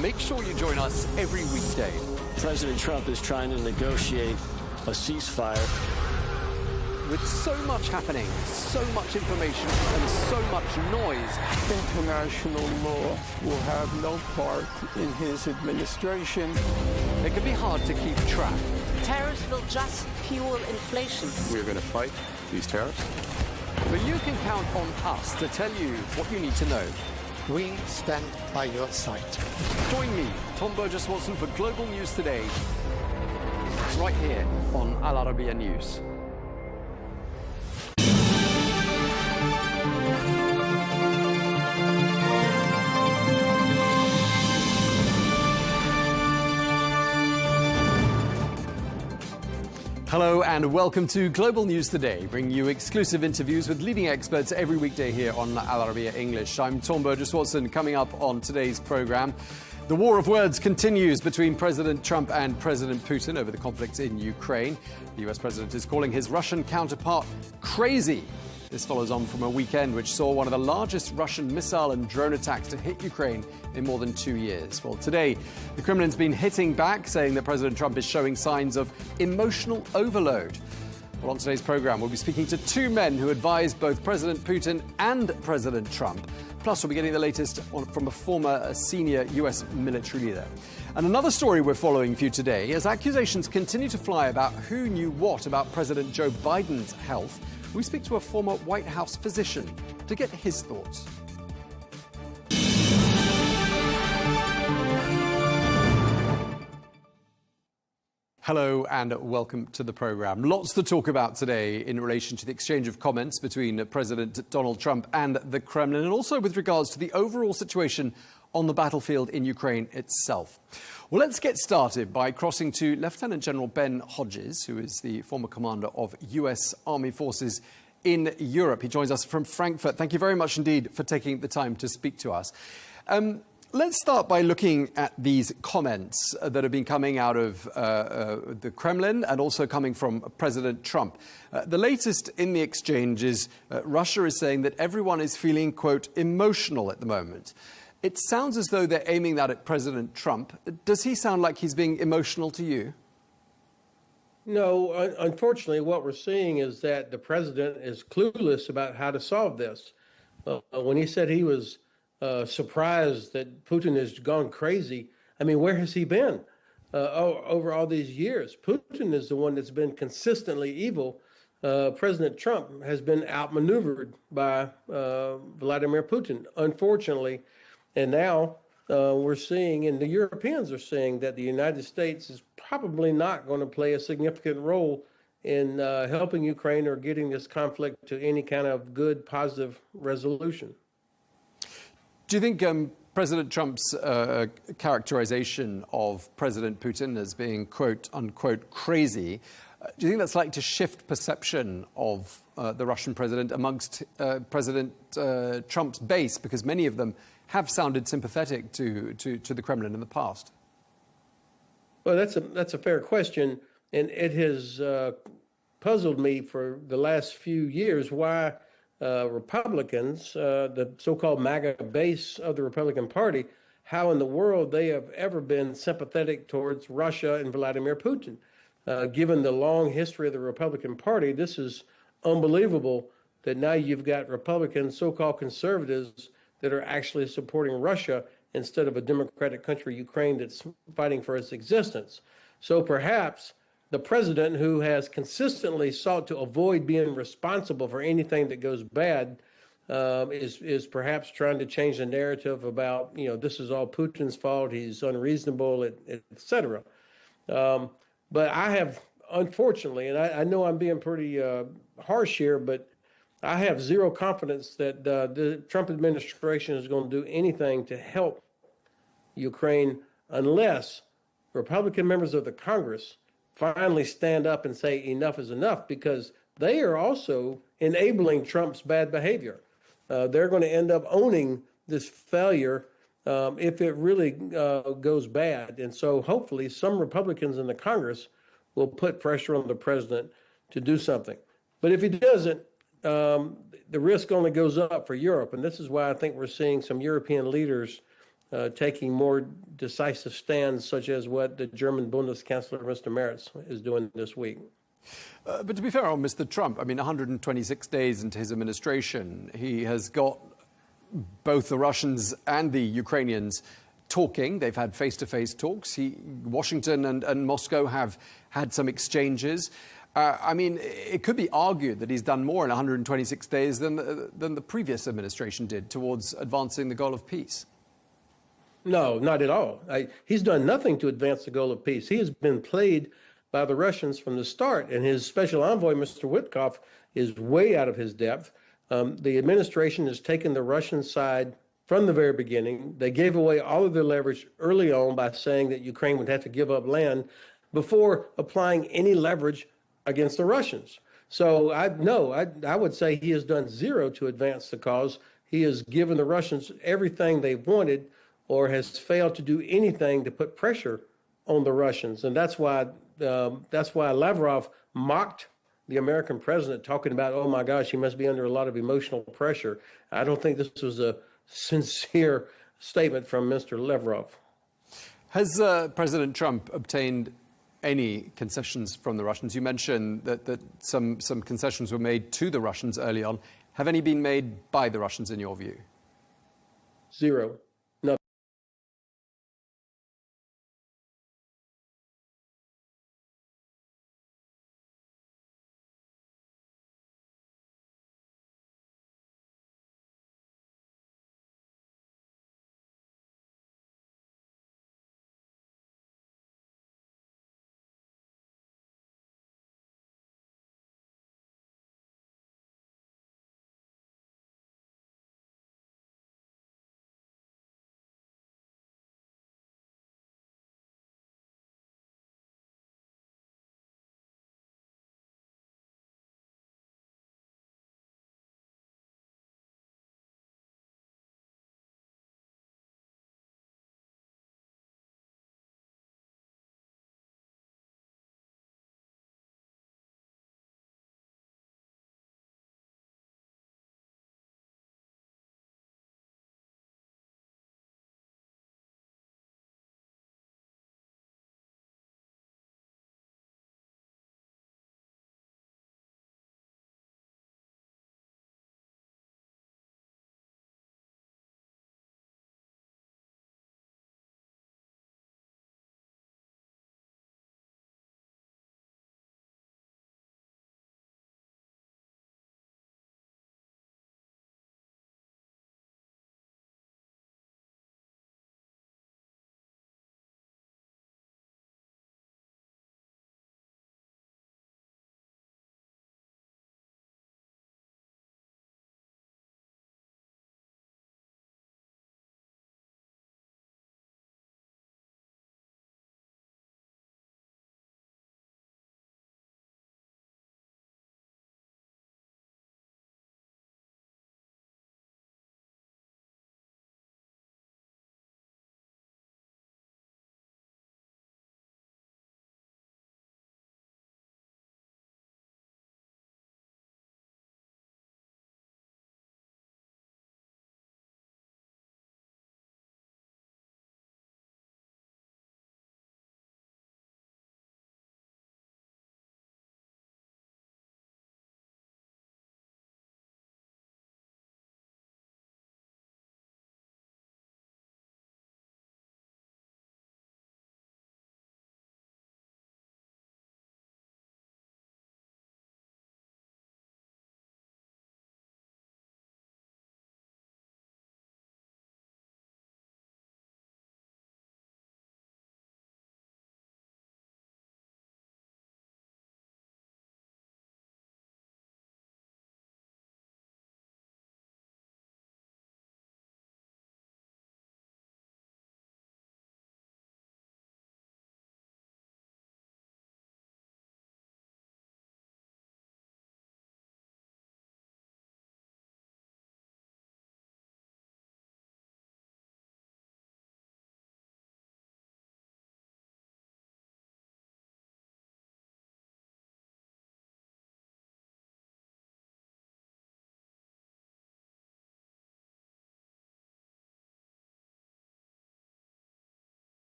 [SPEAKER 15] make sure you join us every weekday.
[SPEAKER 10] President Trump is trying to negotiate a ceasefire.
[SPEAKER 15] With so much happening, so much information, and so much noise,
[SPEAKER 16] international law will have no part in his administration.
[SPEAKER 15] It can be hard to keep track.
[SPEAKER 18] Tariffs will just fuel inflation.
[SPEAKER 13] We're going to fight
[SPEAKER 15] these tariffs. But you can count on us to tell you what you need to know.
[SPEAKER 8] We stand by your side.
[SPEAKER 15] Join me, Tom Burgess-Watson, for Global News Today, right here on Al Arabiya News. Hello and welcome to Global News Today, bringing you exclusive interviews with leading experts every weekday here on Al Arabiya English. I'm Tom Burgess-Watson. Coming up on today's programme, the war of words continues between President Trump and President Putin over the conflict in Ukraine. The US president is calling his Russian counterpart crazy. This follows on from a weekend which saw one of the largest Russian missile and drone attacks to hit Ukraine in more than 2 years. Well, today, the Kremlin's been hitting back, saying that President Trump is showing signs of emotional overload. Well, on today's programme, we'll be speaking to two men who advised both President Putin and President Trump. Plus, we'll be getting the latest from a former senior US military leader. And another story we're following for you today, as accusations continue to fly about who knew what about President Joe Biden's health, we speak to a former White House physician to get his thoughts. Hello and welcome to the programme. Lots to talk about today in relation to the exchange of comments between President Donald Trump and the Kremlin, and also with regards to the overall situation on the battlefield in Ukraine itself. Well, let's get started by crossing to Lieutenant General Ben Hodges, who is the former commander of US Army forces in Europe. He joins us from Frankfurt. Thank you very much indeed for taking the time to speak to us. Let's start by looking at these comments that have been coming out of the Kremlin and also coming from President Trump. The latest in the exchange is Russia is saying that everyone is feeling, quote, emotional at the moment. It sounds as though they're aiming that at President Trump. Does he sound like he's being emotional to you?
[SPEAKER 17] No, unfortunately, what we're seeing is that the president is clueless about how to solve this. When he said he was surprised that Putin has gone crazy, I mean, where has he been over all these years? Putin is the one that's been consistently evil. President Trump has been outmaneuvered by Vladimir Putin, unfortunately. And now we're seeing, and the Europeans are seeing, that the United States is probably not going to play a significant role in helping Ukraine or getting this conflict to any kind of good, positive resolution.
[SPEAKER 15] Do you think President Trump's characterization of President Putin as being, quote, unquote, crazy, do you think that's likely to shift perception of the Russian president amongst President Trump's base? Because many of them have sounded sympathetic to the Kremlin in the past.
[SPEAKER 17] Well, that's a fair question, and it has puzzled me for the last few years why Republicans, the so-called MAGA base of the Republican Party, how in the world they have ever been sympathetic towards Russia and Vladimir Putin. Given the long history of the Republican Party, this is unbelievable that now you've got Republicans, so-called conservatives, that are actually supporting Russia instead of a democratic country, Ukraine, that's fighting for its existence. So perhaps the president, who has consistently sought to avoid being responsible for anything that goes bad, is perhaps trying to change the narrative about, you know, this is all Putin's fault, he's unreasonable, et cetera. But I have, unfortunately, and I know I'm being pretty harsh here, but I have zero confidence that the Trump administration is going to do anything to help Ukraine unless Republican members of the Congress finally stand up and say enough is enough, because they are also enabling Trump's bad behavior. They're going to end up owning this failure if it really goes bad. And so hopefully some Republicans in the Congress will put pressure on the president to do something. But if he doesn't, the risk only goes up for Europe. And this is why I think we're seeing some European leaders taking more decisive stands, such as what the German Bundeskanzler, Mr. Merz, is doing this week.
[SPEAKER 15] But to be fair on Mr. Trump, I mean, 126 days into his administration, he has got both the Russians and the Ukrainians talking. They've had face-to-face talks. Washington and Moscow have had some exchanges. I mean, it could be argued that he's done more in 126 days than the previous administration did towards advancing the goal of peace.
[SPEAKER 17] No, not at all. He's done nothing to advance the goal of peace. He has been played by the Russians from the start, and his special envoy, Mr. Witkoff, is way out of his depth. The administration has taken the Russian side from the very beginning. They gave away all of their leverage early on by saying that Ukraine would have to give up land before applying any leverage against the Russians. So I would say he has done zero to advance the cause. He has given the Russians everything they wanted, or has failed to do anything to put pressure on the Russians. And that's why Lavrov mocked the American president, talking about, oh my gosh, he must be under a lot of emotional pressure. I don't think this was a sincere statement from Mr. Lavrov.
[SPEAKER 15] Has President Trump obtained any concessions from the Russians? You mentioned that some concessions were made to the Russians early on. Have any been made by the Russians in your view?
[SPEAKER 17] Zero.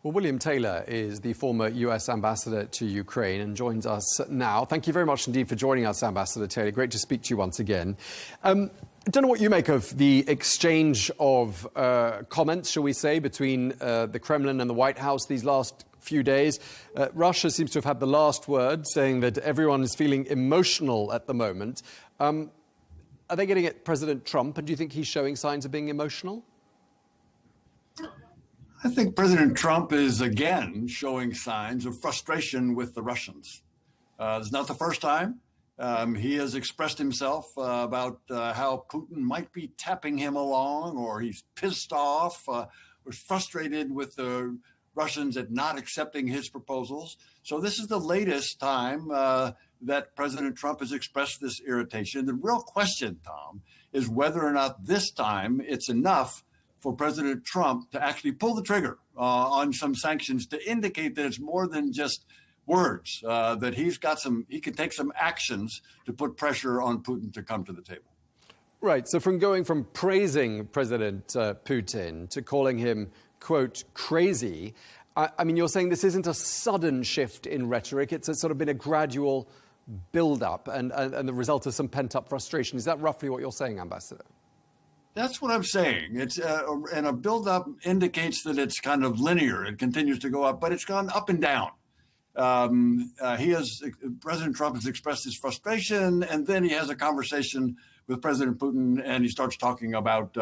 [SPEAKER 15] Well, William Taylor is the former US ambassador to Ukraine and joins us now. Thank you very much indeed for joining us, Ambassador Taylor. Great to speak to you once again. I don't know what you make of the exchange of comments, shall we say, between the Kremlin and the White House these last few days. Russia seems to have had the last word, saying that everyone is feeling emotional at the moment. Are they getting at President Trump, and do you think he's showing signs of being emotional?
[SPEAKER 12] I think President Trump is again showing signs of frustration with the Russians. It's not the first time. He has expressed himself about how Putin might be tapping him along, or he's pissed off, or frustrated with the Russians at not accepting his proposals. So this is the latest time that President Trump has expressed this irritation. The real question, Tom, is whether or not this time it's enough for President Trump to actually pull the trigger on some sanctions to indicate that it's more than just words, that he can take some actions to put pressure on Putin to come to the table.
[SPEAKER 15] Right. So from going from praising President Putin to calling him, quote, crazy, I mean, you're saying this isn't a sudden shift in rhetoric. It's sort of been a gradual build-up and the result of some pent-up frustration. Is that roughly what you're saying, Ambassador?
[SPEAKER 12] That's what I'm saying. It's and a build-up indicates that it's kind of linear. It continues to go up, but it's gone up and down. President Trump has expressed his frustration, and then he has a conversation with President Putin, and he starts talking about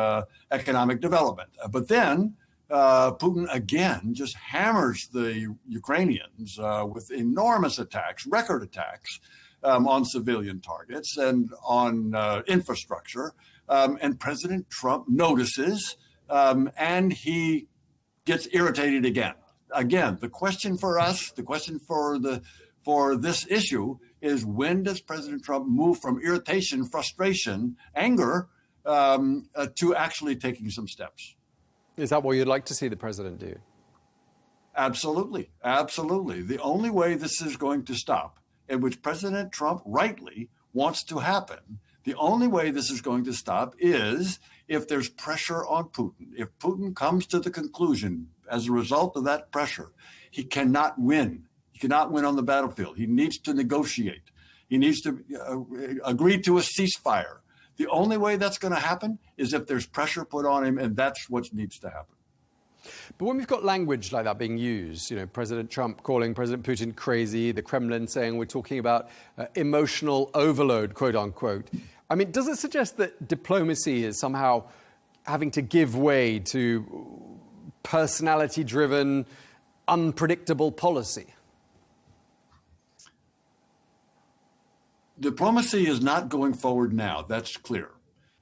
[SPEAKER 12] economic development. But then Putin again just hammers the Ukrainians with enormous attacks, record attacks on civilian targets and on infrastructure. And President Trump notices, and he gets irritated again. Again, the question for us, the question for this issue is, when does President Trump move from irritation, frustration, anger to actually taking some steps?
[SPEAKER 15] Is that what you'd like to see the president do?
[SPEAKER 12] Absolutely. Absolutely. The only way this is going to stop, and which President Trump rightly wants to happen, the only way this is going to stop is if there's pressure on Putin. If Putin comes to the conclusion as a result of that pressure, he cannot win. He cannot win on the battlefield. He needs to negotiate. He needs to agree to a ceasefire. The only way that's going to happen is if there's pressure put on him, and that's what needs to happen.
[SPEAKER 15] But when we've got language like that being used, you know, President Trump calling President Putin crazy, the Kremlin saying we're talking about emotional overload, quote unquote. I mean, does it suggest that diplomacy is somehow having to give way to personality-driven, unpredictable policy?
[SPEAKER 12] Diplomacy is not going forward now. That's clear.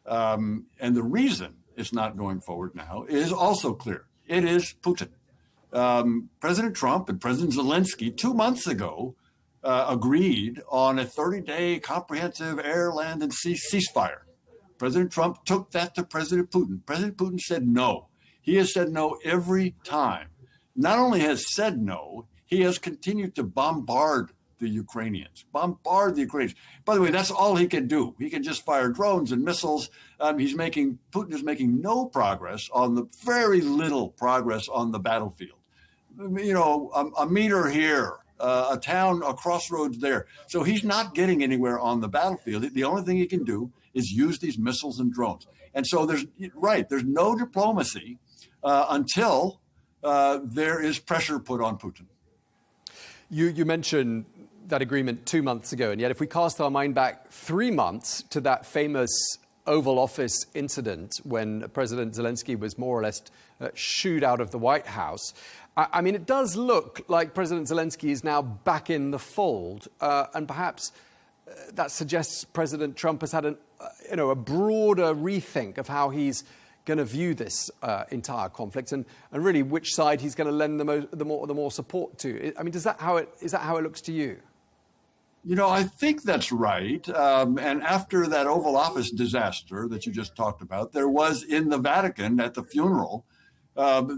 [SPEAKER 12] And the reason it's not going forward now is also clear. It is Putin. President Trump and President Zelensky 2 months ago agreed on a 30-day comprehensive air, land, and sea ceasefire. President Trump took that to President Putin. President Putin said no. He has said no every time. Not only has said no, he has continued to bombard the Ukrainians. By the way, that's all he can do. He can just fire drones and missiles. Putin is making no progress very little progress on the battlefield. You know, a meter here, a town, a crossroads there. So he's not getting anywhere on the battlefield. The only thing he can do is use these missiles and drones. And so there's no diplomacy until there is pressure put on Putin.
[SPEAKER 15] You mentioned that agreement 2 months ago, and yet if we cast our mind back 3 months to that famous Oval Office incident when President Zelensky was more or less shooed out of the White House, I mean, it does look like President Zelensky is now back in the fold, and perhaps that suggests President Trump has had a broader rethink of how he's going to view this entire conflict, and really which side he's going to lend the more support to. I mean, is that how it looks to you?
[SPEAKER 12] You know, I think that's right. And after that Oval Office disaster that you just talked about, there was in the Vatican at the funeral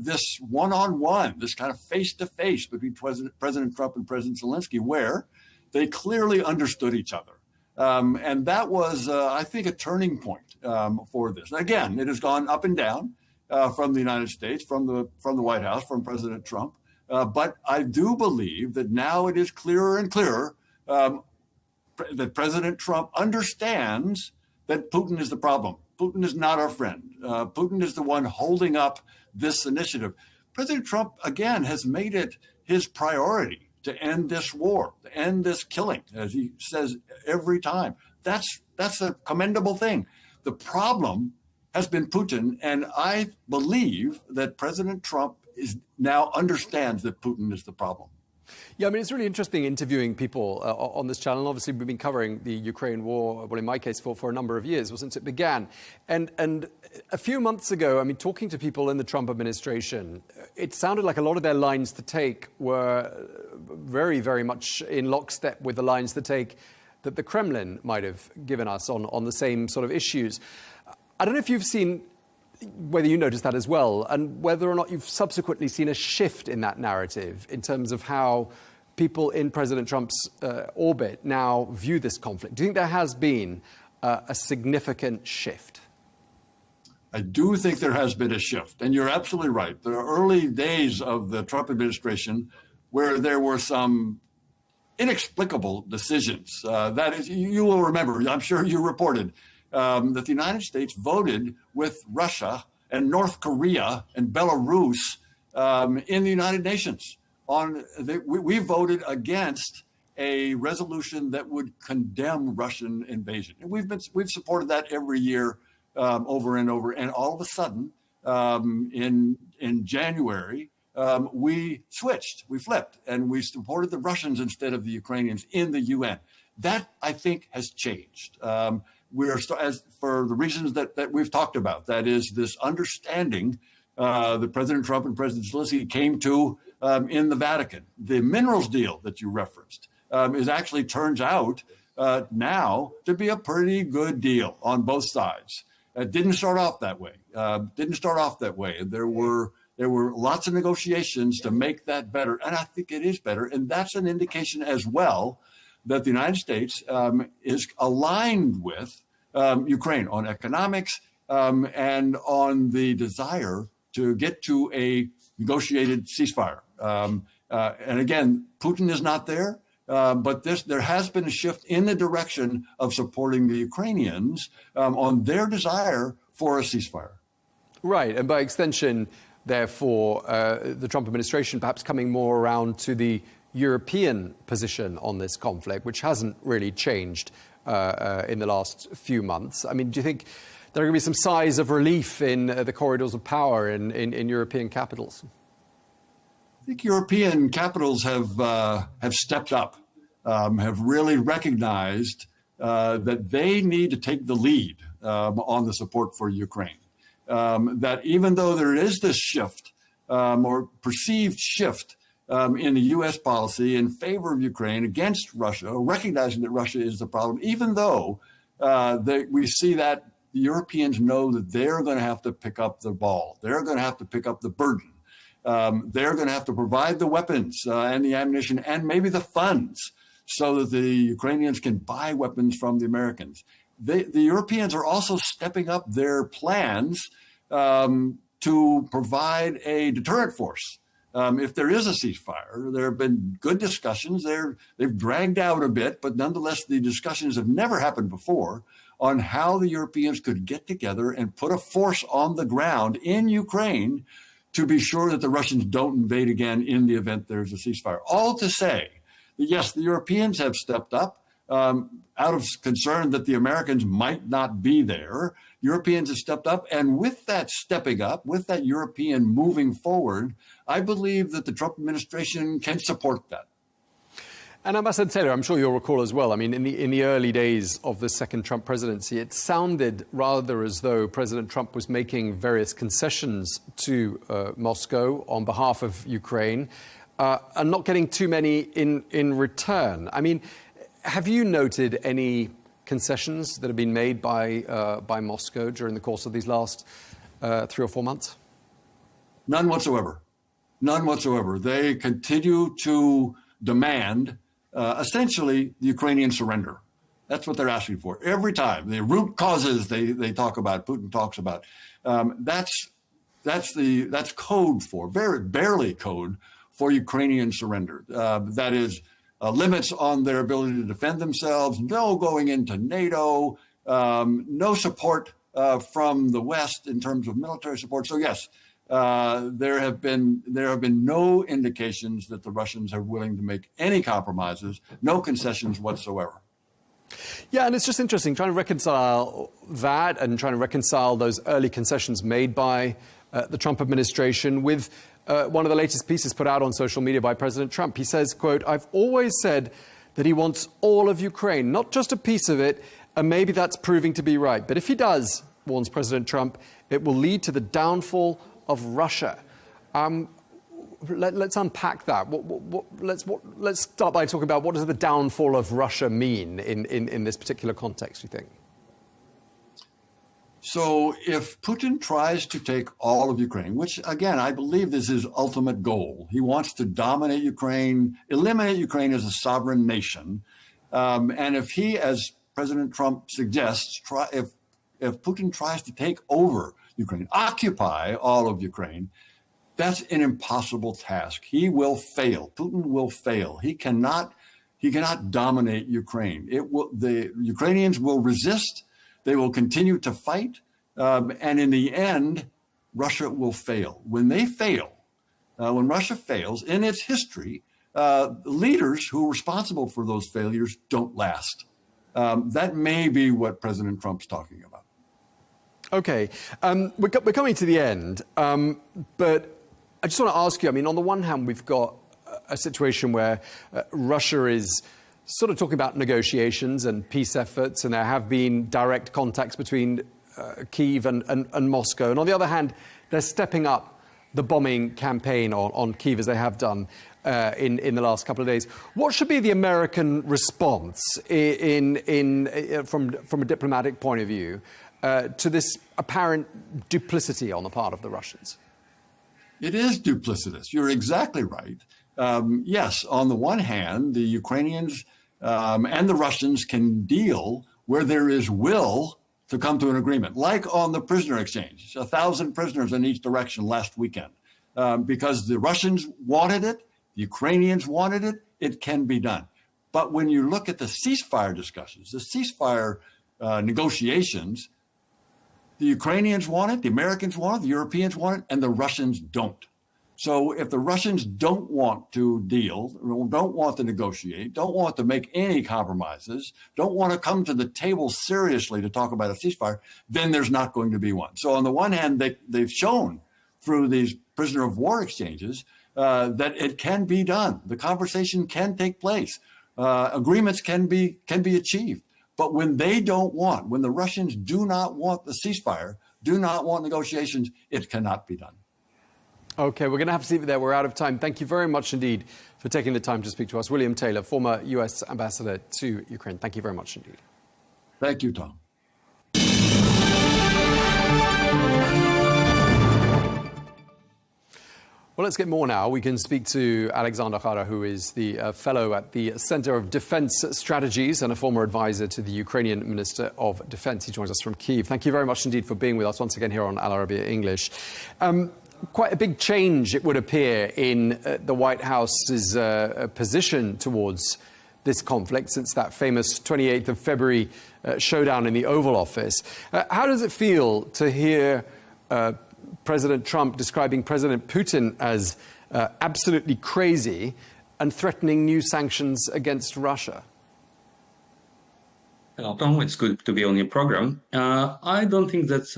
[SPEAKER 12] this one-on-one, this kind of face-to-face between President Trump and President Zelensky, where they clearly understood each other. And that was, I think, a turning point for this. Again, it has gone up and down from the United States, from the White House, from President Trump. But I do believe that now it is clearer and clearer that President Trump understands that Putin is the problem. Putin is not our friend. Putin is the one holding up this initiative. President Trump, again, has made it his priority to end this war, to end this killing, as he says every time. That's a commendable thing. The problem has been Putin, and I believe that President Trump now understands that Putin is the problem.
[SPEAKER 15] Yeah, I mean, it's really interesting interviewing people on this channel. Obviously, we've been covering the Ukraine war, well, in my case, for a number of years, since it began. And a few months ago, I mean, talking to people in the Trump administration, it sounded like a lot of their lines to take were very, very much in lockstep with the lines to take that the Kremlin might have given us on the same sort of issues. I don't know if you've seen, whether you noticed that as well, and whether or not you've subsequently seen a shift in that narrative in terms of how people in President Trump's orbit now view this conflict. Do you think there has been a significant shift?
[SPEAKER 12] I do think there has been a shift, and you're absolutely right. There are early days of the Trump administration where there were some inexplicable decisions. That is, you will remember, I'm sure you reported, that the United States voted with Russia and North Korea and Belarus in the United Nations. We voted against a resolution that would condemn Russian invasion. And we've supported that every year over and over. And all of a sudden, in January, we flipped, and we supported the Russians instead of the Ukrainians in the UN. That, I think, has changed. We are, for the reasons that we've talked about, that is this understanding that President Trump and President Zelensky came to in the Vatican. The minerals deal that you referenced turns out now to be a pretty good deal on both sides. It didn't start off that way. There were lots of negotiations to make that better, and I think it is better. And that's an indication as well that the United States is aligned with Ukraine on economics and on the desire to get to a negotiated ceasefire. And again, Putin is not there, but there has been a shift in the direction of supporting the Ukrainians on their desire for a ceasefire.
[SPEAKER 15] Right, and by extension, therefore, the Trump administration perhaps coming more around to the European position on this conflict, which hasn't really changed in the last few months. I mean, do you think there are going to be some sighs of relief in the corridors of power in European capitals?
[SPEAKER 12] I think European capitals have stepped up, have really recognized that they need to take the lead on the support for Ukraine. That even though there is this shift or perceived shift in the U.S. policy in favor of Ukraine against Russia, recognizing that Russia is the problem, even though we see that the Europeans know that they're going to have to pick up the ball. They're going to have to pick up the burden. They're going to have to provide the weapons and the ammunition and maybe the funds so that the Ukrainians can buy weapons from the Americans. The Europeans are also stepping up their plans to provide a deterrent force. If there is a ceasefire, there have been good discussions. They've dragged out a bit, but nonetheless, the discussions have never happened before on how the Europeans could get together and put a force on the ground in Ukraine to be sure that the Russians don't invade again in the event there's a ceasefire. All to say that, yes, the Europeans have stepped up out of concern that the Americans might not be there. Europeans have stepped up. And with that stepping up, with that European moving forward, I believe that the Trump administration can support that.
[SPEAKER 15] And Ambassador Taylor, I'm sure you'll recall as well, I mean, in the early days of the second Trump presidency, it sounded rather as though President Trump was making various concessions to Moscow on behalf of Ukraine and not getting too many in return. I mean, have you noted any concessions that have been made by Moscow during the course of these last 3 or 4 months?
[SPEAKER 12] None whatsoever. None whatsoever. They continue to demand essentially the Ukrainian surrender. That's what they're asking for every time. The root causes they talk about, Putin talks about. That's code for, very barely code for Ukrainian surrender. That is, limits on their ability to defend themselves, no going into NATO, no support from the West in terms of military support. So yes, there have been no indications that the Russians are willing to make any compromises, no concessions whatsoever.
[SPEAKER 15] Yeah, and it's just interesting trying to reconcile that and trying to reconcile those early concessions made by the Trump administration with one of the latest pieces put out on social media by President Trump. He says, quote, "I've always said that he wants all of Ukraine, not just a piece of it, and maybe that's proving to be right. But if he does," warns President Trump, "it will lead to the downfall of Russia." Let's unpack that. Let's start by talking about what does the downfall of Russia mean in this particular context, you think?
[SPEAKER 12] So if Putin tries to take all of Ukraine, which, again, I believe is his ultimate goal, he wants to dominate Ukraine, eliminate Ukraine as a sovereign nation. And if he, as President Trump suggests, if Putin tries to take over Ukraine, occupy all of Ukraine, that's an impossible task. He will fail. Putin will fail. He cannot dominate Ukraine. The Ukrainians will resist. They will continue to fight. And in the end, Russia will fail. When they fail, when Russia fails in its history, leaders who are responsible for those failures don't last. That may be what President Trump's talking about.
[SPEAKER 15] Okay, we're coming to the end, but I just want to ask you, I mean, on the one hand, we've got a situation where Russia is sort of talking about negotiations and peace efforts, and there have been direct contacts between Kyiv and Moscow. And on the other hand, they're stepping up the bombing campaign on Kyiv, as they have done in the last couple of days. What should be the American response from a diplomatic point of view to this apparent duplicity on the part of the Russians?
[SPEAKER 12] It is duplicitous. You're exactly right. Yes, on the one hand, the Ukrainians and the Russians can deal where there is will to come to an agreement, like on the prisoner exchange, 1,000 prisoners in each direction last weekend. Because the Russians wanted it, the Ukrainians wanted it, it can be done. But when you look at the ceasefire discussions, the ceasefire negotiations, the Ukrainians want it, the Americans want it, the Europeans want it, and the Russians don't. So if the Russians don't want to deal, don't want to negotiate, don't want to make any compromises, don't want to come to the table seriously to talk about a ceasefire, then there's not going to be one. So on the one hand, they've shown through these prisoner of war exchanges that it can be done. The conversation can take place. Agreements can be achieved. But when they don't want, when the Russians do not want the ceasefire, do not want negotiations, it cannot be done.
[SPEAKER 15] Okay, we're going to have to leave it there. We're out of time. Thank you very much indeed for taking the time to speak to us. William Taylor, former US ambassador to Ukraine. Thank you very much indeed.
[SPEAKER 12] Thank you, Tom.
[SPEAKER 15] Well, let's get more now. We can speak to Alexander Khara, who is the fellow at the Center of Defense Strategies and a former advisor to the Ukrainian Minister of Defense. He joins us from Kyiv. Thank you very much indeed for being with us once again here on Al Arabiya English. Quite a big change, it would appear, in the White House's position towards this conflict since that famous 28th of February showdown in the Oval Office. How does it feel to hear President Trump describing President Putin as absolutely crazy and threatening new sanctions against Russia?
[SPEAKER 2] Hello, Tom. It's good to be on your program. I don't think that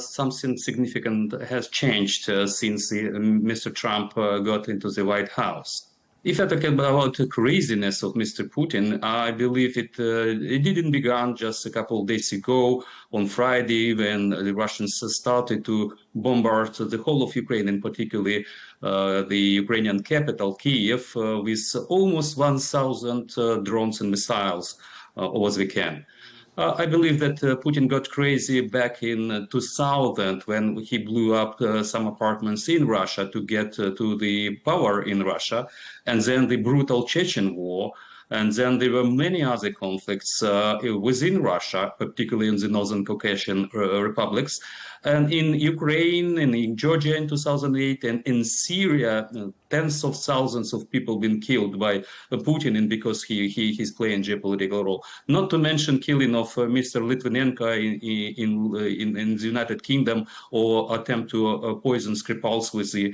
[SPEAKER 2] something significant has changed since Mr. Trump got into the White House. If I talk about the craziness of Mr. Putin, I believe it didn't begin just a couple of days ago on Friday when the Russians started to bombard the whole of Ukraine, and particularly the Ukrainian capital, Kyiv, with almost 1,000 drones and missiles over the weekend. I believe that Putin got crazy back in 2000 when he blew up some apartments in Russia to get to the power in Russia, and then the brutal Chechen war. And then there were many other conflicts within Russia, particularly in the Northern Caucasian republics, and in Ukraine, and in Georgia in 2008, and in Syria tens of thousands of people been killed by Putin, and because he's playing geopolitical role. Not to mention killing of Mr. Litvinenko in the United Kingdom, or attempt to poison Skripals with the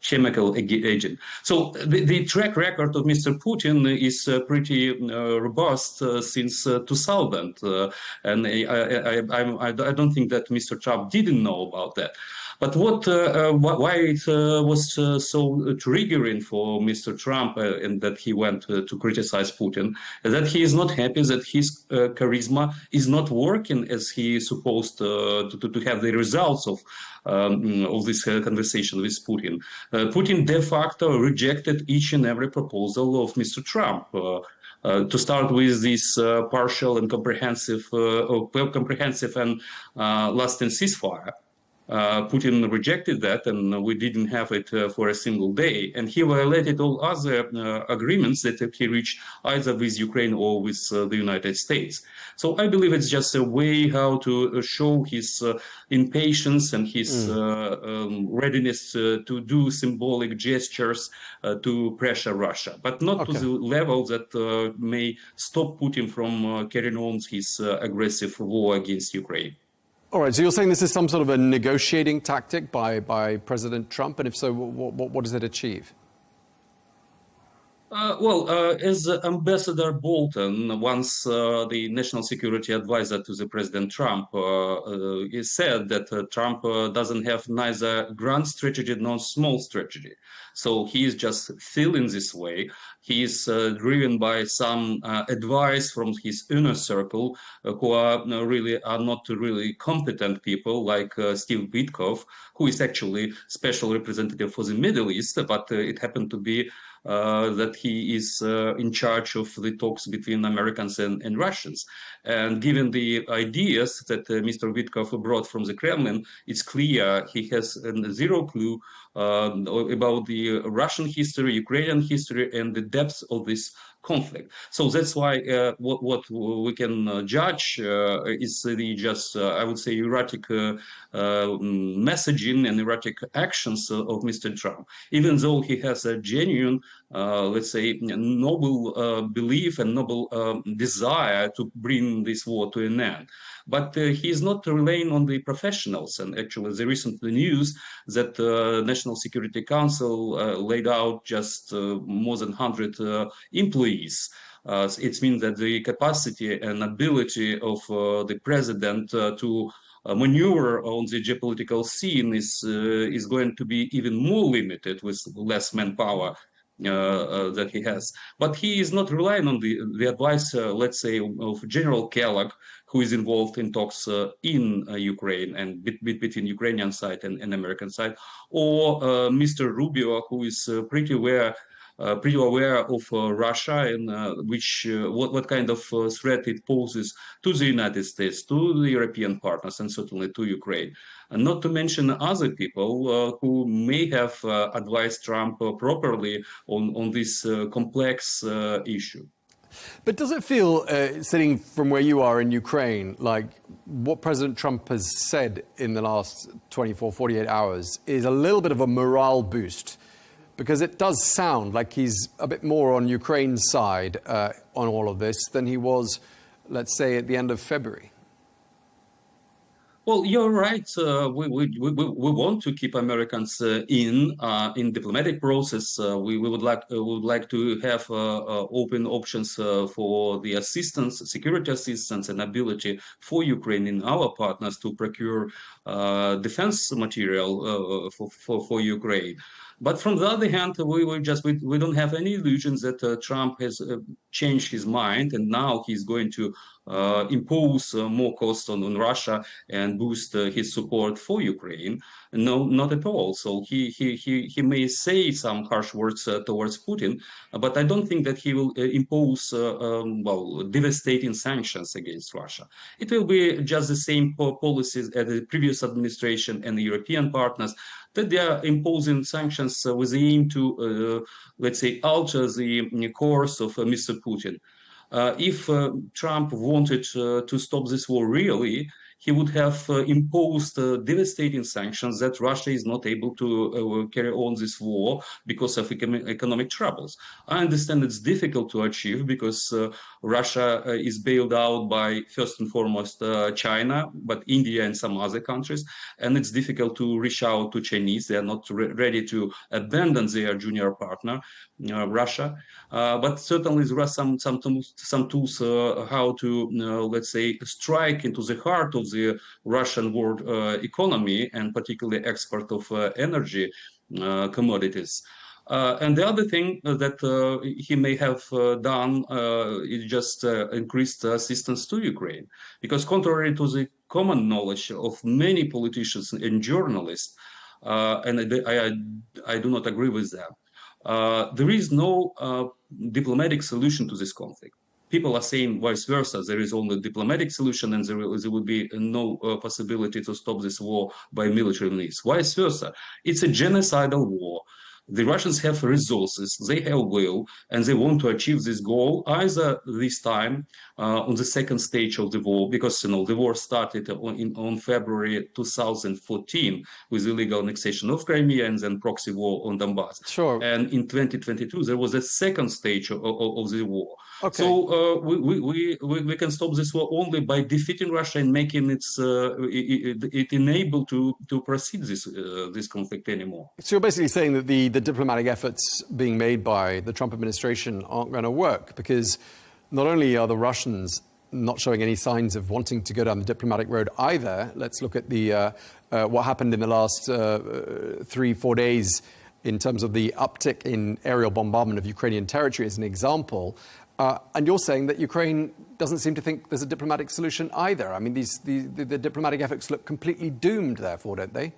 [SPEAKER 2] chemical agent. So the track record of Mr. Putin is pretty robust since 2000, and I don't think that Mr. Trump didn't know about that. But why it was so triggering for Mr. Trump and that he went to criticize Putin, that he is not happy that his charisma is not working as he is supposed to have the results of this conversation with Putin. Putin de facto rejected each and every proposal of Mr. Trump. To start with this partial and comprehensive and lasting ceasefire. Putin rejected that, and we didn't have it for a single day. And he violated all other agreements that he reached either with Ukraine or with the United States. So I believe it's just a way how to show his impatience and his readiness to do symbolic gestures to pressure Russia, but not to the level that may stop Putin from carrying on his aggressive war against Ukraine.
[SPEAKER 15] All right, so you're saying this is some sort of a negotiating tactic by President Trump, and if so, what does it achieve?
[SPEAKER 2] As Ambassador Bolton, once the national security advisor to the President Trump, he said that Trump doesn't have neither grand strategy nor small strategy. So he is just feeling this way. He is driven by some advice from his inner circle, who are not really competent people, like Steve Witkoff, who is actually special representative for the Middle East, but it happened to be that he is in charge of the talks between Americans and Russians. And given the ideas that Mr. Witkoff brought from the Kremlin, it's clear he has zero clue about the Russian history, Ukrainian history, and the depth of this conflict. So that's why what we can judge is the just, I would say, erratic messaging and erratic actions of Mr. Trump. Even though he has a genuine, let's say, noble belief and noble desire to bring this war to an end. But he is not relying on the professionals. And actually, the recent news that the National Security Council laid out just more than 100 employees. It means that the capacity and ability of the president to maneuver on the geopolitical scene is going to be even more limited with less manpower that he has. But he is not relying on the advice, let's say, of General Kellogg, who is involved in talks in Ukraine and between Ukrainian side and American side, or Mr. Rubio, who is pretty aware of Russia and what kind of threat it poses to the United States, to the European partners, and certainly to Ukraine. And not to mention other people who may have advised Trump properly on this complex issue.
[SPEAKER 15] But does it feel, sitting from where you are in Ukraine, like what President Trump has said in the last 24, 48 hours is a little bit of a morale boost? Because it does sound like he's a bit more on Ukraine's side on all of this than he was, let's say, at the end of February.
[SPEAKER 2] Well, you're right. We want to keep Americans in diplomatic process. We would like to have open options for the assistance, security assistance, and ability for Ukraine and our partners to procure defense material for Ukraine. But from the other hand, we don't have any illusions that Trump has changed his mind and now he's going to impose more costs on Russia and boost his support for Ukraine. No, not at all. So he may say some harsh words towards Putin, but I don't think that he will impose devastating sanctions against Russia. It will be just the same policies as the previous administration and the European partners, that they are imposing sanctions with the aim to, let's say, alter the course of Mr. Putin. If Trump wanted to stop this war really, he would have imposed devastating sanctions that Russia is not able to carry on this war because of economic troubles. I understand it's difficult to achieve because Russia is bailed out by, first and foremost, China, but India and some other countries, and it's difficult to reach out to Chinese. They are not ready to abandon their junior partner, Russia. But certainly there are some tools how to, let's say, strike into the heart of the Russian world economy, and particularly export of energy commodities. And the other thing that he may have done is just increased assistance to Ukraine, because contrary to the common knowledge of many politicians and journalists, and I do not agree with them, there is no diplomatic solution to this conflict. People are saying vice versa. There is only a diplomatic solution, and there would be no possibility to stop this war by military means. Vice versa. It's a genocidal war. The Russians have resources, they have will, and they want to achieve this goal either this time on the second stage of the war, because the war started on February 2014 with illegal annexation of Crimea and then proxy war on Donbass.
[SPEAKER 15] Sure.
[SPEAKER 2] And in 2022 there was a second stage of the war.
[SPEAKER 15] Okay.
[SPEAKER 2] So we can stop this war only by defeating Russia and making it unable to proceed this conflict anymore.
[SPEAKER 15] So you're basically saying that the diplomatic efforts being made by the Trump administration aren't going to work, because not only are the Russians not showing any signs of wanting to go down the diplomatic road either. Let's look at the what happened in the last 3-4 days in terms of the uptick in aerial bombardment of Ukrainian territory as an example. And you're saying that Ukraine doesn't seem to think there's a diplomatic solution either. I mean, the diplomatic efforts look completely doomed, therefore, don't they?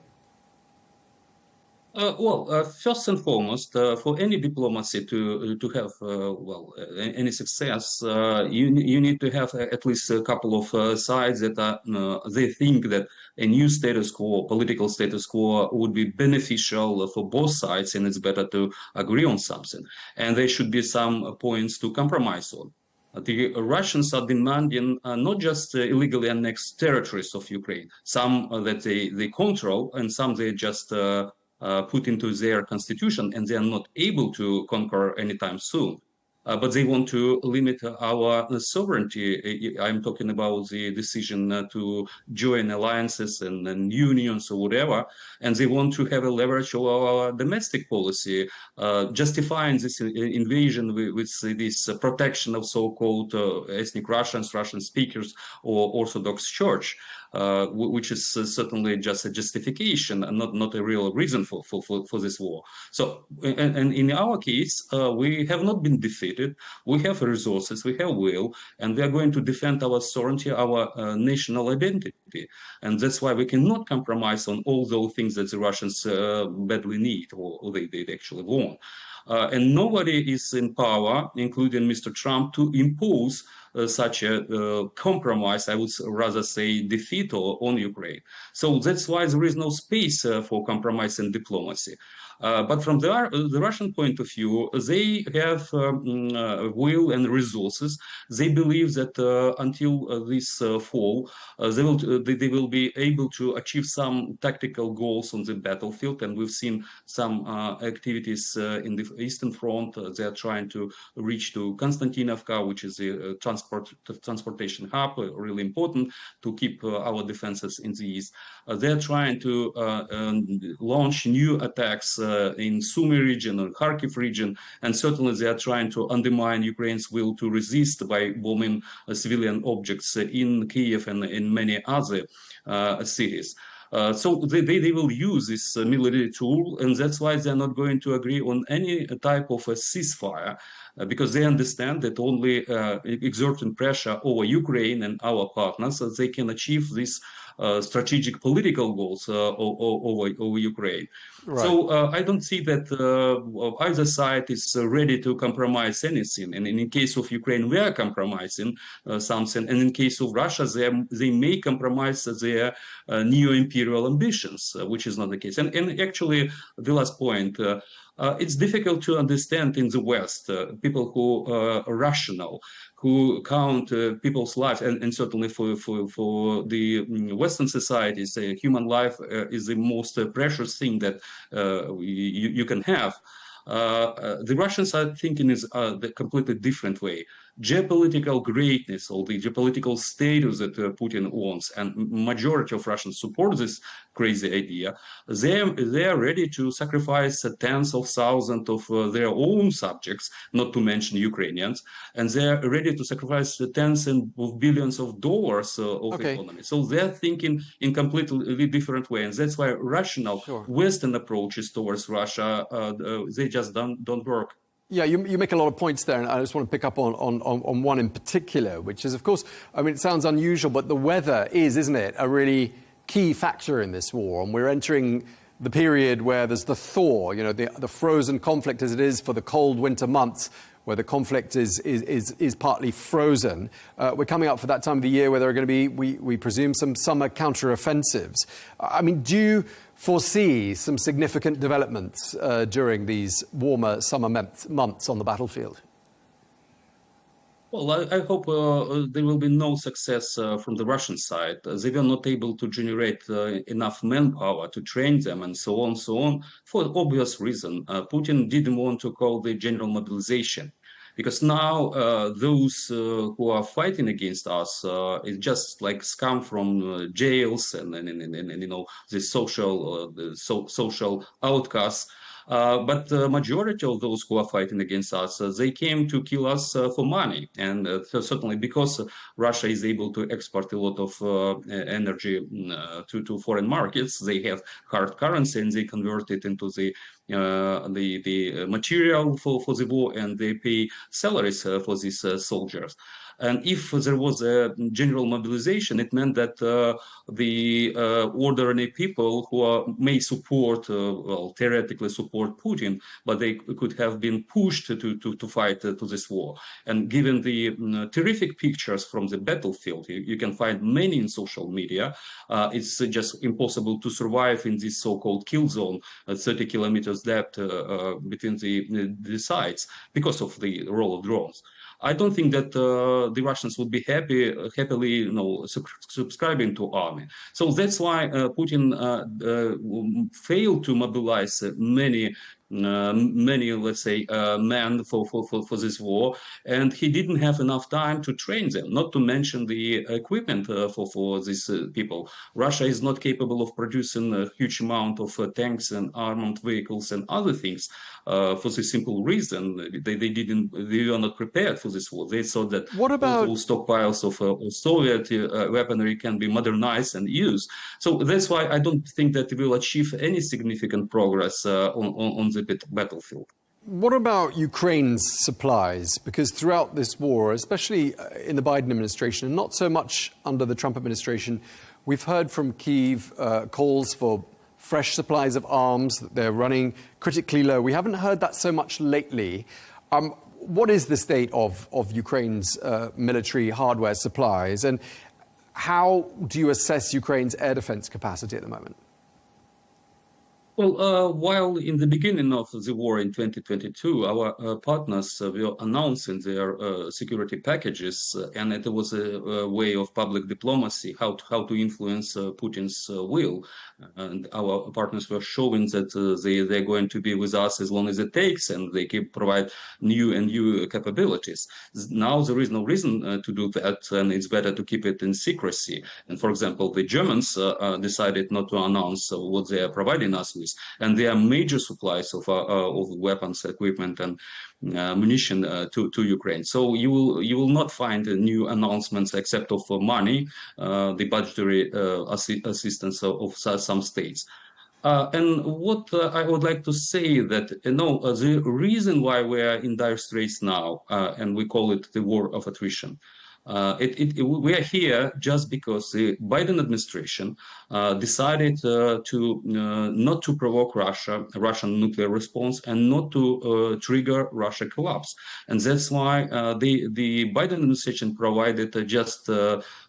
[SPEAKER 2] First and foremost, for any diplomacy to have any success, you need to have at least a couple of sides that they think that a new status quo, political status quo, would be beneficial for both sides, and it's better to agree on something. And there should be some points to compromise on. The Russians are demanding not just illegally annexed territories of Ukraine, some that they control, and some they just put into their constitution, and they are not able to conquer anytime soon. But they want to limit our sovereignty. I'm talking about the decision to join alliances and unions or whatever, and they want to have a leverage of our domestic policy, justifying this invasion with this protection of so-called ethnic Russians, Russian speakers, or Orthodox Church. Which is certainly just a justification and not a real reason for this war. So, and in our case, we have not been defeated. We have resources, we have will, and we are going to defend our sovereignty, our national identity. And that's why we cannot compromise on all those things that the Russians badly need, or they actually want. And nobody is in power, including Mr. Trump, to impose such a compromise, I would rather say defeat on Ukraine. So that's why there is no space for compromise and diplomacy. But from the Russian point of view, they have will and resources. They believe that until this fall, they will be able to achieve some tactical goals on the battlefield. And we've seen some activities in the Eastern Front. They are trying to reach to Konstantinovka, which is a transportation hub, really important to keep our defenses in the east. They're trying to launch new attacks in Sumy region and Kharkiv region, and certainly they are trying to undermine Ukraine's will to resist by bombing civilian objects in Kiev and in many other cities. So they will use this military tool, and that's why they're not going to agree on any type of a ceasefire, because they understand that only exerting pressure over Ukraine and our partners, they can achieve these strategic political goals over Ukraine. Right. So I don't see that either side is ready to compromise anything. And in case of Ukraine, we are compromising something. And in case of Russia, they may compromise their neo-imperial ambitions, which is not the case. And actually, the last point, It's difficult to understand in the West, people who are rational, who count people's lives, and certainly for the Western societies, human life is the most precious thing that you can have. The Russians are thinking is the completely different way. Geopolitical greatness or the geopolitical status that Putin wants, and majority of Russians support this crazy idea. They are ready to sacrifice tens of thousands of their own subjects, not to mention Ukrainians, and they are ready to sacrifice tens of billions of dollars of economy. So they're thinking in completely different way, and that's why rational Western approaches towards Russia they just don't work.
[SPEAKER 15] Yeah, you make a lot of points there, and I just want to pick up on one in particular, which is, of course, I mean, it sounds unusual, but the weather is, isn't it, a really key factor in this war. And we're entering the period where there's the thaw, you know, the frozen conflict as it is for the cold winter months, where the conflict is partly frozen. We're coming up for that time of the year where there are going to be, we presume, some summer counter-offensives. I mean, do you foresee some significant developments during these warmer summer months on the battlefield?
[SPEAKER 2] Well, I hope there will be no success from the Russian side. They were not able to generate enough manpower to train them and so on, for obvious reason. Putin didn't want to call the general mobilization, because now those who are fighting against us is just like scum from jails and you know, the social outcasts. But the majority of those who are fighting against us, they came to kill us for money. And certainly because Russia is able to export a lot of energy to foreign markets, they have hard currency and they convert it into the material for the war, and they pay salaries for these soldiers. And if there was a general mobilization, it meant that the ordinary people who may support, well, theoretically support Putin, but they could have been pushed to fight to this war. And given the terrific pictures from the battlefield, you can find many in social media, it's just impossible to survive in this so-called kill zone at 30 kilometers depth between the sides because of the role of drones. I don't think that the Russians would be happily, you know, subscribing to army. So that's why Putin failed to mobilize many, let's say, men for this war, and he didn't have enough time to train them, not to mention the equipment for these people. Russia is not capable of producing a huge amount of tanks and armored vehicles and other things for the simple reason they were not prepared for this war. They thought that those stockpiles of Soviet weaponry can be modernized and used. So that's why I don't think that we will achieve any significant progress on the battlefield.
[SPEAKER 15] What about Ukraine's supplies? Because throughout this war, especially in the Biden administration, and not so much under the Trump administration, we've heard from Kyiv calls for fresh supplies of arms, that they're running critically low. We haven't heard that so much lately. What is the state of Ukraine's military hardware supplies, and how do you assess Ukraine's air defense capacity at the moment?
[SPEAKER 2] Well, while in the beginning of the war in 2022, our partners were announcing their security packages, and it was a way of public diplomacy, how to influence Putin's will. And our partners were showing that they're going to be with us as long as it takes, and they can provide new capabilities. Now there is no reason to do that, and it's better to keep it in secrecy. And for example, the Germans decided not to announce what they are providing us with, and there are major supplies of weapons, equipment, and munition to Ukraine. So you will not find new announcements except of money, the budgetary assistance of some states. And what I would like to say that, the reason why we are in dire straits now, and we call it the war of attrition, we are here just because the Biden administration decided to not to provoke Russian nuclear response, and not to trigger Russia collapse. And that's why the Biden administration provided just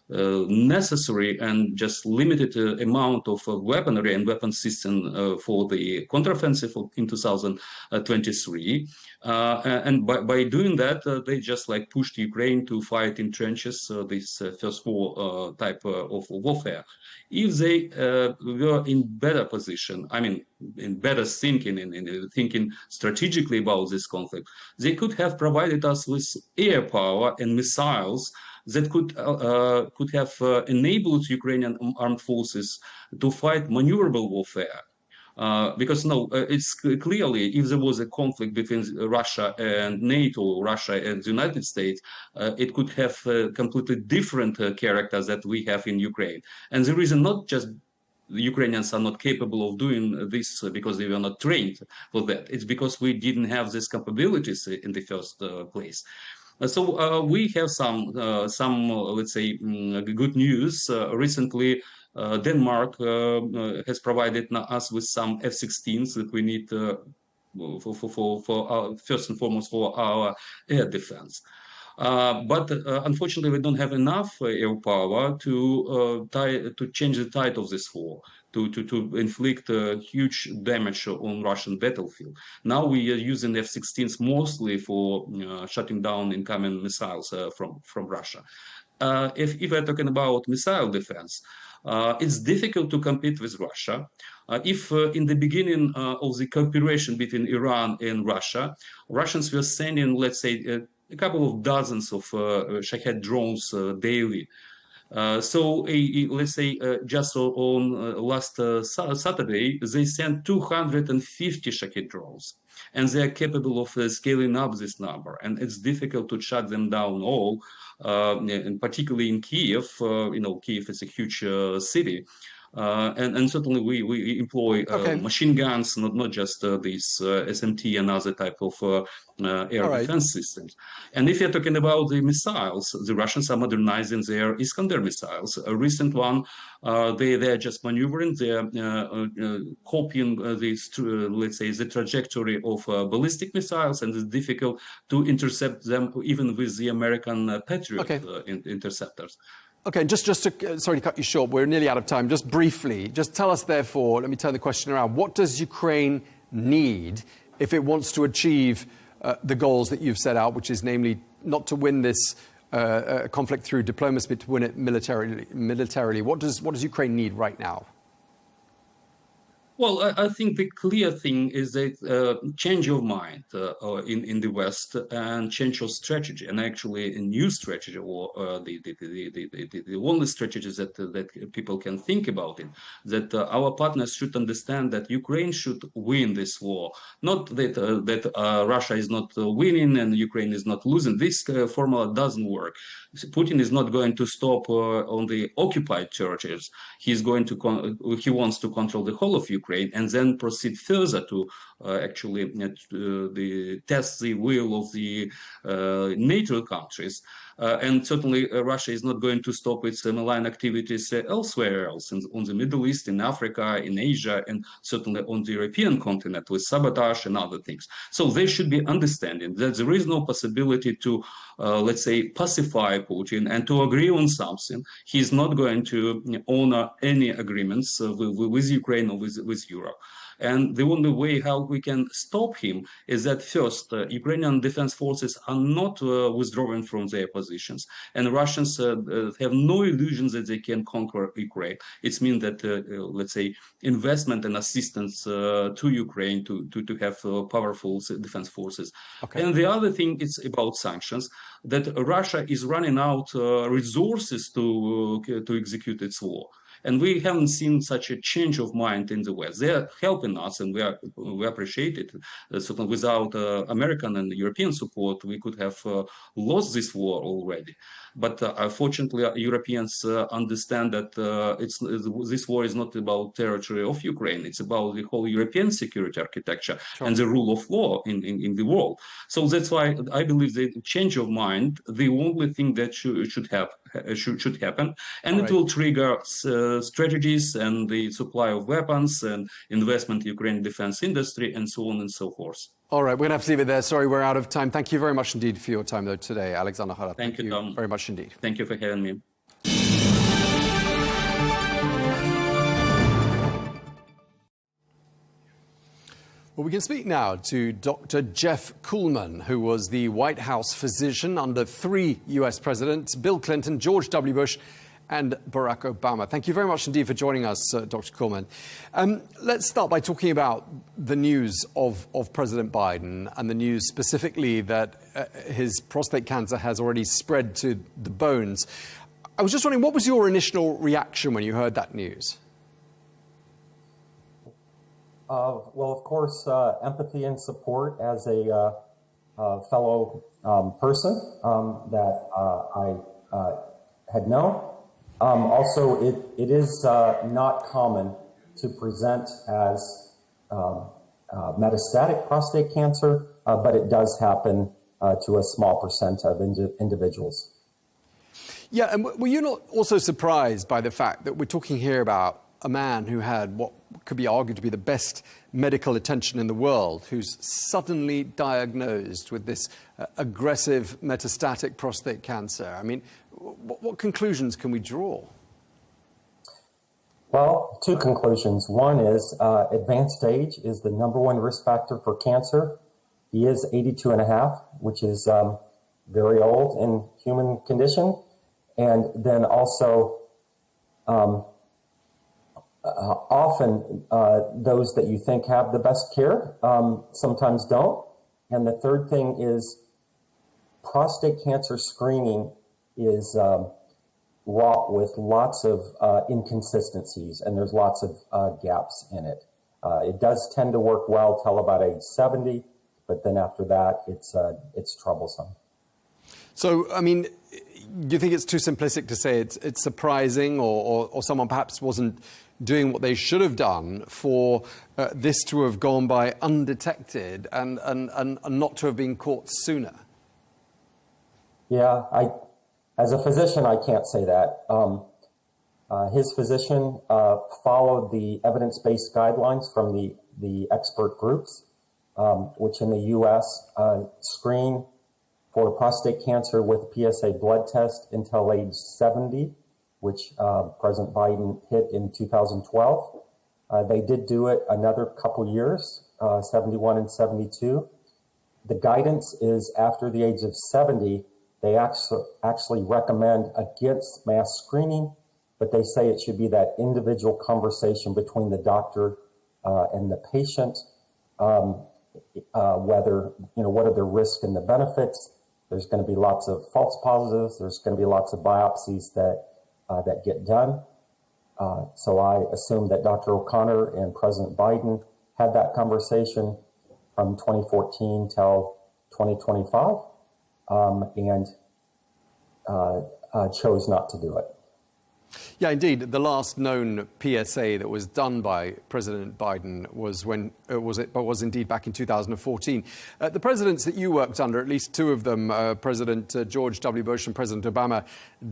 [SPEAKER 2] necessary and just limited amount of weaponry and weapon system for the counteroffensive in 2023. And by doing that, they just like pushed Ukraine to fight in trenches, this first war type of warfare. If they were in better position, I mean, in better thinking, in thinking strategically about this conflict, they could have provided us with air power and missiles that could have enabled Ukrainian armed forces to fight maneuverable warfare. Because no, it's clearly, if there was a conflict between Russia and NATO, Russia and the United States, it could have completely different characters that we have in Ukraine. And the reason not just the Ukrainians are not capable of doing this because they were not trained for that. It's because we didn't have these capabilities in the first place. So we have some let's say, good news. Recently, Denmark has provided us with some F-16s that we need for first and foremost for our air defense. But unfortunately, we don't have enough air power to change the tide of this war, to inflict huge damage on Russian battlefield. Now we are using F-16s mostly for shutting down incoming missiles from Russia. If we're talking about missile defense, it's difficult to compete with Russia. If in the beginning of the cooperation between Iran and Russia, Russians were sending, let's say, a couple of dozens of Shahed drones daily. So let's say just on last Saturday, they sent 250 Shahed drones. And they are capable of scaling up this number. And it's difficult to shut them down all, and particularly in Kiev. Kiev is a huge city. And certainly we employ machine guns, not just these SMT and other type of air defense systems. And if you're talking about the missiles, the Russians are modernizing their Iskander missiles. A recent one, they're just maneuvering, they're copying let's say, the trajectory of ballistic missiles, and it's difficult to intercept them even with the American Patriot interceptors.
[SPEAKER 15] Okay, just to, sorry to cut you short, we're nearly out of time. Just briefly, just tell us, therefore, let me turn the question around. What does Ukraine need if it wants to achieve the goals that you've set out, which is namely not to win this conflict through diplomacy, but to win it militarily? What does Ukraine need right now?
[SPEAKER 2] Well, I think the clear thing is that change of mind in the West and change of strategy, and actually a new strategy, or the only strategies that people can think about it, that our partners should understand that Ukraine should win this war, not that Russia is not winning and Ukraine is not losing. This formula doesn't work. Putin is not going to stop on the occupied territories. He wants to control the whole of Ukraine and then proceed further to actually test the will of the NATO countries. And certainly Russia is not going to stop its malign activities elsewhere else, on the Middle East, in Africa, in Asia, and certainly on the European continent with sabotage and other things. So they should be understanding that there is no possibility to, let's say, pacify Putin and to agree on something. He's not going to honor any agreements with Ukraine or with Europe. And the only way how we can stop him is that first, Ukrainian defense forces are not withdrawing from their positions, and Russians have no illusions that they can conquer Ukraine. It means that, let's say, investment and assistance to Ukraine to have powerful defense forces. And the other thing is about sanctions, that Russia is running out resources to execute its war. And we haven't seen such a change of mind in the West. They are helping us, and we appreciate it. Certainly, without American and European support, we could have lost this war already. But fortunately, Europeans understand that this war is not about territory of Ukraine. It's about the whole European security architecture and the rule of law in the world. So that's why I believe the change of mind, the only thing that should happen, and it will trigger strategies and the supply of weapons and investment in Ukrainian defense industry and so on and so forth.
[SPEAKER 15] All right, we're going to have to leave it there. Sorry, we're out of time. Thank you very much indeed for your time, though, today, Alexander Hara.
[SPEAKER 2] Thank you, Tom.
[SPEAKER 15] Very much indeed.
[SPEAKER 2] Thank you for having me.
[SPEAKER 15] Well, we can speak now to Dr. Jeff Kuhlman, who was the White House physician under 3 US presidents, Bill Clinton, George W. Bush, and Barack Obama. Thank you very much indeed for joining us, Dr. Kuhlman. Let's start by talking about the news of President Biden and the news specifically that his prostate cancer has already spread to the bones. I was just wondering, what was your initial reaction when you heard that news?
[SPEAKER 19] Well, of course, empathy and support as a fellow person that I had known. Also, it is not common to present as metastatic prostate cancer, but it does happen to a small percent of individuals.
[SPEAKER 15] Yeah, and were you not also surprised by the fact that we're talking here about a man who had what could be argued to be the best medical attention in the world, who's suddenly diagnosed with this aggressive metastatic prostate cancer? I mean, what conclusions can we draw?
[SPEAKER 19] Well, 2 conclusions. One is advanced age is the #1 risk factor for cancer. He is 82 and a half, which is very old in human condition. And then also, often those that you think have the best care sometimes don't. And the third thing is prostate cancer screening is wrought with lots of inconsistencies, and there's lots of gaps in it. It does tend to work well till about age 70, but then after that, it's troublesome.
[SPEAKER 15] So, I mean, do you think it's too simplistic to say it's surprising or someone perhaps wasn't doing what they should have done for this to have gone by undetected and not to have been caught sooner?
[SPEAKER 19] Yeah, as a physician, I can't say that. His physician followed the evidence-based guidelines from the expert groups, which in the U.S. Screen for prostate cancer with PSA blood test until age 70, which President Biden hit in 2012. They did do it another couple years, 71 and 72. The guidance is after the age of 70, they actually recommend against mass screening, but they say it should be that individual conversation between the doctor and the patient, whether, what are the risks and the benefits. There's going to be lots of false positives. There's going to be lots of biopsies that get done. So I assume that Dr. O'Connor and President Biden had that conversation from 2014 till 2025 and chose not to do it.
[SPEAKER 15] Yeah, indeed. The last known PSA that was done by President Biden was indeed back in 2014. The presidents that you worked under, at least 2 of them, President George W. Bush and President Obama,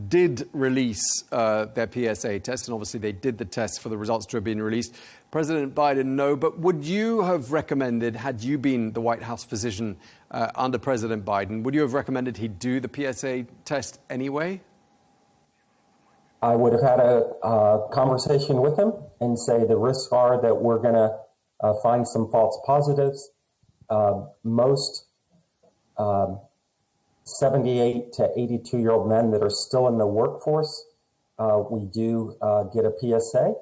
[SPEAKER 15] did release their PSA test, and obviously they did the test for the results to have been released. President Biden, no. But would you have recommended, had you been the White House physician under President Biden, would you have recommended he do the PSA test anyway?
[SPEAKER 19] I would have had a conversation with him and say the risks are that we're going to find some false positives. Most 78 to 82-year-old men that are still in the workforce, we do get a PSA,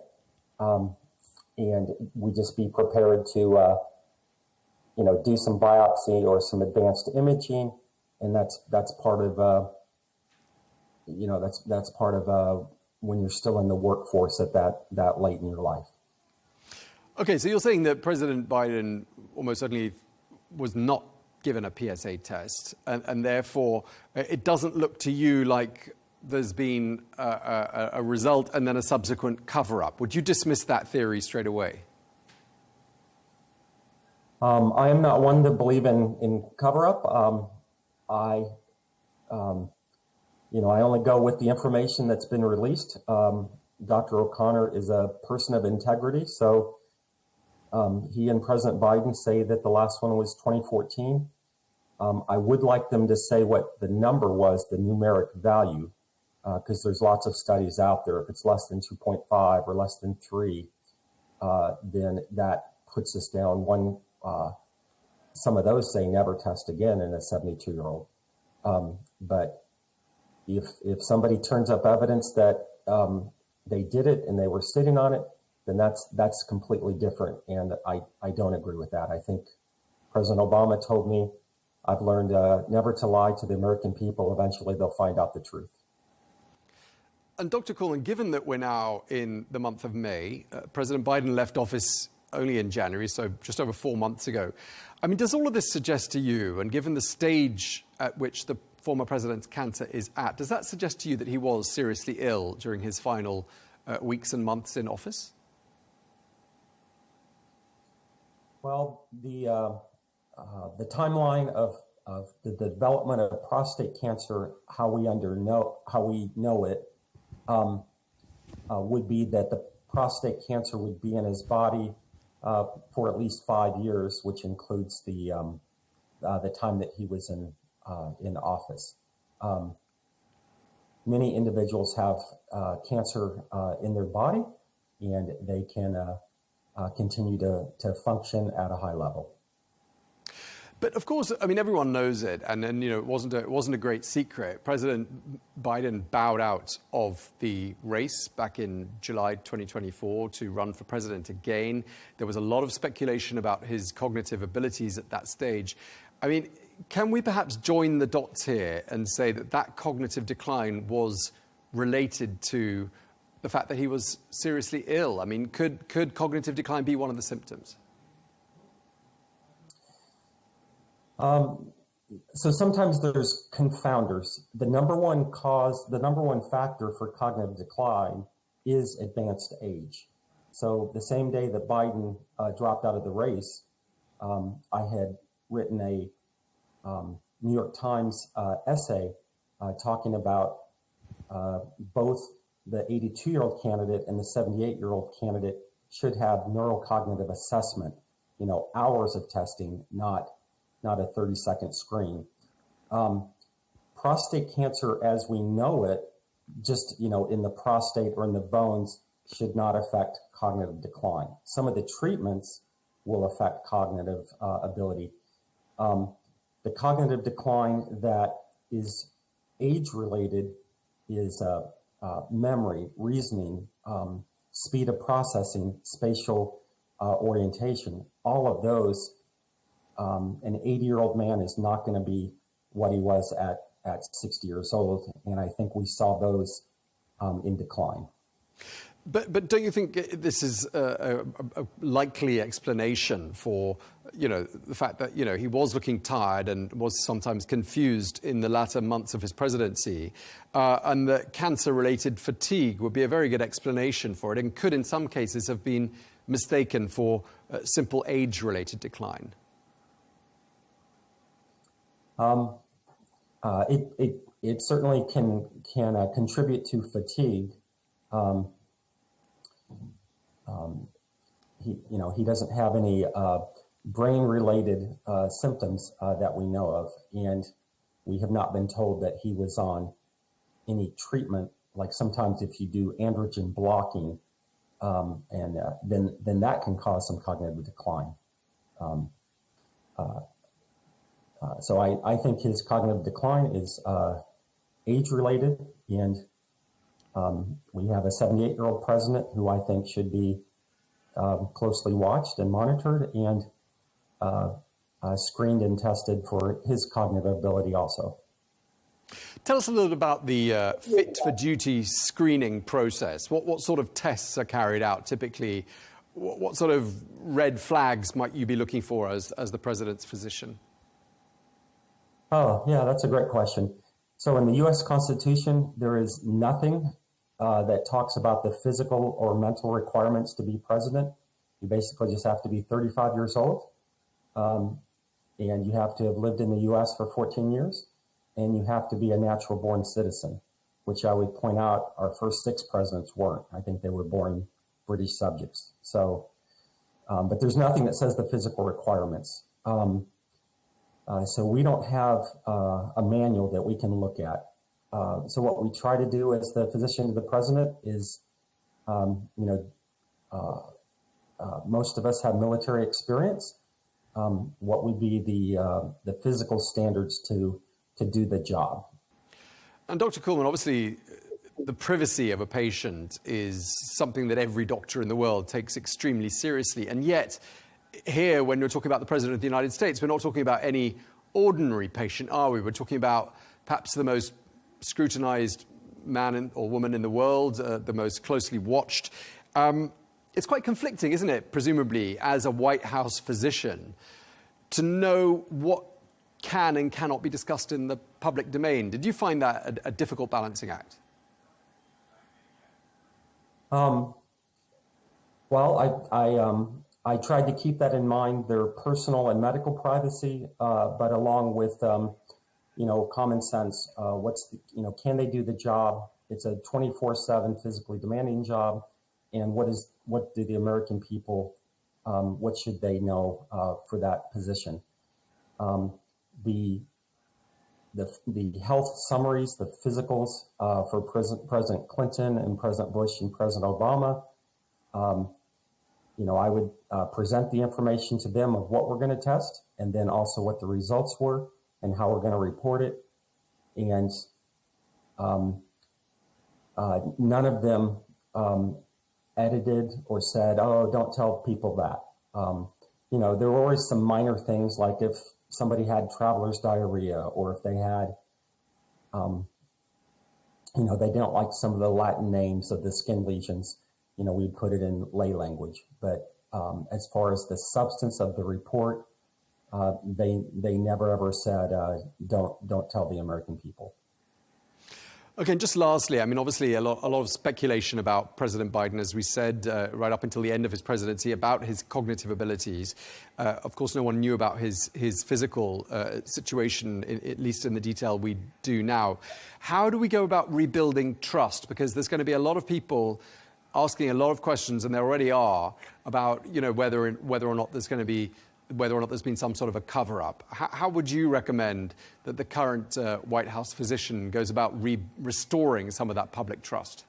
[SPEAKER 19] and we just be prepared to, do some biopsy or some advanced imaging, and that's part of. That's part of when you're still in the workforce at that late in your life.
[SPEAKER 15] Okay, so you're saying that President Biden almost certainly was not given a PSA test, and therefore it doesn't look to you like there's been a result and then a subsequent cover-up. Would you dismiss that theory straight away?
[SPEAKER 19] I am not one to believe in cover-up. I only go with the information that's been released. Dr. O'Connor is a person of integrity, so he and President Biden say that the last one was 2014. I would like them to say what the number was, the numeric value, because there's lots of studies out there. If it's less than 2.5 or less than 3, then that puts us down one some of those say never test again in a 72-year-old. But if somebody turns up evidence that they did it and they were sitting on it, then that's completely different. And I don't agree with that. I think President Obama told me, I've learned never to lie to the American people. Eventually, they'll find out the truth.
[SPEAKER 15] And Dr. Coleman, given that we're now in the month of May, President Biden left office only in January, so just over 4 months ago. I mean, does all of this suggest to you, and given the stage at which the former president's cancer is at, does that suggest to you that he was seriously ill during his final weeks and months in office?
[SPEAKER 19] Well, the timeline of the development of prostate cancer, how we know it, would be that the prostate cancer would be in his body for at least 5 years, which includes the time that he was in office. Many individuals have cancer in their body, and they can continue to function at a high level.
[SPEAKER 15] But of course, I mean, everyone knows it, and then, you know, it wasn't a great secret. President Biden bowed out of the race back in July 2024 to run for president again. There was a lot of speculation about his cognitive abilities at that stage. I mean, can we perhaps join the dots here and say that that cognitive decline was related to the fact that he was seriously ill? I mean, could cognitive decline be one of the symptoms?
[SPEAKER 19] So sometimes there's confounders. The number one factor for cognitive decline is advanced age. So the same day that Biden dropped out of the race, I had written a New York Times essay talking about both the 82-year-old candidate and the 78-year-old candidate should have neurocognitive assessment, you know, hours of testing, not a 30-second screen. Prostate cancer, as we know it, just, you know, in the prostate or in the bones, should not affect cognitive decline. Some of the treatments will affect cognitive ability. The cognitive decline that is age-related is memory, reasoning, speed of processing, spatial orientation. All of those, an 80-year-old man is not going to be what he was at 60 years old, and I think we saw those in decline.
[SPEAKER 15] But don't you think this is a likely explanation for, you know, the fact that, you know, he was looking tired and was sometimes confused in the latter months of his presidency, and that cancer-related fatigue would be a very good explanation for it and could in some cases have been mistaken for simple age-related decline?
[SPEAKER 19] It certainly can contribute to fatigue. He doesn't have any brain-related symptoms that we know of, and we have not been told that he was on any treatment. Like sometimes if you do androgen blocking, then that can cause some cognitive decline. So I think his cognitive decline is age-related, and we have a 78-year-old president who I think should be closely watched and monitored and screened and tested for his cognitive ability also.
[SPEAKER 15] Tell us a little about the Fit for Duty screening process. What sort of tests are carried out typically? What sort of red flags might you be looking for as the president's physician?
[SPEAKER 19] Oh, yeah, that's a great question. So in the U.S. Constitution, there is nothing that talks about the physical or mental requirements to be president. You basically just have to be 35 years old, and you have to have lived in the U.S. for 14 years, and you have to be a natural-born citizen, which I would point out our first 6 presidents weren't. I think they were born British subjects. So, but there's nothing that says the physical requirements. So we don't have a manual that we can look at. So what we try to do as the physician to the president is, most of us have military experience. what would be the physical standards to do the job.
[SPEAKER 15] And Dr. Kuhlman, obviously, the privacy of a patient is something that every doctor in the world takes extremely seriously. And yet, here, when we're talking about the President of the United States, we're not talking about any ordinary patient, are we? We're talking about perhaps the most scrutinized man or woman in the world, the most closely watched. It's quite conflicting, isn't it, presumably, as a White House physician, to know what can and cannot be discussed in the public domain. Did you find that a difficult balancing act?
[SPEAKER 19] Well, I tried to keep that in mind, their personal and medical privacy, but along with, common sense. Can they do the job? It's a 24/7 physically demanding job. And what do the American people, what should they know for that position? The health summaries, the physicals for President Clinton and President Bush and President Obama, I would present the information to them of what we're going to test, and then also what the results were and how we're going to report it. And none of them edited or said, "Oh, don't tell people that." There were always some minor things, like if somebody had traveler's diarrhea, or if they had, they didn't like some of the Latin names of the skin lesions, we'd put it in lay language. But as far as the substance of the report, they never ever said, don't tell the American people.
[SPEAKER 15] Okay, and just lastly, I mean, obviously a lot of speculation about President Biden, as we said, right up until the end of his presidency, about his cognitive abilities. Of course, no one knew about his physical situation, at least in the detail we do now. How do we go about rebuilding trust? Because there's going to be a lot of people asking a lot of questions, and there already are, about whether or not there's been some sort of a cover-up. How would you recommend that the current White House physician goes about restoring some of that public trust?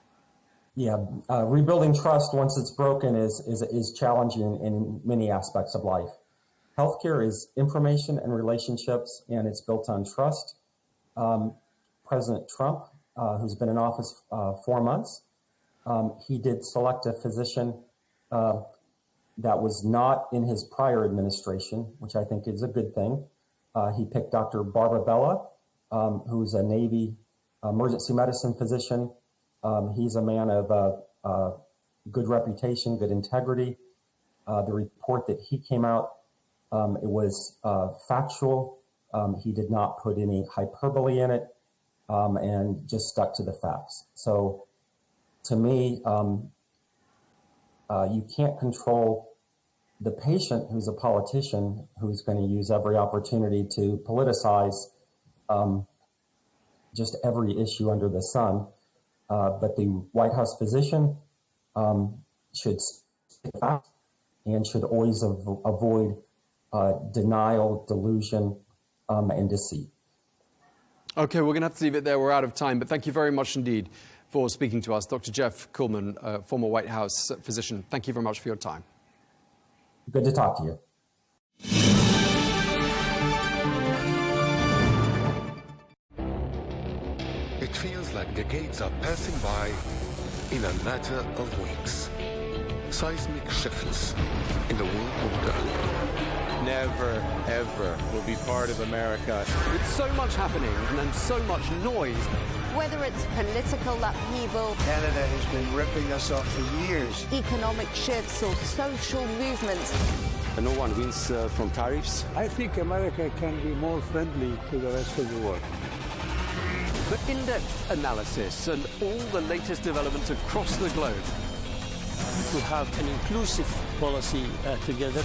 [SPEAKER 19] Yeah, rebuilding trust once it's broken is challenging in many aspects of life. Healthcare is information and relationships, and it's built on trust. President Trump, who's been in office 4 months, he did select a physician that was not in his prior administration, which I think is a good thing. He picked Dr. Barbara Bella, who's a Navy emergency medicine physician. He's a man of good reputation, good integrity. The report that he came out, it was factual. He did not put any hyperbole in it, and just stuck to the facts. So to me, you can't control the patient, who's a politician, who's going to use every opportunity to politicize just every issue under the sun. But the White House physician should stick to facts and should always avoid denial, delusion, and deceit.
[SPEAKER 15] Okay, we're going to have to leave it there. We're out of time. But thank you very much indeed for speaking to us. Dr. Jeff Kuhlman, former White House physician, thank you very much for your time.
[SPEAKER 19] Good to talk to you.
[SPEAKER 20] It feels like decades are passing by in a matter of weeks. Seismic shifts in the world order.
[SPEAKER 22] Never, ever will be part of America.
[SPEAKER 15] With so much happening and so much noise.
[SPEAKER 23] Whether it's political upheaval,
[SPEAKER 8] Canada has been ripping us off for years.
[SPEAKER 23] Economic shifts or social movements.
[SPEAKER 22] And no one wins from tariffs.
[SPEAKER 16] I think America can be more friendly to the rest of the world.
[SPEAKER 15] The in-depth analysis and all the latest developments across the globe.
[SPEAKER 10] To have an inclusive policy together.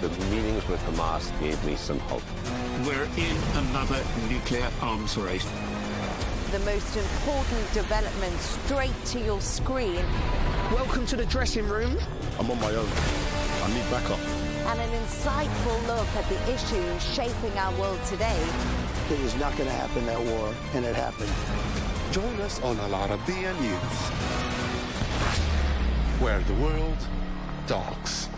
[SPEAKER 22] The meetings with Hamas gave me some hope.
[SPEAKER 24] We're in another nuclear arms race.
[SPEAKER 23] The most important developments straight to your screen.
[SPEAKER 24] Welcome to the dressing room.
[SPEAKER 22] I'm on my own. I need backup.
[SPEAKER 23] And an insightful look at the issues shaping our world today.
[SPEAKER 8] It was not going to happen, that war, and it happened.
[SPEAKER 20] Join us on Al Arabiya News, where the world talks.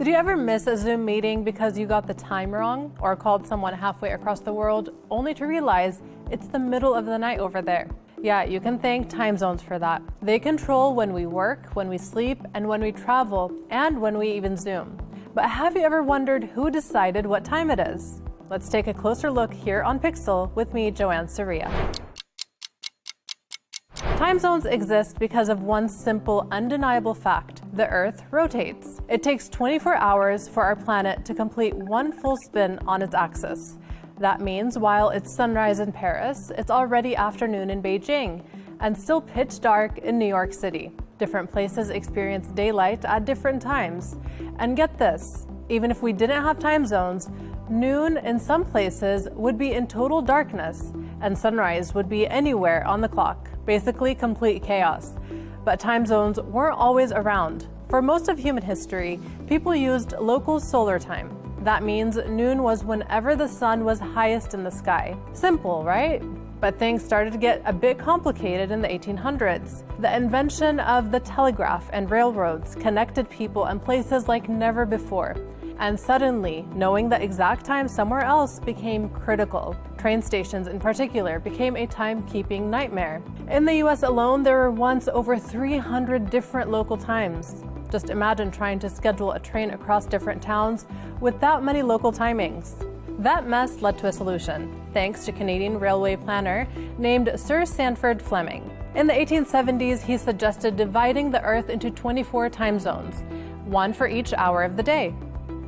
[SPEAKER 3] Did you ever miss a Zoom meeting because you got the time wrong or called someone halfway across the world only to realize it's the middle of the night over there? Yeah, you can thank time zones for that. They control when we work, when we sleep, and when we travel, and when we even Zoom. But have you ever wondered who decided what time it is? Let's take a closer look here on Pixel with me, Joanne Soria. Time zones exist because of one simple, undeniable fact. The Earth rotates. It takes 24 hours for our planet to complete one full spin on its axis. That means while it's sunrise in Paris, it's already afternoon in Beijing, and still pitch dark in New York City. Different places experience daylight at different times. And get this, even if we didn't have time zones, noon in some places would be in total darkness, and sunrise would be anywhere on the clock. Basically complete chaos. But time zones weren't always around. For most of human history, people used local solar time. That means noon was whenever the sun was highest in the sky. Simple, right? But things started to get a bit complicated in the 1800s. The invention of the telegraph and railroads connected people and places like never before. And suddenly, knowing the exact time somewhere else became critical. Train stations in particular became a timekeeping nightmare. In the US alone, there were once over 300 different local times. Just imagine trying to schedule a train across different towns with that many local timings. That mess led to a solution, thanks to Canadian railway planner named Sir Sandford Fleming. In the 1870s, he suggested dividing the Earth into 24 time zones, one for each hour of the day.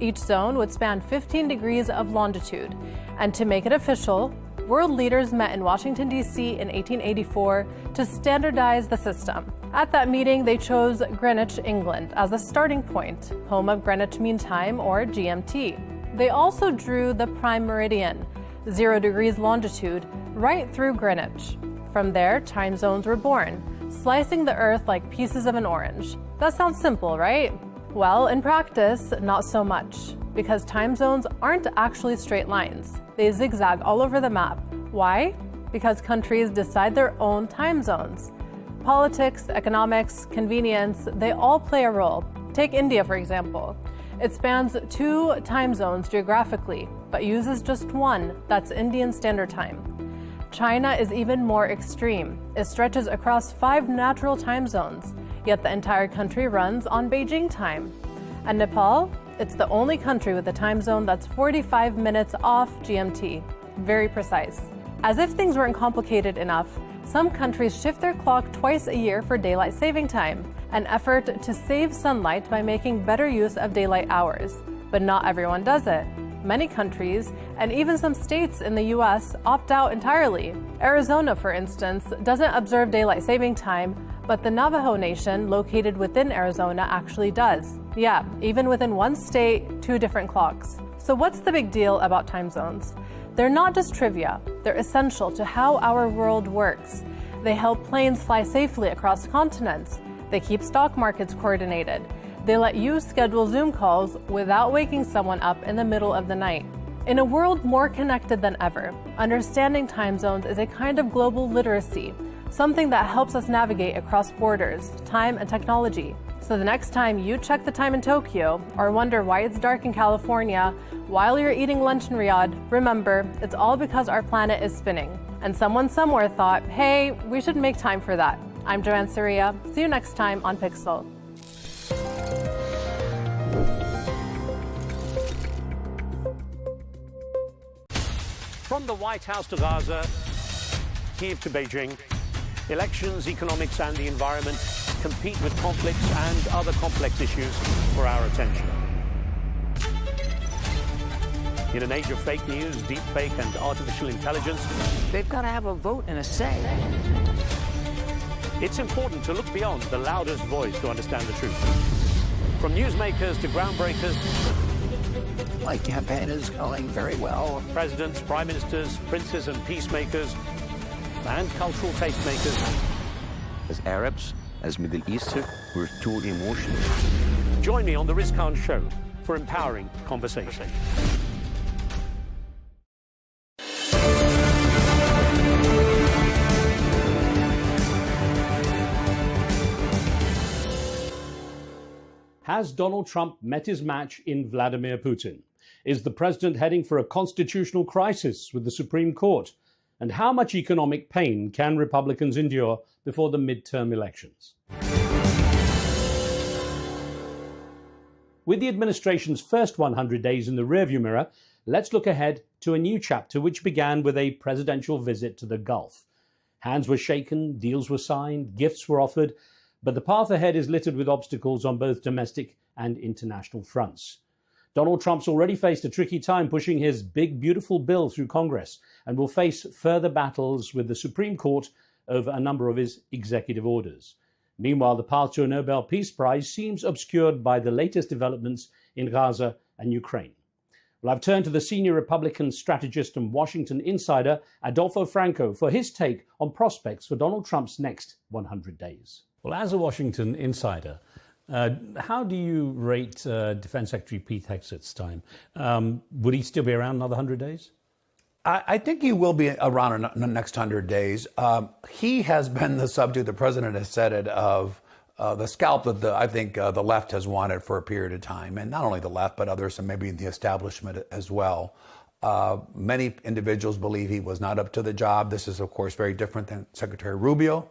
[SPEAKER 3] Each zone would span 15 degrees of longitude. And to make it official, world leaders met in Washington, D.C. in 1884 to standardize the system. At that meeting, they chose Greenwich, England, as the starting point, home of Greenwich Mean Time, or GMT. They also drew the prime meridian, 0 degrees longitude, right through Greenwich. From there, time zones were born, slicing the Earth like pieces of an orange. That sounds simple, right? Well, in practice, not so much, because time zones aren't actually straight lines. They zigzag all over the map. Why? Because countries decide their own time zones. Politics, economics, convenience, they all play a role. Take India, for example. It spans 2 time zones geographically, but uses just one, that's Indian Standard Time. China is even more extreme. It stretches across 5 natural time zones, yet the entire country runs on Beijing time. And Nepal? It's the only country with a time zone that's 45 minutes off GMT. Very precise. As if things weren't complicated enough, some countries shift their clock twice a year for daylight saving time, an effort to save sunlight by making better use of daylight hours. But not everyone does it. Many countries, and even some states in the US, opt out entirely. Arizona, for instance, doesn't observe daylight saving time, but the Navajo Nation, located within Arizona, actually does. Yeah, even within one state, 2 different clocks. So what's the big deal about time zones? They're not just trivia. They're essential to how our world works. They help planes fly safely across continents. They keep stock markets coordinated. They let you schedule Zoom calls without waking someone up in the middle of the night. In a world more connected than ever, understanding time zones is a kind of global literacy, something that helps us navigate across borders, time, and technology. So the next time you check the time in Tokyo or wonder why it's dark in California while you're eating lunch in Riyadh, remember, it's all because our planet is spinning. And someone somewhere thought, hey, we should make time for that. I'm Joanne Soria. See you next time on Pixel.
[SPEAKER 5] From the White House to Gaza, Kyiv to Beijing, elections, economics, and the environment compete with conflicts and other complex issues for our attention. In an age of fake news, deepfake, and artificial intelligence,
[SPEAKER 6] they've got to have a vote and a say.
[SPEAKER 5] It's important to look beyond the loudest voice to understand the truth. From newsmakers to groundbreakers,
[SPEAKER 6] My campaign is going very well.
[SPEAKER 5] Presidents, prime ministers, princes and peacemakers, and cultural tastemakers.
[SPEAKER 21] As Arabs, as Middle Eastern, we're too emotional.
[SPEAKER 5] Join me on The Riz Khan Show for empowering conversation.
[SPEAKER 15] Has
[SPEAKER 5] Has Donald Trump met his match in Vladimir Putin? Is the president heading for a constitutional crisis with the Supreme Court? And how much economic pain can Republicans endure before the midterm elections? With the administration's first 100 days in the rearview mirror, let's look ahead to a new chapter which began with a presidential visit to the Gulf. Hands were shaken, deals were signed, gifts were offered, but the path ahead is littered with obstacles on both domestic and international fronts. Donald Trump's already faced a tricky time pushing his big, beautiful bill through Congress and will face further battles with the Supreme Court over a number of his executive orders. Meanwhile, the path to a Nobel Peace Prize seems obscured by the latest developments in Gaza and Ukraine. Well, I've turned to the senior Republican strategist and Washington insider, Adolfo Franco, for his take on prospects for Donald Trump's next 100 days. Well, as a Washington insider, how do you rate Defense Secretary Pete Hegseth's time? Would he still be around another 100 days?
[SPEAKER 1] I think he will be around in the next 100 days. He has been the subject, the president has said it, of the scalp that I think the left has wanted for a period of time. And not only the left, but others, and maybe the establishment as well. Many individuals believe he was not up to the job. This is, of course, very different than Secretary Rubio's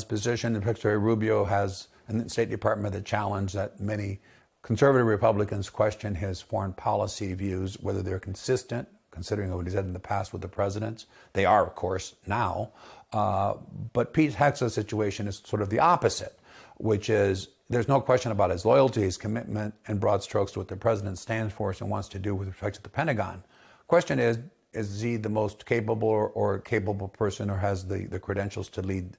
[SPEAKER 1] position. And Secretary Rubio has in the State Department the challenge that many conservative Republicans question his foreign policy views, whether they're consistent, considering what he said in the past with the presidents. They are, of course, now. But Pete Hegseth's situation is sort of the opposite, which is there's no question about his loyalty, his commitment, and broad strokes to what the president stands for and wants to do with respect to the Pentagon. Question is he the most capable or capable person or has the credentials to lead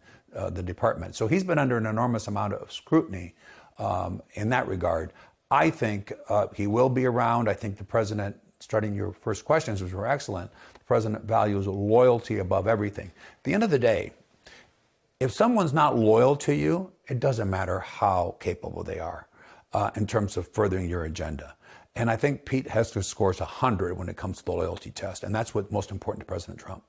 [SPEAKER 1] the department? So he's been under an enormous amount of scrutiny in that regard. I think he will be around. I think the president, starting your first questions, which were excellent, the president values loyalty above everything. At the end of the day, if someone's not loyal to you, it doesn't matter how capable they are in terms of furthering your agenda. And I think Pete Hegseth scores 100 when it comes to the loyalty test, and that's what's most important to President Trump.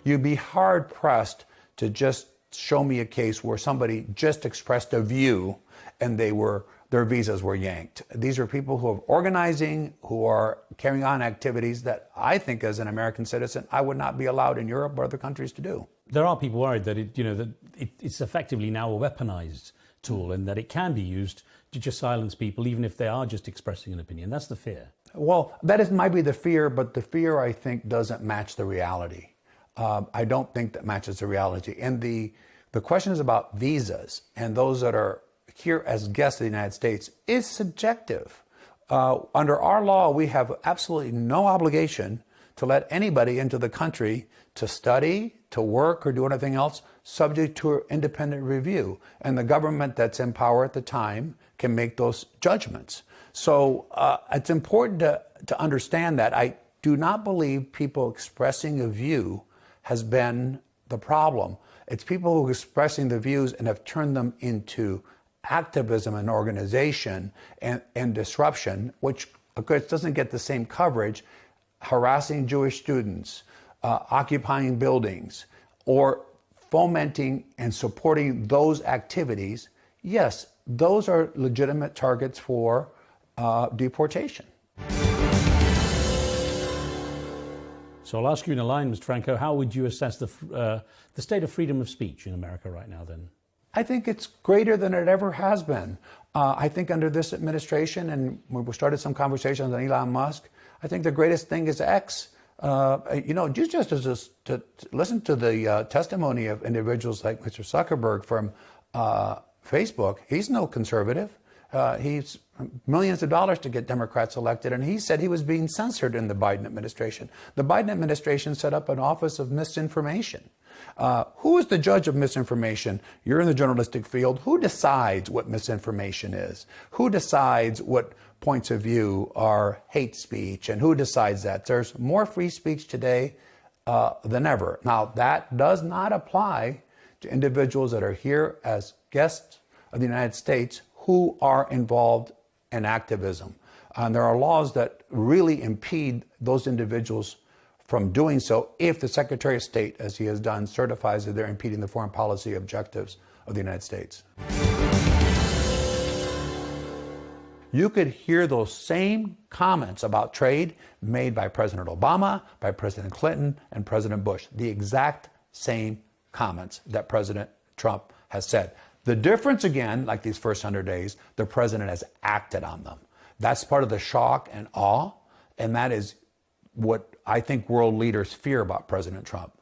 [SPEAKER 1] You'd be hard-pressed to just show me a case where somebody just expressed a view and their visas were yanked. These are people who are organizing, who are carrying on activities that I think as an American citizen, I would not be allowed in Europe or other countries to do.
[SPEAKER 5] There are people worried that it's effectively now a weaponized tool and that it can be used to just silence people, even if they are just expressing an opinion. That's the fear.
[SPEAKER 1] Well, might be the fear, but the fear, I think, doesn't match the reality. I don't think that matches the reality. And the questions about visas and those that are here as guests of the United States is subjective. Under our law, we have absolutely no obligation to let anybody into the country to study, to work, or do anything else subject to independent review. And the government that's in power at the time can make those judgments. So it's important to understand that. I do not believe people expressing a view has been the problem. It's people who are expressing the views and have turned them into activism and organization and disruption, which of course doesn't get the same coverage, harassing Jewish students, occupying buildings, or fomenting and supporting those activities. Yes, those are legitimate targets for deportation.
[SPEAKER 5] So I'll ask you in a line, Mr. Franco, how would you assess the state of freedom of speech in America right now then?
[SPEAKER 1] I think it's greater than it ever has been. I think under this administration, and we started some conversations on Elon Musk, I think the greatest thing is X. Just to listen to the testimony of individuals like Mr. Zuckerberg from Facebook. He's no conservative. He's millions of dollars to get Democrats elected, and he said he was being censored in the Biden administration. The Biden administration set up an office of misinformation. Who is the judge of misinformation? You're in the journalistic field. Who decides what misinformation is? Who decides what points of view are hate speech? And who decides that? There's more free speech today than ever. Now, that does not apply to individuals that are here as guests of the United States who are involved in activism. And there are laws that really impede those individuals from doing so if the Secretary of State, as he has done, certifies that they're impeding the foreign policy objectives of the United States. You could hear those same comments about trade made by President Obama, by President Clinton, and President Bush. The exact same comments that President Trump has said. The difference, again, like these first 100 days, the president has acted on them. That's part of the shock and awe, and that is what I think world leaders fear about President Trump.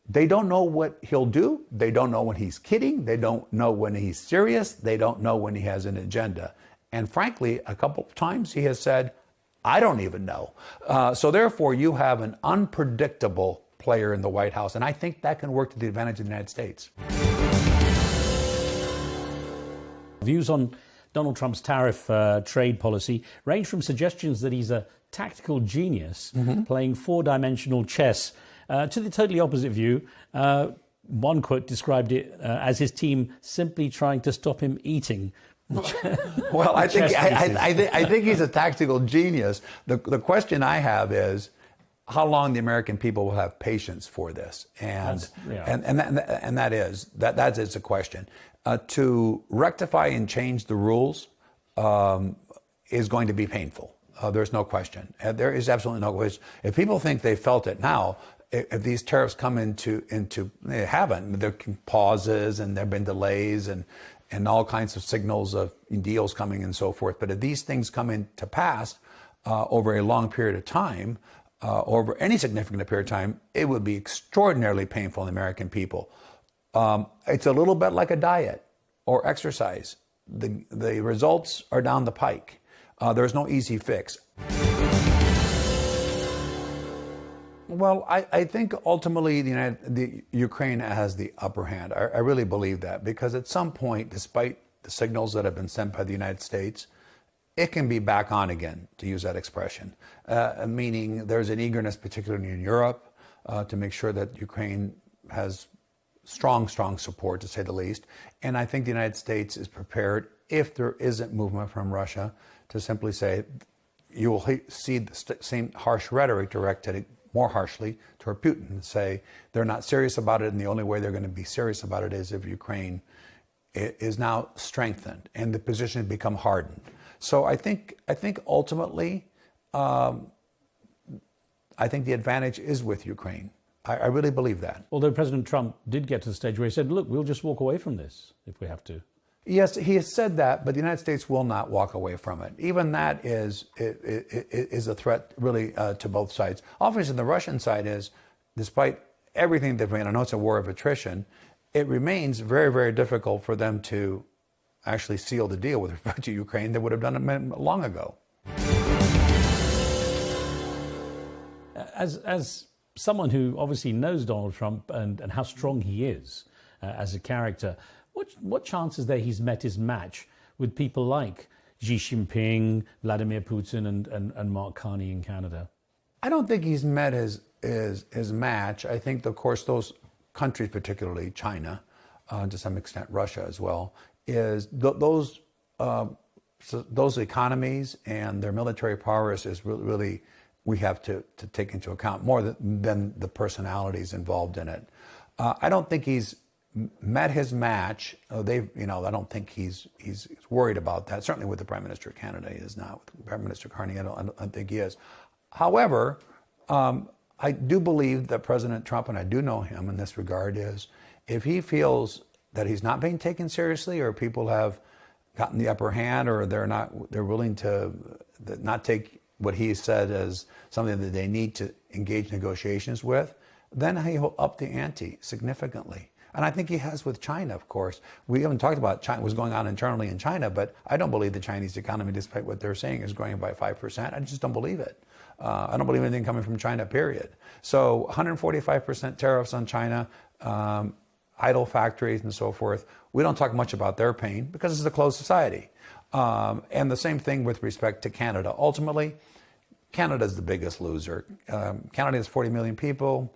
[SPEAKER 1] They don't know what he'll do. They don't know when he's kidding. They don't know when he's serious. They don't know when he has an agenda. And frankly, a couple of times he has said, I don't even know. So therefore, you have an unpredictable player in the White House, and I think that can work to the advantage of the United States.
[SPEAKER 4] Views on Donald Trump's tariff trade policy range from suggestions that he's a tactical genius playing four-dimensional chess to the totally opposite view. One quote described it as his team simply trying to stop him eating.
[SPEAKER 1] Well, I think he's a tactical genius. The question I have is how long the American people will have patience for this, and that is a question. To rectify and change the rules is going to be painful. There's no question. There is absolutely no question. If people think they felt it now, if these tariffs come into they haven't. There are pauses and there have been delays and all kinds of signals of deals coming and so forth. But if these things come into pass over a long period of time, over any significant period of time, it would be extraordinarily painful on the American people. It's a little bit like a diet or exercise. The results are down the pike. There's no easy fix. Well, I think ultimately the Ukraine has the upper hand. I really believe that, because at some point, despite the signals that have been sent by the United States, it can be back on again, to use that expression, meaning there's an eagerness, particularly in Europe, to make sure that Ukraine has strong support, to say the least. And I think the United States is prepared, if there isn't movement from Russia, to simply say, you will see the same harsh rhetoric directed more harshly toward Putin, and say they're not serious about it, and the only way they're going to be serious about it is if Ukraine is now strengthened and the position has become hardened. So I think ultimately, I think the advantage is with Ukraine. I really believe that.
[SPEAKER 4] Although President Trump did get to the stage where he said, look, we'll just walk away from this if we have to.
[SPEAKER 1] Yes, he has said that, but the United States will not walk away from it. Even that is a threat, really, to both sides. Obviously, the Russian side is, despite everything they've made, I know it's a war of attrition, it remains very, very difficult for them to actually seal the deal with respect to Ukraine. They would have done it long ago.
[SPEAKER 4] As someone who obviously knows Donald Trump and how strong he is as a character, what chance is there he's met his match with people like Xi Jinping, Vladimir Putin, and Mark Carney in Canada?
[SPEAKER 1] I don't think he's met his match. I think, of course, those countries, particularly China, to some extent Russia as well, is those economies and their military powers is really we have to take into account more than the personalities involved in it. I don't think he's met his match. I don't think he's worried about that. Certainly with the Prime Minister of Canada, he is not. With Prime Minister Carney, I don't think he is. However, I do believe that President Trump, and I do know him in this regard, is if he feels that he's not being taken seriously, or people have gotten the upper hand, or they're willing to not take what he said as something that they need to engage negotiations with, then he will up the ante significantly. And I think he has with China, of course. We haven't talked about China, what's going on internally in China, but I don't believe the Chinese economy, despite what they're saying, is growing by 5%. I just don't believe it. I don't believe anything coming from China, period. So 145% tariffs on China, idle factories and so forth. We don't talk much about their pain because it's a closed society. And the same thing with respect to Canada. Ultimately, Canada's the biggest loser. Canada has 40 million people.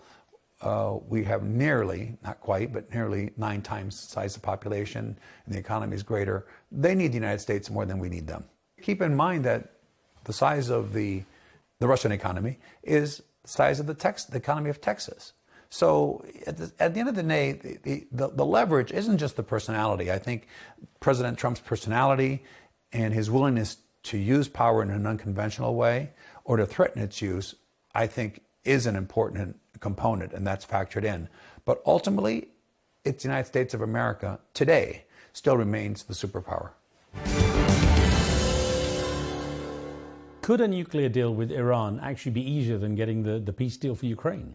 [SPEAKER 1] We have nearly, not quite, but nearly 9 times the size of the population, and the economy is greater. They need the United States more than we need them. Keep in mind that the size of the Russian economy is the size of the economy of Texas. So at the end of the day, the leverage isn't just the personality. I think President Trump's personality and his willingness to use power in an unconventional way or to threaten its use, I think, is an important component, and that's factored in. But ultimately, it's the United States of America today still remains the superpower.
[SPEAKER 4] Could a nuclear deal with Iran actually be easier than getting the peace deal for Ukraine?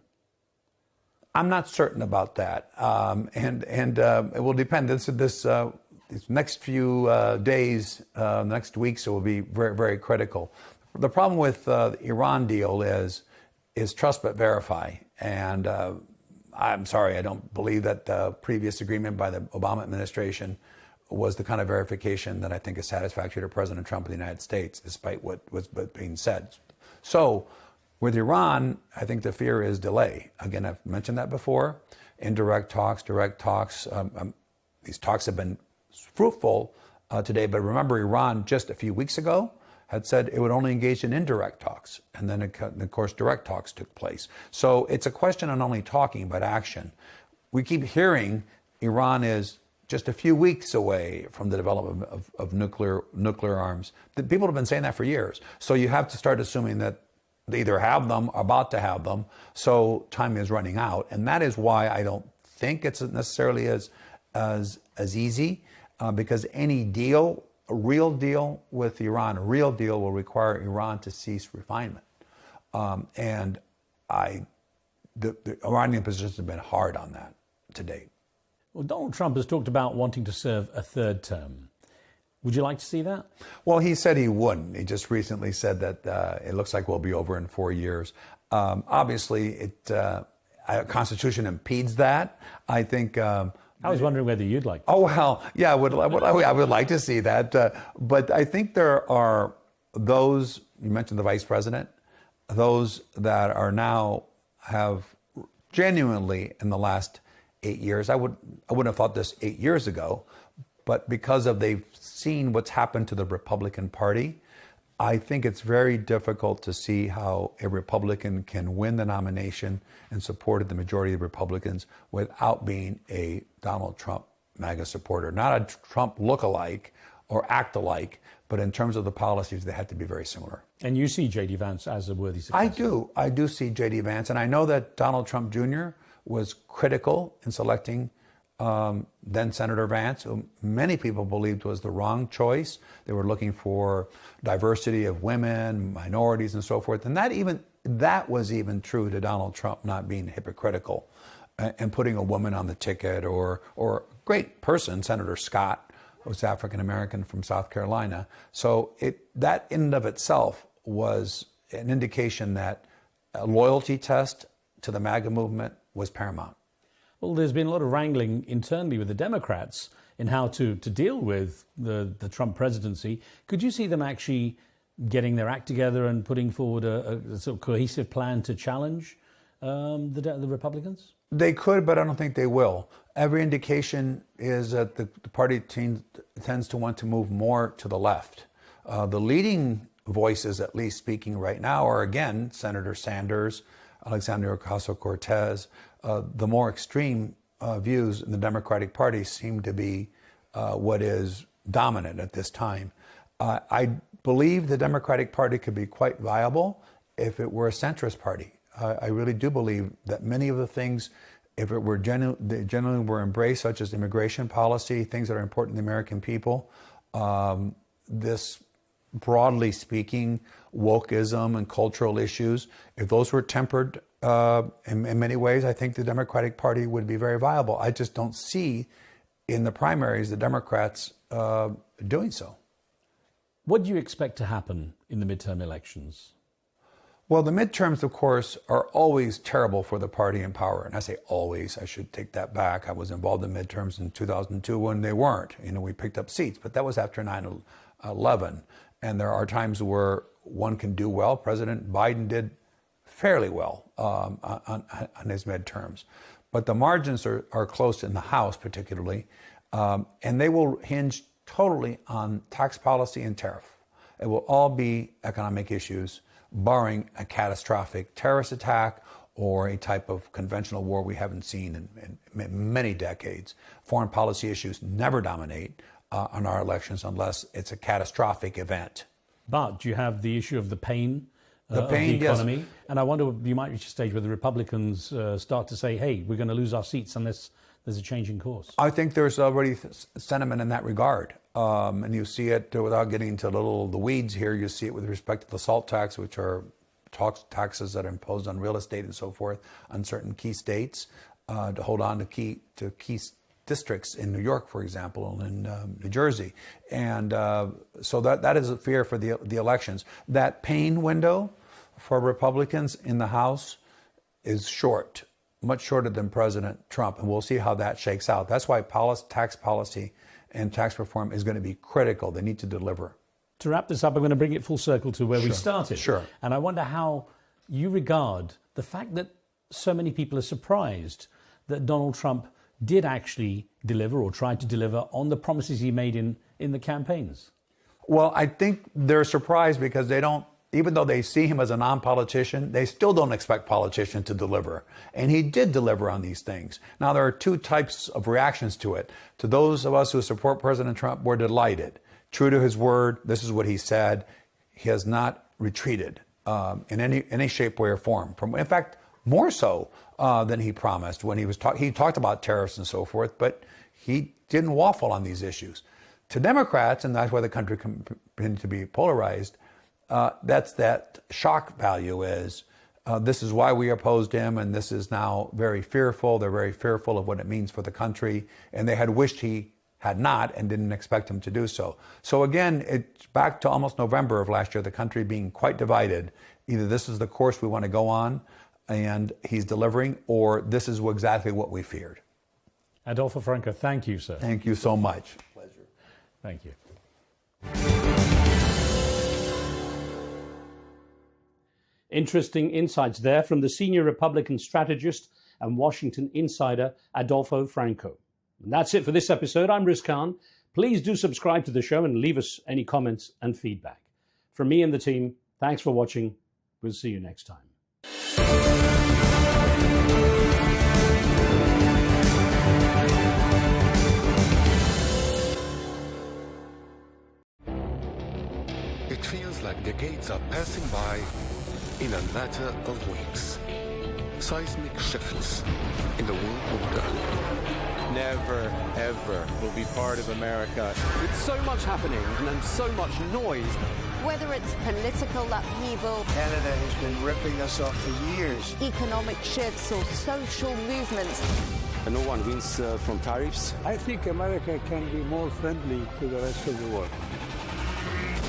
[SPEAKER 1] I'm not certain about that, and it will depend. These next few days, next weeks, it will be very, very critical. The problem with the Iran deal is trust but verify, and I'm sorry, I don't believe that the previous agreement by the Obama administration was the kind of verification that I think is satisfactory to President Trump of the United States, despite what was being said. So with Iran, I think the fear is delay. Again, I've mentioned that before. Indirect talks, direct talks. These talks have been fruitful today, but remember, Iran just a few weeks ago had said it would only engage in indirect talks. And then, of course, direct talks took place. So it's a question of not only talking, but action. We keep hearing Iran is just a few weeks away from the development of nuclear arms. People have been saying that for years. So you have to start assuming that they either have them or about to have them. So time is running out. And that is why I don't think it's necessarily as easy, because any deal, a real deal with Iran, a real deal will require Iran to cease refinement. And the Iranian positions have been hard on that to date.
[SPEAKER 4] Well, Donald Trump has talked about wanting to serve a third term. Would you like to see that?
[SPEAKER 1] Well, he said he wouldn't. He just recently said that it looks like we'll be over in 4 years. Obviously, Constitution impedes that. I think.
[SPEAKER 4] I was wondering whether you'd like.
[SPEAKER 1] Oh well, yeah, I would like to see that. But I think there are those, you mentioned the vice president, those that are now have genuinely in the last 8 years. I wouldn't have thought this 8 years ago, but because they've seen what's happened to the Republican Party, I think it's very difficult to see how a Republican can win the nomination and support the majority of Republicans without being a Donald Trump MAGA supporter. Not a Trump look-alike or act-alike, but in terms of the policies, they have to be very similar.
[SPEAKER 4] And you see J.D. Vance as a worthy successor?
[SPEAKER 1] I do see J.D. Vance, and I know that Donald Trump Jr. was critical in selecting then Senator Vance, who many people believed was the wrong choice. They were looking for diversity of women, minorities, and so forth. And that was even true to Donald Trump not being hypocritical and putting a woman on the ticket, or a great person, Senator Scott, who's African American from South Carolina. So that in and of itself was an indication that a loyalty test to the MAGA movement was paramount.
[SPEAKER 4] Well, there's been a lot of wrangling internally with the Democrats in how to deal with the Trump presidency. Could you see them actually getting their act together and putting forward a sort of cohesive plan to challenge the Republicans?
[SPEAKER 1] They could, but I don't think they will. Every indication is that the party tends to want to move more to the left. The leading voices, at least speaking right now, are again Senator Sanders, Alexandria Ocasio-Cortez. The more extreme views in the Democratic Party seem to be what is dominant at this time. I believe the Democratic Party could be quite viable if it were a centrist party. I really do believe that many of the things, if it were genuinely were embraced, such as immigration policy, things that are important to the American people, this broadly speaking, wokeism and cultural issues, if those were tempered in many ways, I think the Democratic Party would be very viable. I just don't see in the primaries the Democrats doing so.
[SPEAKER 4] What do you expect to happen in the midterm elections?
[SPEAKER 1] Well, the midterms, of course, are always terrible for the party in power. And I say always, I should take that back. I was involved in midterms in 2002 when they weren't. We picked up seats, but that was after 9/11. And there are times where one can do well. President Biden did fairly well on his midterms. But the margins are close in the House, particularly. And they will hinge totally on tax policy and tariff. It will all be economic issues, barring a catastrophic terrorist attack or a type of conventional war we haven't seen in many decades. Foreign policy issues never dominate on our elections unless it's a catastrophic event.
[SPEAKER 4] But you have the issue of the pain of the economy. Yes. And I wonder, you might reach a stage where the Republicans start to say, hey, we're going to lose our seats unless there's a change in course.
[SPEAKER 1] I think there's already sentiment in that regard. And you see it, without getting into the weeds here, you see it with respect to the SALT tax, which are taxes that are imposed on real estate and so forth on certain key states to hold on to key districts in New York, for example, and in New Jersey. And so that is a fear for the elections. That pain window for Republicans in the House is short, much shorter than President Trump. And we'll see how that shakes out. That's why tax policy and tax reform is going to be critical. They need to deliver.
[SPEAKER 4] To wrap this up, I'm going to bring it full circle to where we started.
[SPEAKER 1] Sure.
[SPEAKER 4] And I wonder how you regard the fact that so many people are surprised that Donald Trump did actually deliver or tried to deliver on the promises he made in the campaigns.
[SPEAKER 1] Well, I think they're surprised because they don't, even though they see him as a non-politician, they still don't expect politicians to deliver. And he did deliver on these things. Now, there are two types of reactions to it. To those of us who support President Trump, we're delighted. True to his word, this is what he said. He has not retreated in any shape, way, or form. In fact, more so than he promised when he talked about tariffs and so forth, but he didn't waffle on these issues. To Democrats, and that's why the country continues to be polarized, that's that shock value is this is why we opposed him, and this is now very fearful. They're very fearful of what it means for the country, and they had wished he had not and didn't expect him to do so. So again, it's back to almost November of last year, the country being quite divided. Either this is the course we want to go on and he's delivering, or this is exactly what we feared.
[SPEAKER 4] Adolfo Franco, thank you, sir.
[SPEAKER 1] Thank you so much.
[SPEAKER 4] Pleasure. Thank you. Interesting insights there from the senior Republican strategist and Washington insider, Adolfo Franco. And that's it for this episode. I'm Riz Khan. Please do subscribe to the show and leave us any comments and feedback. From me and the team, thanks for watching. We'll see you next time.
[SPEAKER 20] It feels like decades are passing by in a matter of weeks. Seismic shifts in the world order.
[SPEAKER 22] Never, ever will be part of America.
[SPEAKER 15] With so much happening and so much noise.
[SPEAKER 23] Whether it's political upheaval,
[SPEAKER 8] Canada has been ripping us off for years.
[SPEAKER 23] economic shifts, or social movements,
[SPEAKER 22] And no one wins from tariffs.
[SPEAKER 16] I think America can be more friendly to the rest of the world.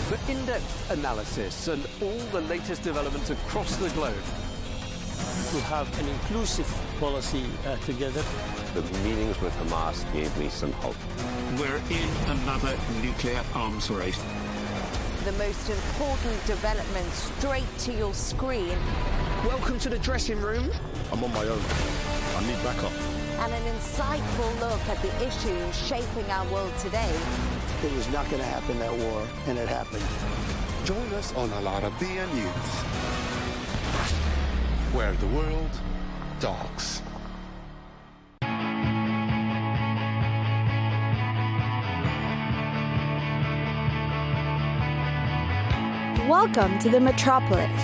[SPEAKER 15] For in-depth analysis and all the latest developments across the globe.
[SPEAKER 10] To have an inclusive policy together.
[SPEAKER 21] The meetings with Hamas gave me some hope.
[SPEAKER 24] We're in another nuclear arms race.
[SPEAKER 23] the most important development straight to your screen.
[SPEAKER 13] Welcome to the dressing room.
[SPEAKER 22] I'm on my own. I need backup.
[SPEAKER 23] And an insightful look at the issues shaping our world today.
[SPEAKER 8] It was not going to happen, that war, and it happened.
[SPEAKER 20] Join us on Al Arabiya News, where the world talks.
[SPEAKER 7] Welcome to the metropolis,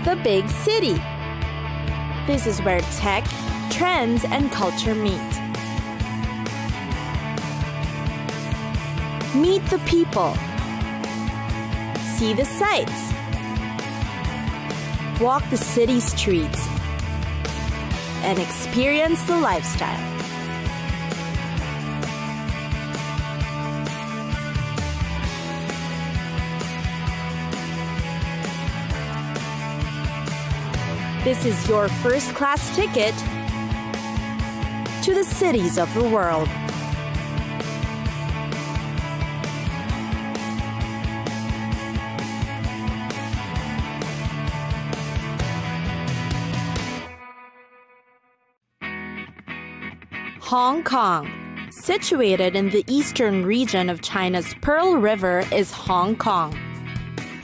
[SPEAKER 7] the big city. This is where tech, trends, and culture meet. Meet the people. See the sights. Walk the city streets. And experience the lifestyle. This is your first-class ticket to the cities of the world. Hong Kong. Situated in the eastern region of China's Pearl River is Hong Kong.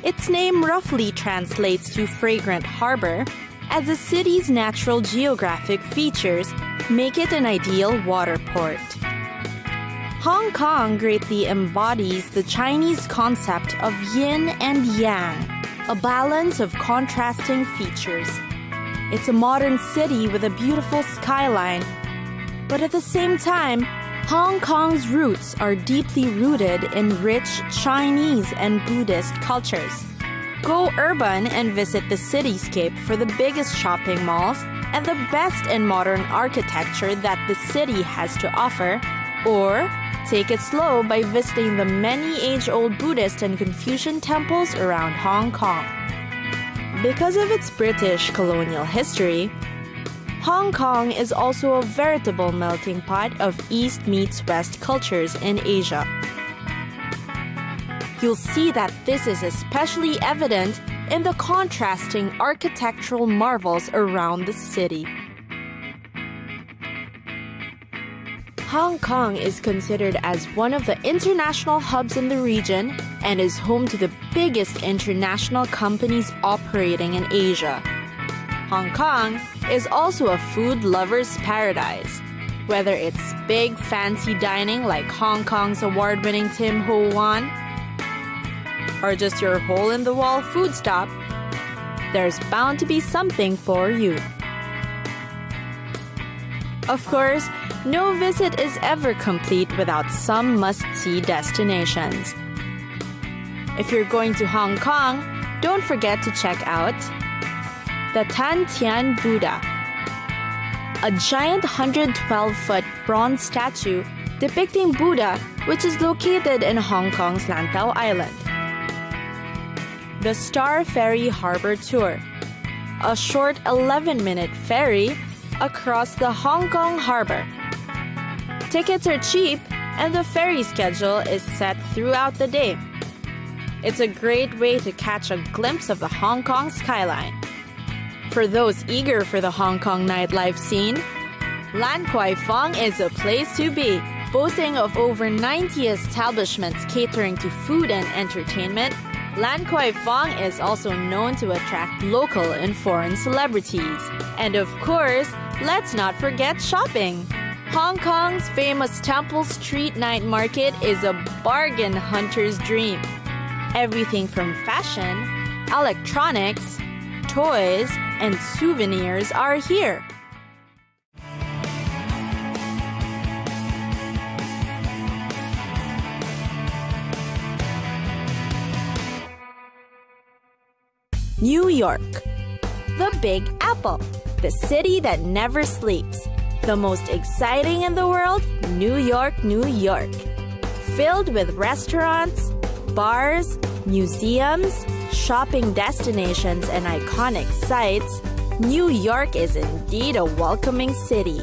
[SPEAKER 7] Its name roughly translates to fragrant harbor, as the city's natural geographic features make it an ideal water port. Hong Kong greatly embodies the Chinese concept of yin and yang, a balance of contrasting features. It's a modern city with a beautiful skyline, but at the same time, Hong Kong's roots are deeply rooted in rich Chinese and Buddhist cultures. Go urban and visit the cityscape for the biggest shopping malls and the best in modern architecture that the city has to offer, or take it slow by visiting the many age-old Buddhist and Confucian temples around Hong Kong. Because of its British colonial history, Hong Kong is also a veritable melting pot of East meets West cultures in Asia. You'll see that this is especially evident in the contrasting architectural marvels around the city. Hong Kong is considered as one of the international hubs in the region and is home to the biggest international companies operating in Asia. Hong Kong is also a food lover's paradise. Whether it's big fancy dining like Hong Kong's award-winning Tim Ho Wan, or just your hole-in-the-wall food stop, there's bound to be something for you. Of course, no visit is ever complete without some must-see destinations. If you're going to Hong Kong, don't forget to check out the Tan Tian Buddha, a giant 112-foot bronze statue depicting Buddha, which is located in Hong Kong's Lantau Island. The Star Ferry Harbor Tour, a short 11-minute ferry across the Hong Kong harbor. Tickets are cheap and the ferry schedule is set throughout the day. It's a great way to catch a glimpse of the Hong Kong skyline. For those eager for the Hong Kong nightlife scene, Lan Kwai Fong is a place to be. Boasting of over 90 establishments catering to food and entertainment, Lan Kwai Fong is also known to attract local and foreign celebrities. And of course, let's not forget shopping. Hong Kong's famous Temple Street Night Market is a bargain hunter's dream. Everything from fashion, electronics, toys, and souvenirs are here. New York, the Big Apple, the city that never sleeps. The most exciting in the world, New York, New York. Filled with restaurants, bars, museums, shopping destinations, and iconic sites, New York is indeed a welcoming city.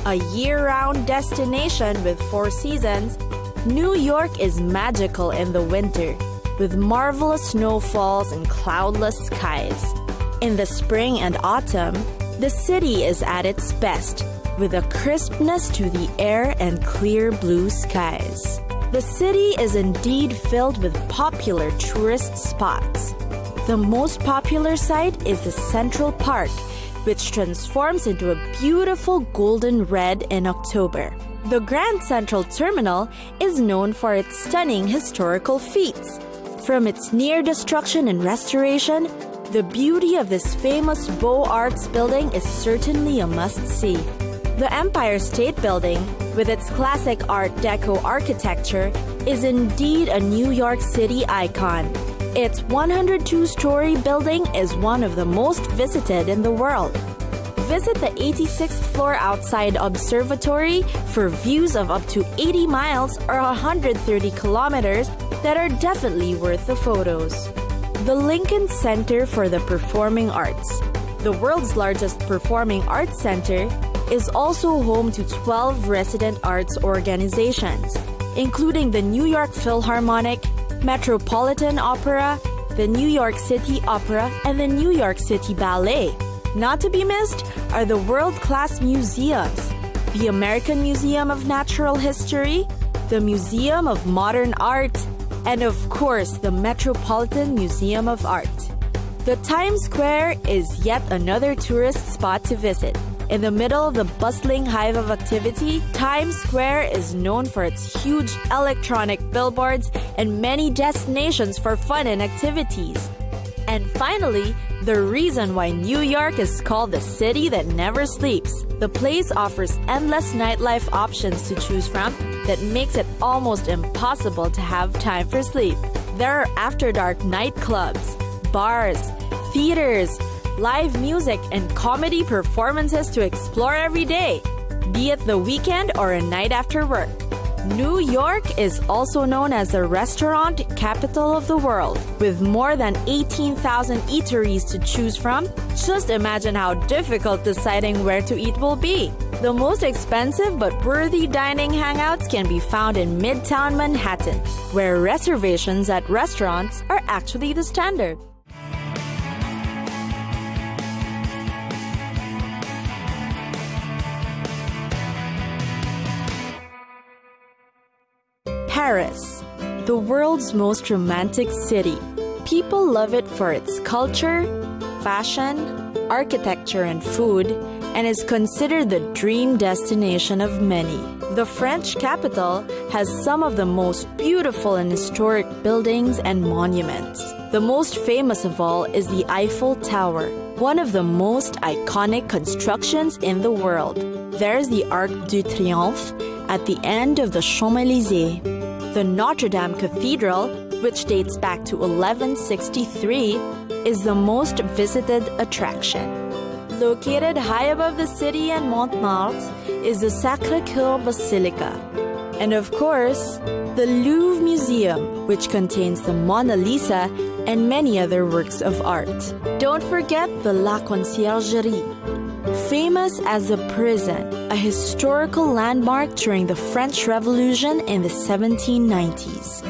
[SPEAKER 7] A year-round destination with 4 seasons, New York is magical in the winter, with marvelous snowfalls and cloudless skies. In the spring and autumn, the city is at its best, with a crispness to the air and clear blue skies. The city is indeed filled with popular tourist spots. The most popular site is the Central Park, which transforms into a beautiful golden red in October. The Grand Central Terminal is known for its stunning historical feats. From its near destruction and restoration, the beauty of this famous Beaux Arts building is certainly a must-see. The Empire State Building, with its classic Art Deco architecture, is indeed a New York City icon. Its 102-story building is one of the most visited in the world. Visit the 86th floor outside observatory for views of up to 80 miles or 130 kilometers that are definitely worth the photos. The Lincoln Center for the Performing Arts, the world's largest performing arts center, is also home to 12 resident arts organizations, including the New York Philharmonic, Metropolitan Opera, the New York City Opera, and the New York City Ballet. Not to be missed are the world-class museums, the American Museum of Natural History, the Museum of Modern Art, and of course, the Metropolitan Museum of Art. The Times Square is yet another tourist spot to visit. In the middle of the bustling hive of activity, Times Square is known for its huge electronic billboards and many destinations for fun and activities. And finally, the reason why New York is called the city that never sleeps. The place offers endless nightlife options to choose from that makes it almost impossible to have time for sleep. There are after-dark nightclubs, bars, theaters, live music, and comedy performances to explore every day, be it the weekend or a night after work. New York is also known as the restaurant capital of the world. With more than 18,000 eateries to choose from, just imagine how difficult deciding where to eat will be. The most expensive but worthy dining hangouts can be found in Midtown Manhattan, where reservations at restaurants are actually the standard. Paris, the world's most romantic city. People love it for its culture, fashion, architecture, and food, and is considered the dream destination of many. The French capital has some of the most beautiful and historic buildings and monuments. The most famous of all is the Eiffel Tower, one of the most iconic constructions in the world. There's the Arc de Triomphe at the end of the Champs-Élysées. The Notre Dame Cathedral, which dates back to 1163, is the most visited attraction. Located high above the city in Montmartre is the Sacré-Cœur Basilica. And of course, the Louvre Museum, which contains the Mona Lisa and many other works of art. Don't forget the La Conciergerie, famous as the prison, a historical landmark during the French Revolution in the 1790s.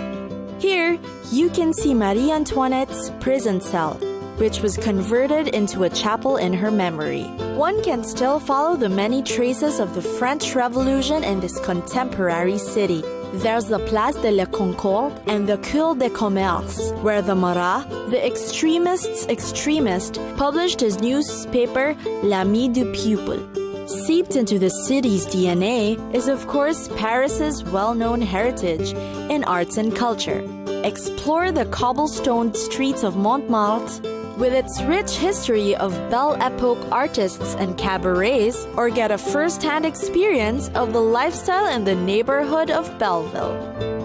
[SPEAKER 7] Here, you can see Marie Antoinette's prison cell, which was converted into a chapel in her memory. One can still follow the many traces of the French Revolution in this contemporary city. There's the Place de la Concorde and the Cour des Commerces, where the Marat, the extremist's extremist, published his newspaper L'Ami du Peuple. Seeped into the city's DNA is, of course, Paris's well-known heritage in arts and culture. Explore the cobblestone streets of Montmartre with its rich history of Belle Epoque artists and cabarets, or get a first-hand experience of the lifestyle in the neighborhood of Belleville.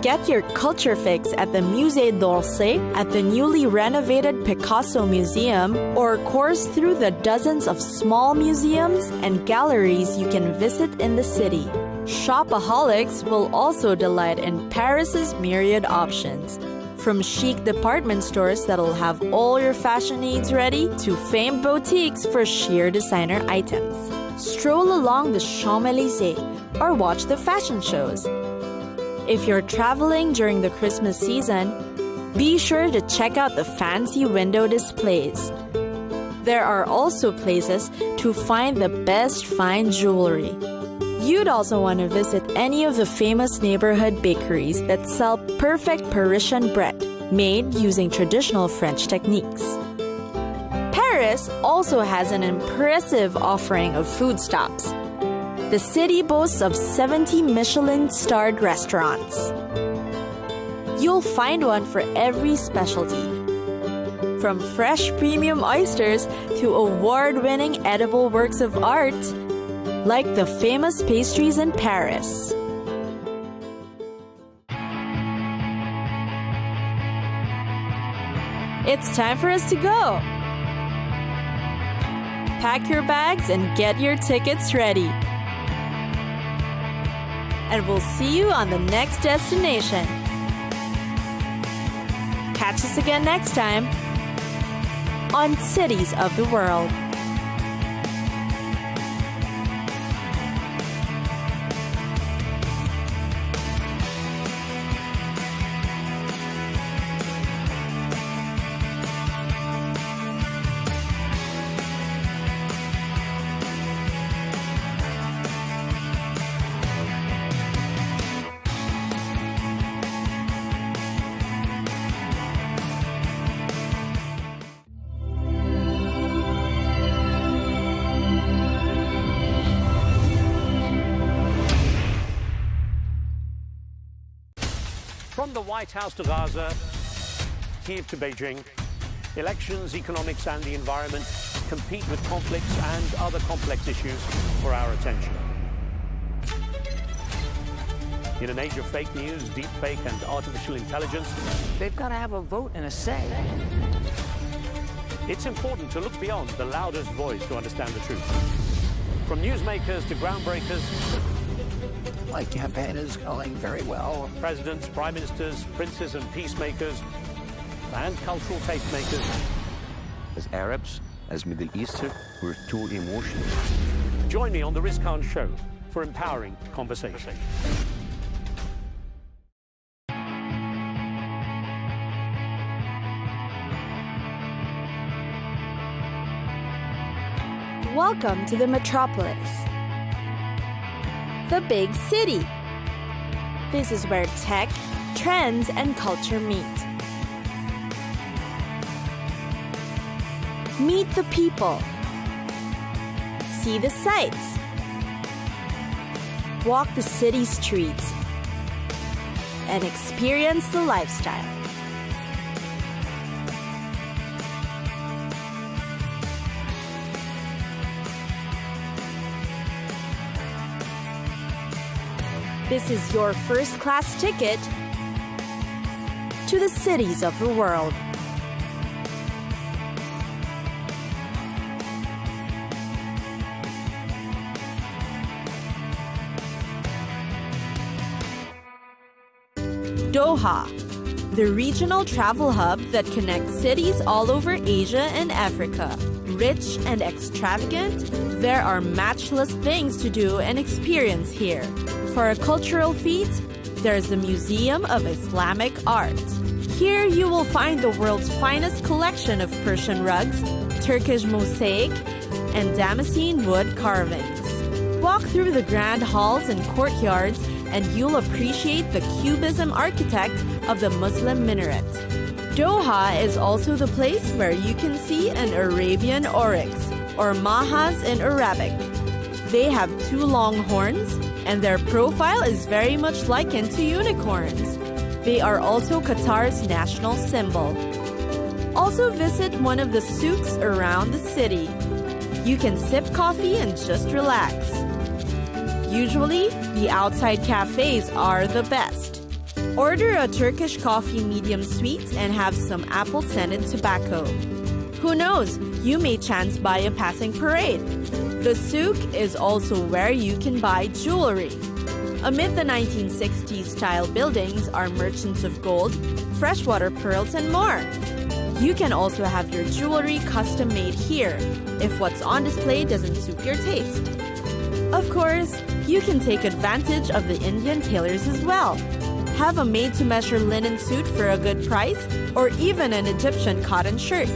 [SPEAKER 7] Get your culture fix at the Musée d'Orsay, at the newly renovated Picasso Museum, or course through the dozens of small museums and galleries you can visit in the city. Shopaholics will also delight in Paris's myriad options. From chic department stores that'll have all your fashion needs ready to famed boutiques for sheer designer items. Stroll along the Champs-Élysées or watch the fashion shows. If you're traveling during the Christmas season, be sure to check out the fancy window displays. There are also places to find the best fine jewelry. You'd also want to visit any of the famous neighborhood bakeries that sell perfect Parisian bread, made using traditional French techniques. Paris also has an impressive offering of food stops. The city boasts of 70 Michelin-starred restaurants. You'll find one for every specialty, from fresh premium oysters to award-winning edible works of art, like the famous pastries in Paris. It's time for us to go. Pack your bags and get your tickets ready. And we'll see you on the next destination. Catch us again next time on Cities of the World.
[SPEAKER 5] From the White House to Gaza, Kiev to Beijing, elections, economics, and the environment compete with conflicts and other complex issues for our attention. In an age of fake news, deepfake, and artificial intelligence,
[SPEAKER 6] They've got to have a vote and a say.
[SPEAKER 5] it's important to look beyond the loudest voice to understand the truth. From newsmakers to groundbreakers,
[SPEAKER 6] My campaign is going very well.
[SPEAKER 5] presidents, prime ministers, princes and peacemakers, and cultural tastemakers.
[SPEAKER 21] As Arabs, as Middle Eastern, we're too emotional.
[SPEAKER 5] Join me on The Riz Khan Show for empowering conversation.
[SPEAKER 7] Welcome to the metropolis, the big city. This is where tech, trends, and culture meet. Meet the people. See the sights. Walk the city streets. And experience the lifestyle. This is your first-class ticket to the cities of the world. Doha, the regional travel hub that connects cities all over Asia and Africa. Rich and extravagant, there are matchless things to do and experience here. For a cultural feat, there's the Museum of Islamic Art. Here you will find the world's finest collection of Persian rugs, Turkish mosaic, and Damascene wood carvings. Walk through the grand halls and courtyards and you'll appreciate the Cubism architect of the Muslim minaret. Doha is also the place where you can see an Arabian oryx, or mahas in Arabic. They have 2 long horns, and their profile is very much likened to unicorns. They are also Qatar's national symbol. Also visit one of the souks around the city. You can sip coffee and just relax. Usually, the outside cafes are the best. Order a Turkish coffee medium sweet and have some apple-scented tobacco. Who knows, you may chance by a passing parade. The souk is also where you can buy jewelry. Amid the 1960s style buildings are merchants of gold, freshwater pearls, and more. You can also have your jewelry custom made here, if what's on display doesn't suit your taste. Of course, you can take advantage of the Indian tailors as well. Have a made-to-measure linen suit for a good price, or even an Egyptian cotton shirt.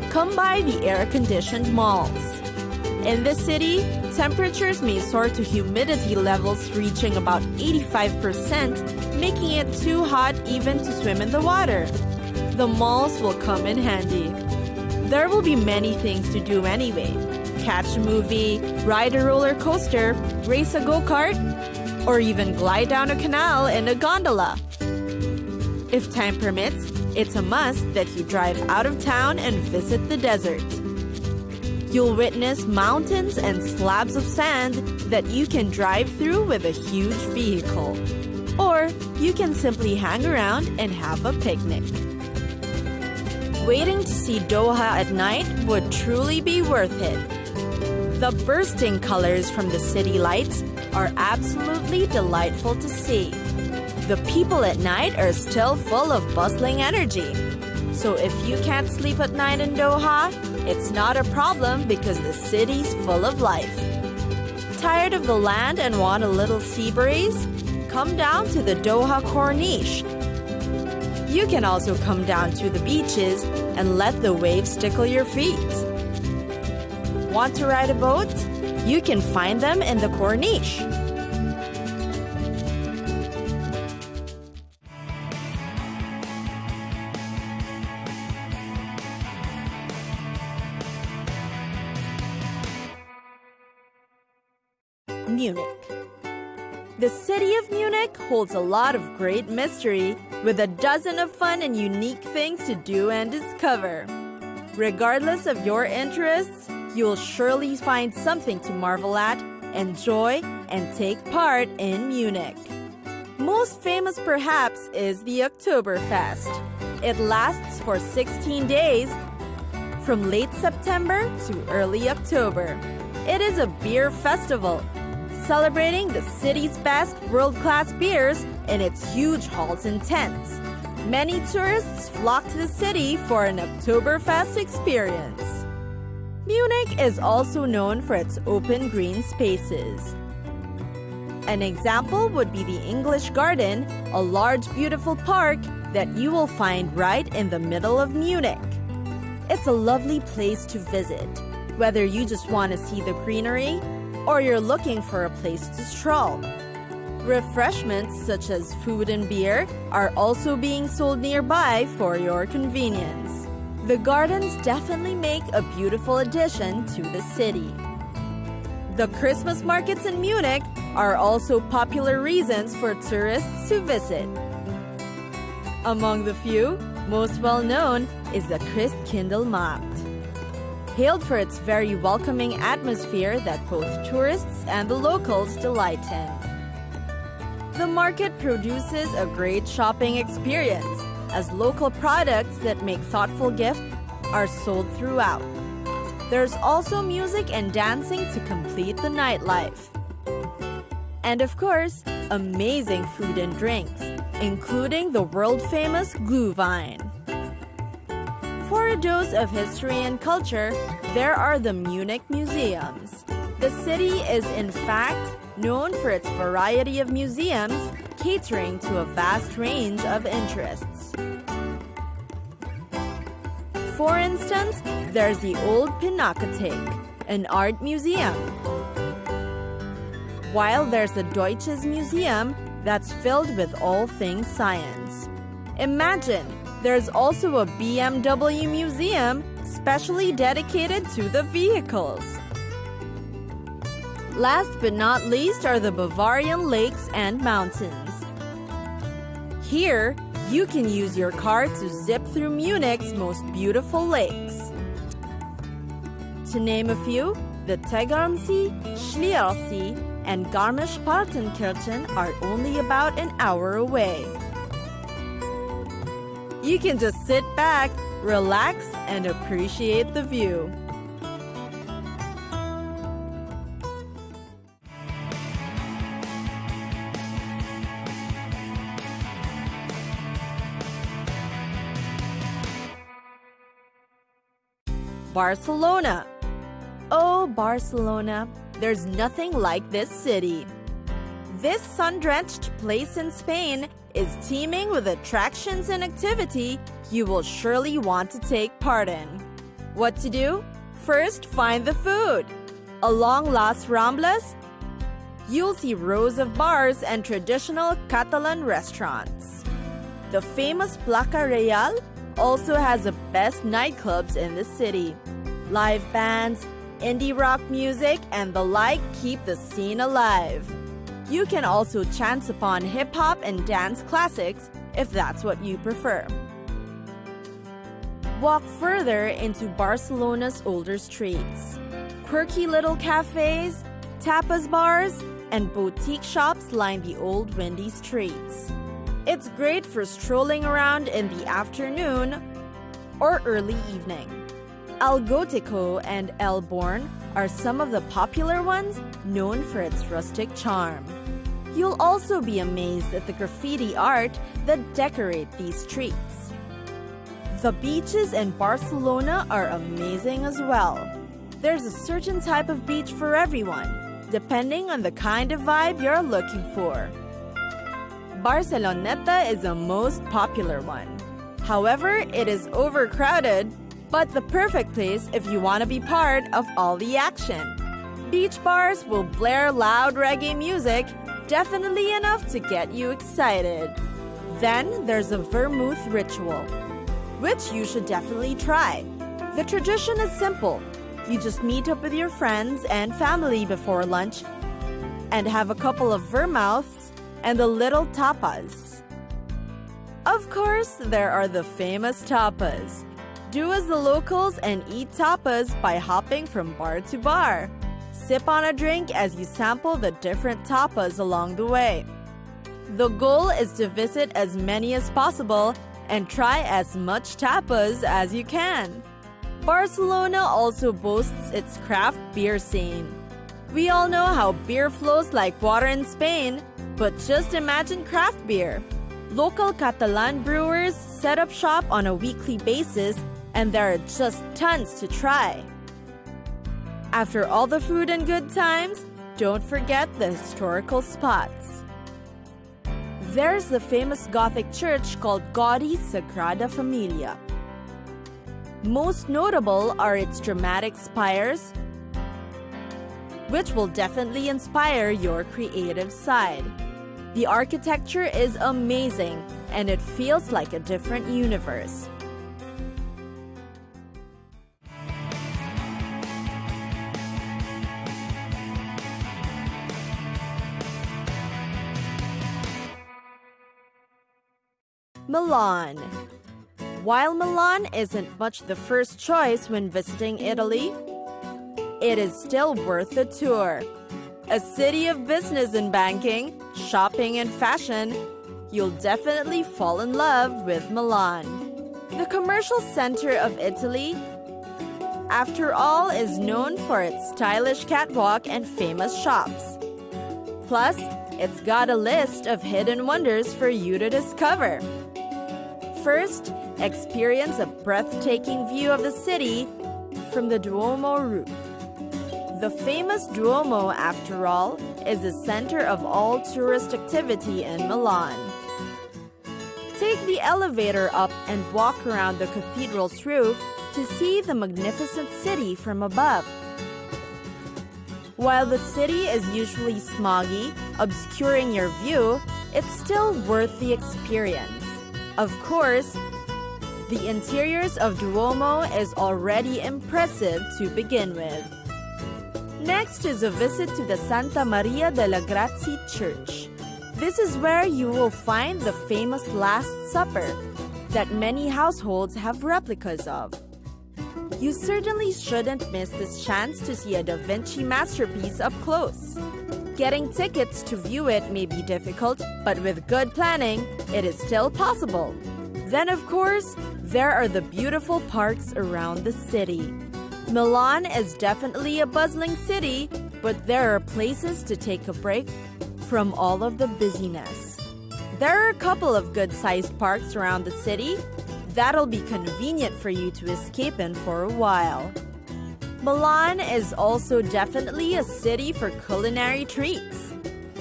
[SPEAKER 7] Come by the air-conditioned malls. In this city, temperatures may soar to humidity levels reaching about 85%, making it too hot even to swim in the water. The malls will come in handy. There will be many things to do anyway. Catch a movie, ride a roller coaster, race a go-kart, or even glide down a canal in a gondola. If time permits, it's a must that you drive out of town and visit the desert. You'll witness mountains and slabs of sand that you can drive through with a huge vehicle. Or you can simply hang around and have a picnic. Waiting to see Doha at night would truly be worth it. The bursting colors from the city lights are absolutely delightful to see. The people at night are still full of bustling energy. So if you can't sleep at night in Doha, it's not a problem because the city's full of life. Tired of the land and want a little sea breeze? Come down to the Doha Corniche. You can also come down to the beaches and let the waves tickle your feet. Want to ride a boat? You can find them in the Corniche. Munich. The city of Munich holds a lot of great mystery, with a dozen of fun and unique things to do and discover. Regardless of your interests, you'll surely find something to marvel at, enjoy, and take part in Munich. Most famous perhaps is the Oktoberfest. It lasts for 16 days, from late September to early October. It is a beer festival, celebrating the city's best world-class beers in its huge halls and tents. Many tourists flock to the city for an Oktoberfest experience. Munich is also known for its open green spaces. An example would be the English Garden, a large, beautiful park that you will find right in the middle of Munich. It's a lovely place to visit, whether you just want to see the greenery or you're looking for a place to stroll. Refreshments such as food and beer are also being sold nearby for your convenience. The gardens definitely make a beautiful addition to the city. The Christmas markets in Munich are also popular reasons for tourists to visit. Among the few, most well known is the Christkindlmarkt. Hailed for its very welcoming atmosphere that both tourists and the locals delight in. The market produces a great shopping experience, as local products that make thoughtful gifts are sold throughout. There's also music and dancing to complete the nightlife. And of course, amazing food and drinks, including the world-famous Glühwein. For a dose of history and culture, there are the Munich Museums. The city is in fact known for its variety of museums, catering to a vast range of interests. For instance, there's the Old Pinakothek, an art museum. While there's the Deutsches Museum that's filled with all things science. Imagine, there's also a BMW museum specially dedicated to the vehicles. Last but not least are the Bavarian lakes and mountains. Here, you can use your car to zip through Munich's most beautiful lakes. To name a few, the Tegernsee, Schliersee, and Garmisch-Partenkirchen are only about an hour away. You can just sit back, relax, and appreciate the view. Barcelona. Oh, Barcelona, there's nothing like this city. This sun-drenched place in Spain is teeming with attractions and activity you will surely want to take part in. What to do? First, find the food. Along Las Ramblas, you'll see rows of bars and traditional Catalan restaurants. The famous Plaça Reial also has the best nightclubs in the city. Live bands, indie rock music, and the like keep the scene alive. You can also chance upon hip-hop and dance classics if that's what you prefer. Walk further into Barcelona's older streets. Quirky little cafes, tapas bars, and boutique shops line the old windy streets. It's great for strolling around in the afternoon or early evening. El Gótico and El Born are some of the popular ones known for its rustic charm. You'll also be amazed at the graffiti art that decorate these streets. The beaches in Barcelona are amazing as well. There's a certain type of beach for everyone, depending on the kind of vibe you're looking for. Barceloneta is the most popular one. However, it is overcrowded, but the perfect place if you want to be part of all the action. Beach bars will blare loud reggae music, definitely enough to get you excited. Then there's a vermouth ritual, which you should definitely try. The tradition is simple. You just meet up with your friends and family before lunch, and have a couple of vermouths and the little tapas. Of course, there are the famous tapas. Do as the locals and eat tapas by hopping from bar to bar. Sip on a drink as you sample the different tapas along the way. The goal is to visit as many as possible and try as much tapas as you can. Barcelona also boasts its craft beer scene. We all know how beer flows like water in Spain, but just imagine craft beer. Local Catalan brewers set up shop on a weekly basis, and there are just tons to try. After all the food and good times, don't forget the historical spots. There's the famous Gothic church called Gaudi's Sagrada Familia. Most notable are its dramatic spires, which will definitely inspire your creative side. The architecture is amazing, and it feels like a different universe. Milan. While Milan isn't much the first choice when visiting Italy, it is still worth the tour. A city of business and banking, shopping and fashion, you'll definitely fall in love with Milan. The commercial center of Italy, after all, is known for its stylish catwalk and famous shops. Plus, it's got a list of hidden wonders for you to discover. First, experience a breathtaking view of the city from the Duomo roof. The famous Duomo, after all, is the center of all tourist activity in Milan. Take the elevator up and walk around the cathedral's roof to see the magnificent city from above. While the city is usually smoggy, obscuring your view, it's still worth the experience. Of course, the interiors of Duomo is already impressive to begin with. Next is a visit to the Santa Maria delle Grazie Church. This is where you will find the famous Last Supper that many households have replicas of. You certainly shouldn't miss this chance to see a Da Vinci masterpiece up close. Getting tickets to view it may be difficult, but with good planning, it is still possible. Then, of course, there are the beautiful parks around the city. Milan is definitely a bustling city, but there are places to take a break from all of the busyness. There are a couple of good-sized parks around the city that'll be convenient for you to escape in for a while. Milan is also definitely a city for culinary treats.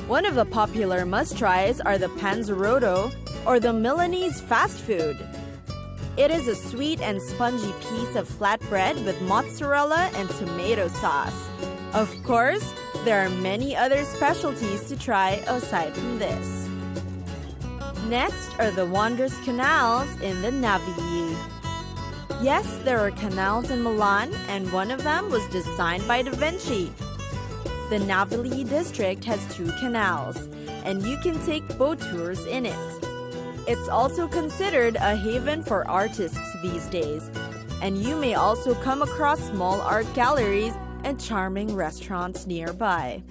[SPEAKER 7] One of the popular must-tries are the panzerotto, or the Milanese fast food. It is a sweet and spongy piece of flatbread with mozzarella and tomato sauce. Of course, there are many other specialties to try aside from this. Next are the wondrous canals in the Navigli. Yes, there are canals in Milan, and one of them was designed by Da Vinci. The Navigli district has 2 canals, and you can take boat tours in it. It's also considered a haven for artists these days, and you may also come across small art galleries and charming restaurants nearby.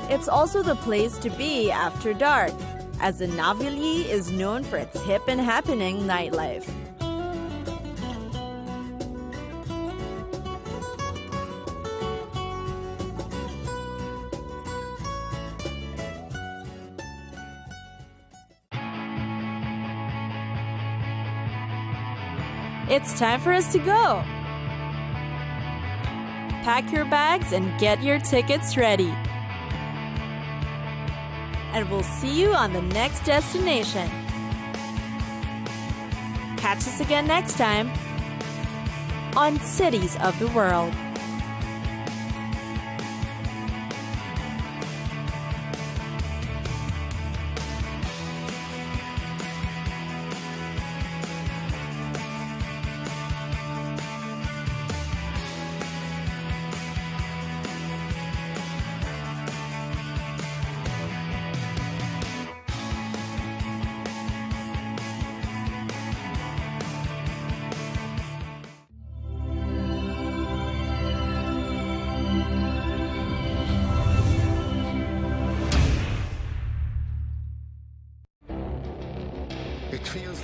[SPEAKER 7] It's also the place to be after dark, as the Navigli is known for its hip and happening nightlife. It's time for us to go. Pack your bags and get your tickets ready. And we'll see you on the next destination. Catch us again next time on Cities of the World.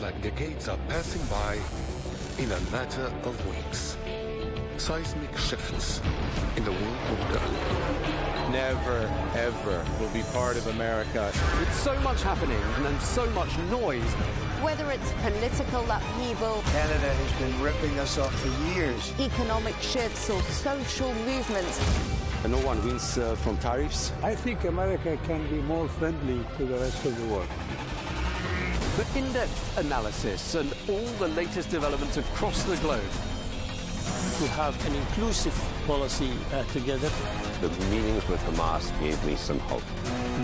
[SPEAKER 20] like decades are passing by in a matter of weeks. Seismic shifts in the world order.
[SPEAKER 22] Never, ever will be part of America.
[SPEAKER 15] With so much happening and so much noise.
[SPEAKER 23] Whether it's political upheaval,
[SPEAKER 8] Canada has been ripping us off for years.
[SPEAKER 23] economic shifts, or social movements,
[SPEAKER 22] And no one wins from tariffs.
[SPEAKER 16] I think America can be more friendly to the rest of the world.
[SPEAKER 15] For in-depth analysis and all the latest developments across the globe.
[SPEAKER 10] To have an inclusive policy together.
[SPEAKER 21] The meetings with Hamas gave me some hope.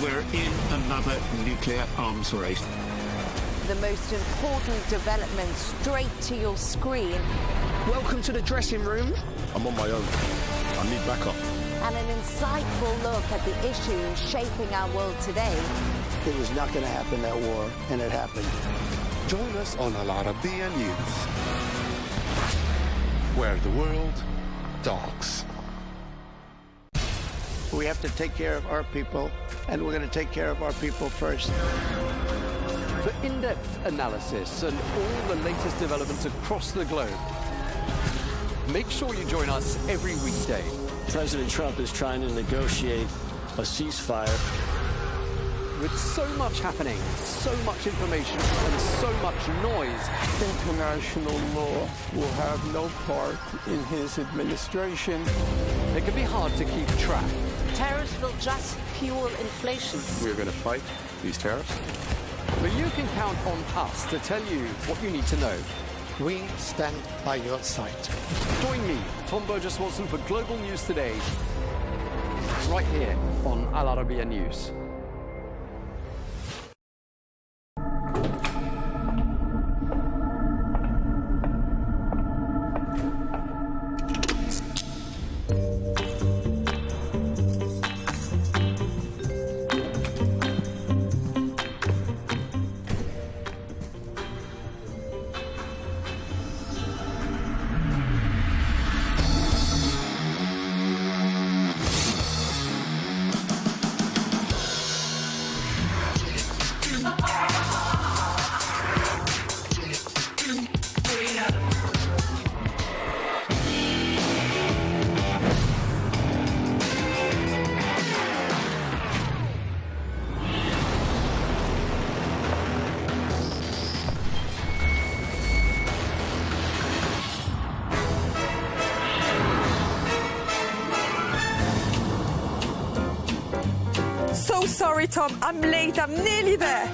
[SPEAKER 24] We're in another nuclear arms race.
[SPEAKER 23] the most important developments straight to your screen.
[SPEAKER 13] Welcome to the dressing room.
[SPEAKER 9] I'm on my own. I need backup.
[SPEAKER 23] And an insightful look at the issues shaping our world today.
[SPEAKER 8] It was not going to happen, that war, and it happened.
[SPEAKER 20] Join us on Al Arabiya News, where the world talks.
[SPEAKER 8] We have to take care of our people, and we're going to take care of our people first.
[SPEAKER 15] For in-depth analysis and all the latest developments across the globe, make sure you join us every weekday.
[SPEAKER 10] President Trump is trying to negotiate a ceasefire.
[SPEAKER 15] With so much happening, so much information, and so much noise,
[SPEAKER 16] International law will have no part in his administration.
[SPEAKER 15] it can be hard to keep track.
[SPEAKER 11] Tariffs will just fuel inflation.
[SPEAKER 22] We're going to fight these tariffs.
[SPEAKER 15] But you can count on us to tell you what you need to know.
[SPEAKER 8] We stand by your side.
[SPEAKER 15] Join me, Tom Burgess-Watson, for Global News Today, right here on Al Arabiya News.
[SPEAKER 14] So sorry, Tom. I'm late. I'm nearly there.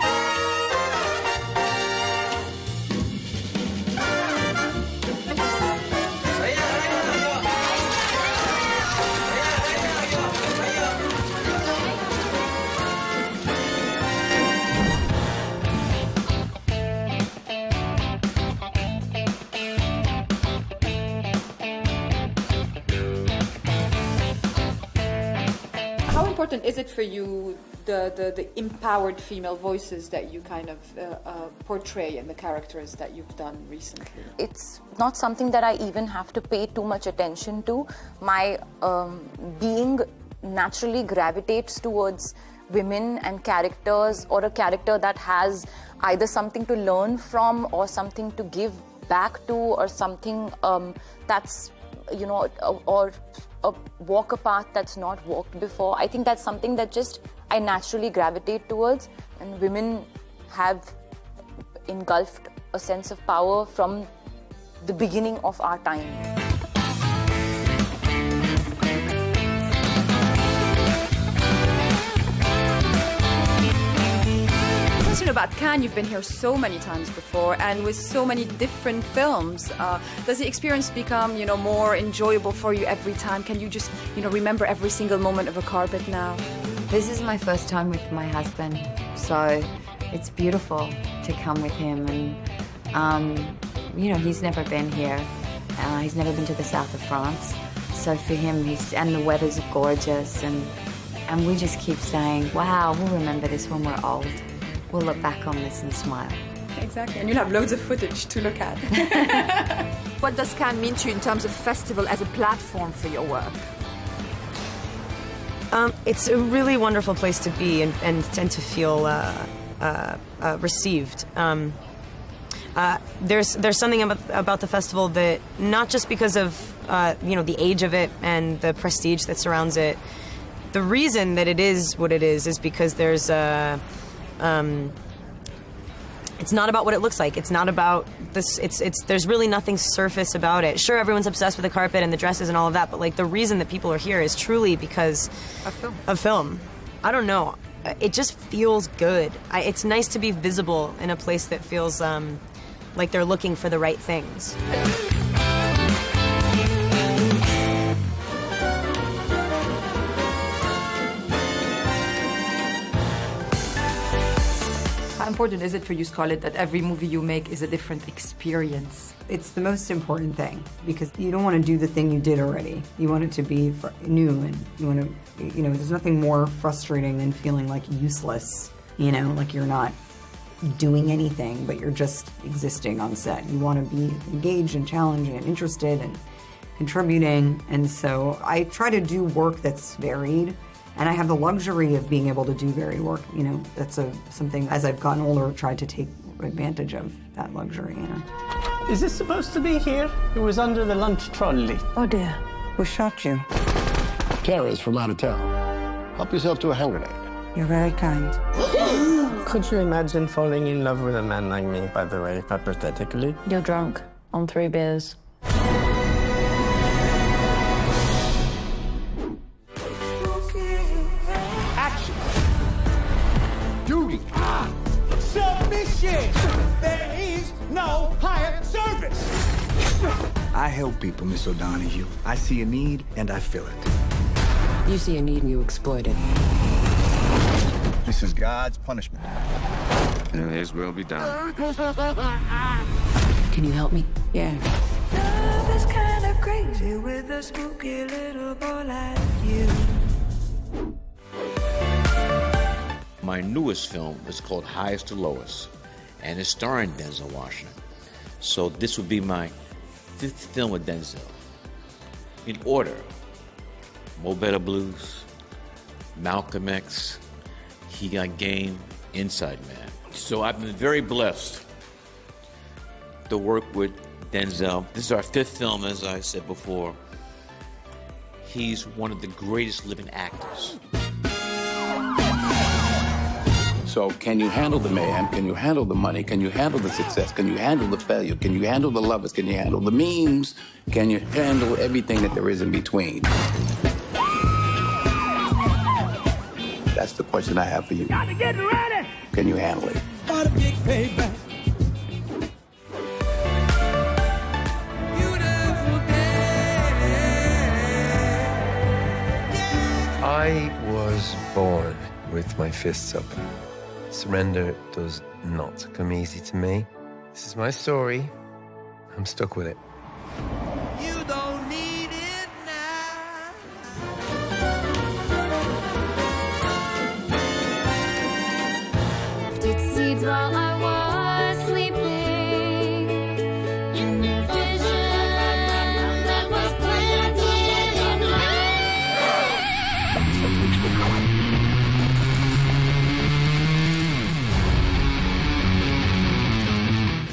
[SPEAKER 18] How important is it for you, the empowered female voices that you kind of portray in the characters that you've done recently?
[SPEAKER 25] It's not something that I even have to pay too much attention to. My being naturally gravitates towards women and characters, or a character that has either something to learn from or something to give back to, or something that's, you know, or walk a path that's not walked before. I think that's something that just I naturally gravitate towards, and women have engulfed a sense of power from the beginning of our time.
[SPEAKER 18] Question about Cannes. You've been here so many times before, and with so many different films. Does the experience become, you know, more enjoyable for you every time? Can you just, you know, remember every single moment of a carpet now?
[SPEAKER 26] This is my first time with my husband, so it's beautiful to come with him. And you know, he's never been here. He's never been to the south of France. So for him, and the weather's gorgeous, and we just keep saying, "Wow, we'll remember this when we're old. We'll look back on this and smile."
[SPEAKER 18] Exactly, and you'll have loads of footage to look at. What does Cannes mean to you in terms of festival as a platform for your work?
[SPEAKER 27] It's a really wonderful place to be and to feel received. There's something about the festival that, not just because of the age of it and the prestige that surrounds it. The reason that it is what it is because there's a it's not about what it looks like. It's not about this. There's really nothing surface about it. Sure, everyone's obsessed with the carpet and the dresses and all of that, but like the reason that people are here is truly because of film. I don't know. It just feels good. It's nice to be visible in a place that feels like they're looking for the right things.
[SPEAKER 1] How important is it for you, Scarlett, that every movie you make is a different experience?
[SPEAKER 2] It's the most important thing, because you don't want to do the thing you did already. You want it to be new, and you want to, there's nothing more frustrating than feeling like useless, like you're not doing anything, but you're just existing on set. You want to be engaged and challenged and interested and contributing, and so I try to do work that's varied. And I have the luxury of being able to do varied work. That's something, as I've gotten older, I've tried to take advantage of that luxury.
[SPEAKER 10] Is this supposed to be here? It was under the lunch trolley.
[SPEAKER 2] Oh dear, who shot you?
[SPEAKER 9] Tara is from out of town. Help yourself to a hand grenade.
[SPEAKER 2] You're very kind.
[SPEAKER 10] Could you imagine falling in love with a man like me, by the way, hypothetically?
[SPEAKER 1] You're drunk on 3 beers.
[SPEAKER 9] Duty.
[SPEAKER 3] Submission. There is no higher service.
[SPEAKER 4] I help people, Miss O'Donoghue. I see a need, and I fill it.
[SPEAKER 1] You see a need and you exploit it.
[SPEAKER 4] This is God's punishment.
[SPEAKER 22] And His will be done.
[SPEAKER 1] Can you help me?
[SPEAKER 2] Yeah.
[SPEAKER 12] Love is kind of crazy with a spooky little boy like you.
[SPEAKER 17] My newest film is called Highest to Lowest, and it's starring Denzel Washington. So this would be my 5th film with Denzel. In order: Mo Better Blues, Malcolm X, He Got Game, Inside Man. So I've been very blessed to work with Denzel. This is our 5th film, as I said before. He's one of the greatest living actors.
[SPEAKER 4] So can you handle the mayhem? Can you handle the money? Can you handle the success? Can you handle the failure? Can you handle the lovers? Can you handle the memes? Can you handle everything that there is in between? That's the question I have for you.
[SPEAKER 3] Gotta get ready.
[SPEAKER 4] Can you handle it?
[SPEAKER 3] What a big payback.
[SPEAKER 19] I was born with my fists up. Surrender does not come easy to me. This is my story. I'm stuck with it.
[SPEAKER 3] You don't need it now.
[SPEAKER 12] Lifted seeds while I was sleeping. In the vision that was planted in me.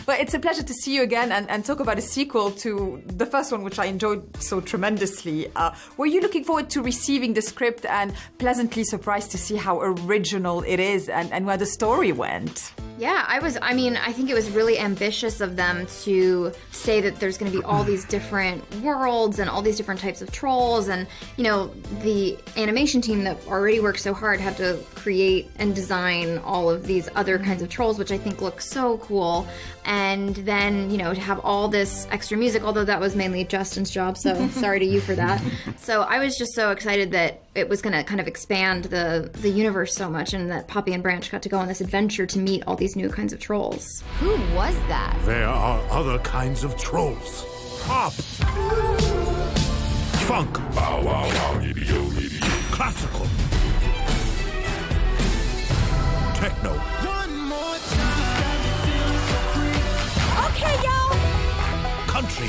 [SPEAKER 1] But it's a pleasure to see you again and talk about a sequel to the first one, which I enjoyed so tremendously. Were you looking forward to receiving the script and pleasantly surprised to see how original it is and where the story went?
[SPEAKER 28] Yeah, I think it was really ambitious of them to say that there's going to be all these different worlds and all these different types of trolls. And, the animation team that already worked so hard had to create and design all of these other kinds of trolls, which I think look so cool. And then, to have all this extra music, although that was mainly Justin's job, so sorry to you for that. So I was just so excited that it was going to kind of expand the universe so much, and that Poppy and Branch got to go on this adventure to meet all these new kinds of trolls.
[SPEAKER 12] Who was that?
[SPEAKER 24] There are other kinds of trolls. Pop. Funk. Bow, wow, wow, classical. Techno.
[SPEAKER 12] One more time.
[SPEAKER 24] Okay, y'all. Country.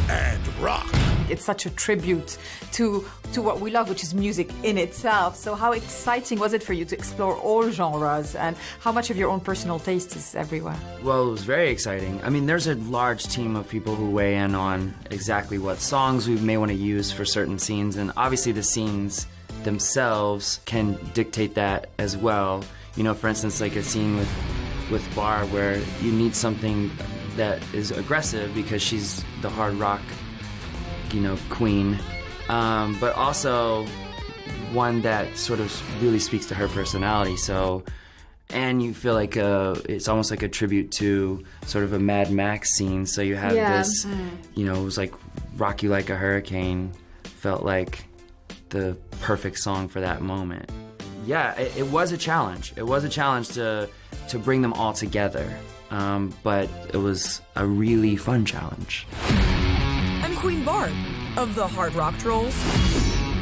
[SPEAKER 24] And rock.
[SPEAKER 1] it's such a tribute to what we love, which is music in itself. So how exciting was it for you to explore all genres, and how much of your own personal taste is everywhere?
[SPEAKER 5] Well, it was very exciting. I mean, there's a large team of people who weigh in on exactly what songs we may want to use for certain scenes, and obviously the scenes themselves can dictate that as well. You know, for instance, like a scene with Barb where you need something that is aggressive because she's the hard rock, you know, queen, but also one that sort of really speaks to her personality. So, and you feel like it's almost like a tribute to sort of a Mad Max scene. So you have this, you know, it was like Rock You Like a Hurricane felt like the perfect song for that moment. Yeah, it was a challenge. It was a challenge to bring them all together, but it was a really fun challenge.
[SPEAKER 6] I'm Queen Barb of the Hard Rock Trolls.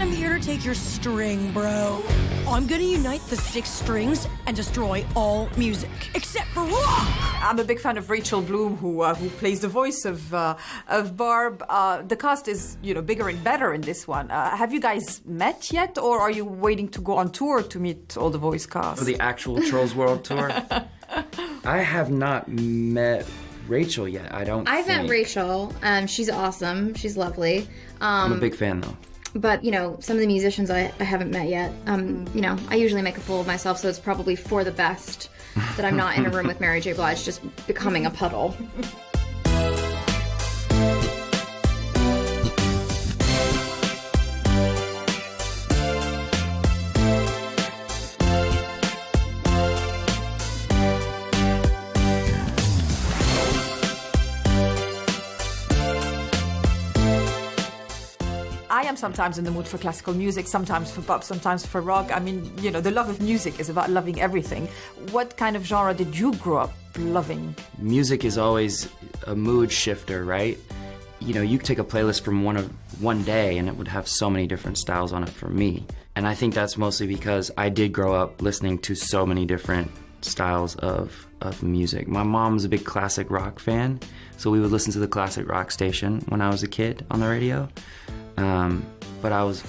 [SPEAKER 6] I'm here to take your string, bro. I'm gonna unite the 6 strings and destroy all music, except for rock!
[SPEAKER 1] I'm a big fan of Rachel Bloom, who plays the voice of Barb. The cast is, you know, bigger and better in this one. Have you guys met yet, or are you waiting to go on tour to meet all the voice cast?
[SPEAKER 5] For the actual Trolls World Tour? I have not met Rachel yet,
[SPEAKER 28] I've met Rachel. She's awesome. She's lovely.
[SPEAKER 5] I'm a big fan, though.
[SPEAKER 28] But, you know, some of the musicians I haven't met yet. You know, I usually make a fool of myself, so it's probably for the best that I'm not in a room with Mary J. Blige just becoming a puddle.
[SPEAKER 1] I am sometimes in the mood for classical music, sometimes for pop, sometimes for rock. I mean, you know, the love of music is about loving everything. What kind of genre did you grow up loving?
[SPEAKER 5] Music is always a mood shifter, right? You know, you could take a playlist from one day and it would have so many different styles on it for me. And I think that's mostly because I did grow up listening to so many different styles of music. My mom was a big classic rock fan, so we would listen to the classic rock station when I was a kid on the radio. But I was,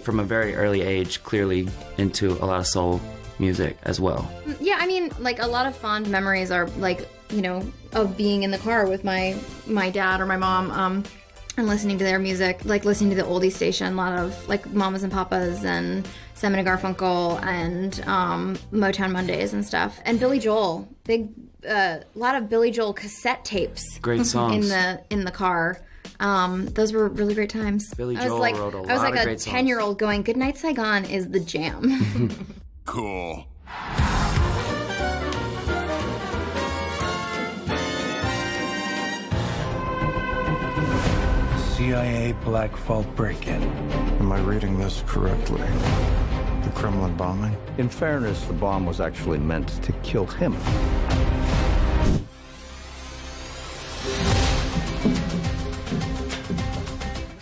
[SPEAKER 5] from a very early age, clearly into a lot of soul music as well.
[SPEAKER 28] Yeah, I mean, like, a lot of fond memories are, like, you know, of being in the car with my dad or my mom, and listening to their music, like listening to the oldie station, a lot of, like, Mamas and Papas and Simon and Garfunkel and Motown Mondays and stuff. And Billy Joel, a lot of Billy Joel cassette tapes.
[SPEAKER 5] Great songs.
[SPEAKER 28] In the car. Those were really great times.
[SPEAKER 5] Billy Joel wrote a lot of great songs.
[SPEAKER 28] I was like a 10-year-old going, Goodnight Saigon is the jam.
[SPEAKER 3] Cool.
[SPEAKER 7] CIA Black Vault break-in.
[SPEAKER 13] Am I reading this correctly? The Kremlin bombing?
[SPEAKER 16] In fairness, the bomb was actually meant to kill him.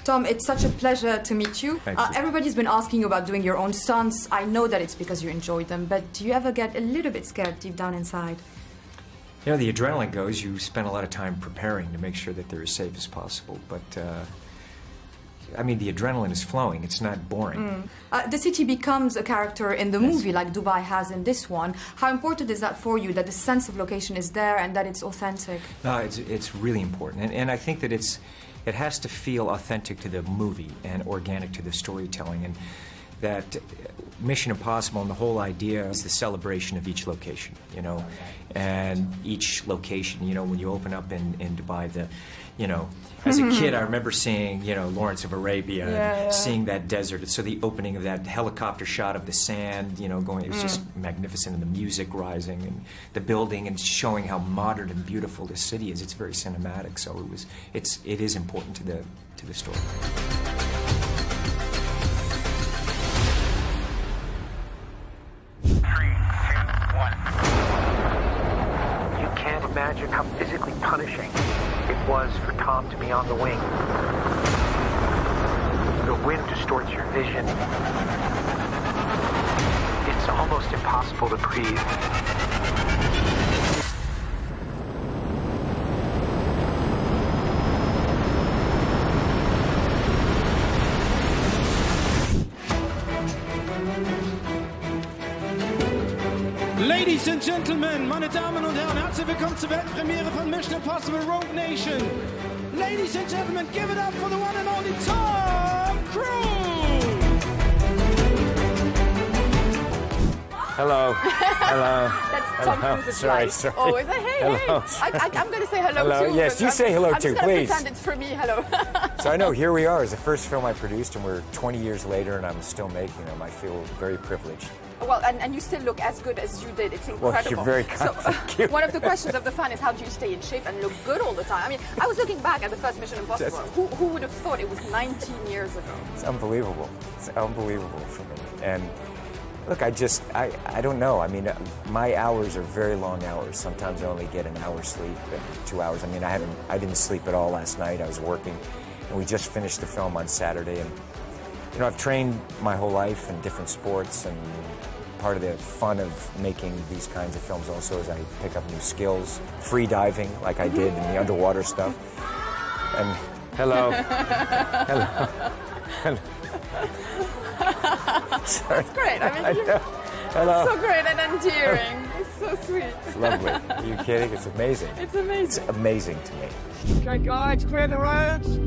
[SPEAKER 1] Tom, it's such a pleasure to meet you.
[SPEAKER 7] Thank you.
[SPEAKER 1] Everybody's been asking you about doing your own stunts. I know that it's because you enjoy them, but do you ever get a little bit scared deep down inside?
[SPEAKER 20] You know, the adrenaline goes, you spend a lot of time preparing to make sure that they're as safe as possible, but I mean, the adrenaline is flowing, it's not boring.
[SPEAKER 1] The city becomes a character in the movie, like Dubai has in this one. How important is that for you, that the sense of location is there and that it's authentic?
[SPEAKER 20] It's really important, and I think that it has to feel authentic to the movie and organic to the storytelling, and that Mission Impossible and the whole idea is the celebration of each location, you know, and each location, you know, when you open up in Dubai, you know, as a kid, I remember seeing, you know, Lawrence of Arabia, seeing that desert. So the opening of that helicopter shot of the sand, you know, going, it was just magnificent, and the music rising, and the building, and showing how modern and beautiful this city is. It's very cinematic, so it is important to the story.
[SPEAKER 21] You can't imagine how physically punishing it was for Tom to be on the wing. The wind distorts your vision. It's almost impossible to breathe.
[SPEAKER 3] Ladies and Gentlemen, meine Damen und Herren, herzlich willkommen zur Weltpremiere von Mission Impossible Rogue Nation. Ladies and Gentlemen, give it up for the one and only Tom Cruise!
[SPEAKER 20] Hello. Hello.
[SPEAKER 1] That's Tom Cruise's
[SPEAKER 20] Sorry,
[SPEAKER 1] wife.
[SPEAKER 20] sorry.
[SPEAKER 1] Oh, is it? Hey,
[SPEAKER 20] Hello.
[SPEAKER 1] hey. I'm going to say hello,
[SPEAKER 20] Hello.
[SPEAKER 1] too.
[SPEAKER 20] Yes, you
[SPEAKER 1] I'm-
[SPEAKER 20] say hello,
[SPEAKER 1] I'm
[SPEAKER 20] too,
[SPEAKER 1] just gonna
[SPEAKER 20] please.
[SPEAKER 1] pretend it's for me. Hello.
[SPEAKER 20] So I know, here we are. It's the first film I produced, and we're 20 years later, and I'm still making them. I feel very privileged.
[SPEAKER 1] Well, and you still look as good as you did. It's incredible.
[SPEAKER 20] Well, you're very kind.
[SPEAKER 1] So,
[SPEAKER 20] Thank you.
[SPEAKER 1] one of the questions of the fan is how do you stay in shape and look good all the time? I mean, I was looking back at the first Mission Impossible. Who would have thought it was 19 years ago?
[SPEAKER 20] It's unbelievable. It's unbelievable for me. And look, I don't know. I mean, my hours are very long hours. Sometimes I only get an hour sleep, 2 hours. I mean, I didn't sleep at all last night. I was working, and we just finished the film on Saturday. And you know, I've trained my whole life in different sports, and part of the fun of making these kinds of films also is I pick up new skills, free diving like I did in the underwater stuff. And hello. Hello. Hello.
[SPEAKER 1] That's great. I mean,
[SPEAKER 20] Hello.
[SPEAKER 1] it's so great and endearing. It's so sweet.
[SPEAKER 20] It's lovely. Are you kidding? It's amazing.
[SPEAKER 1] It's amazing.
[SPEAKER 20] It's amazing to me.
[SPEAKER 3] Okay, guys, clear the roads.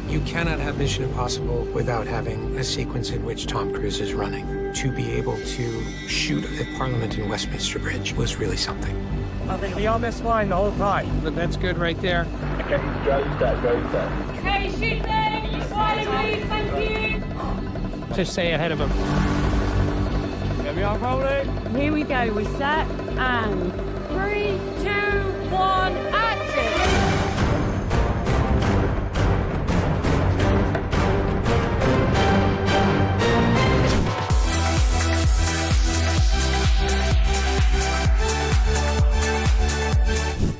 [SPEAKER 8] You cannot have Mission Impossible without having a sequence in which Tom Cruise is running. To be able to shoot at Parliament and Westminster Bridge was really something.
[SPEAKER 3] I think be on this line the whole time. But that's good right there. Okay, go set.
[SPEAKER 12] Okay, shooting! Slide, please, thank you!
[SPEAKER 3] Just stay ahead of him. Here we are rolling.
[SPEAKER 12] Here we go, we set, and 3, 2, 1, action!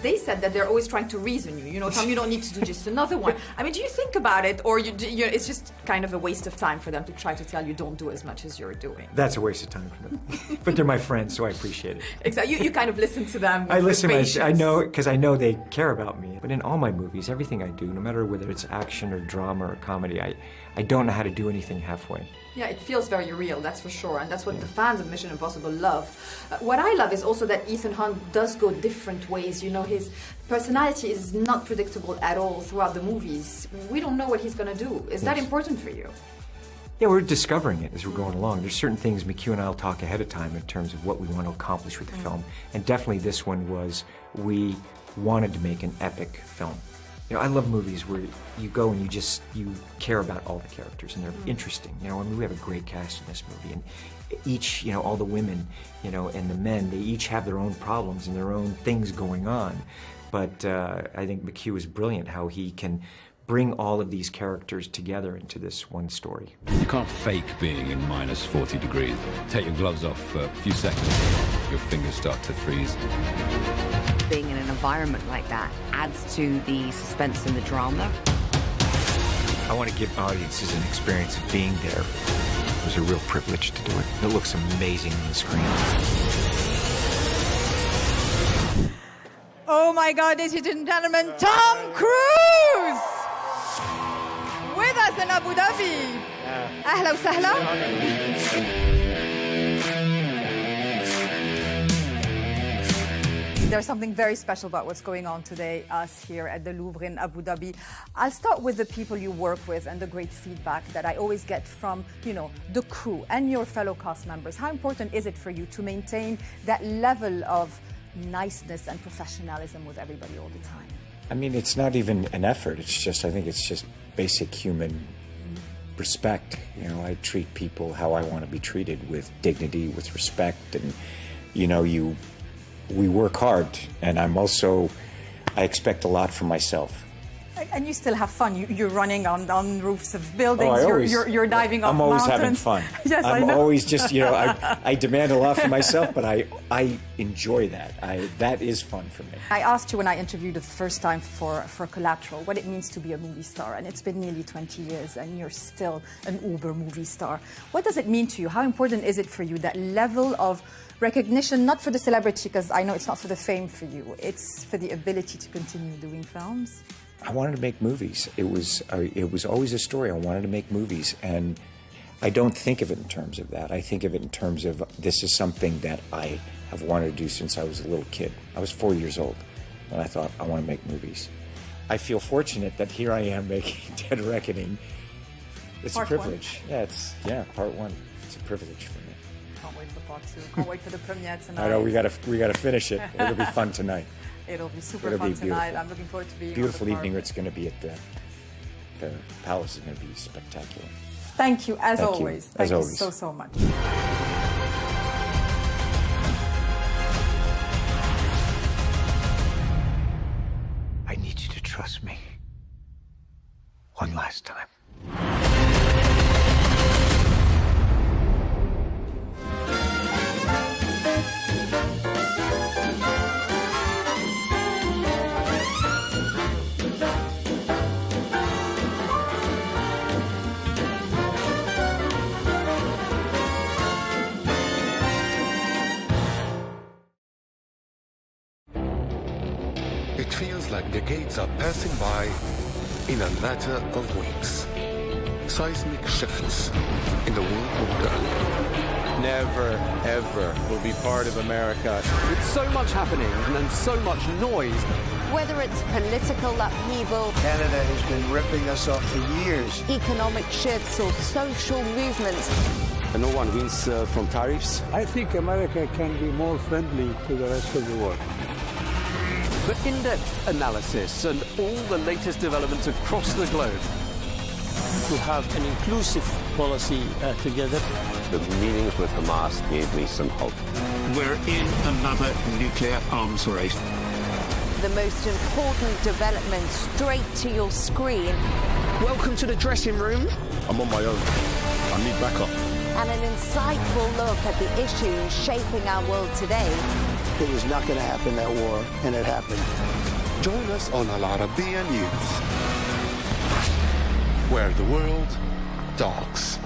[SPEAKER 1] They said that they're always trying to reason you. You know, Tom, you don't need to do just another one. I mean, do you think about it, or it's just kind of a waste of time for them to try to tell you don't do as much as you're doing?
[SPEAKER 20] That's a waste of time for them. But they're my friends, so I appreciate it.
[SPEAKER 1] Exactly. You kind of listen to them.
[SPEAKER 20] I listen.
[SPEAKER 1] With
[SPEAKER 20] I know because I know they care about me. But in all my movies, everything I do, no matter whether it's action or drama or comedy, I don't know how to do anything halfway.
[SPEAKER 1] Yeah, it feels very real, that's for sure, and that's what the fans of Mission Impossible love. What I love is also that Ethan Hunt does go different ways. You know, his personality is not predictable at all throughout the movies. We don't know what he's going to do. Is that important for you?
[SPEAKER 20] Yeah, we're discovering it as we're going along. There's certain things McHugh and I will talk ahead of time in terms of what we want to accomplish with the film, and definitely this one was we wanted to make an epic film. You know, I love movies where you go and you care about all the characters and they're interesting. You know, I mean, we have a great cast in this movie, and each, you know, all the women, you know, and the men, they each have their own problems and their own things going on. But I think McHugh is brilliant how he can bring all of these characters together into this one story.
[SPEAKER 11] You can't fake being in minus 40 degrees. Take your gloves off for a few seconds, your fingers start to freeze.
[SPEAKER 14] Being in an environment like that adds to the suspense and the drama.
[SPEAKER 20] I want to give audiences an experience of being there. It was a real privilege to do it. It looks amazing on the screen.
[SPEAKER 1] Oh my God, ladies and gentlemen, Tom Cruise! With us in Abu Dhabi. Ahla wa sahla. There's something very special about what's going on today, us here at the Louvre in Abu Dhabi. I'll start with the people you work with and the great feedback that I always get from, you know, the crew and your fellow cast members. How important is it for you to maintain that level of niceness and professionalism with everybody all the time?
[SPEAKER 15] I mean, it's not even an effort. I think it's just basic human respect. You know, I treat people how I want to be treated, with dignity, with respect, and, you know, we work hard, and I expect a lot from myself.
[SPEAKER 1] And you still have fun. You're running on roofs of buildings. You're diving off
[SPEAKER 15] I'm
[SPEAKER 1] mountains.
[SPEAKER 15] always having fun.
[SPEAKER 1] Yes, I
[SPEAKER 15] I'm
[SPEAKER 1] know.
[SPEAKER 15] always just, you know, I demand a lot from myself, but I enjoy that. That is fun for me.
[SPEAKER 1] I asked you when I interviewed the first time for Collateral what it means to be a movie star, and it's been nearly 20 years, and you're still an uber movie star. What does it mean to you? How important is it for you, that level of recognition, not for the celebrity, because I know it's not for the fame for you, it's for the ability to continue doing films?
[SPEAKER 15] I wanted to make movies. It was always a story. I wanted to make movies, and I don't think of it in terms of that. I think of it in terms of this is something that I I've wanted to do since I was a little kid. I was 4 years old when I thought, I want to make movies. I feel fortunate that here I am making Dead Reckoning. It's
[SPEAKER 1] Part
[SPEAKER 15] a privilege. Part one. It's a privilege for me.
[SPEAKER 1] Can't wait for part 2. Can't wait for the premiere tonight.
[SPEAKER 15] I know we gotta finish it. It'll be fun tonight.
[SPEAKER 1] It'll be super
[SPEAKER 15] It'll
[SPEAKER 1] fun
[SPEAKER 15] be
[SPEAKER 1] tonight.
[SPEAKER 15] beautiful.
[SPEAKER 1] I'm looking forward to being
[SPEAKER 15] Beautiful
[SPEAKER 1] on the
[SPEAKER 15] evening.
[SPEAKER 1] park.
[SPEAKER 15] It's going to be at the Palace. Is going to be spectacular.
[SPEAKER 1] Thank you, as
[SPEAKER 15] Thank you.
[SPEAKER 1] always.
[SPEAKER 15] As
[SPEAKER 1] Thank you
[SPEAKER 15] always.
[SPEAKER 1] so much.
[SPEAKER 7] I need you to trust me. One last time.
[SPEAKER 13] It feels like the gates are passing by in a matter of weeks. Seismic shifts in the world order.
[SPEAKER 9] Never, ever will be part of America. With so much happening and so much noise.
[SPEAKER 10] Whether it's political upheaval,
[SPEAKER 7] Canada has been ripping us off for years.
[SPEAKER 10] economic shifts, or social movements,
[SPEAKER 9] And no one wins from tariffs.
[SPEAKER 7] I think America can be more friendly to the rest of the world.
[SPEAKER 9] The in-depth analysis and all the latest developments across the globe.
[SPEAKER 18] To have an inclusive policy together.
[SPEAKER 22] The meetings with Hamas gave me some hope.
[SPEAKER 24] We're in another nuclear arms race.
[SPEAKER 10] the most important development straight to your screen.
[SPEAKER 9] Welcome to the dressing room.
[SPEAKER 13] I'm on my own. I need backup.
[SPEAKER 10] And an insightful look at the issues shaping our world today.
[SPEAKER 7] It was not going to happen, that war, and it happened.
[SPEAKER 13] Join us on Al Arabiya News, where the world talks.